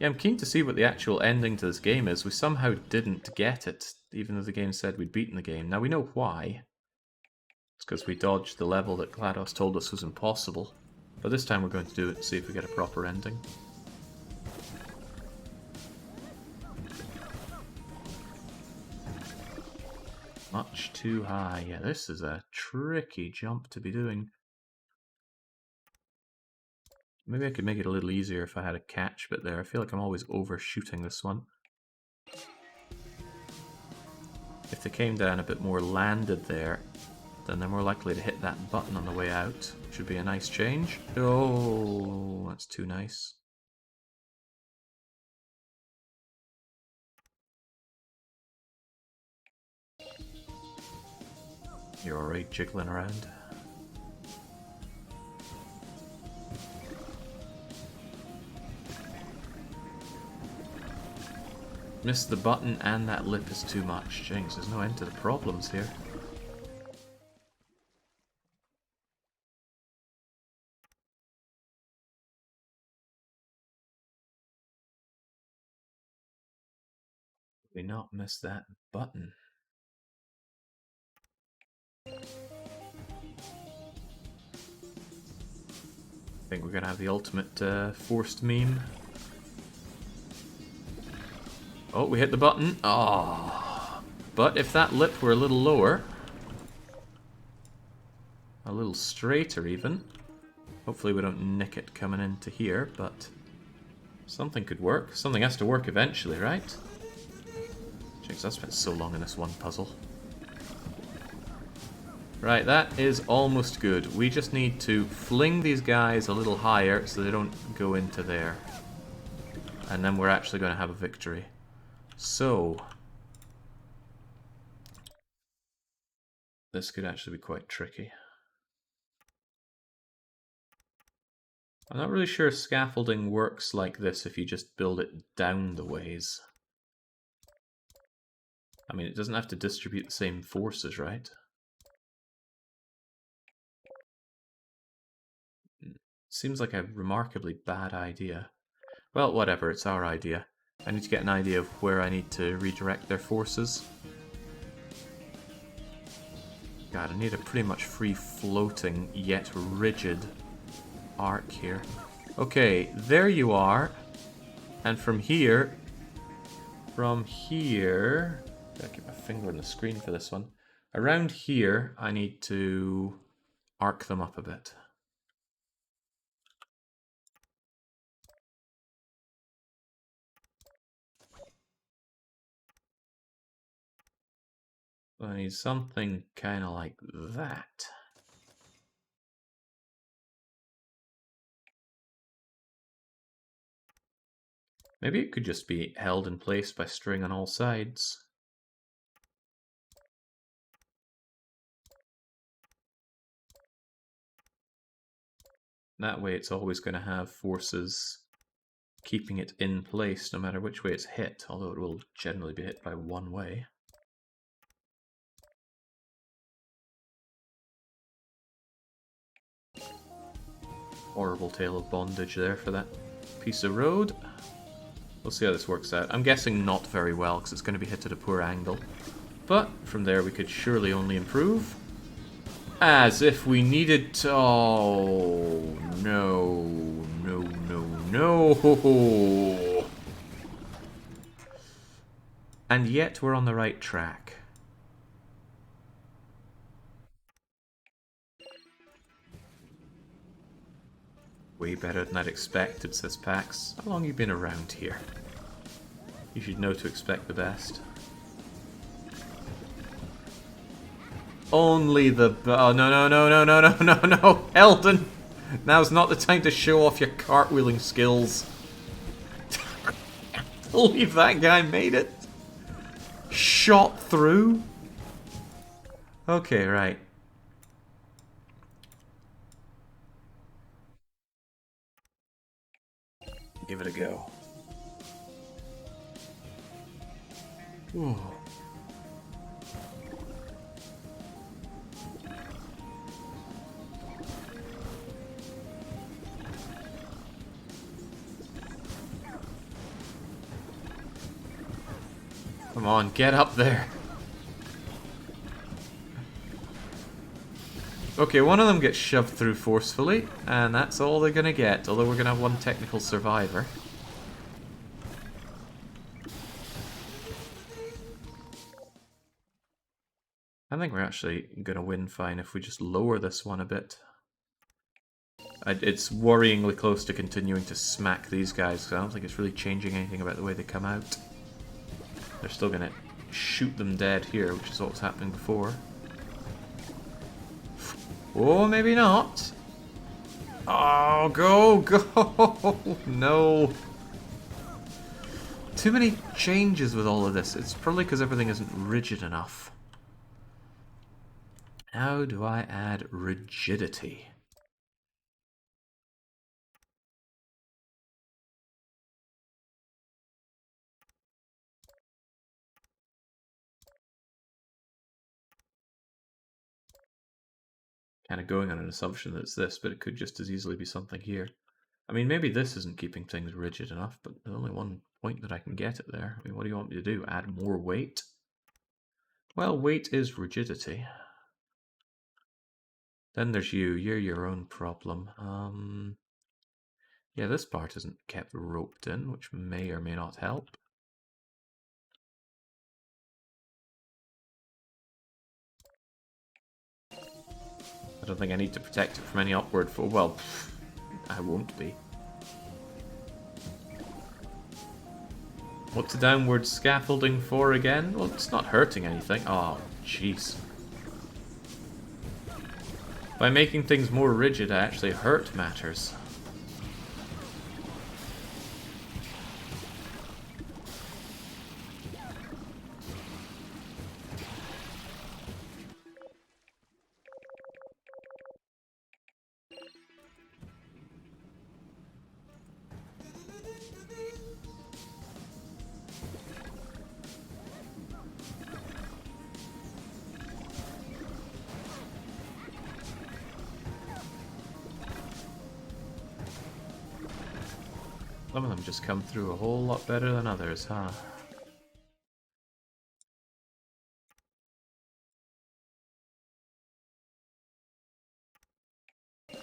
Yeah, I'm keen to see what the actual ending to this game is. We somehow didn't get it, even though the game said we'd beaten the game. Now we know why. It's because we dodged the level that GLaDOS told us was impossible. But this time we're going to do it and see if we get a proper ending. Much too high. Yeah, this is a tricky jump to be doing. Maybe I could make it a little easier if I had a catch bit there. I feel like I'm always overshooting this one. If they came down a bit more landed there, then they're more likely to hit that button on the way out. Should be a nice change. Oh, that's too nice. You're already jiggling around. Missed the button and that lip is too much. Jinx, there's no end to the problems here. We not miss that button. I think we're gonna have the ultimate forced meme. Oh, we hit the button. Oh. But if that lip were a little lower, a little straighter even, hopefully we don't nick it coming into here, but something could work. Something has to work eventually, right? Jeez, I spent so long in this one puzzle. Right, that is almost good. We just need to fling these guys a little higher so they don't go into there. And then we're actually going to have a victory. So, this could actually be quite tricky. I'm not really sure scaffolding works like this if you just build it down the ways. I mean, it doesn't have to distribute the same forces, right? Seems like a remarkably bad idea. Well, whatever, it's our idea. I need to get an idea of where I need to redirect their forces. God, I need a pretty much free-floating, yet rigid arc here. Okay, there you are. And from here... gotta keep my finger on the screen for this one. Around here, I need to arc them up a bit. I need something kind of like that. Maybe it could just be held in place by string on all sides. That way it's always going to have forces keeping it in place no matter which way it's hit, although it will generally be hit by one way. Horrible tale of bondage there for that piece of road. We'll see how this works out. I'm guessing not very well because it's going to be hit at a poor angle. But from there we could surely only improve. As if we needed to... Oh, no, no, no, no. And yet we're on the right track. Way better than I'd expected, says Pax. How long have you been around here? You should know to expect the best. Only the... Oh, no, no, no, no, no, no, no, no! Eldon! Now's not the time to show off your cartwheeling skills. Believe that guy made it. Shot through. Okay, right. Give it a go. Ooh. Come on, get up there. Okay, one of them gets shoved through forcefully, and that's all they're gonna get, although we're gonna have one technical survivor. I think we're actually gonna win fine if we just lower this one a bit. It's worryingly close to continuing to smack these guys, because I don't think it's really changing anything about the way they come out. They're still gonna shoot them dead here, which is what was happening before. Oh, maybe not. Oh, go, go! No. Too many changes with all of this. It's probably because everything isn't rigid enough. How do I add rigidity? Kind of going on an assumption that it's this, but it could just as easily be something here. I mean, maybe this isn't keeping things rigid enough, but there's only one point that I can get it there. I mean, what do you want me to do? Add more weight? Well, weight is rigidity. Then there's you. You're your own problem. Yeah, this part isn't kept roped in, which may or may not help. I don't think I need to protect it from any upward fall. Well, I won't be. What's the downward scaffolding for again? Well, it's not hurting anything. Oh, jeez. By making things more rigid, I actually hurt matters. Some of them just come through a whole lot better than others, huh? I'm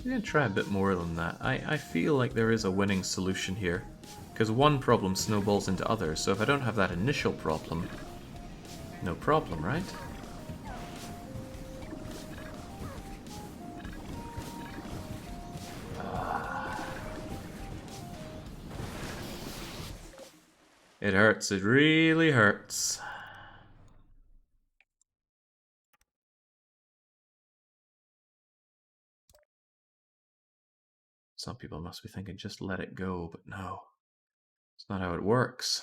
gonna try a bit more than that. I feel like there is a winning solution here. Because one problem snowballs into others, so if I don't have that initial problem, no problem, right? It hurts, it really hurts. Some people must be thinking, just let it go, but no. It's not how it works.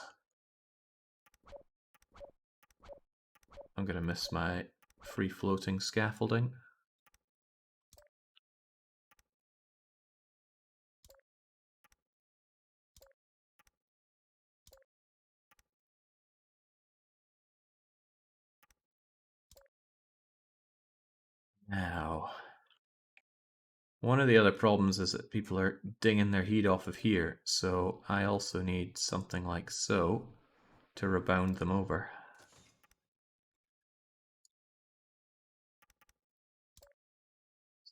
I'm gonna miss my free-floating scaffolding. Now, one of the other problems is that people are dinging their heat off of here, so I also need something like so to rebound them over.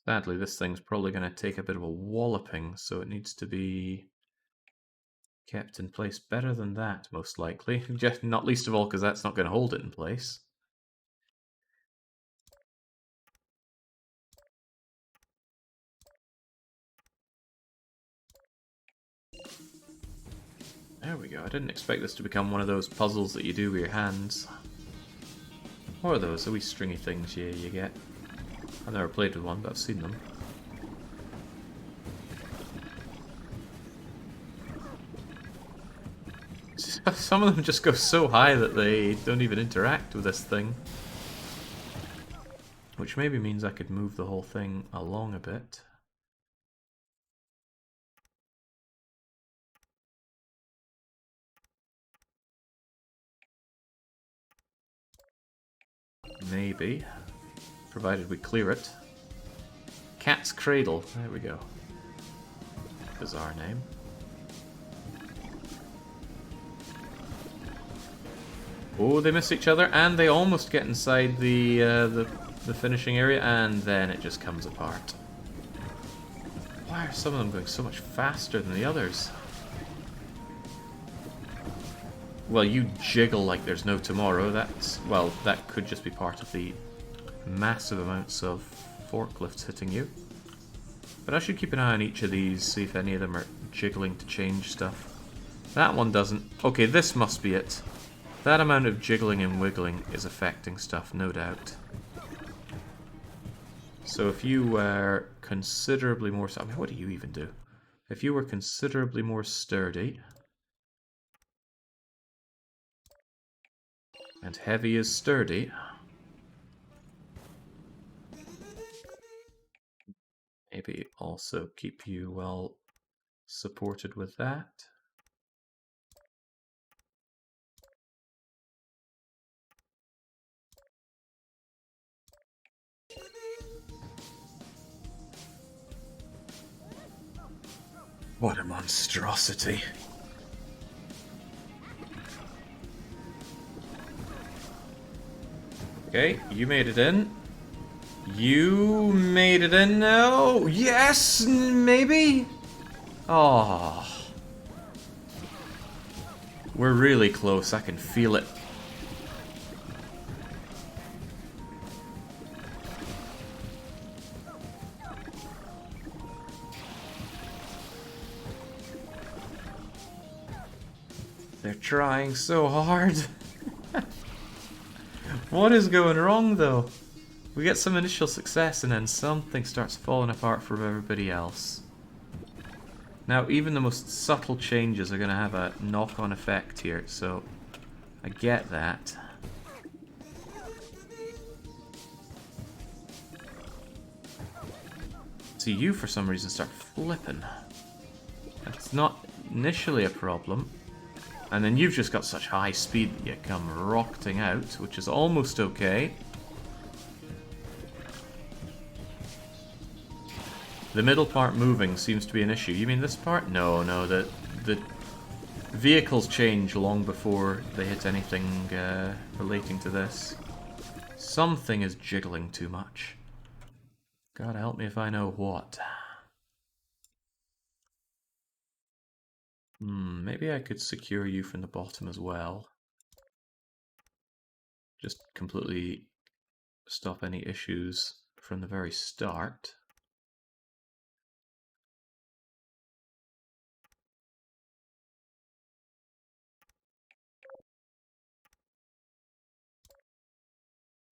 Sadly, this thing's probably going to take a bit of a walloping, so it needs to be kept in place better than that, most likely. Just not least of all because that's not going to hold it in place. There we go. I didn't expect this to become one of those puzzles that you do with your hands. What are those? The wee stringy things you get? I've never played with one, but I've seen them. Some of them just go so high that they don't even interact with this thing. Which maybe means I could move the whole thing along a bit. Maybe. Provided we clear it. Cat's Cradle. There we go. Bizarre name. Oh, they miss each other, and they almost get inside the finishing area, and then it just comes apart. Why are some of them going so much faster than the others? Well, you jiggle like there's no tomorrow. That's, well, that could just be part of the massive amounts of forklifts hitting you. But I should keep an eye on each of these, see if any of them are jiggling to change stuff. That one doesn't. Okay, this must be it. That amount of jiggling and wiggling is affecting stuff, no doubt. So if you were considerably more... I mean, what do you even do? If you were considerably more sturdy... and heavy is sturdy... maybe also keep you well supported with that. What a monstrosity. Okay, you made it in. You made it in now. Yes, maybe? Oh. We're really close, I can feel it. They're trying so hard. What is going wrong though? We get some initial success and then something starts falling apart for everybody else. Now, even the most subtle changes are going to have a knock-on effect here, so I get that. See, you for some reason start flipping. That's not initially a problem. And then you've just got such high speed that you come rocketing out, which is almost okay. The middle part moving seems to be an issue. You mean this part? No, no, the vehicles change long before they hit anything relating to this. Something is jiggling too much. God help me if I know what. Maybe I could secure you from the bottom as well. Just completely stop any issues from the very start.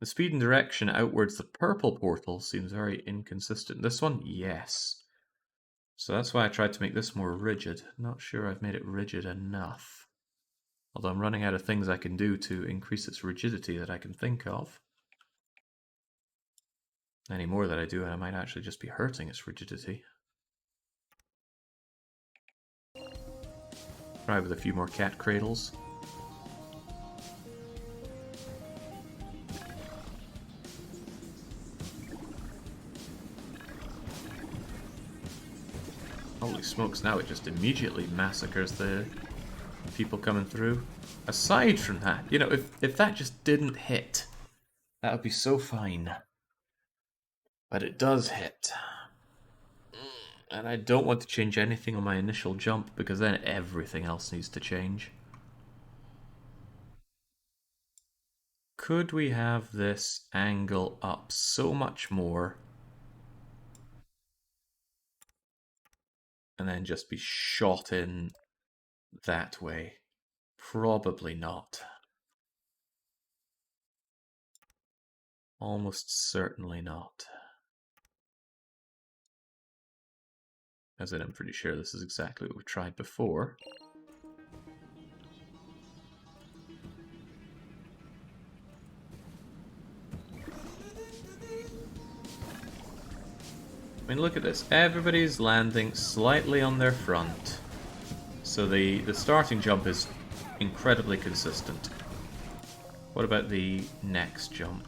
The speed and direction outwards the purple portal seems very inconsistent. This one? Yes. So that's why I tried to make this more rigid. Not sure I've made it rigid enough. Although I'm running out of things I can do to increase its rigidity that I can think of. Any more that I do, I might actually just be hurting its rigidity. Try with a few more cat cradles. Holy smokes, now it just immediately massacres the people coming through. Aside from that, you know, if that just didn't hit, that would be so fine. But it does hit. And I don't want to change anything on my initial jump, because then everything else needs to change. Could we have this angle up so much more and then just be shot in that way? Probably not. Almost certainly not. As in, I'm pretty sure this is exactly what we've tried before. I mean, look at this. Everybody's landing slightly on their front. So the starting jump is incredibly consistent. What about the next jump?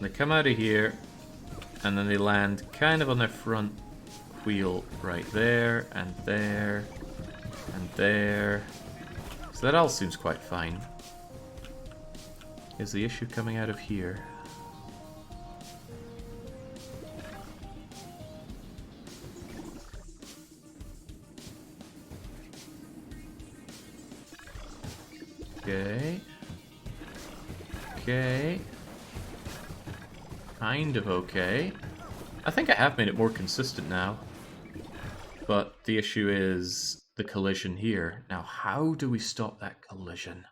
They come out of here, and then they land kind of on their front wheel right there, and there, and there. So that all seems quite fine. Is the issue coming out of here? Okay. Okay. Kind of okay. I think I have made it more consistent now. But the issue is the collision here. Now, how do we stop that collision?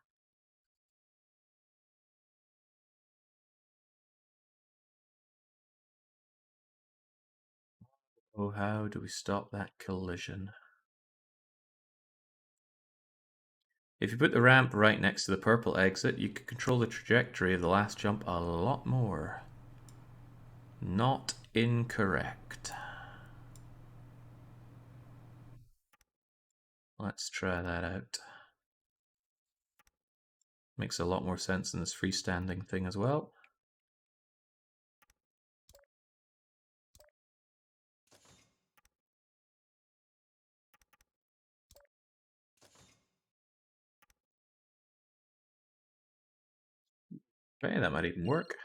Oh, how do we stop that collision? If you put the ramp right next to the purple exit, you can control the trajectory of the last jump a lot more. Not incorrect. Let's try that out. Makes a lot more sense than this freestanding thing as well. Okay, that might even work.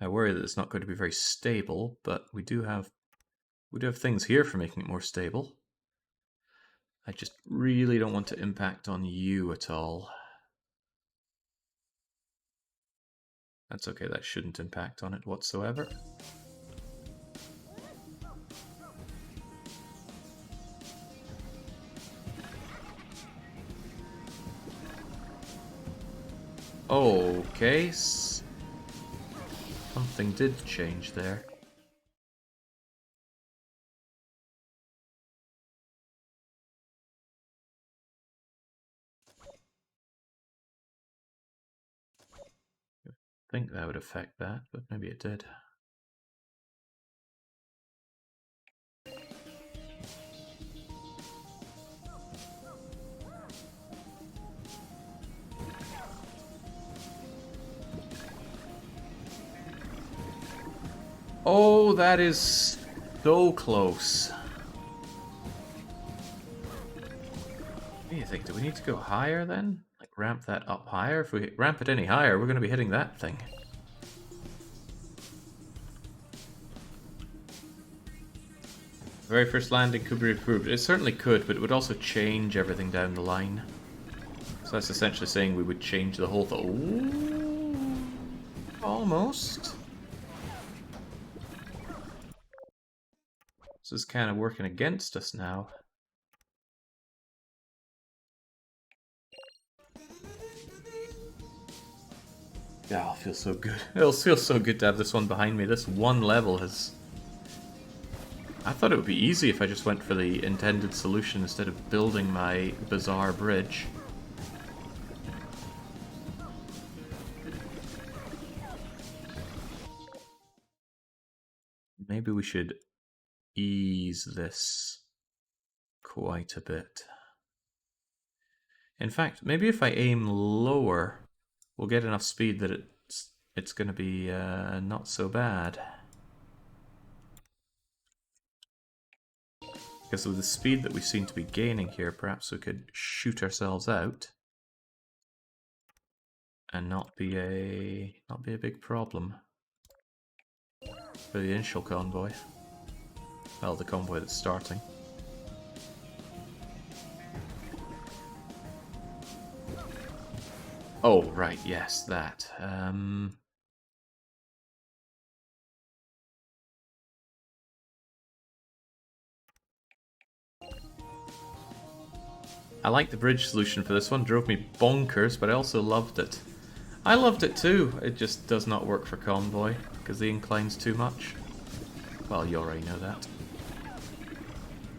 I worry that it's not going to be very stable, but we do have things here for making it more stable. I just really don't want to impact on you at all. That's okay, that shouldn't impact on it whatsoever. Okay, something did change there. I think that would affect that, but maybe it did. Oh, that is so close. What do you think? Do we need to go higher then? Like ramp that up higher? If we ramp it any higher, we're going to be hitting that thing. The very first landing could be improved. It certainly could, but it would also change everything down the line. So that's essentially saying we would change the whole thing. Almost. This is kind of working against us now. Yeah, it feels so good. It'll feel so good to have this one behind me. This one level has... I thought it would be easy if I just went for the intended solution instead of building my bizarre bridge. Maybe we should ease this quite a bit. In fact, maybe if I aim lower, we'll get enough speed that it's going to be not so bad. Because with the speed that we seem to be gaining here, perhaps we could shoot ourselves out and not be a big problem for the initial convoy. Well, the convoy that's starting. Oh, right, yes, that. I like the bridge solution for this one. Drove me bonkers, but I also loved it. I loved it too. It just does not work for convoy because the incline's too much. Well, you already know that.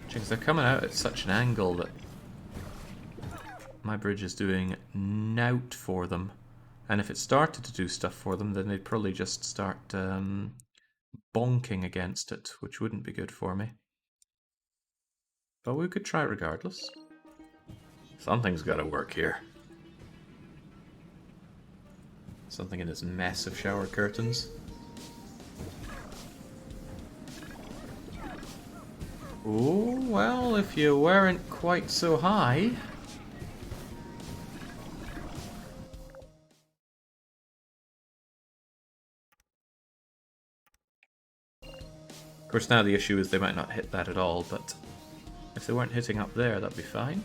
Because they're coming out at such an angle that my bridge is doing nought for them. And if it started to do stuff for them, then they'd probably just start bonking against it, which wouldn't be good for me. But we could try regardless. Something's got to work here. Something in this mess of shower curtains. Oh, well, if you weren't quite so high... Of course, now the issue is they might not hit that at all, but if they weren't hitting up there, that'd be fine.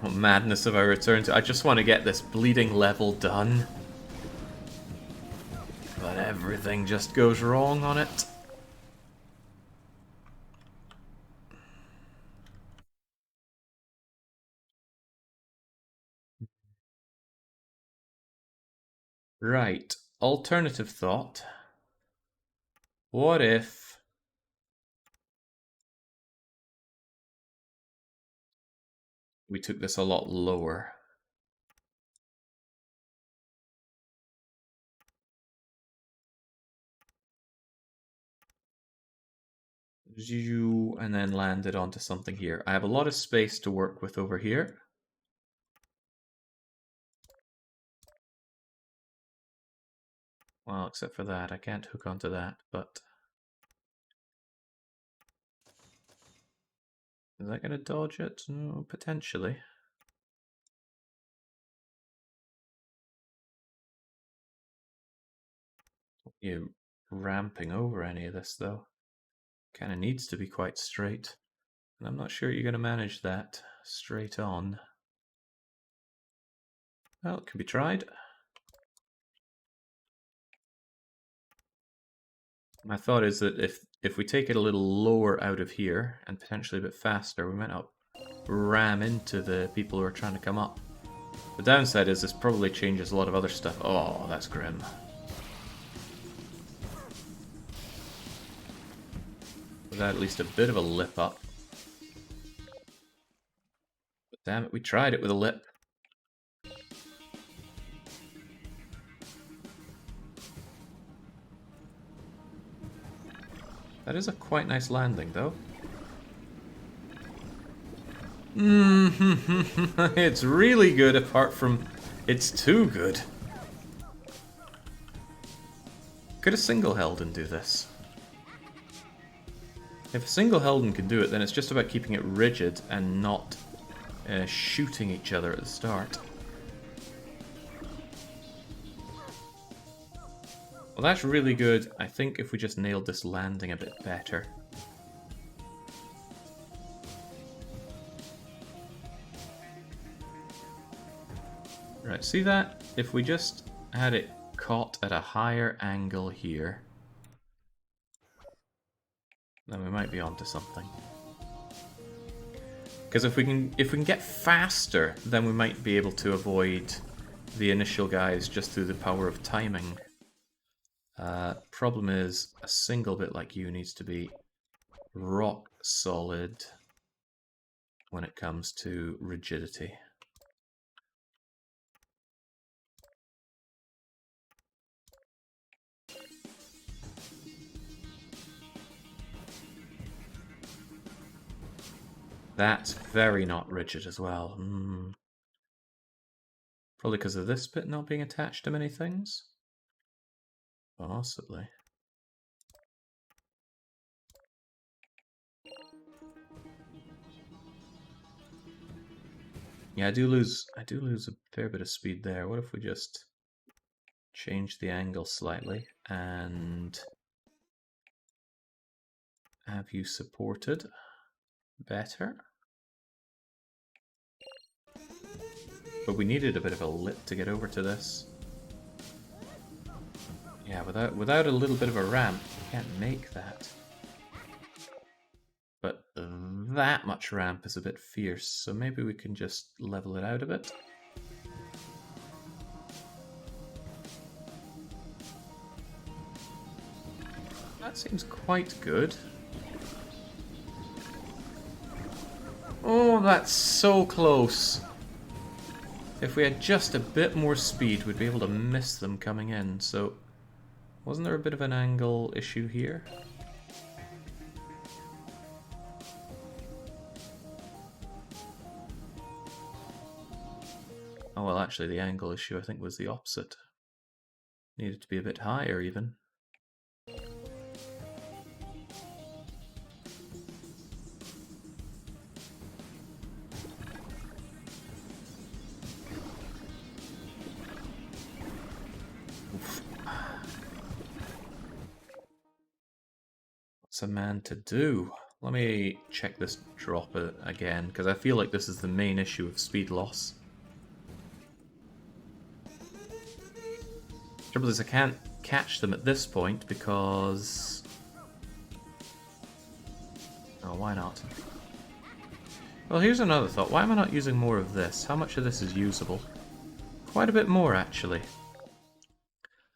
What madness have I returned to? I just want to get this bleeding level done. But everything just goes wrong on it. Right. Alternative thought. What if... we took this a lot lower? And then landed onto something here. I have a lot of space to work with over here. Well, except for that. I can't hook onto that, but... Is that going to dodge it? No, potentially. You ramping over any of this, though. Kind of needs to be quite straight. And I'm not sure you're going to manage that straight on. Well, it can be tried. My thought is that if we take it a little lower out of here, and potentially a bit faster, we might not ram into the people who are trying to come up. The downside is this probably changes a lot of other stuff. Oh, that's grim. With at least a bit of a lip up. But damn it, we tried it with a lip. That is a quite nice landing, though. It's really good, apart from it's too good. Could a single Helden do this? If a single Helden can do it, then it's just about keeping it rigid and not shooting each other at the start. Well, that's really good. I think if we just nailed this landing a bit better. Right, see that? If we just had it caught at a higher angle here, then we might be onto something. Because if we can get faster, then we might be able to avoid the initial guys just through the power of timing. Problem is, a single bit like you needs to be rock solid when it comes to rigidity. That's very not rigid as well. Probably because of this bit not being attached to many things? Possibly. Yeah, I do lose a fair bit of speed there. What if we just change the angle slightly and have you supported better? But we needed a bit of a lip to get over to this. Yeah, without a little bit of a ramp, you can't make that. But that much ramp is a bit fierce, so maybe we can just level it out a bit. That seems quite good. Oh, that's so close. If we had just a bit more speed, we'd be able to miss them coming in, so... Wasn't there a bit of an angle issue here? Oh well, actually the angle issue I think was the opposite. Needed to be a bit higher even. What's a man to do? Let me check this drop again, because I feel like this is the main issue of speed loss. Trouble is I can't catch them at this point because... Oh, why not? Well, here's another thought. Why am I not using more of this? How much of this is usable? Quite a bit more, actually.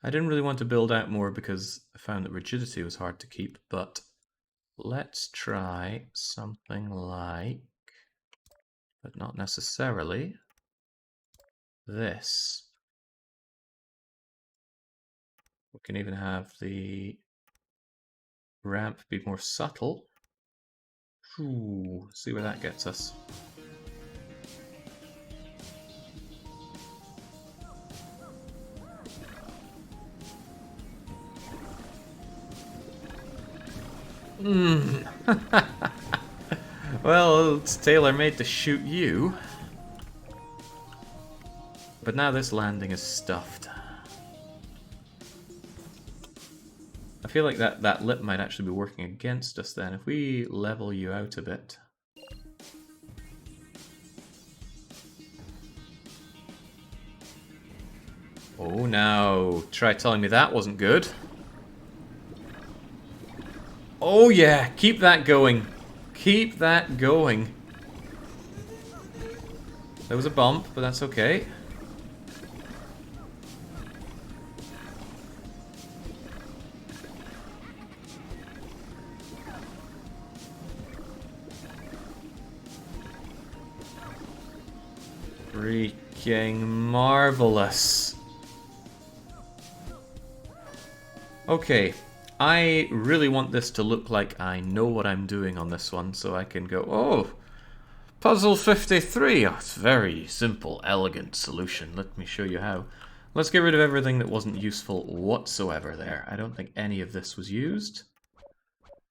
I didn't really want to build out more because I found that rigidity was hard to keep, but let's try something like, but not necessarily, this. We can even have the ramp be more subtle. Ooh, see where that gets us. Well, it's tailor-made to shoot you. But now this landing is stuffed. I feel like that lip might actually be working against us then. If we level you out a bit. Oh, now try telling me that wasn't good. Oh yeah, keep that going. Keep that going. There was a bump, but that's okay. Freaking marvelous. Okay, I really want this to look like I know what I'm doing on this one, so I can go, oh, puzzle 53. Oh, it's a very simple, elegant solution. Let me show you how. Let's get rid of everything that wasn't useful whatsoever there. I don't think any of this was used.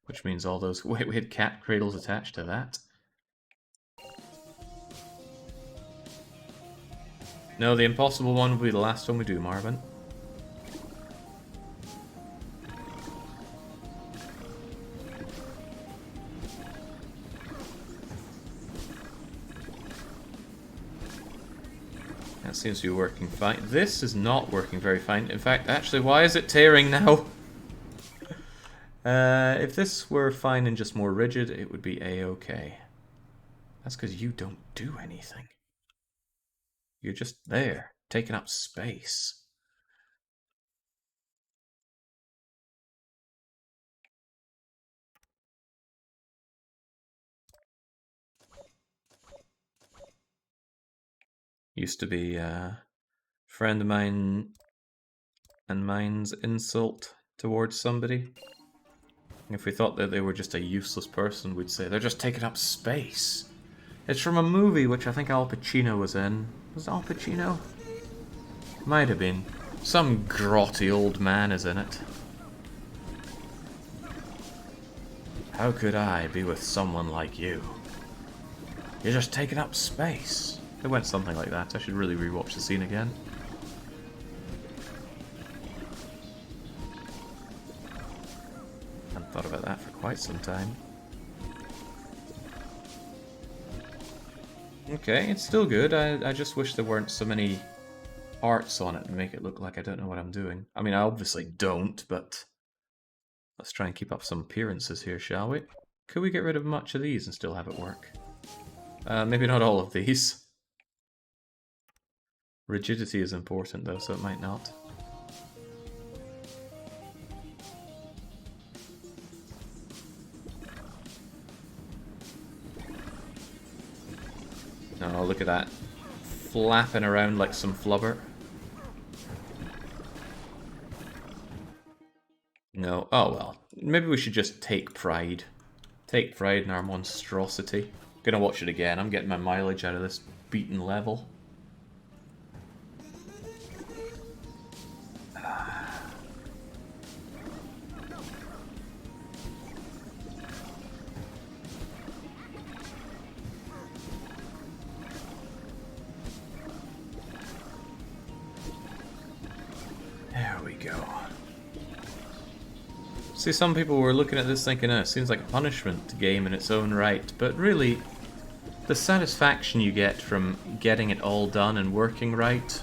Which means all those... Wait, we had cat cradles attached to that. No, the impossible one will be the last one we do, Marvin. That seems to be working fine. This is not working very fine. In fact, actually, why is it tearing now? If this were fine and just more rigid, it would be a-okay. That's because you don't do anything. You're just there, taking up space. Used to be a friend of mine and mine's insult towards somebody. If we thought that they were just a useless person, we'd say, they're just taking up space. It's from a movie which I think Al Pacino was in. Was it Al Pacino? Might have been. Some grotty old man is in it. How could I be with someone like you? You're just taking up space. It went something like that. I should really rewatch the scene again. I haven't thought about that for quite some time. Okay, it's still good. I just wish there weren't so many arts on it and make it look like I don't know what I'm doing. I mean, I obviously don't, but let's try and keep up some appearances here, shall we? Could we get rid of much of these and still have it work? Maybe not all of these. Rigidity is important though, so it might not. Oh, look at that. Flapping around like some flubber. No. Oh well. Maybe we should just take pride. Take pride in our monstrosity. Gonna watch it again. I'm getting my mileage out of this beaten level. There we go. See, some people were looking at this thinking, it seems like a punishment game in its own right, but really, the satisfaction you get from getting it all done and working right,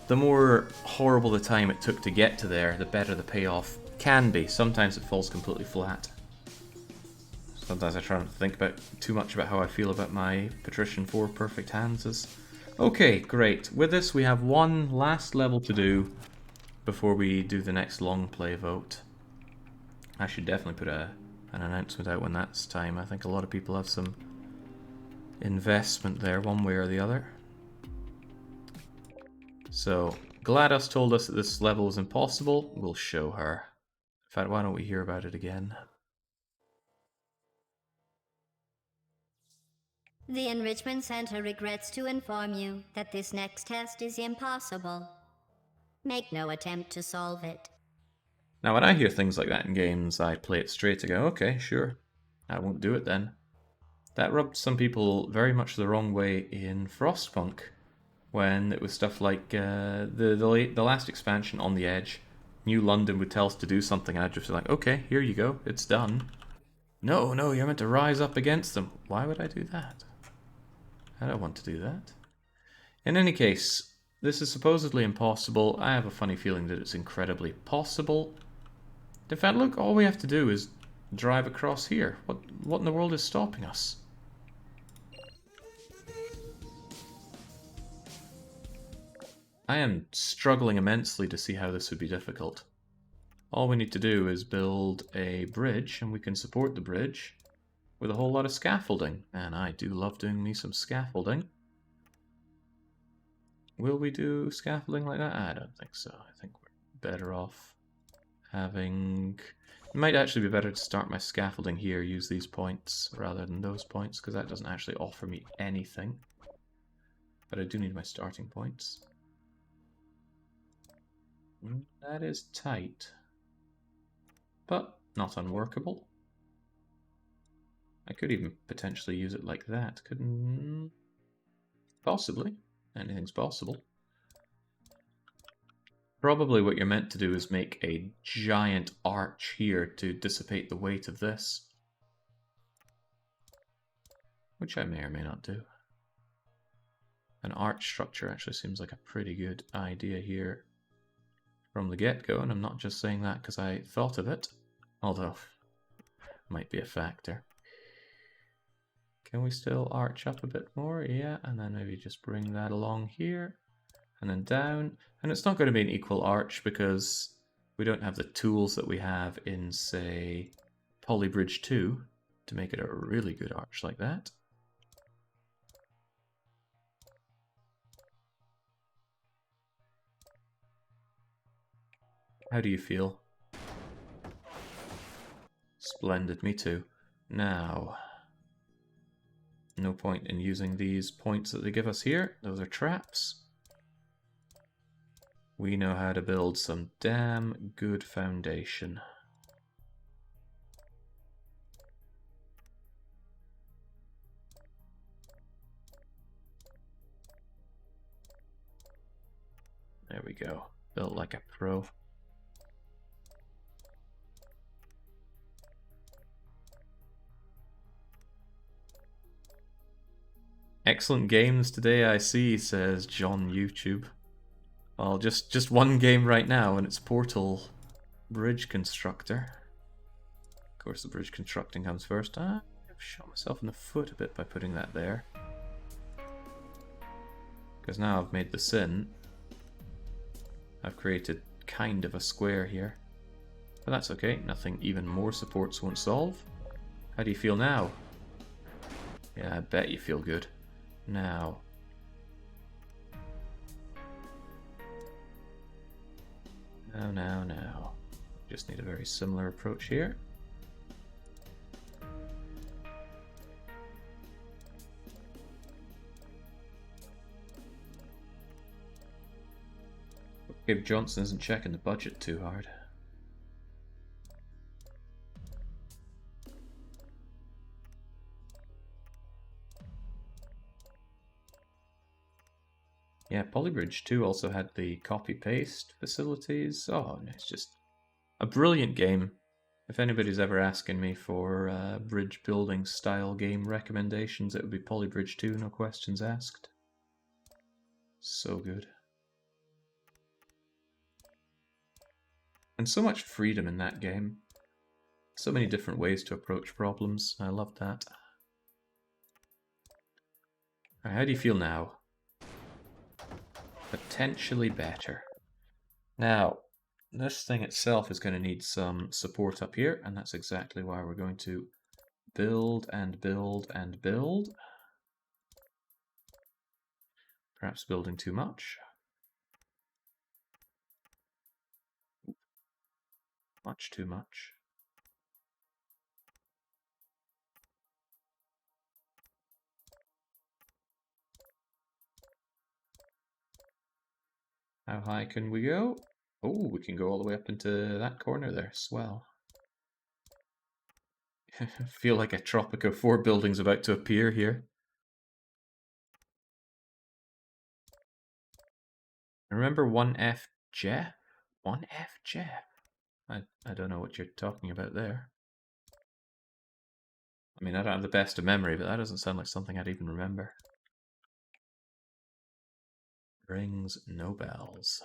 the more horrible the time it took to get to there, the better the payoff can be. Sometimes it falls completely flat. Sometimes I try not to think too much about how I feel about my Patrician 4 Perfect Hands. Okay, great. With this, we have one last level to do before we do the next long play vote. I should definitely put an announcement out when that's time. I think a lot of people have some investment there, one way or the other. So, GLaDOS told us that this level is impossible. We'll show her. In fact, why don't we hear about it again? The Enrichment Center regrets to inform you that this next test is impossible. Make no attempt to solve it. Now, when I hear things like that in games, I play it straight to go, okay, sure. I won't do it then. That rubbed some people very much the wrong way in Frostpunk, when it was stuff like the last expansion, On the Edge. New London would tell us to do something, and I'd just be like, okay, here you go, it's done. No, no, you're meant to rise up against them. Why would I do that? I don't want to do that. In any case, this is supposedly impossible. I have a funny feeling that it's incredibly possible. In fact, look, all we have to do is drive across here. What in the world is stopping us? I am struggling immensely to see how this would be difficult. All we need to do is build a bridge, and we can support the bridge with a whole lot of scaffolding. And I do love doing me some scaffolding. Will we do scaffolding like that? I don't think so. I think we're better off having... It might actually be better to start my scaffolding here, use these points rather than those points, because that doesn't actually offer me anything. But I do need my starting points. That is tight, but not unworkable. I could even potentially use it like that, couldn't... Possibly. Anything's possible. Probably what you're meant to do is make a giant arch here to dissipate the weight of this. Which I may or may not do. An arch structure actually seems like a pretty good idea here from the get-go, and I'm not just saying that because I thought of it, although might be a factor. Can we still arch up a bit more? Yeah, and then maybe just bring that along here, and then down. And it's not going to be an equal arch because we don't have the tools that we have in, say, Polybridge 2 to make it a really good arch like that. How do you feel? Splendid, me too. Now, no point in using these points that they give us here. Those are traps. We know how to build some damn good foundation. There we go. Built like a pro. Excellent games today, I see, says John YouTube. Well, just one game right now, and it's Portal Bridge Constructor. Of course, the bridge constructing comes first. I've shot myself in the foot a bit by putting that there. Because now I've made the sin. I've created kind of a square here. But that's okay, nothing even more supports won't solve. How do you feel now? Yeah, I bet you feel good. Now. Now. Just need a very similar approach here. Gabe Johnson isn't checking the budget too hard. Yeah, Polybridge 2 also had the copy-paste facilities. Oh, it's just a brilliant game. If anybody's ever asking me for bridge building style game recommendations, it would be Polybridge 2, no questions asked. So good. And so much freedom in that game. So many different ways to approach problems. I love that. Right, how do you feel now? Potentially better. Now, this thing itself is going to need some support up here, and that's exactly why we're going to build and build and build. Perhaps building too much. Much too much. How high can we go? Oh, we can go all the way up into that corner there. Swell. I feel like a Tropico 4 building's about to appear here. Remember 1FJ? 1FJ? I don't know what you're talking about there. I mean, I don't have the best of memory, but that doesn't sound like something I'd even remember. Rings no bells.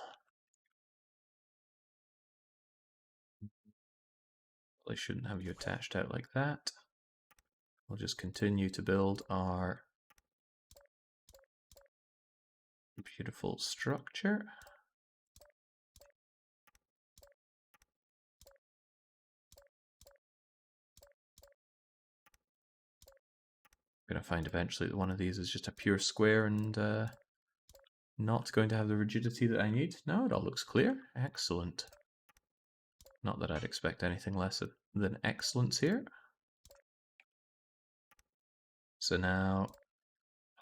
Probably shouldn't have you attached out like that. We'll just continue to build our beautiful structure. I'm going to find eventually that one of these is just a pure square and not going to have the rigidity that I need. No, it all looks clear. Excellent. Not that I'd expect anything less than excellence here. So now,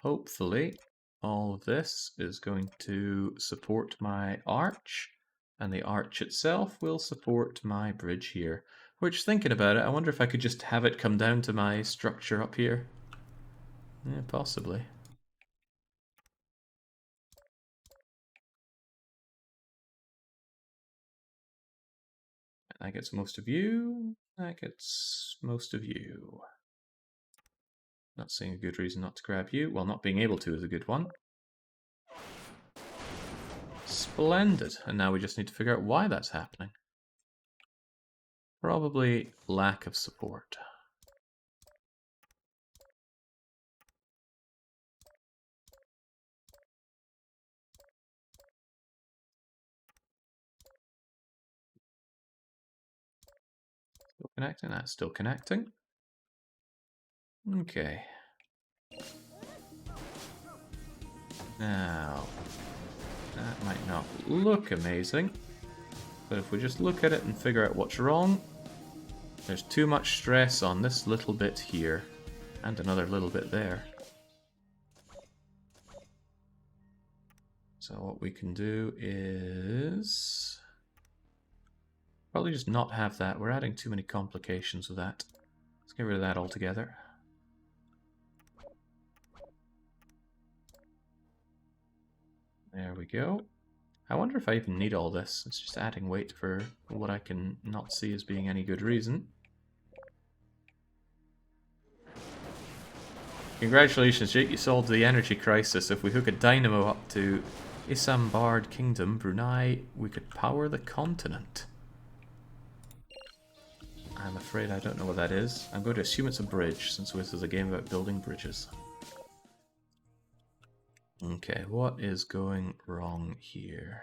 hopefully, all of this is going to support my arch, and the arch itself will support my bridge here. Which, thinking about it, I wonder if I could just have it come down to my structure up here. Yeah, possibly. That gets most of you. That gets most of you. Not seeing a good reason not to grab you. Well, not being able to is a good one. Splendid. And now we just need to figure out why that's happening. Probably lack of support. Still connecting. That's still connecting. Okay. Now, that might not look amazing, but if we just look at it and figure out what's wrong, there's too much stress on this little bit here, and another little bit there. So what we can do is probably just not have that. We're adding too many complications with that. Let's get rid of that altogether. There we go. I wonder if I even need all this. It's just adding weight for what I can not see as being any good reason. Congratulations, Jake, you solved the energy crisis. If we hook a dynamo up to Isambard Kingdom, Brunei, we could power the continent. I'm afraid I don't know what that is. I'm going to assume it's a bridge, since this is a game about building bridges. Okay, what is going wrong here?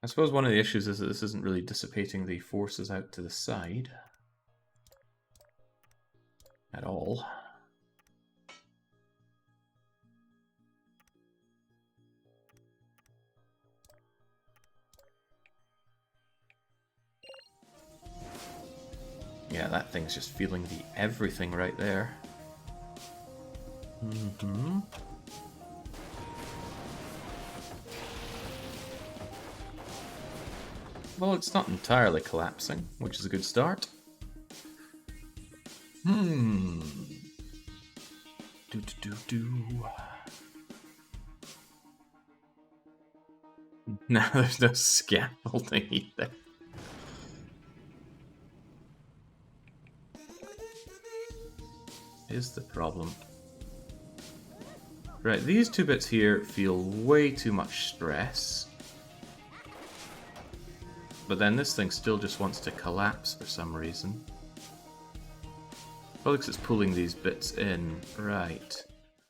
I suppose one of the issues is that this isn't really dissipating the forces out to the side at all. Yeah, that thing's just feeling the everything right there. Mm-hmm. Well, it's not entirely collapsing, which is a good start. Do. No, there's no scaffolding either. Is the problem. Right, these two bits here feel way too much stress. But then this thing still just wants to collapse for some reason. Probably because it's pulling these bits in. Right.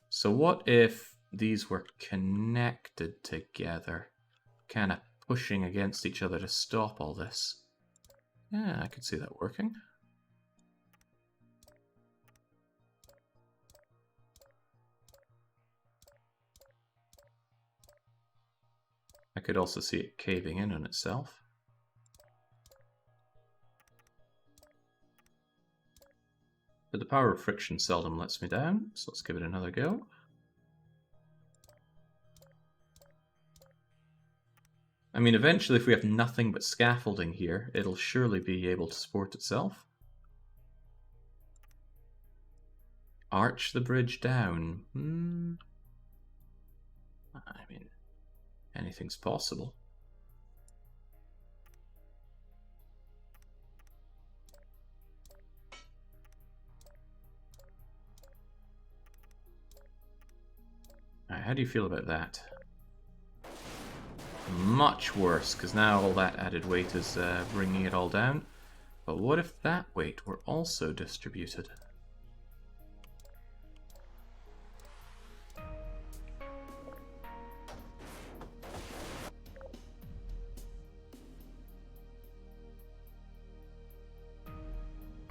So what if these were connected together? Kind of pushing against each other to stop all this. Yeah, I could see that working. I could also see it caving in on itself. But the power of friction seldom lets me down, so let's give it another go. I mean, eventually if we have nothing but scaffolding here, it'll surely be able to support itself. Arch the bridge down. I mean, anything's possible. Alright, how do you feel about that? Much worse, because now all that added weight is bringing it all down. But what if that weight were also distributed?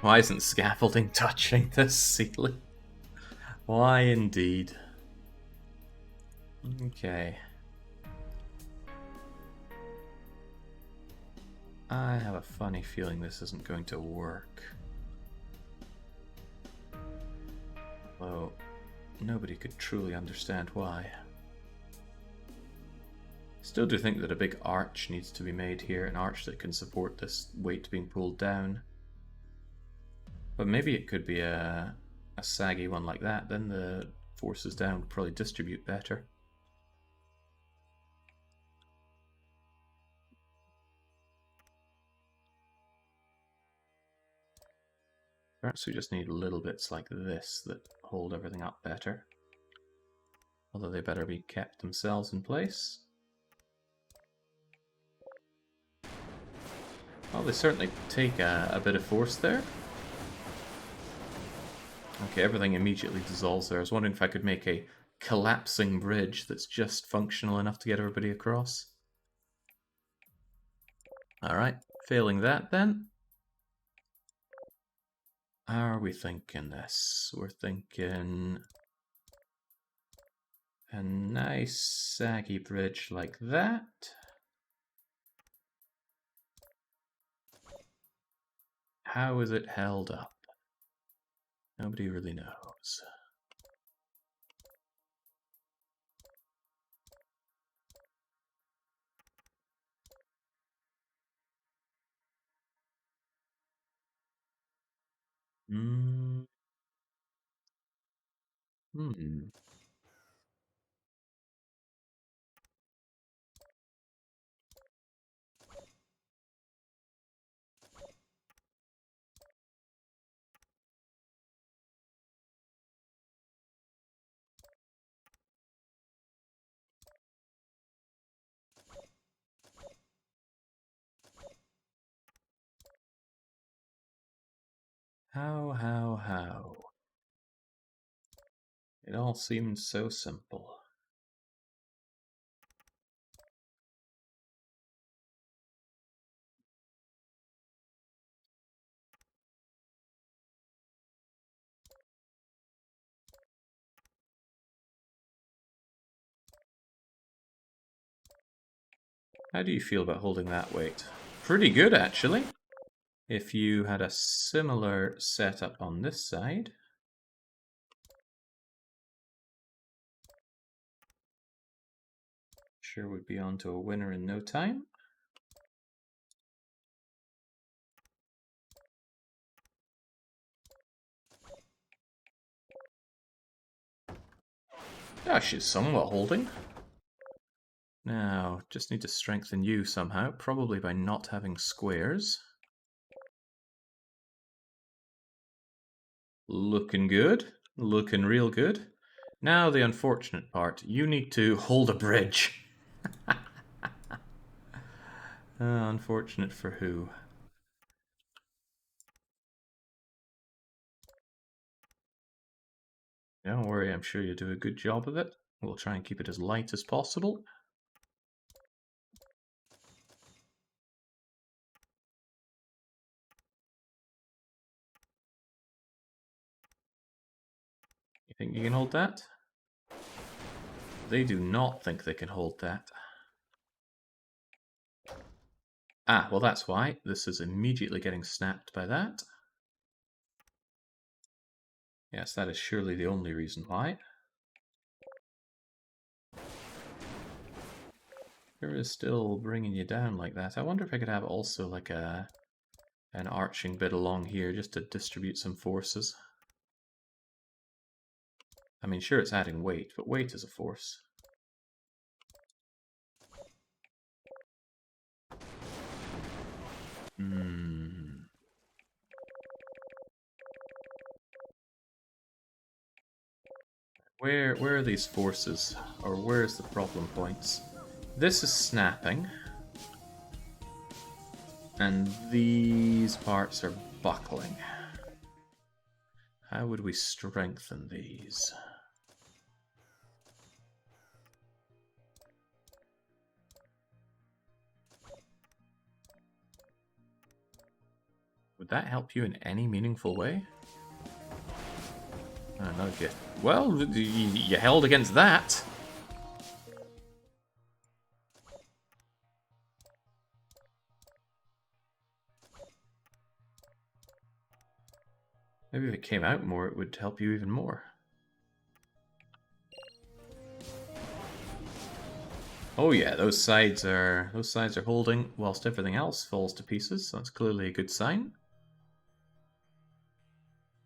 Why isn't scaffolding touching the ceiling? Why indeed? Okay. I have a funny feeling this isn't going to work. Although, nobody could truly understand why. Still do think that a big arch needs to be made here, an arch that can support this weight being pulled down. But maybe it could be a saggy one like that, then the forces down would probably distribute better. Perhaps we just need little bits like this that hold everything up better. Although they better be kept themselves in place. Well, they certainly take a bit of force there. Okay, everything immediately dissolves there. I was wondering if I could make a collapsing bridge that's just functional enough to get everybody across. Alright, failing that then. How are we thinking this? We're thinking a nice saggy bridge like that. How is it held up? Nobody really knows. Hmm. How? It all seems so simple. How do you feel about holding that weight? Pretty good, actually. If you had a similar setup on this side. Sure would be on to a winner in no time. Ah, she's somewhat holding. Now, just need to strengthen you somehow, probably by not having squares. Looking good. Looking real good. Now the unfortunate part. You need to hold a bridge. Unfortunate for who? Don't worry, I'm sure you'll do a good job of it. We'll try and keep it as light as possible. You think you can hold that? They do not think they can hold that. Ah, well that's why. This is immediately getting snapped by that. Yes, that is surely the only reason why. There is still bringing you down like that. I wonder if I could have also like an arching bit along here just to distribute some forces. I mean, sure, it's adding weight, but weight is a force. Where are these forces? Or where's the problem points? This is snapping. And these parts are buckling. How would we strengthen these? Would that help you in any meaningful way? I don't know if you... Well, you held against that. Maybe if it came out more, it would help you even more. Oh yeah, those sides are holding whilst everything else falls to pieces. So that's clearly a good sign.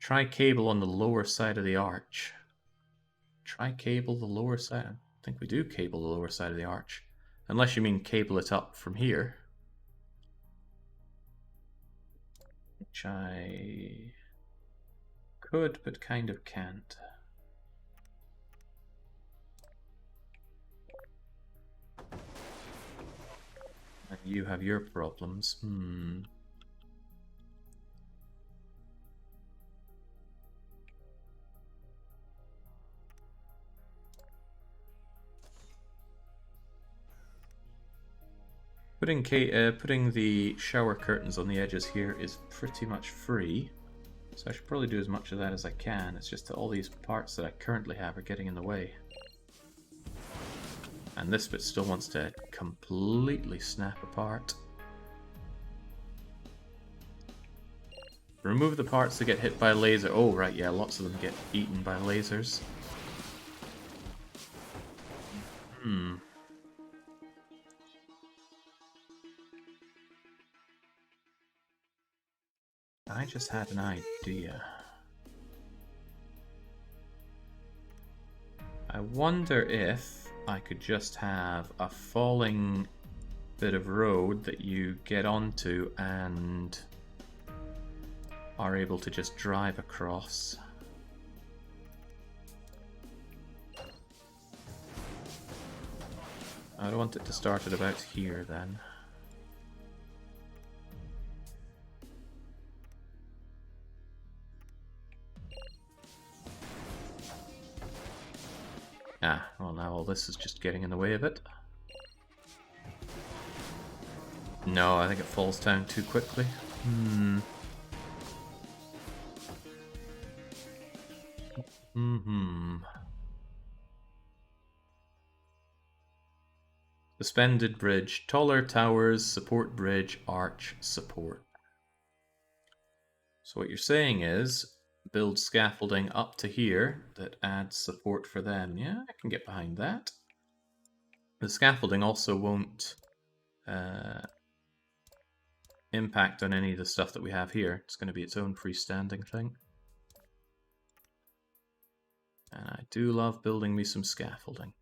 Try cable on the lower side of the arch. Try cable the lower side. I think we do cable the lower side of the arch. Unless you mean cable it up from here. Which I could, but kind of can't. And you have your problems. Putting the shower curtains on the edges here is pretty much free. So I should probably do as much of that as I can. It's just that all these parts that I currently have are getting in the way. And this bit still wants to completely snap apart. Remove the parts that get hit by laser. Oh, right, yeah, lots of them get eaten by lasers. I just had an idea. I wonder if I could just have a falling bit of road that you get onto and are able to just drive across. I don't want it to start at about here then. Ah, well now all this is just getting in the way of it. No, I think it falls down too quickly. Suspended bridge, taller towers, support bridge, arch, support. So what you're saying is, build scaffolding up to here that adds support for them. Yeah, I can get behind that. The scaffolding also won't impact on any of the stuff that we have here. It's going to be its own freestanding thing. And I do love building me some scaffolding.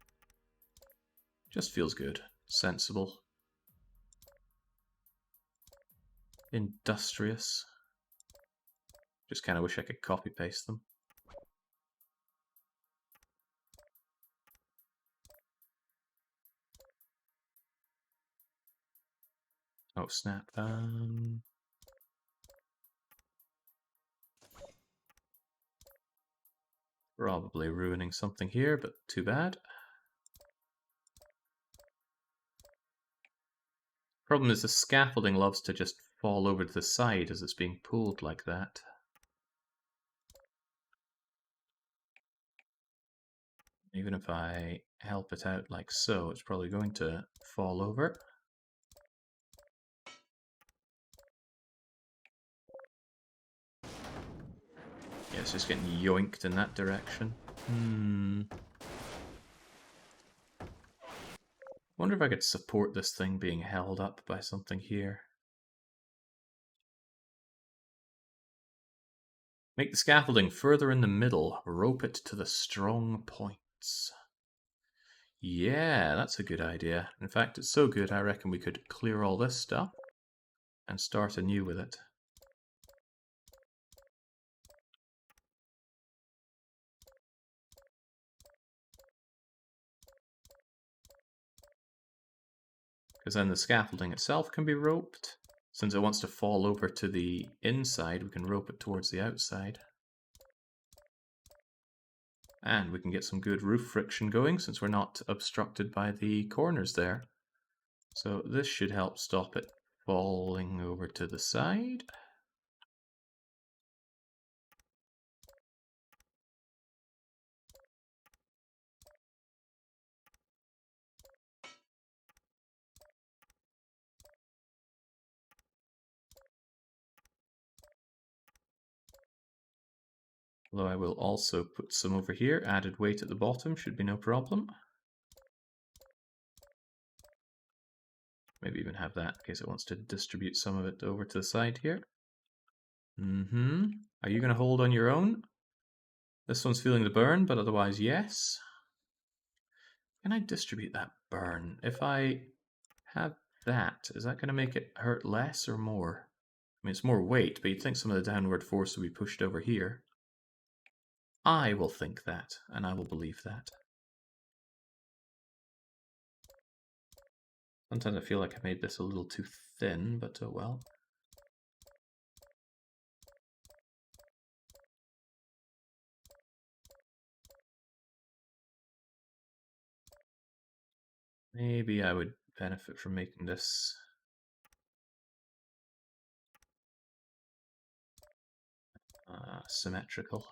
Just feels good. Sensible. Industrious. Just kind of wish I could copy paste them. Oh snap. Probably ruining something here, but too bad. Problem is the scaffolding loves to just fall over to the side as it's being pulled like that. Even if I help it out like so, it's probably going to fall over. Yeah, it's just getting yoinked in that direction. Wonder if I could support this thing being held up by something here. Make the scaffolding further in the middle. Rope it to the strong points. Yeah, that's a good idea. In fact, it's so good, I reckon we could clear all this stuff and start anew with it. Because then the scaffolding itself can be roped. Since it wants to fall over to the inside, we can rope it towards the outside. And we can get some good roof friction going since we're not obstructed by the corners there. So this should help stop it falling over to the side. Although I will also put some over here. Added weight at the bottom should be no problem. Maybe even have that in case it wants to distribute some of it over to the side here. Are you going to hold on your own? This one's feeling the burn, but otherwise yes. Can I distribute that burn? If I have that, is that going to make it hurt less or more? I mean, it's more weight, but you'd think some of the downward force would be pushed over here. I will think that, and I will believe that. Sometimes I feel like I made this a little too thin, but oh well. Maybe I would benefit from making this symmetrical.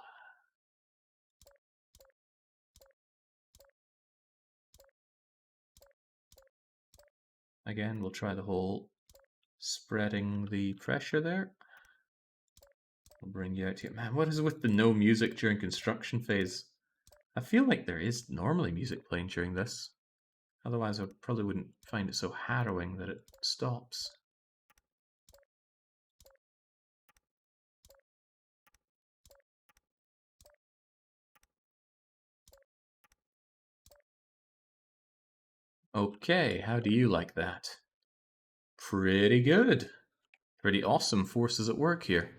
Again, we'll try the whole spreading the pressure there. We'll bring you out here. Man, what is it with the no music during construction phase? I feel like there is normally music playing during this. Otherwise, I probably wouldn't find it so harrowing that it stops. Okay, how do you like that? Pretty good. Pretty awesome forces at work here.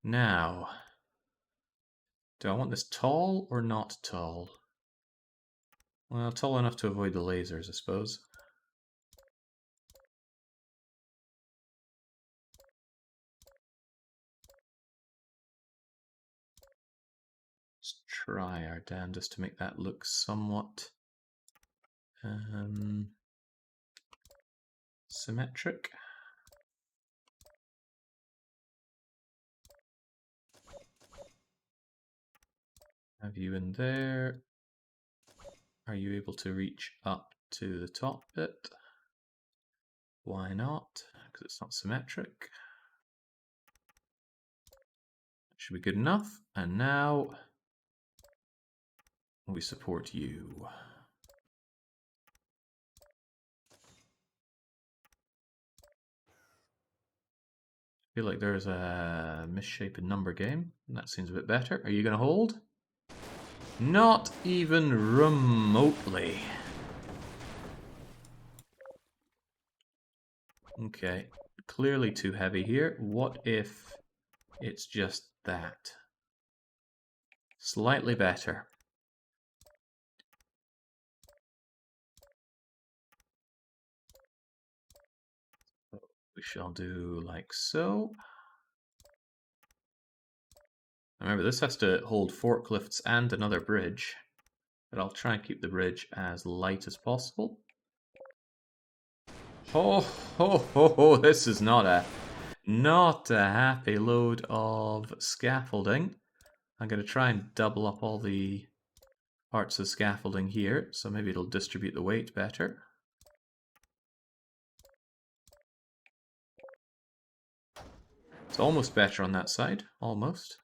Now, do I want this tall or not tall? Well, tall enough to avoid the lasers, I suppose. Let's try our damnedest to make that look somewhat symmetric. Have you in there? Are you able to reach up to the top bit? Why not? Because it's not symmetric. That should be good enough. And now we support you. I feel like there's a misshapen number game. That seems a bit better. Are you going to hold? Not even remotely. Okay, clearly too heavy here. What if it's just that? Slightly better. We shall do like so. Remember, this has to hold forklifts and another bridge, but I'll try and keep the bridge as light as possible. Ho ho ho ho! This is not a happy load of scaffolding. I'm going to try and double up all the parts of scaffolding here, so maybe it'll distribute the weight better. It's almost better on that side, almost.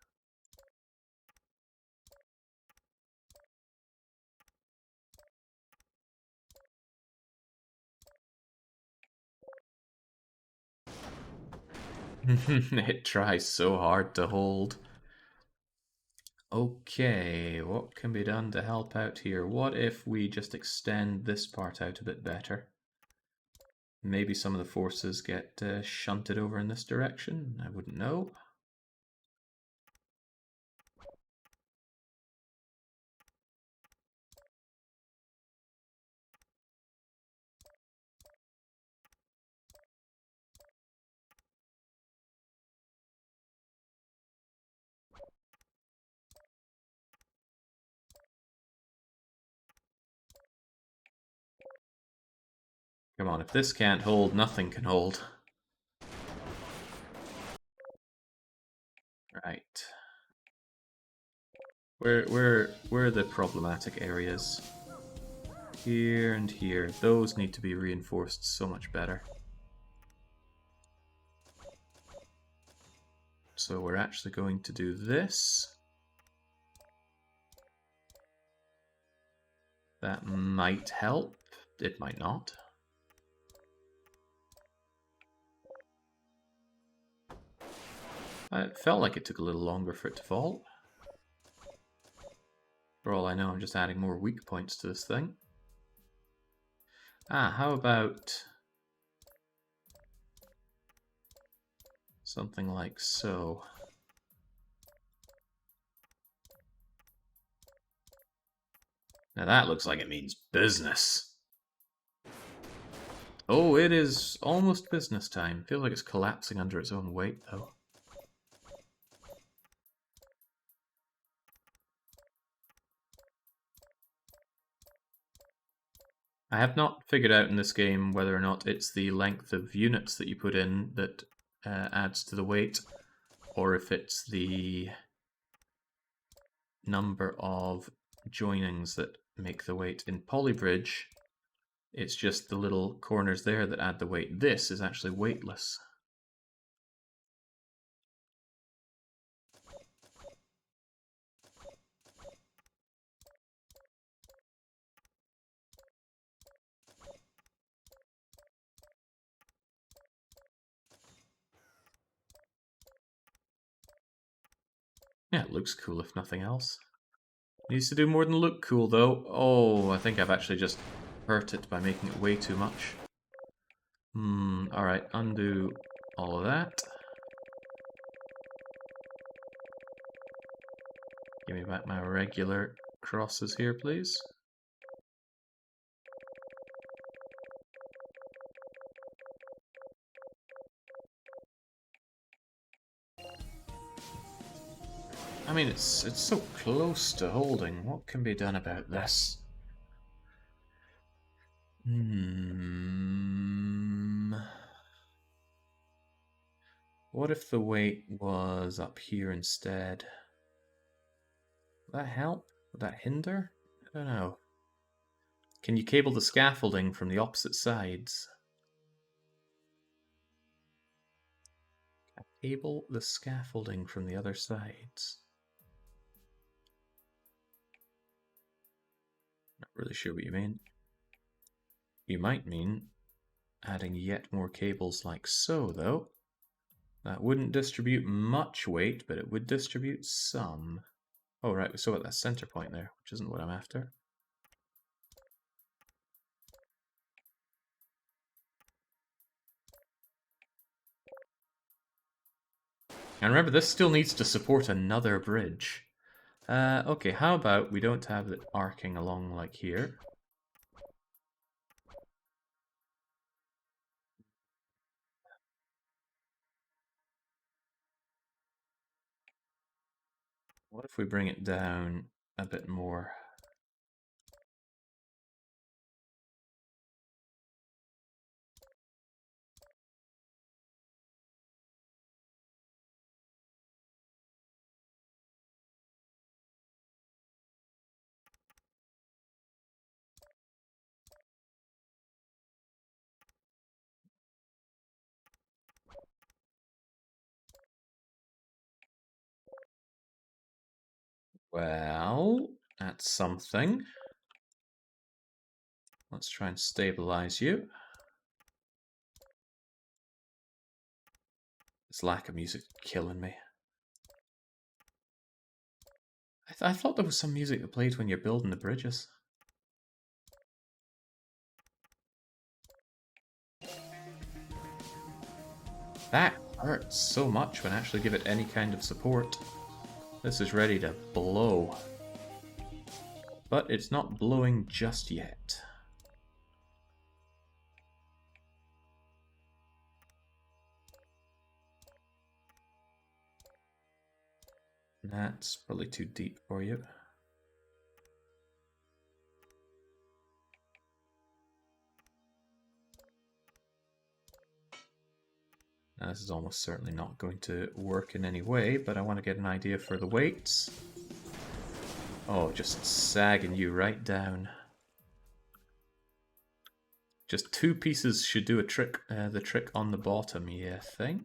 It tries so hard to hold. Okay, what can be done to help out here? What if we just extend this part out a bit better? Maybe some of the forces get shunted over in this direction? I wouldn't know. Come on, if this can't hold, nothing can hold. Right. Where are the problematic areas? Here and here. Those need to be reinforced so much better. So we're actually going to do this. That might help. It might not. It felt like it took a little longer for it to fall. For all I know, I'm just adding more weak points to this thing. How about something like so? Now that looks like it means business. Oh, it is almost business time. Feels like it's collapsing under its own weight, though. I have not figured out in this game whether or not it's the length of units that you put in that adds to the weight, or if it's the number of joinings that make the weight. In Polybridge, it's just the little corners there that add the weight. This is actually weightless. Yeah, it looks cool if nothing else. Needs to do more than look cool, though. Oh, I think I've actually just hurt it by making it way too much. Alright, undo all of that. Give me back my regular crosses here, please. I mean, it's so close to holding. What can be done about this? What if the weight was up here instead? Would that help? Would that hinder? I don't know. Can you cable the scaffolding from the opposite sides? Cable the scaffolding from the other sides. Not really sure what you mean. You might mean adding yet more cables like so, though. That wouldn't distribute much weight, but it would distribute some. Oh, right, we still got that center point there, which isn't what I'm after. And remember, this still needs to support another bridge. Okay, how about we don't have it arcing along like here. What if we bring it down a bit more? Well, that's something. Let's try and stabilize you. This lack of music killing me. I thought there was some music that played when you're building the bridges. That hurts so much when I actually give it any kind of support. This is ready to blow. But it's not blowing just yet. That's probably too deep for you. Now, this is almost certainly not going to work in any way, but I want to get an idea for the weights. Oh, just sagging you right down. Just 2 pieces should do a trick. The trick on the bottom, you think?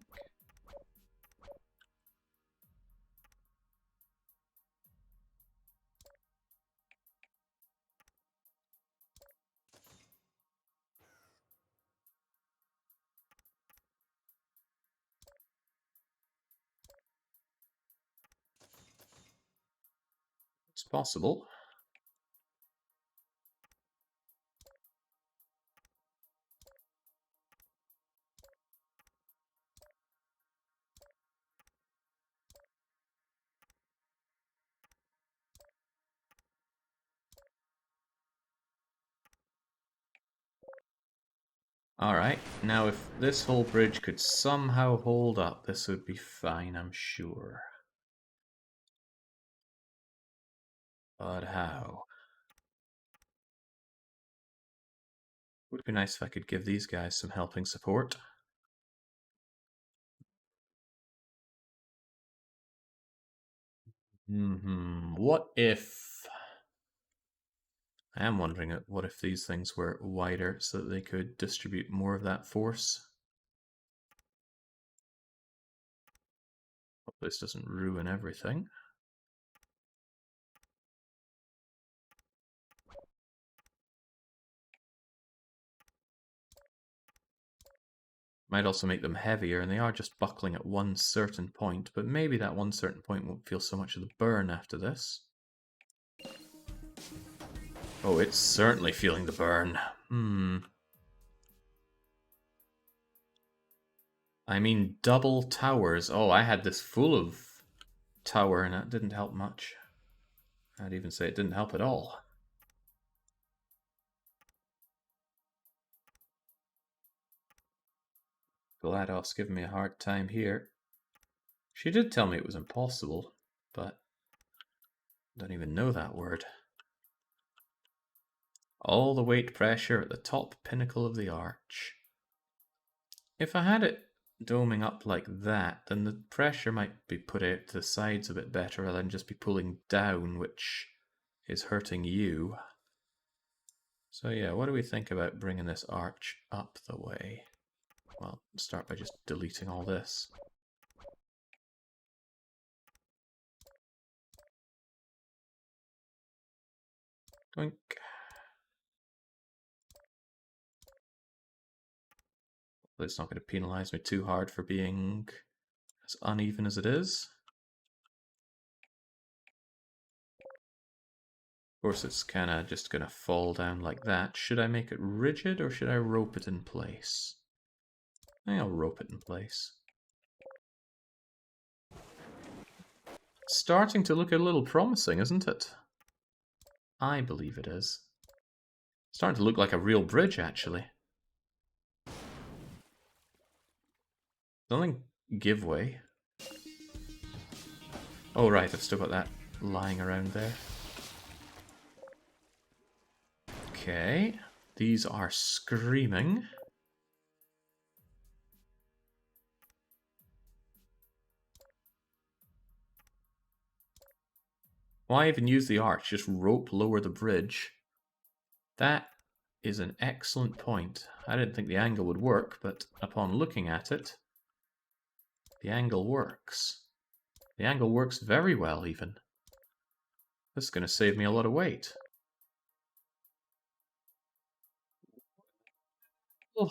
It's possible. Alright, now if this whole bridge could somehow hold up, this would be fine, I'm sure. But how? Would be nice if I could give these guys some helping support. What if... I am wondering, what if these things were wider so that they could distribute more of that force? Hope this doesn't ruin everything. Might also make them heavier, and they are just buckling at one certain point, but maybe that one certain point won't feel so much of the burn after this. Oh, it's certainly feeling the burn. I mean, double towers. Oh, I had this full of tower, and that didn't help much. I'd even say it didn't help at all. GLaDOS giving me a hard time here. She did tell me it was impossible, but I don't even know that word. All the weight pressure at the top pinnacle of the arch. If I had it doming up like that, then the pressure might be put out to the sides a bit better rather than just be pulling down, which is hurting you. So yeah, what do we think about bringing this arch up the way? Well, start by just deleting all this. Doink. It's not going to penalize me too hard for being as uneven as it is. Of course, it's kind of just going to fall down like that. Should I make it rigid or should I rope it in place? I think I'll rope it in place. Starting to look a little promising, isn't it? I believe it is. Starting to look like a real bridge, actually. Something give way. Oh, right, I've still got that lying around there. Okay, these are screaming. Why even use the arch? Just rope lower the bridge. That is an excellent point. I didn't think the angle would work, but upon looking at it, the angle works. The angle works very well, even. This is going to save me a lot of weight. Oh.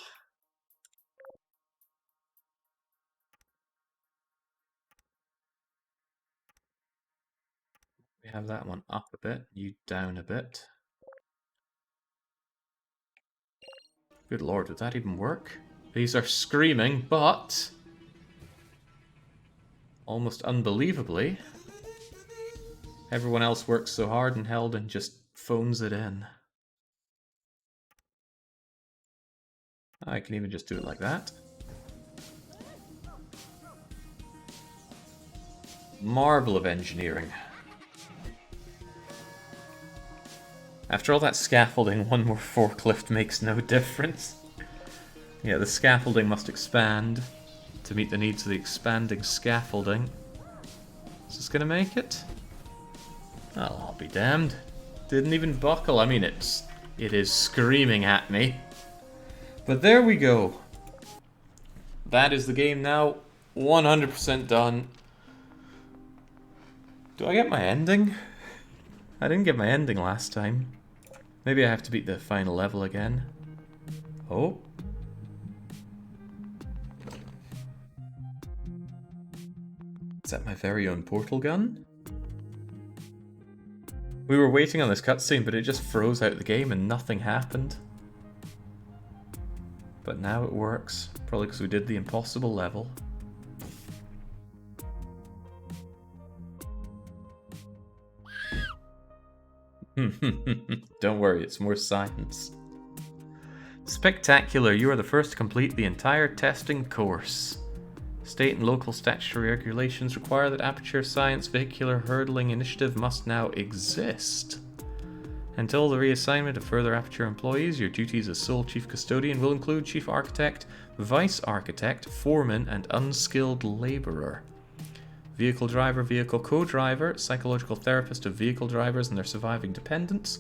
We have that one up a bit, you down a bit. Good lord, would that even work? These are screaming, but almost unbelievably, everyone else works so hard and held and just phones it in. I can even just do it like that. Marvel of engineering. After all that scaffolding, one more forklift makes no difference. Yeah, the scaffolding must expand to meet the needs of the expanding scaffolding. Is this gonna make it? Oh, I'll be damned. Didn't even buckle. I mean, it is screaming at me. But there we go. That is the game now. 100% done. Do I get my ending? I didn't get my ending last time. Maybe I have to beat the final level again. Oh. Is that my very own portal gun? We were waiting on this cutscene, but it just froze out the game and nothing happened. But now it works. Probably because we did the impossible level. Don't worry, it's more science. Spectacular, you are the first to complete the entire testing course. State and local statutory regulations require that Aperture Science Vehicular Hurdling Initiative must now exist. Until the reassignment of further Aperture employees, your duties as sole Chief Custodian will include Chief Architect, Vice Architect, Foreman, and Unskilled Labourer. Vehicle Driver, Vehicle Co-Driver, Psychological Therapist of Vehicle Drivers and their surviving dependents,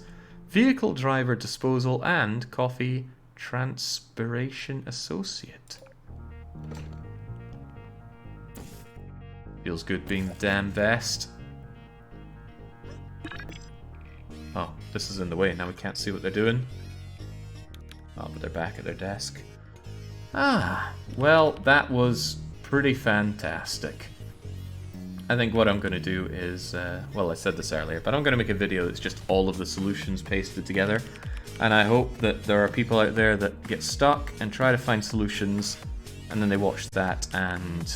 Vehicle Driver Disposal, and Coffee Transpiration Associate. Feels good being the damn best. Oh, this is in the way, now we can't see what they're doing. Oh, but they're back at their desk. Ah, well, that was pretty fantastic. I think what I'm going to do is, well, I said this earlier, but I'm going to make a video that's just all of the solutions pasted together. And I hope that there are people out there that get stuck and try to find solutions, and then they watch that, and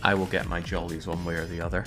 I will get my jollies one way or the other.